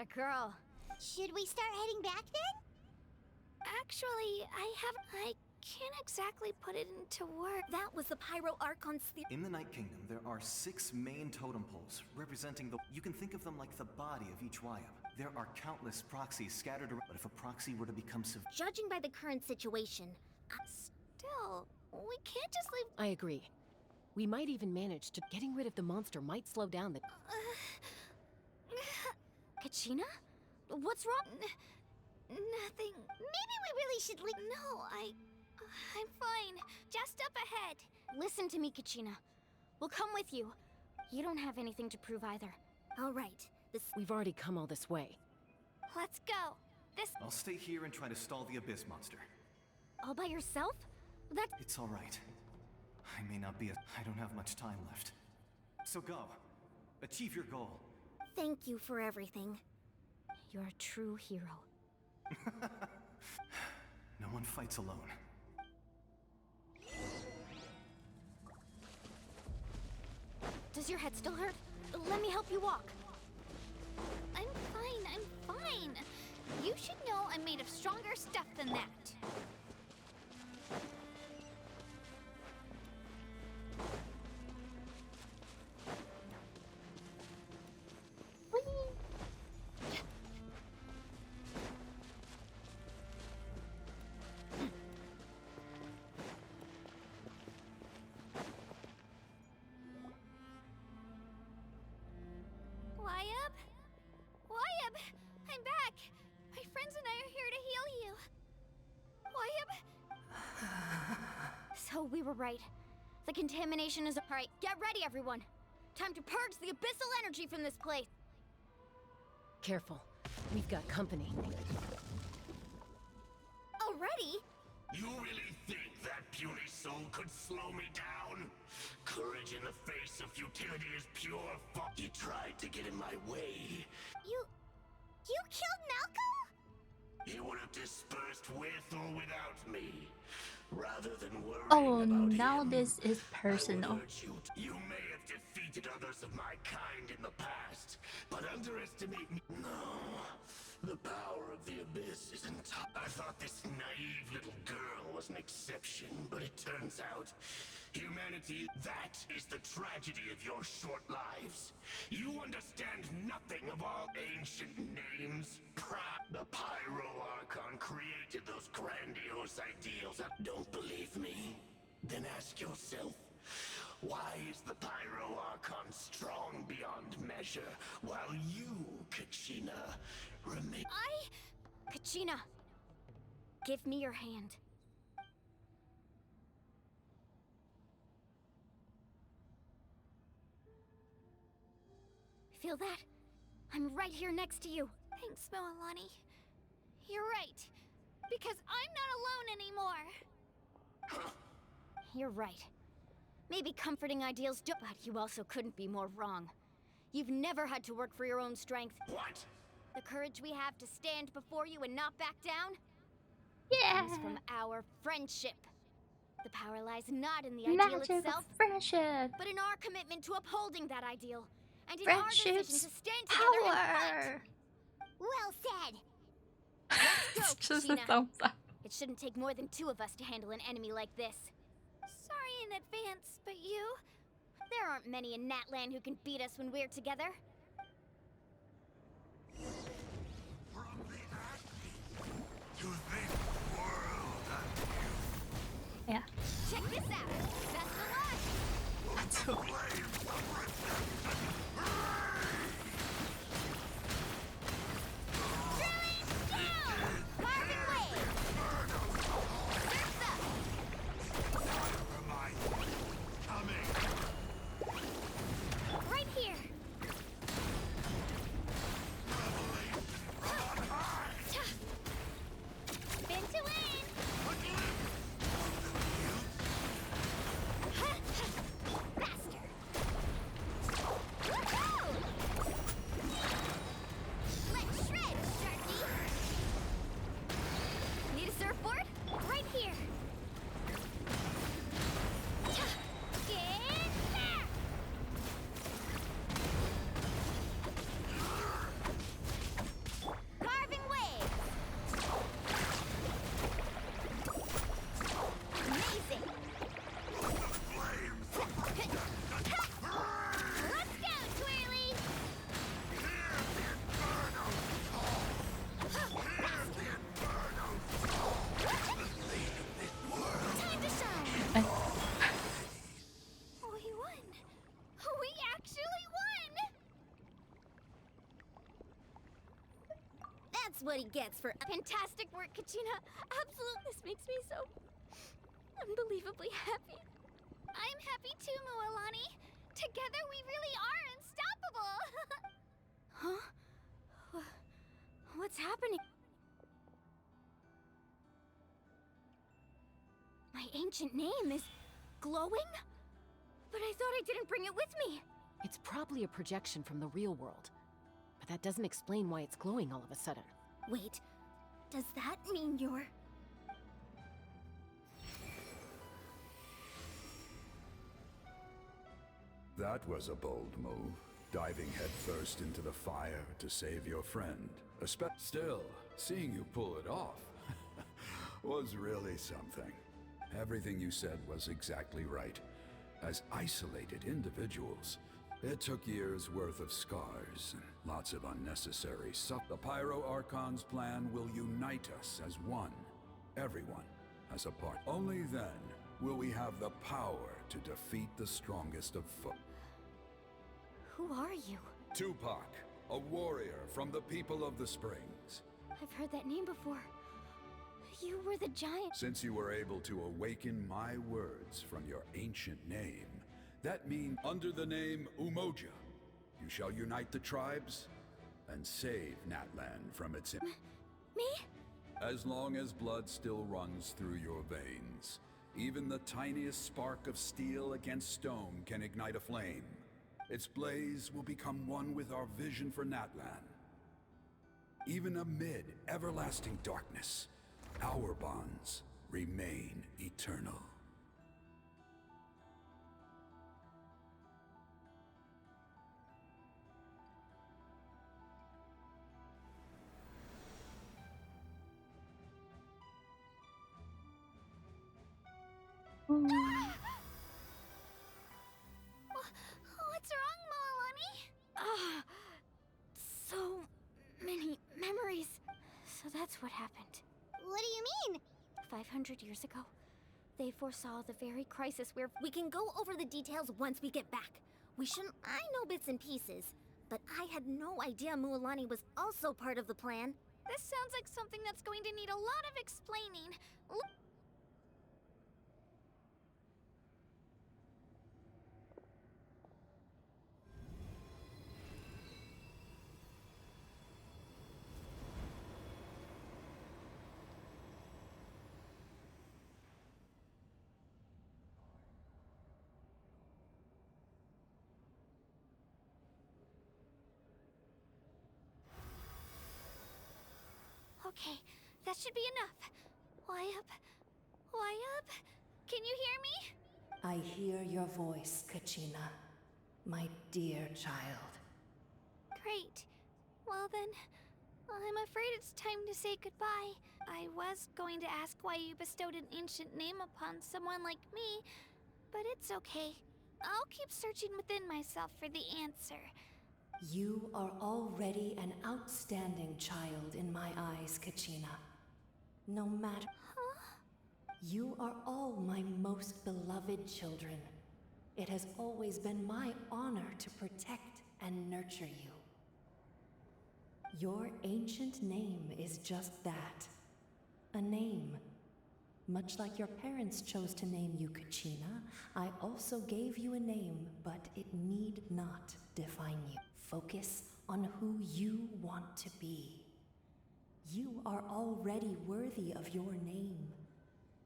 G: a girl.
D: Should we start heading back then?
R: Actually, I can't exactly put it into words.
G: That was the Pyro Archon's theory.
U: In the Night Kingdom, there are 6 main totem poles, representing the... You can think of them like the body of each Wyab. There are countless proxies scattered around, but if a proxy were to become
D: Judging by the current situation,
R: still, we can't just leave...
J: I agree. We might even manage to... Getting rid of the monster might slow down the...
G: Kachina? What's wrong?
R: Nothing.
D: Maybe we really should leave.
R: No, I'm fine. Just up ahead.
G: Listen to me, Kachina. We'll come with you. You don't have anything to prove either.
D: All right.
J: We've already come all this way.
R: Let's go.
U: I'll stay here and try to stall the Abyss monster.
G: All by yourself?
U: It's all right. I may not be I don't have much time left. So go. Achieve your goal.
D: Thank you for everything.
G: You're a true hero.
U: No one fights alone.
G: Does your head still hurt? Let me help you walk.
R: I'm fine. You should know I'm made of stronger stuff than that. Wyab! I'm back! My friends and I are here to heal you. Wyab?
G: So we were right. The contamination is... Alright, get ready, everyone. Time to purge the abyssal energy from this place.
J: Careful. We've got company.
D: Already?
I: You really think that puny soul could slow me down? Courage in the face of futility is pure fun. He tried to get in my way.
D: You killed Malcolm?
I: He would have dispersed with or without me. Rather than worrying
A: Oh,
I: about
A: now
I: him,
A: this is personal.
I: you may have defeated others of my kind in the past, but underestimate me. No, the power of the Abyss isn't. I thought this naive little girl was an exception, but it turns out humanity, that is the tragedy of your short lives. You understand nothing of all ancient names. The Pyro Archon created those grandiose ideals. Don't believe me? Then ask yourself, why is the Pyro Archon strong beyond measure, while you, Kachina, remain...
G: Kachina, give me your hand. Feel that? I'm right here next to you.
R: Thanks, Moalani. You're right. Because I'm not alone anymore.
G: You're right. Maybe comforting ideals do, but you also couldn't be more wrong. You've never had to work for your own strength.
I: What?
G: The courage we have to stand before you and not back down?
A: Yeah.
G: Comes from our friendship. The power lies not in the ideal itself,
A: friendship,
G: but in our commitment to upholding that ideal. And in
A: Friendship's
G: our decision to stand together and fight.
D: Well said.
G: Let's go,
A: Just a
G: Kachina.
A: thumbs up.
G: It shouldn't take more than 2 of us to handle an enemy like this.
R: Sorry in advance, but you...
G: There aren't many in Natlan who can beat us when we're together.
I: From the ash to this world.
A: Yeah.
G: Check this out. Best of luck.
A: That's okay.
G: Right here.
D: Spin to win. Faster. Woohoo!
G: what he gets for
R: Fantastic work, Kachina. Absolutely.
O: This makes me so unbelievably happy.
R: I'm happy too, Mualani. Together we really are unstoppable.
G: Huh? What's happening? My ancient name is glowing? But I thought I didn't bring it with me.
J: It's probably a projection from the real world. But that doesn't explain why it's glowing all of a sudden.
G: Wait, does that mean you're...
P: That was a bold move, diving headfirst into the fire to save your friend. Still, seeing you pull it off was really something. Everything you said was exactly right. As isolated individuals, it took years' worth of scars and lots of unnecessary suffering. The Pyro Archon's plan will unite us as one. Everyone has a part. Only then will we have the power to defeat the strongest of foes.
G: Who are you?
P: Tupac, a warrior from the people of the Springs.
G: I've heard that name before. You were the giant.
P: Since you were able to awaken my words from your ancient name, that means under the name Umoja, you shall unite the tribes and save Natlan from its...
G: Me?
P: As long as blood still runs through your veins, even the tiniest spark of steel against stone can ignite a flame. Its blaze will become one with our vision for Natlan. Even amid everlasting darkness, our bonds remain eternal.
R: What's wrong, Mualani?
G: So many memories. So that's what happened.
D: What do you mean?
G: 500 years ago, they foresaw the very crisis where we can go over the details once we get back. We shouldn't...
D: I know bits and pieces, but I had no idea Mualani was also part of the plan.
R: This sounds like something that's going to need a lot of explaining. Okay, that should be enough. Why up? Can you hear me?
C: I hear your voice, Kachina, my dear child.
R: Great. Well then, I'm afraid it's time to say goodbye. I was going to ask why you bestowed an ancient name upon someone like me, but it's okay. I'll keep searching within myself for the answer.
C: You are already an outstanding child in my eyes, Kachina. No matter... You are all my most beloved children. It has always been my honor to protect and nurture you. Your ancient name is just that. A name. Much like your parents chose to name you Kachina, I also gave you a name, but it need not define you. Focus on who you want to be. You are already worthy of your name.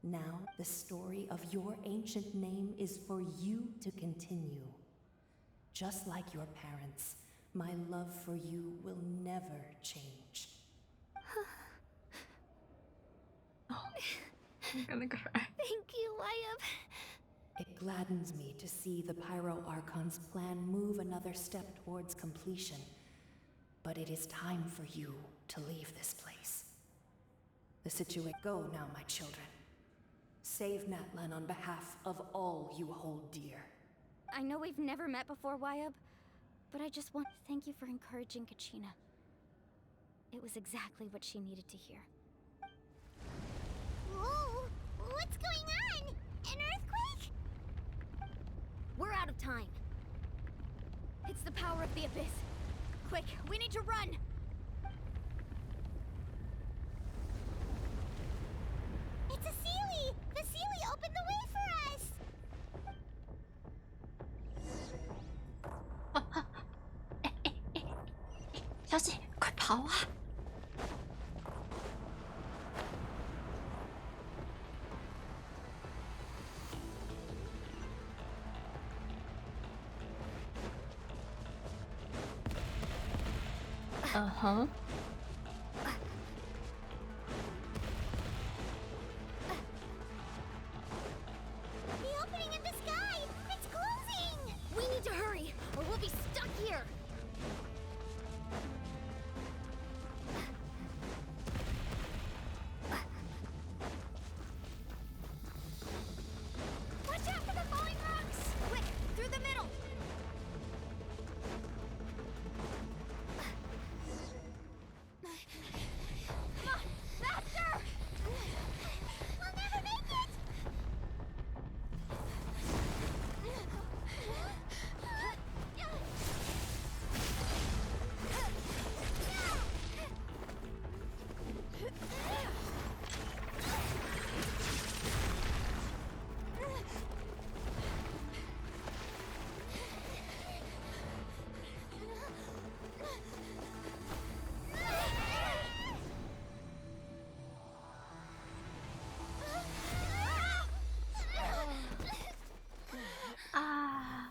C: Now, the story of your ancient name is for you to continue. Just like your parents, my love for you will never change.
A: I'm gonna cry.
R: Thank you, Wyatt.
C: It gladdens me to see the Pyro Archon's plan move another step towards completion. But it is time for you to leave this place. The situation... Go now, my children. Save Natlan on behalf of all you hold dear.
G: I know we've never met before, Wyatt, but I just want to thank you for encouraging Kachina. It was exactly what she needed to hear.
D: Whoa! What's going on? An earthquake?
G: We're out of time. It's the power of the Abyss. Quick, we need to run!
A: 小姐，快跑啊！嗯哼。
D: The opening in the sky! It's closing!
G: We need to hurry, or we'll be stuck here! Watch out for the falling rocks! Quick, through the middle! Come on, faster!
D: We'll never make it!
A: Ah.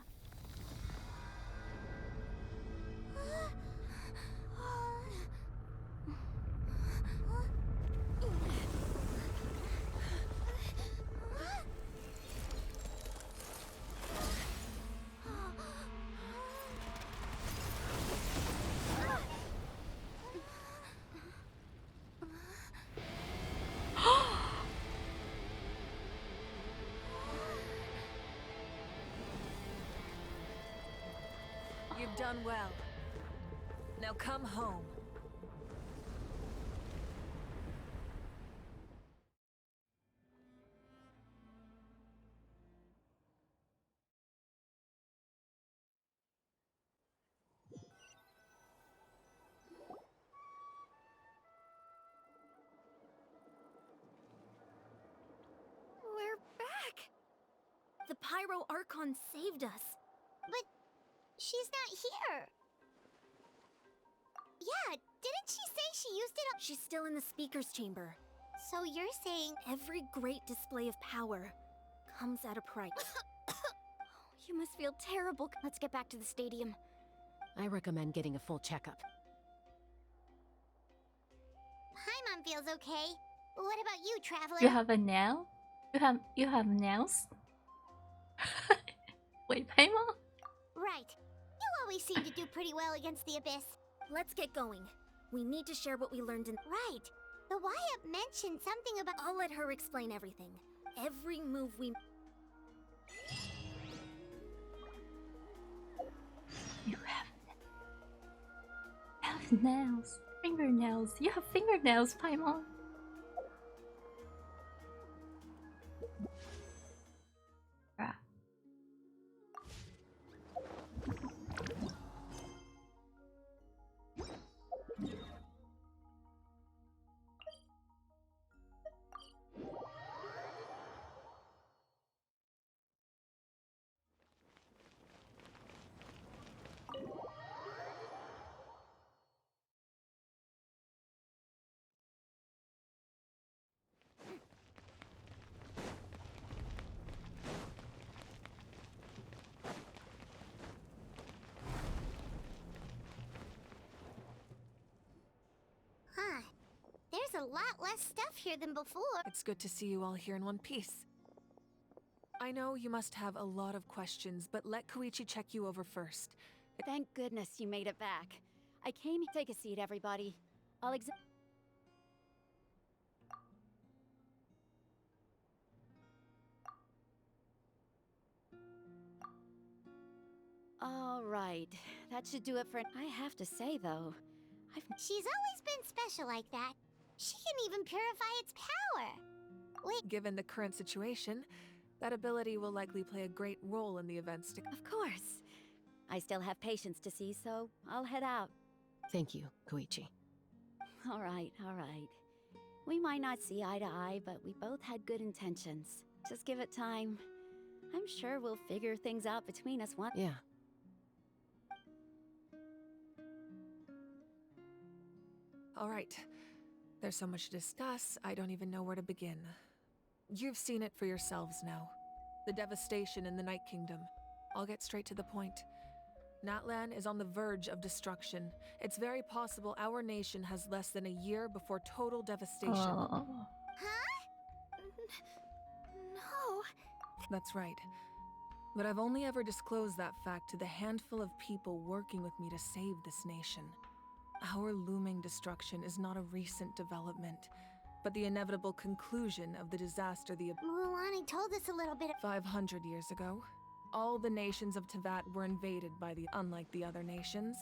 E: You've done well. Now come home.
G: We're back! The Pyro Archon saved us.
D: But she's not here. Yeah, didn't she say she used it on—
G: She's still in the speaker's chamber.
D: So you're saying—
G: Every great display of power comes at a price. You must feel terrible. Let's get back to the stadium.
J: I recommend getting a full checkup.
D: Paimon feels okay. What about you, traveler?
A: You have a nail? You have nails? Wait, Paimon?
D: Right. You always seem to do pretty well against the Abyss.
G: Let's get going. We need to share what we learned in—
D: Right. The Wyatt mentioned something about—
G: I'll let her explain everything. Every move we—
A: You have nails. Fingernails. You have fingernails, Paimon. Ah.
D: Huh. There's a lot less stuff here than before.
E: It's good to see you all here in one piece. I know you must have a lot of questions, but let Koichi check you over first.
B: Thank goodness you made it back. I came— Take a seat, everybody. I'll examine— All right. That should do it for— I have to say, though,
D: She's always been special like that. She can even purify its power. Wait,
E: Given the current situation, that ability will likely play a great role in the events to—
B: Of course. I still have patients to see, so I'll head out.
J: Thank you, Koichi.
B: All right, all right. We might not see eye to eye, but we both had good intentions. Just give it time. I'm sure we'll figure things out between us once.
J: Yeah.
E: All right. There's so much to discuss, I don't even know where to begin. You've seen it for yourselves now. The devastation in the Night Kingdom. I'll get straight to the point. Natlan is on the verge of destruction. It's very possible our nation has less than a year before total devastation.
R: Huh? No.
E: That's right. But I've only ever disclosed that fact to the handful of people working with me to save this nation. Our looming destruction is not a recent development, but the inevitable conclusion of the disaster the
D: Mulan told us a little bit.
E: 500 years ago, all the nations of Teyvat were invaded by unlike the other nations,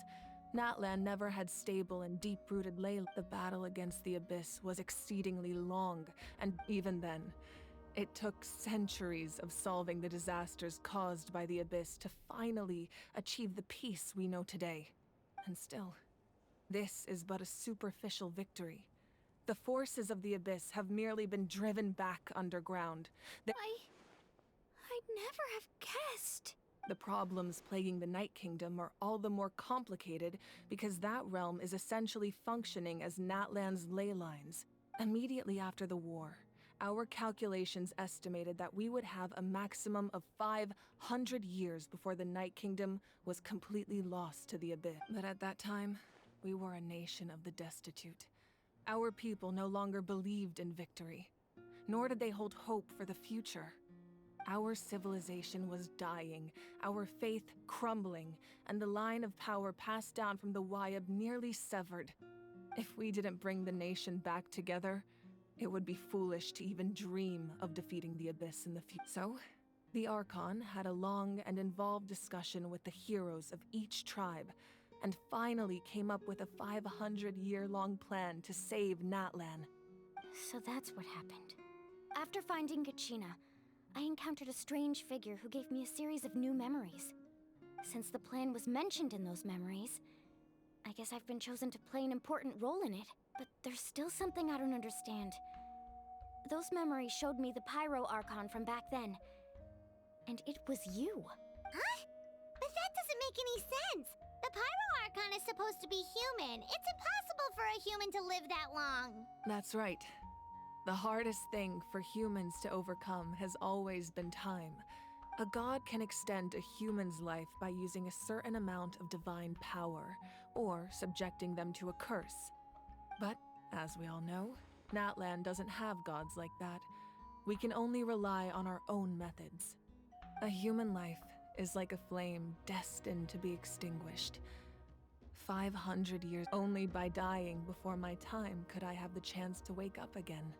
E: Natlan never had stable and deep-rooted ley. The battle against the Abyss was exceedingly long, and even then, it took centuries of solving the disasters caused by the Abyss to finally achieve the peace we know today. And still, this is but a superficial victory. The forces of the Abyss have merely been driven back underground.
R: I'd never have guessed.
E: The problems plaguing the Night Kingdom are all the more complicated because that realm is essentially functioning as Natlan's ley lines. Immediately after the war, our calculations estimated that we would have a maximum of 500 years before the Night Kingdom was completely lost to the Abyss. But at that time, we were a nation of the destitute. Our people no longer believed in victory, nor did they hold hope for the future. Our civilization was dying, our faith crumbling, and the line of power passed down from the Wayab nearly severed. If we didn't bring the nation back together, it would be foolish to even dream of defeating the Abyss in the future. So, the Archon had a long and involved discussion with the heroes of each tribe, and finally came up with a 500-year-long plan to save Natlan.
G: So that's what happened. After finding Kachina, I encountered a strange figure who gave me a series of new memories. Since the plan was mentioned in those memories, I guess I've been chosen to play an important role in it. But there's still something I don't understand. Those memories showed me the Pyro Archon from back then. And it was you.
D: Huh? But that doesn't make any sense. The Pyro Archon is supposed to be human. It's impossible for a human to live that long.
E: That's right. The hardest thing for humans to overcome has always been time. A god can extend a human's life by using a certain amount of divine power, or subjecting them to a curse. But, as we all know, Natlan doesn't have gods like that. We can only rely on our own methods. A human life is like a flame destined to be extinguished. 500 years only by dying before my time could I have the chance to wake up again.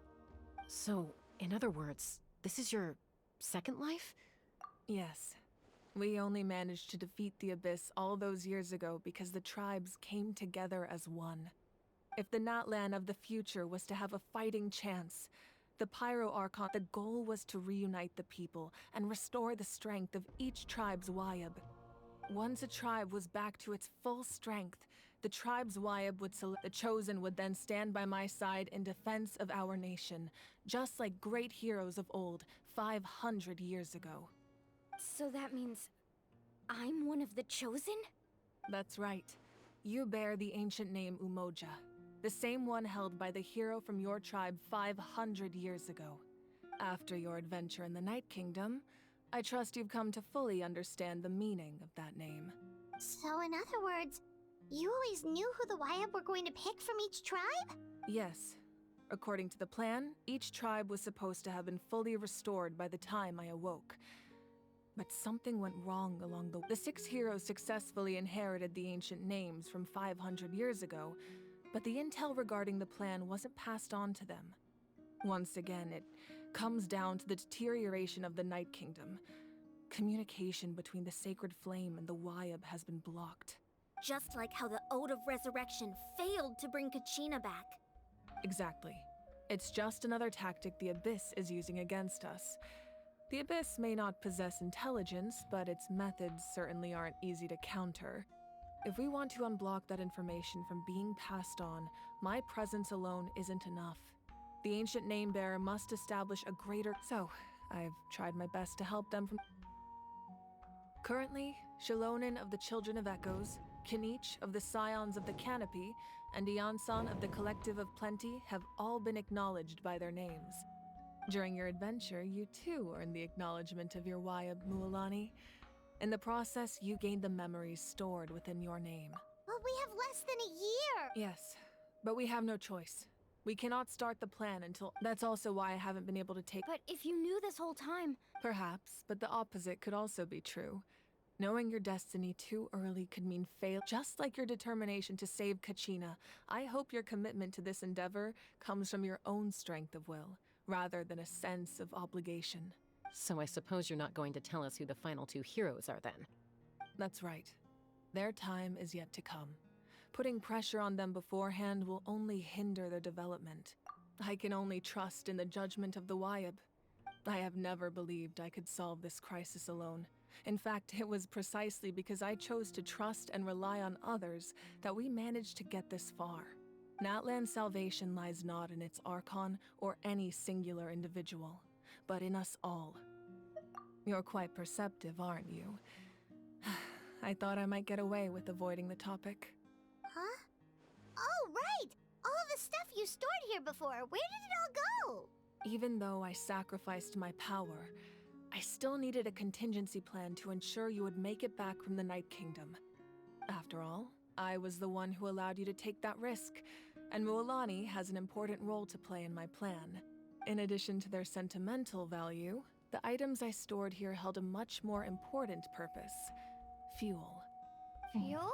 J: So, in other words, this is your second life?
E: Yes. We only managed to defeat the Abyss all those years ago because the tribes came together as one. If the Natlan of the future was to have a fighting chance, the Pyro Archon, the goal was to reunite the people and restore the strength of each tribe's Wayab. Once a tribe was back to its full strength, the tribe's Wayab would select. The Chosen would then stand by my side in defense of our nation, just like great heroes of old 500 years ago.
G: So that means I'm one of the Chosen?
E: That's right. You bear the ancient name Umoja, the same one held by the hero from your tribe 500 years ago. After your adventure in the Night Kingdom, I trust you've come to fully understand the meaning of that name.
D: So in other words, you always knew who the Wayab were going to pick from each tribe?
E: Yes. According to the plan, each tribe was supposed to have been fully restored by the time I awoke. But something went wrong along the way. The 6 heroes successfully inherited the ancient names from 500 years ago, but the intel regarding the plan wasn't passed on to them. Once again, it comes down to the deterioration of the Night Kingdom. Communication between the Sacred Flame and the Wayab has been blocked.
R: Just like how the Ode of Resurrection failed to bring Kachina back.
E: Exactly. It's just another tactic the Abyss is using against us. The Abyss may not possess intelligence, but its methods certainly aren't easy to counter. If we want to unblock that information from being passed on, my presence alone isn't enough. The ancient name-bearer must establish a greater... So, I've tried my best to help them from... Currently, Shilonin of the Children of Echoes, Kinich of the Scions of the Canopy and Iansan of the Collective of Plenty have all been acknowledged by their names. During your adventure, you too earned the acknowledgement of your Wayab, Mualani. In the process, you gained the memories stored within your name.
D: But we have less than a year!
E: Yes, but we have no choice. We cannot start the plan until... That's also why I haven't been able to take...
G: But if you knew this whole time...
E: Perhaps, but the opposite could also be true. Knowing your destiny too early could mean fail. Just like your determination to save Kachina, I hope your commitment to this endeavor comes from your own strength of will, rather than a sense of obligation.
J: So I suppose you're not going to tell us who the final two heroes are then?
E: That's right. Their time is yet to come. Putting pressure on them beforehand will only hinder their development. I can only trust in the judgment of the Wayab. I have never believed I could solve this crisis alone. In fact, it was precisely because I chose to trust and rely on others that we managed to get this far. Natlan's salvation lies not in its Archon or any singular individual, but in us all. You're quite perceptive, aren't you? I thought I might get away with avoiding the topic.
D: Huh? Oh, right! All of the stuff you stored here before, where did it all go?
E: Even though I sacrificed my power, I still needed a contingency plan to ensure you would make it back from the Night Kingdom. After all, I was the one who allowed you to take that risk, and Mualani has an important role to play in my plan. In addition to their sentimental value, the items I stored here held a much more important purpose: fuel.
R: Fuel?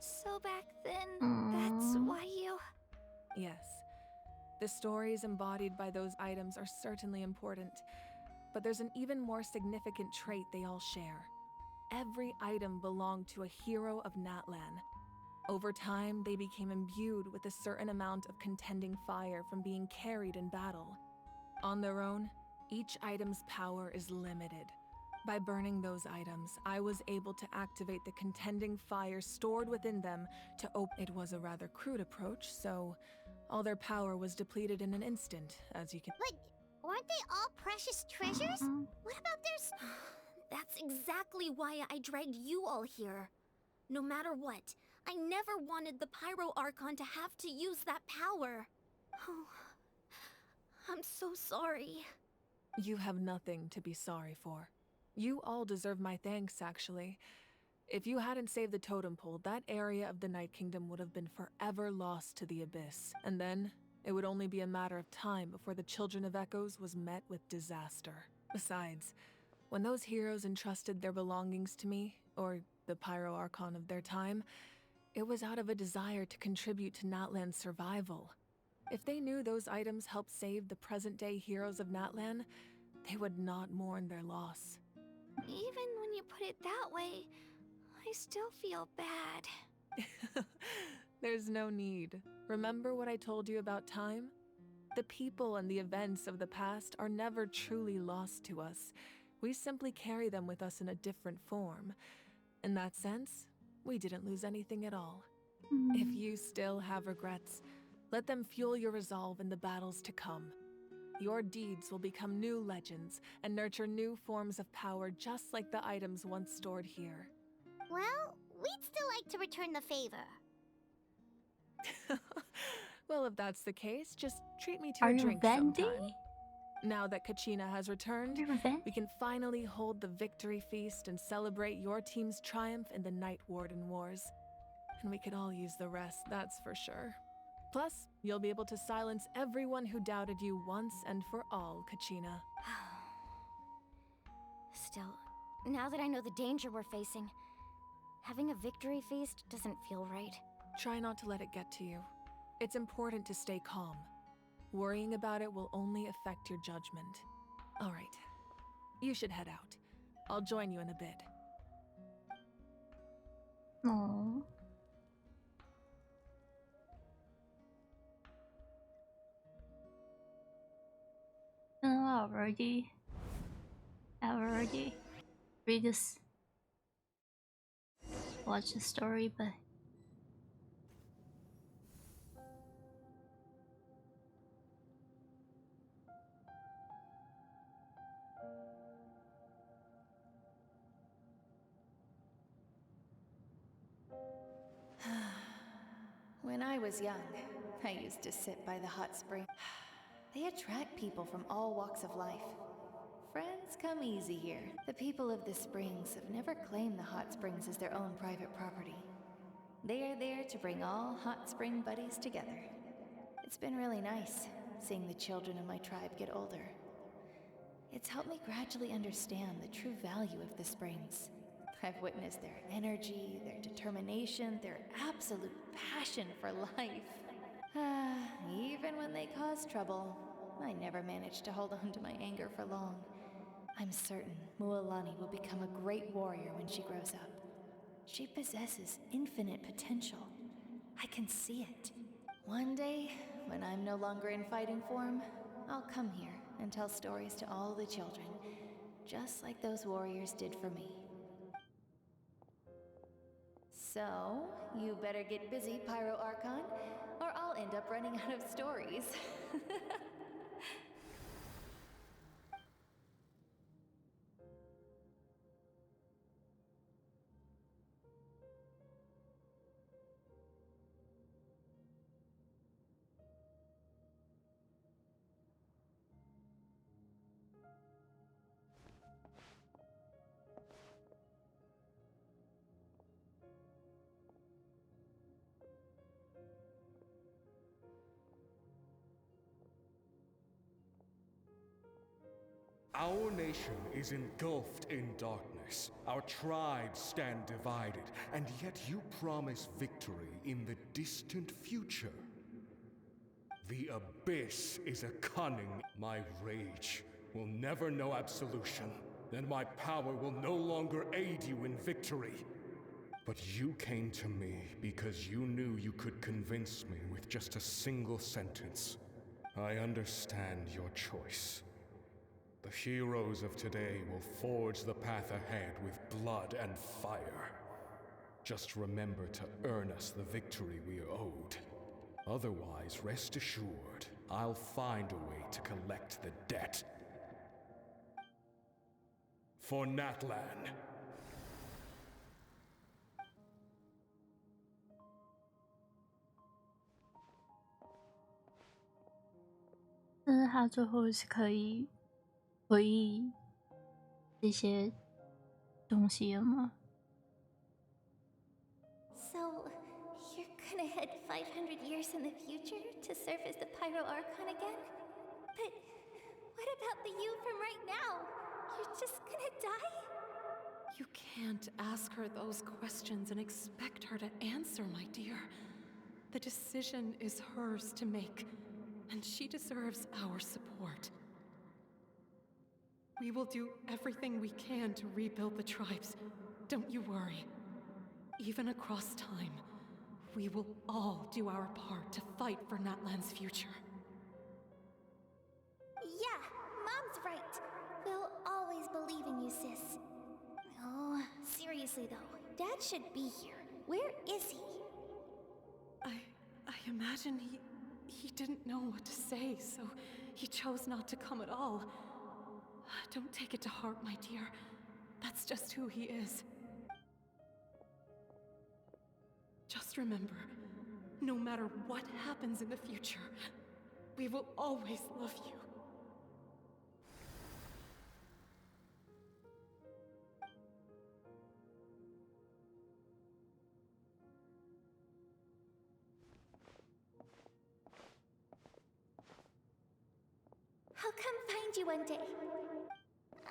R: So back then, that's why you...
E: Yes. The stories embodied by those items are certainly important, but there's an even more significant trait they all share. Every item belonged to a hero of Natlan. Over time, they became imbued with a certain amount of contending fire from being carried in battle. On their own, each item's power is limited. By burning those items, I was able to activate the contending fire stored within them to open. It was a rather crude approach, so all their power was depleted in an instant, as you can...
D: But aren't they all precious treasures? What about their...
G: That's exactly why I dragged you all here. No matter what, I never wanted the Pyro Archon to have to use that power. Oh, I'm so sorry.
E: You have nothing to be sorry for. You all deserve my thanks, actually. If you hadn't saved the totem pole, that area of the Night Kingdom would have been forever lost to the Abyss. And then, it would only be a matter of time before the Children of Echoes was met with disaster. Besides, when those heroes entrusted their belongings to me, or the Pyro Archon of their time, it was out of a desire to contribute to Natlan's survival. If they knew those items helped save the present-day heroes of Natlan, they would not mourn their loss.
R: Even when you put it that way, I still feel bad.
E: There's no need. Remember what I told you about time? The people and the events of the past are never truly lost to us. We simply carry them with us in a different form. In that sense, we didn't lose anything at all. If you still have regrets, let them fuel your resolve in the battles to come. Your deeds will become new legends and nurture new forms of power just like the items once stored here.
D: Well, we'd still like to return the favor.
E: Well, if that's the case, just treat me to a drink sometime. Now that Kachina has returned, we can finally hold the victory feast and celebrate your team's triumph in the Night Warden Wars. And we could all use the rest, that's for sure. Plus, you'll be able to silence everyone who doubted you once and for all, Kachina.
G: Still, now that I know the danger we're facing, having a victory feast doesn't feel right.
E: Try not to let it get to you. It's important to stay calm. Worrying about it will only affect your judgment. All right, you should head out. I'll join you in a bit.
A: Aww. No, I've already read this, watch the story, but
N: When I was young, I used to sit by the hot spring. They attract people from all walks of life. Friends come easy here. The people of the springs have never claimed the hot springs as their own private property. They are there to bring all hot spring buddies together. It's been really nice, seeing the children of my tribe get older. It's helped me gradually understand the true value of the springs. I've witnessed their energy, their determination, their absolute passion for life. Even when they cause trouble, I never managed to hold on to my anger for long. I'm certain Mualani will become a great warrior when she grows up. She possesses infinite potential. I can see it. One day, when I'm no longer in fighting form, I'll come here and tell stories to all the children, just like those warriors did for me. So, you better get busy, Pyro Archon, or I'll end up running out of stories.
Q: Our nation is engulfed in darkness. Our tribes stand divided, and yet you promise victory in the distant future. The Abyss is a cunning. My rage will never know absolution, and my power will no longer aid you in victory. But you came to me because you knew you could convince me with just a single sentence. I understand your choice. The heroes of today will forge the path ahead with blood and fire. Just remember to earn us the victory we are owed. Otherwise, rest assured, I'll find a way to collect the debt. For Natlan.
A: 但是他最后是可以回忆这些东西了吗？
R: So, you're gonna head 500 years in the future to serve as the Pyro Archon again? But what about the you from right now? You're just gonna die?
E: You can't ask her those questions and expect her to answer, my dear. The decision is hers to make, and she deserves our support. We will do everything we can to rebuild the tribes. Don't you worry. Even across time, we will all do our part to fight for Natlan's future.
R: Yeah, Mom's right. We'll always believe in you, sis. Oh, seriously though, Dad should be here. Where is he?
E: I imagine he didn't know what to say, so he chose not to come at all. Don't take it to heart, my dear. That's just who he is. Just remember, no matter what happens in the future, we will always love you.
R: I'll come find you one day.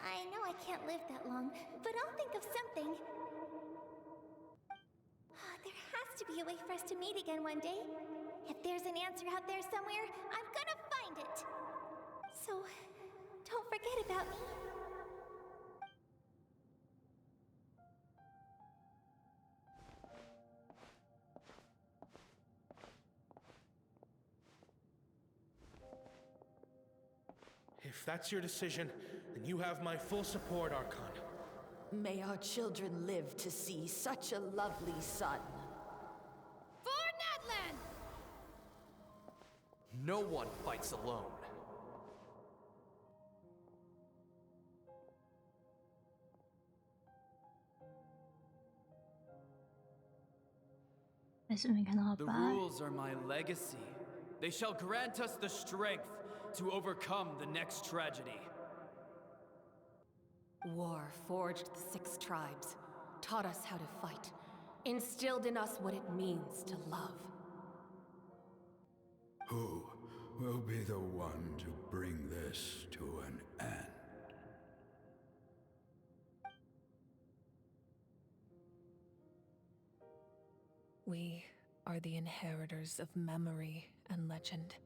R: I know I can't live that long, but I'll think of something. There has to be a way for us to meet again one day. If there's an answer out there somewhere, I'm gonna find it. So, don't forget about me.
Q: If that's your decision, then you have my full support, Archon.
W: May our children live to see such a lovely son.
O: For Natlan!
T: No one fights alone.
A: 还是没看到他
K: The
A: 爸。
K: rules are my legacy. They shall grant us the strength to overcome the next tragedy.
J: War forged the 6 tribes, taught us how to fight, instilled in us what it means to love.
Q: Who will be the one to bring this to an end?
E: We are the inheritors of memory and legend.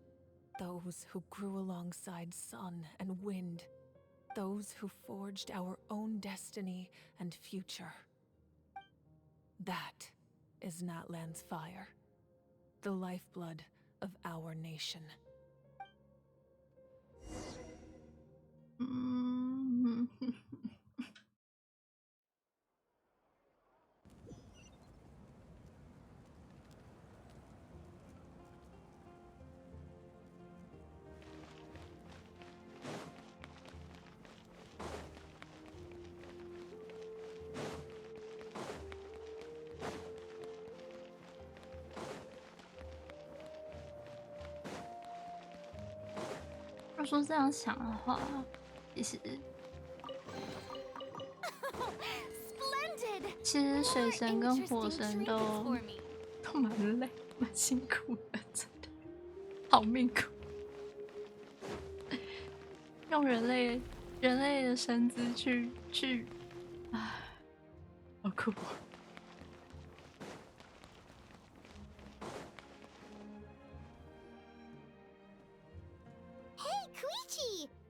E: Those who grew alongside sun and wind. Those who forged our own destiny and future. That is Natlan's fire. The lifeblood of our nation.
A: 要说这样想的话，其实水神跟火神都蛮累、蛮辛苦的，真的好命苦。用人类的身姿去，唉，好苦啊。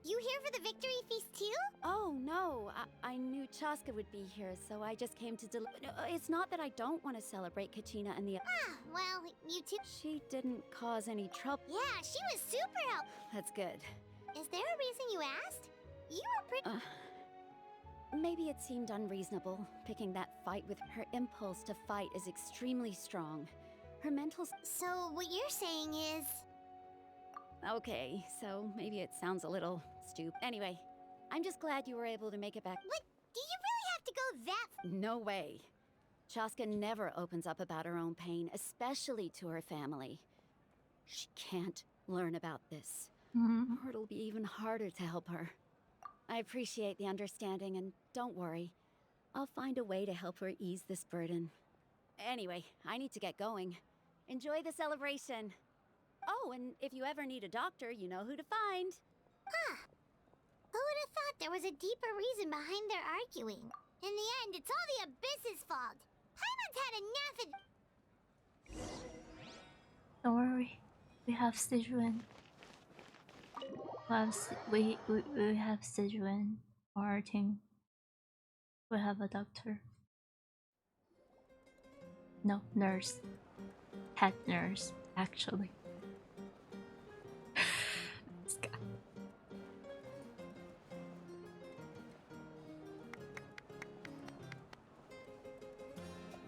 D: You here for the victory feast too?
B: Oh, no. I knew Chaska would be here, so I just came to It's not that I don't want to celebrate Kachina and the...
D: Ah, well, you two...
B: She didn't cause any trouble.
D: Yeah, she was super helpful.
B: That's good.
D: Is there a reason you asked? You were pretty...
B: Maybe it seemed unreasonable, picking that fight with her impulse to fight is extremely strong. Her mental...
D: So, what you're saying is...
B: Okay, so maybe it sounds a little stupid. Anyway, I'm just glad you were able to make it back.
D: What? Do you really have to go that...
B: No way. Chaska never opens up about her own pain, especially to her family. She can't learn about this. Or it'll be even harder to help her. I appreciate the understanding, and don't worry. I'll find a way to help her ease this burden. Anyway, I need to get going. Enjoy the celebration. Oh, and if you ever need a doctor, you know who to find.
D: Huh. Who would have thought there was a deeper reason behind their arguing? In the end, it's all the Abyss's fault. Paimon's had enough of...
A: Don't worry, we have Sijuan. We have Sijuan on our team. We have a doctor. No, nurse. Head nurse, actually.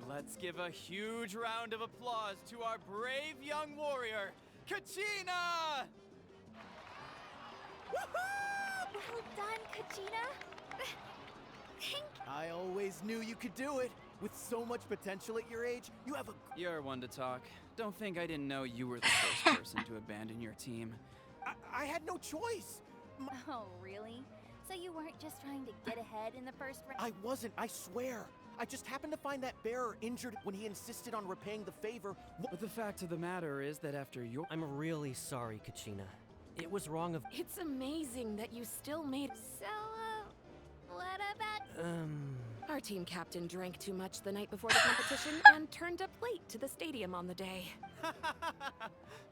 K: Let's give a huge round of applause to our brave young warrior, Kachina!
R: Well done, Kachina.
M: I always knew you could do it. With so much potential at your age, you have a...
K: You're one to talk. Don't think I didn't know you were the first person to abandon your team.
M: I had no choice.
G: Oh, really? So you weren't just trying to get ahead in the first round?
M: I wasn't, I swear. I just happened to find that bearer injured when he insisted on repaying the favor.
K: But the fact of the matter is that after your...
T: I'm really sorry, Kachina. It was wrong of...
J: It's amazing that you still made...
R: So, what about...
J: Our team captain drank too much the night before the competition and turned up late to the stadium on the day.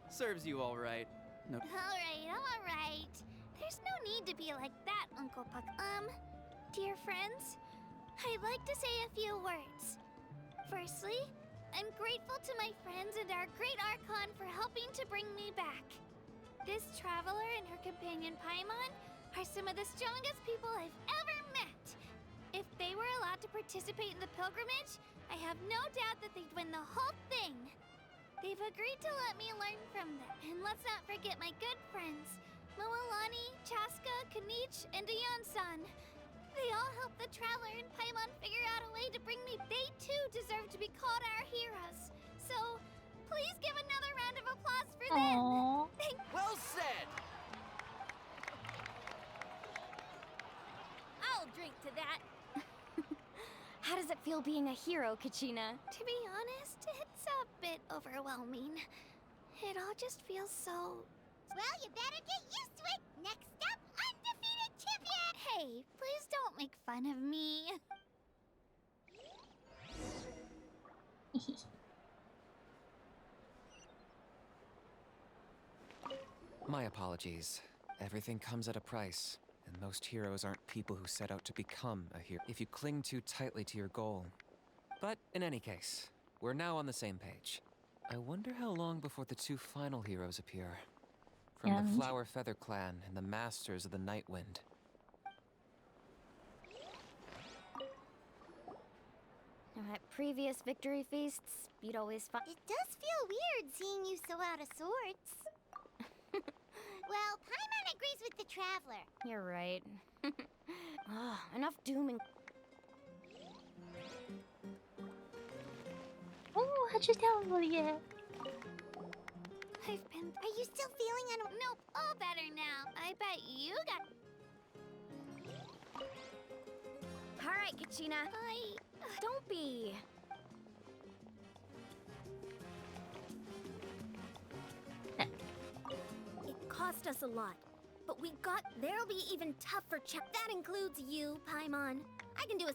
K: Serves you all right. No.
R: Alright. There's no need to be like that, Uncle Puck. Dear friends, I'd like to say a few words. Firstly, I'm grateful to my friends and our great Archon for helping to bring me back. This traveler and her companion Paimon are some of the strongest people I've ever met. If they were allowed to participate in the pilgrimage, I have no doubt that they'd win the whole thing. They've agreed to let me learn from them. And let's not forget my good friends, Moalani, Chaska, Kanich, and Dion-san. They all helped the traveler and Paimon figure out a way to bring me. They too deserve to be called our heroes. So So, please give another round of applause for
A: Aww.
R: them.
K: Well said!
R: I'll drink to that.
G: How does it feel being a hero, Kachina?
R: To be honest, it's a bit overwhelming. It all just feels so... Well, you better get used to it. Next up, undefeated champion! Hey, please don't make fun of me.
K: My apologies. Everything comes at a price, and most heroes aren't people who set out to become a hero if you cling too tightly to your goal. But in any case, we're now on the same page. I wonder how long before the two final heroes appear. From the Flower Feather Clan and the Masters of the Night Wind.
G: At previous victory feasts, you'd always find...
D: It does feel weird seeing you so out of sorts. Well, Paimon agrees with the Traveler.
G: You're right. Enough dooming.
A: Oh, 他去跳舞了耶
D: Are you still feeling
R: Nope, all better now. I bet you got...
G: Alright, Kachina. Don't be.
R: It cost us a lot, but we got... There'll be even tougher That includes you, Paimon. I can do a...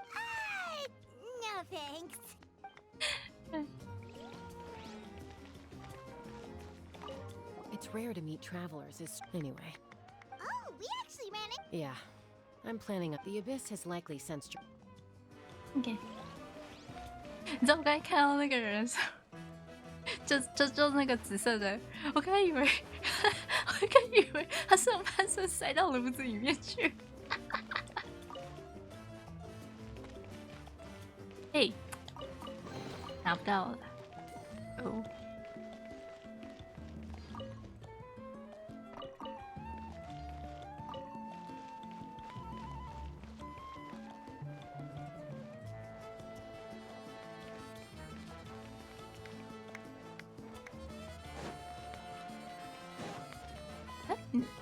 D: No thanks.
J: It's rare to meet travelers, anyway.
D: Oh, we actually ran it.
J: Yeah. I'm planning on... The Abyss has likely sensed your...
A: OK， 你知道我刚才看到那个人的时候，就那个紫色的，我刚以为他上半身塞到炉子里面去。嘿，拿不到了。哦。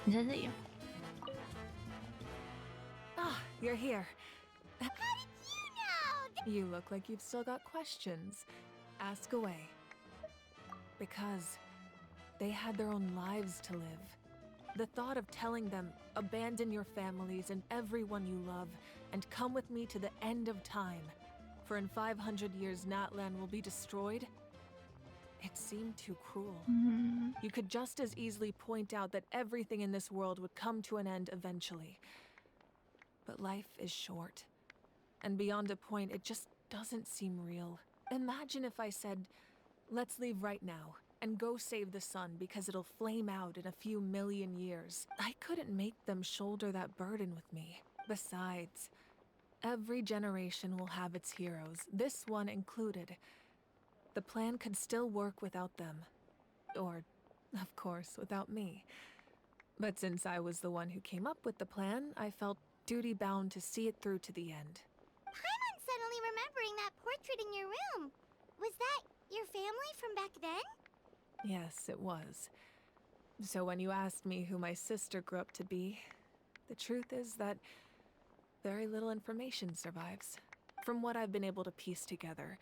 A: 你在这里啊
E: Ah, you're here.
D: How did you know?
E: You look like you've still got questions. Ask away. Because they had their own lives to live. The thought of telling them, abandon your families and everyone you love, and come with me to the end of time, for in 500 years Natlan will be destroyed, it seemed too cruel. You could just as easily point out that everything in this world would come to an end eventually. But life is short. And beyond a point, it just doesn't seem real. Imagine if I said, let's leave right now, and go save the sun because it'll flame out in a few million years. I couldn't make them shoulder that burden with me. Besides, every generation will have its heroes, this one included. The plan could still work without them. Or, of course, without me. But since I was the one who came up with the plan, I felt duty-bound to see it through to the end.
D: Paimon's suddenly remembering that portrait in your room. Was that your family from back then?
E: Yes, it was. So when you asked me who my sister grew up to be, the truth is that very little information survives. From what I've been able to piece together,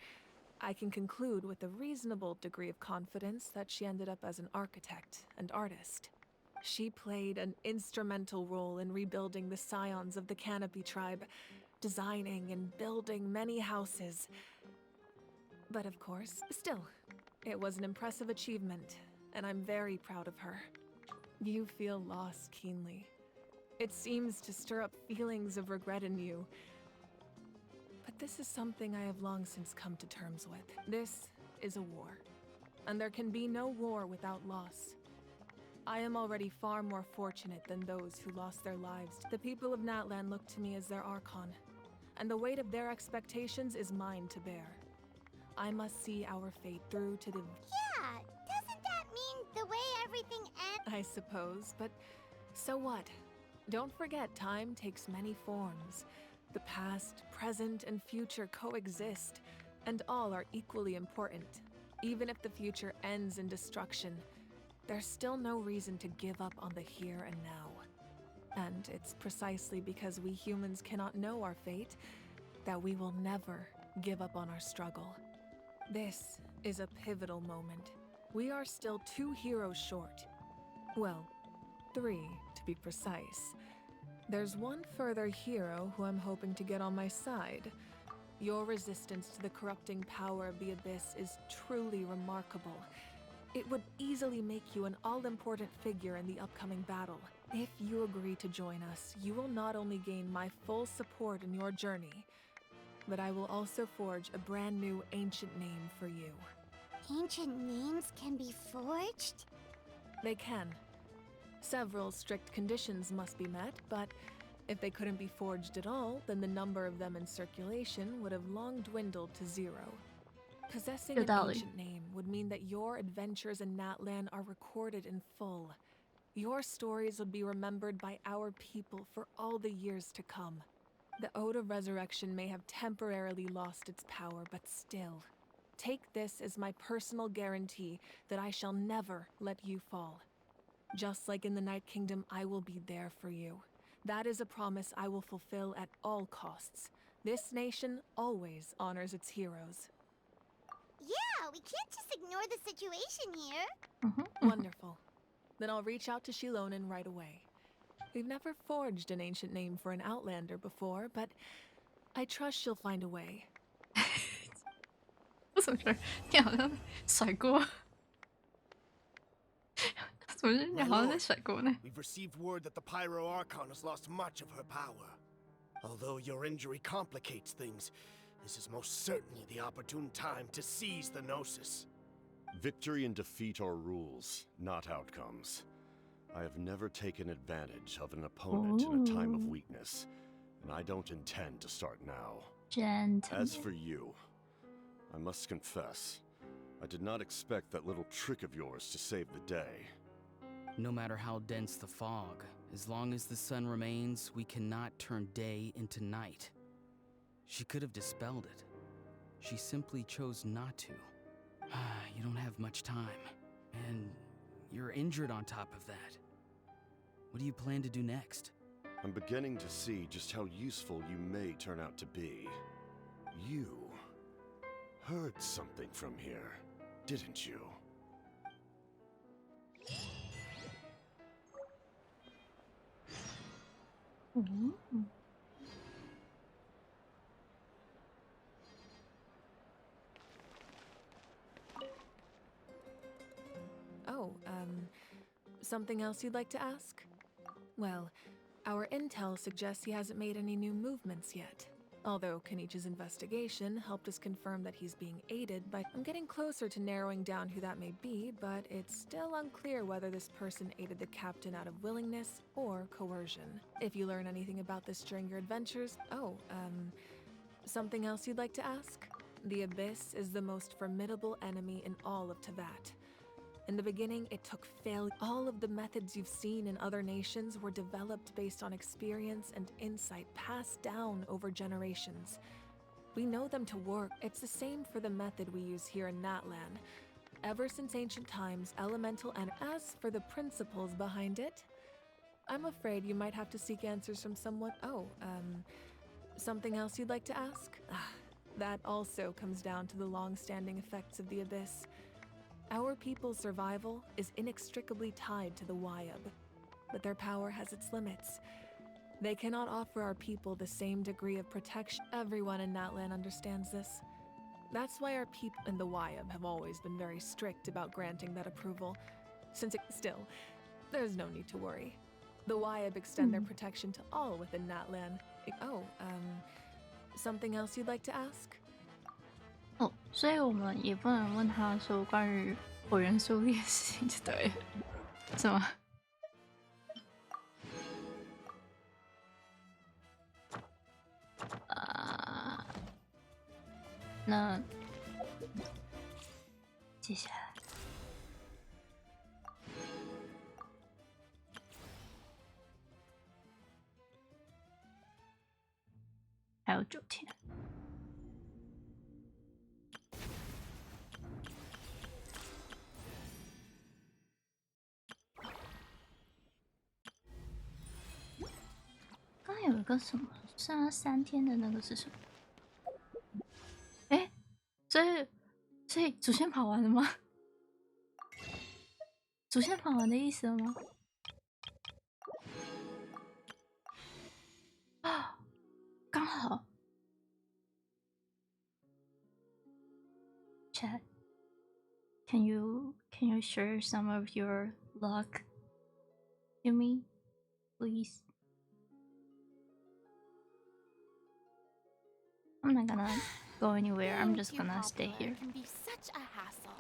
E: I can conclude with a reasonable degree of confidence that she ended up as an architect and artist. She played an instrumental role in rebuilding the scions of the Canopy tribe, designing and building many houses. But of course, still, it was an impressive achievement, and I'm very proud of her. You feel loss keenly. It seems to stir up feelings of regret in you. But this is something I have long since come to terms with. This is a war, and there can be no war without loss. I am already far more fortunate than those who lost their lives. The people of Natlan look to me as their Archon, and the weight of their expectations is mine to bear. I must see our fate through to the...
D: Yeah, doesn't that mean the way everything ends?
E: I suppose, but so what? Don't forget, time takes many forms. The past, present, and future coexist, and all are equally important. Even if the future ends in destruction, there's still no reason to give up on the here and now. And it's precisely because we humans cannot know our fate that we will never give up on our struggle. This is a pivotal moment. We are still 2 heroes short. Well, 3 to be precise. There's one further hero who I'm hoping to get on my side. Your resistance to the corrupting power of the Abyss is truly remarkable. It would easily make you an all-important figure in the upcoming battle. If you agree to join us, you will not only gain my full support in your journey, but I will also forge a brand new ancient name for you.
D: Ancient names can be forged?
E: They can. Several strict conditions must be met, but if they couldn't be forged at all, then the number of them in circulation would have long dwindled to 0. Possessing an ancient name would mean that your adventures in Natlan are recorded in full. Your stories would be remembered by our people for all the years to come. The Ode of Resurrection may have temporarily lost its power, but still, take this as my personal guarantee that I shall never let you fall. Just like in the Night Kingdom, I will be there for you. That is a promise I will fulfill at all costs. This nation always honors its heroes.
D: Yeah, we can't just ignore the situation here.
E: Wonderful. Then I'll reach out to Shilonen right away. We've never forged an ancient name for an Outlander before, but I trust she'll find a way.
A: 为什么觉得你好像甩锅？怎么觉得你好像在甩锅呢？
M: We've received word that the Pyro Archon has lost much of her power. Although your injury complicates things, this is most certainly the opportune time to seize the Gnosis.
F: Victory and defeat are rules, not outcomes. I have never taken advantage of an opponent in a time of weakness, and I don't intend to start now. As for you, I must confess, I did not expect that little trick of yours to save the day.
S: No matter how dense the fog, as long as the sun remains, we cannot turn day into night. She could have dispelled it. She simply chose not to. You don't have much time, and you're injured on top of that. What do you plan to do next?
F: I'm beginning to see just how useful you may turn out to be. You heard something from here, didn't you?
E: Oh, something else you'd like to ask? Well, our intel suggests he hasn't made any new movements yet. Although Kenichi's investigation helped us confirm that he's being aided by... I'm getting closer to narrowing down who that may be, but it's still unclear whether this person aided the captain out of willingness or coercion. If you learn anything about this during your adventures... Oh, something else you'd like to ask? The Abyss is the most formidable enemy in all of Teyvat. In the beginning, it took failure. All of the methods you've seen in other nations were developed based on experience and insight passed down over generations. We know them to work. It's the same for the method we use here in Natlan. Ever since ancient times, elemental and as for the principles behind it, I'm afraid you might have to seek answers from someone. Oh, something else you'd like to ask? That also comes down to the long-standing effects of the Abyss. Our people's survival is inextricably tied to the Wyab, but their power has its limits. They cannot offer our people the same degree of protection. Everyone in Natlan understands this. That's why our people in the Wyab have always been very strict about granting that approval. Still, there's no need to worry. The Wyab extend their protection to all within Natlan. Something else you'd like to ask?
A: 哦，所以我们也不能问他说关于火元素力的事情，就对了，是吗？那接下来还有9天。个什么，剩下3天的那个是什么？哎，所以主线跑完了吗？主线跑完的意思了吗？啊，刚好。Chat, can you share some of your luck to me, please? I'm not gonna go anywhere. I'm just gonna stay here.
B: Can be such a hassle.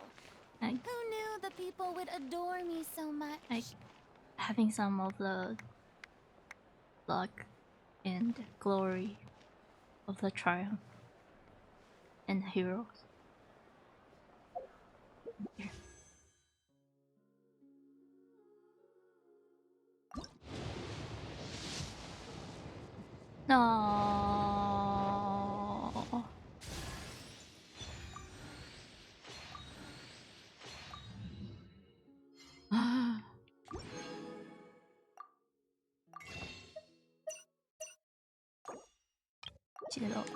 A: Like,
B: Who knew the people would adore me so much?
A: Like having some of the luck and glory of the triumph and heroes. Here. No. Get up.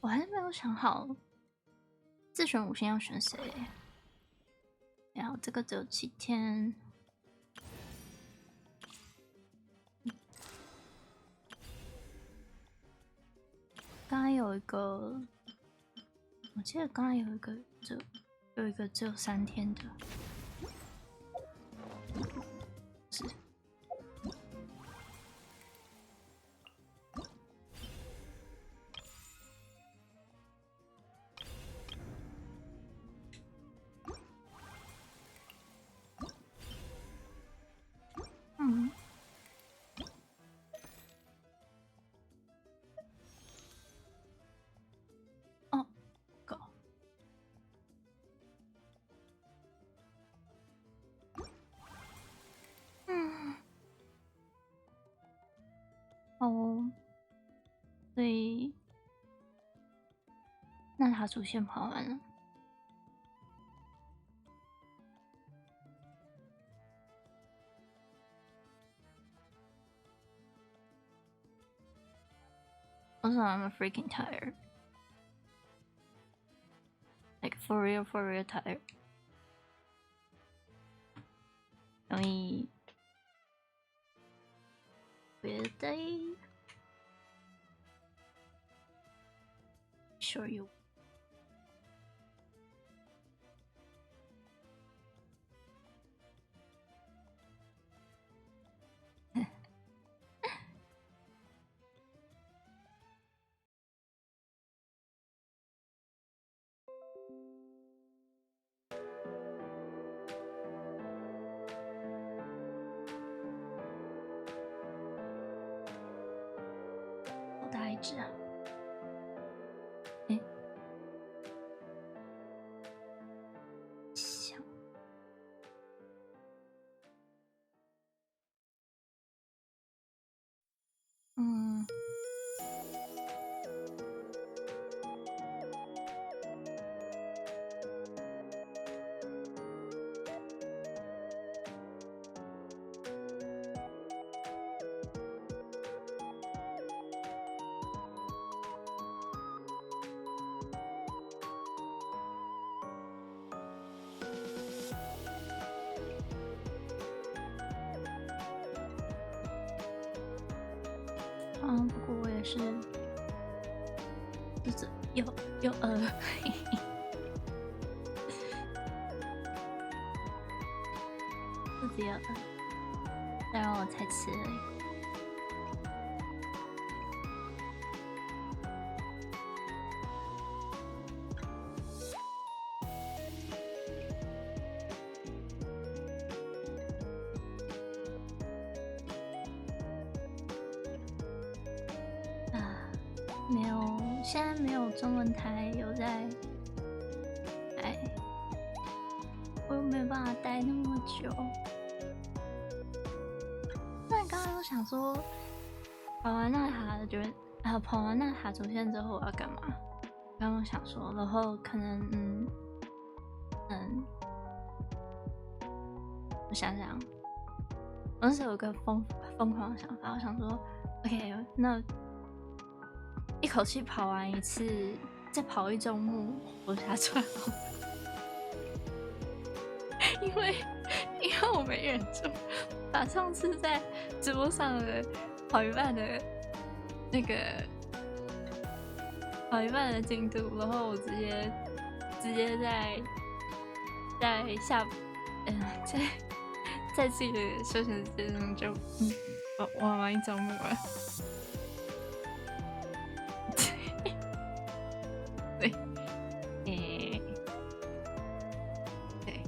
A: 我还是没有想好自选5星要选谁。然后这个只有7天。刚刚有一个，我记得刚刚有一个只有3天的，是。嗯。哦，狗。嗯。哦，所以那他主线跑完了。Also, I'm freaking tired. Like for real tired. 容易别的 Sure you.好大一只啊！哎，想，嗯。不过我也是，就是有饿，自己有饿，再让我才吃而已。没有，现在没有中文台有在，哎，我又没有办法待那么久。那你刚刚有想说跑完纳塔觉得跑完纳塔主线之后我要干嘛？刚刚想说，然后可能我想想，我那时候有个疯狂的想法，我想说 ，OK， 那一口气跑完一次，再跑一周目活下去好了，因为我没忍住，把上次在直播上的跑一半的那个跑一半的进度，然后我直接在下在自己的休闲时间中就玩完一周目了。对，对，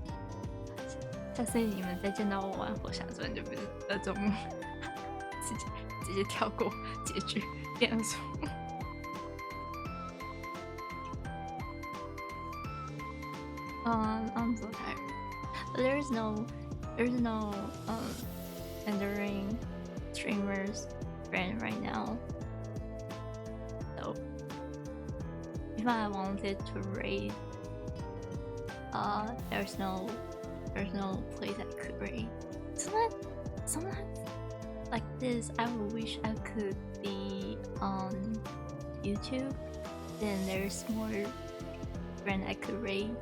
A: 下次你们再见到我玩火下传就不是2周目，直接跳过结局变2周目。I'm so tired. There's no entering streamers friend right now. So if I wanted to raid, there's no place I could raid. Sometimes like this, I would wish I could be on YouTube. Then there's more friend I could raid.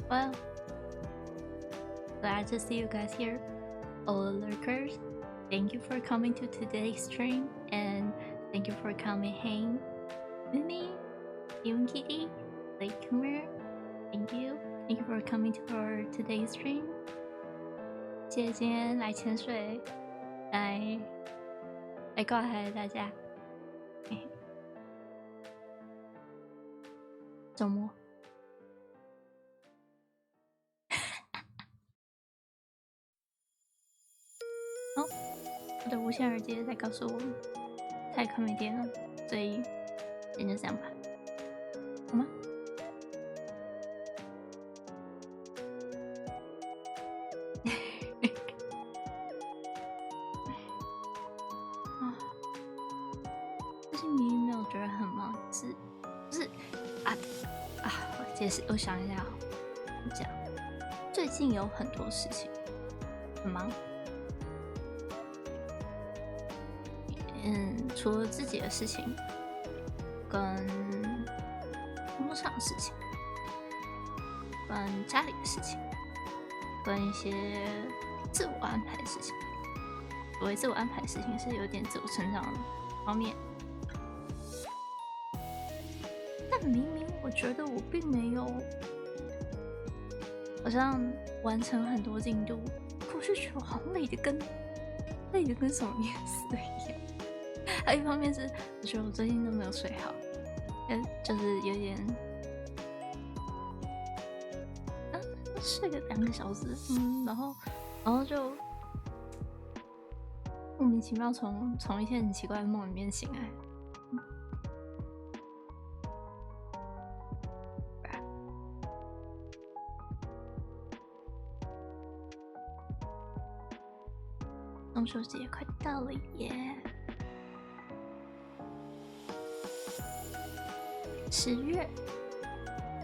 A: Well, glad to see you guys here. All the lurkers, thank you for coming to today's stream, and thank you for coming hang with me, Even Kitty, Lakemer. Thank you for coming to our today's stream. 谢谢今天来潜水，来挂海的大家。周末。哦，我的无线耳机在告诉我太快没电了，所以今天就这样吧，好吗？最近明明没有觉得很忙，不是我解释，我想一下，讲最近有很多事情很忙。除了自己的事情，跟工作上的事情，跟家里的事情，跟一些自我安排的事情。所谓自我安排的事情，是有点自我成长的方面。但明明我觉得我并没有，好像完成很多进度，可我就觉得我好像累得跟什么意思一样。还有一方面是，我觉得我最近都没有睡好，就是有点，睡个2个小时，然后就莫名其妙从一些很奇怪的梦里面醒来。中秋节快到了耶！10月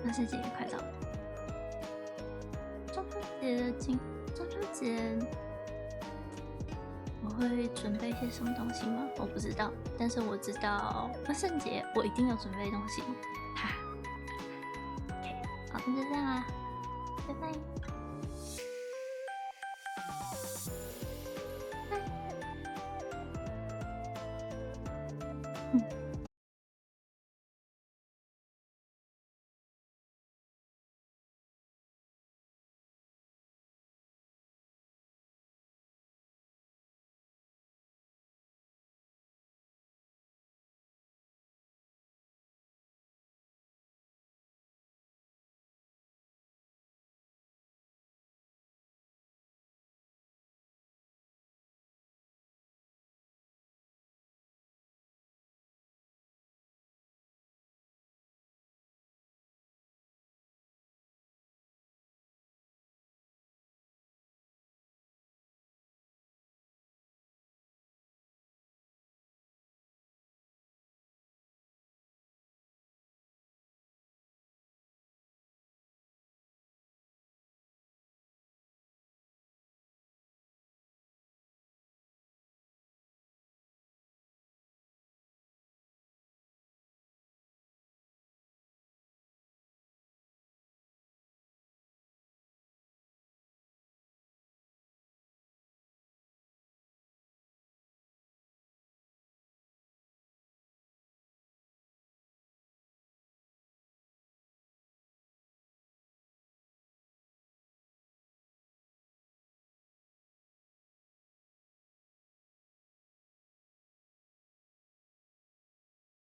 A: ，20节也快到了。中秋节我会准备些什么东西吗？我不知道，但是我知道万圣节我一定要准备东西。哈 ，OK， 好，那就这样啦，拜拜。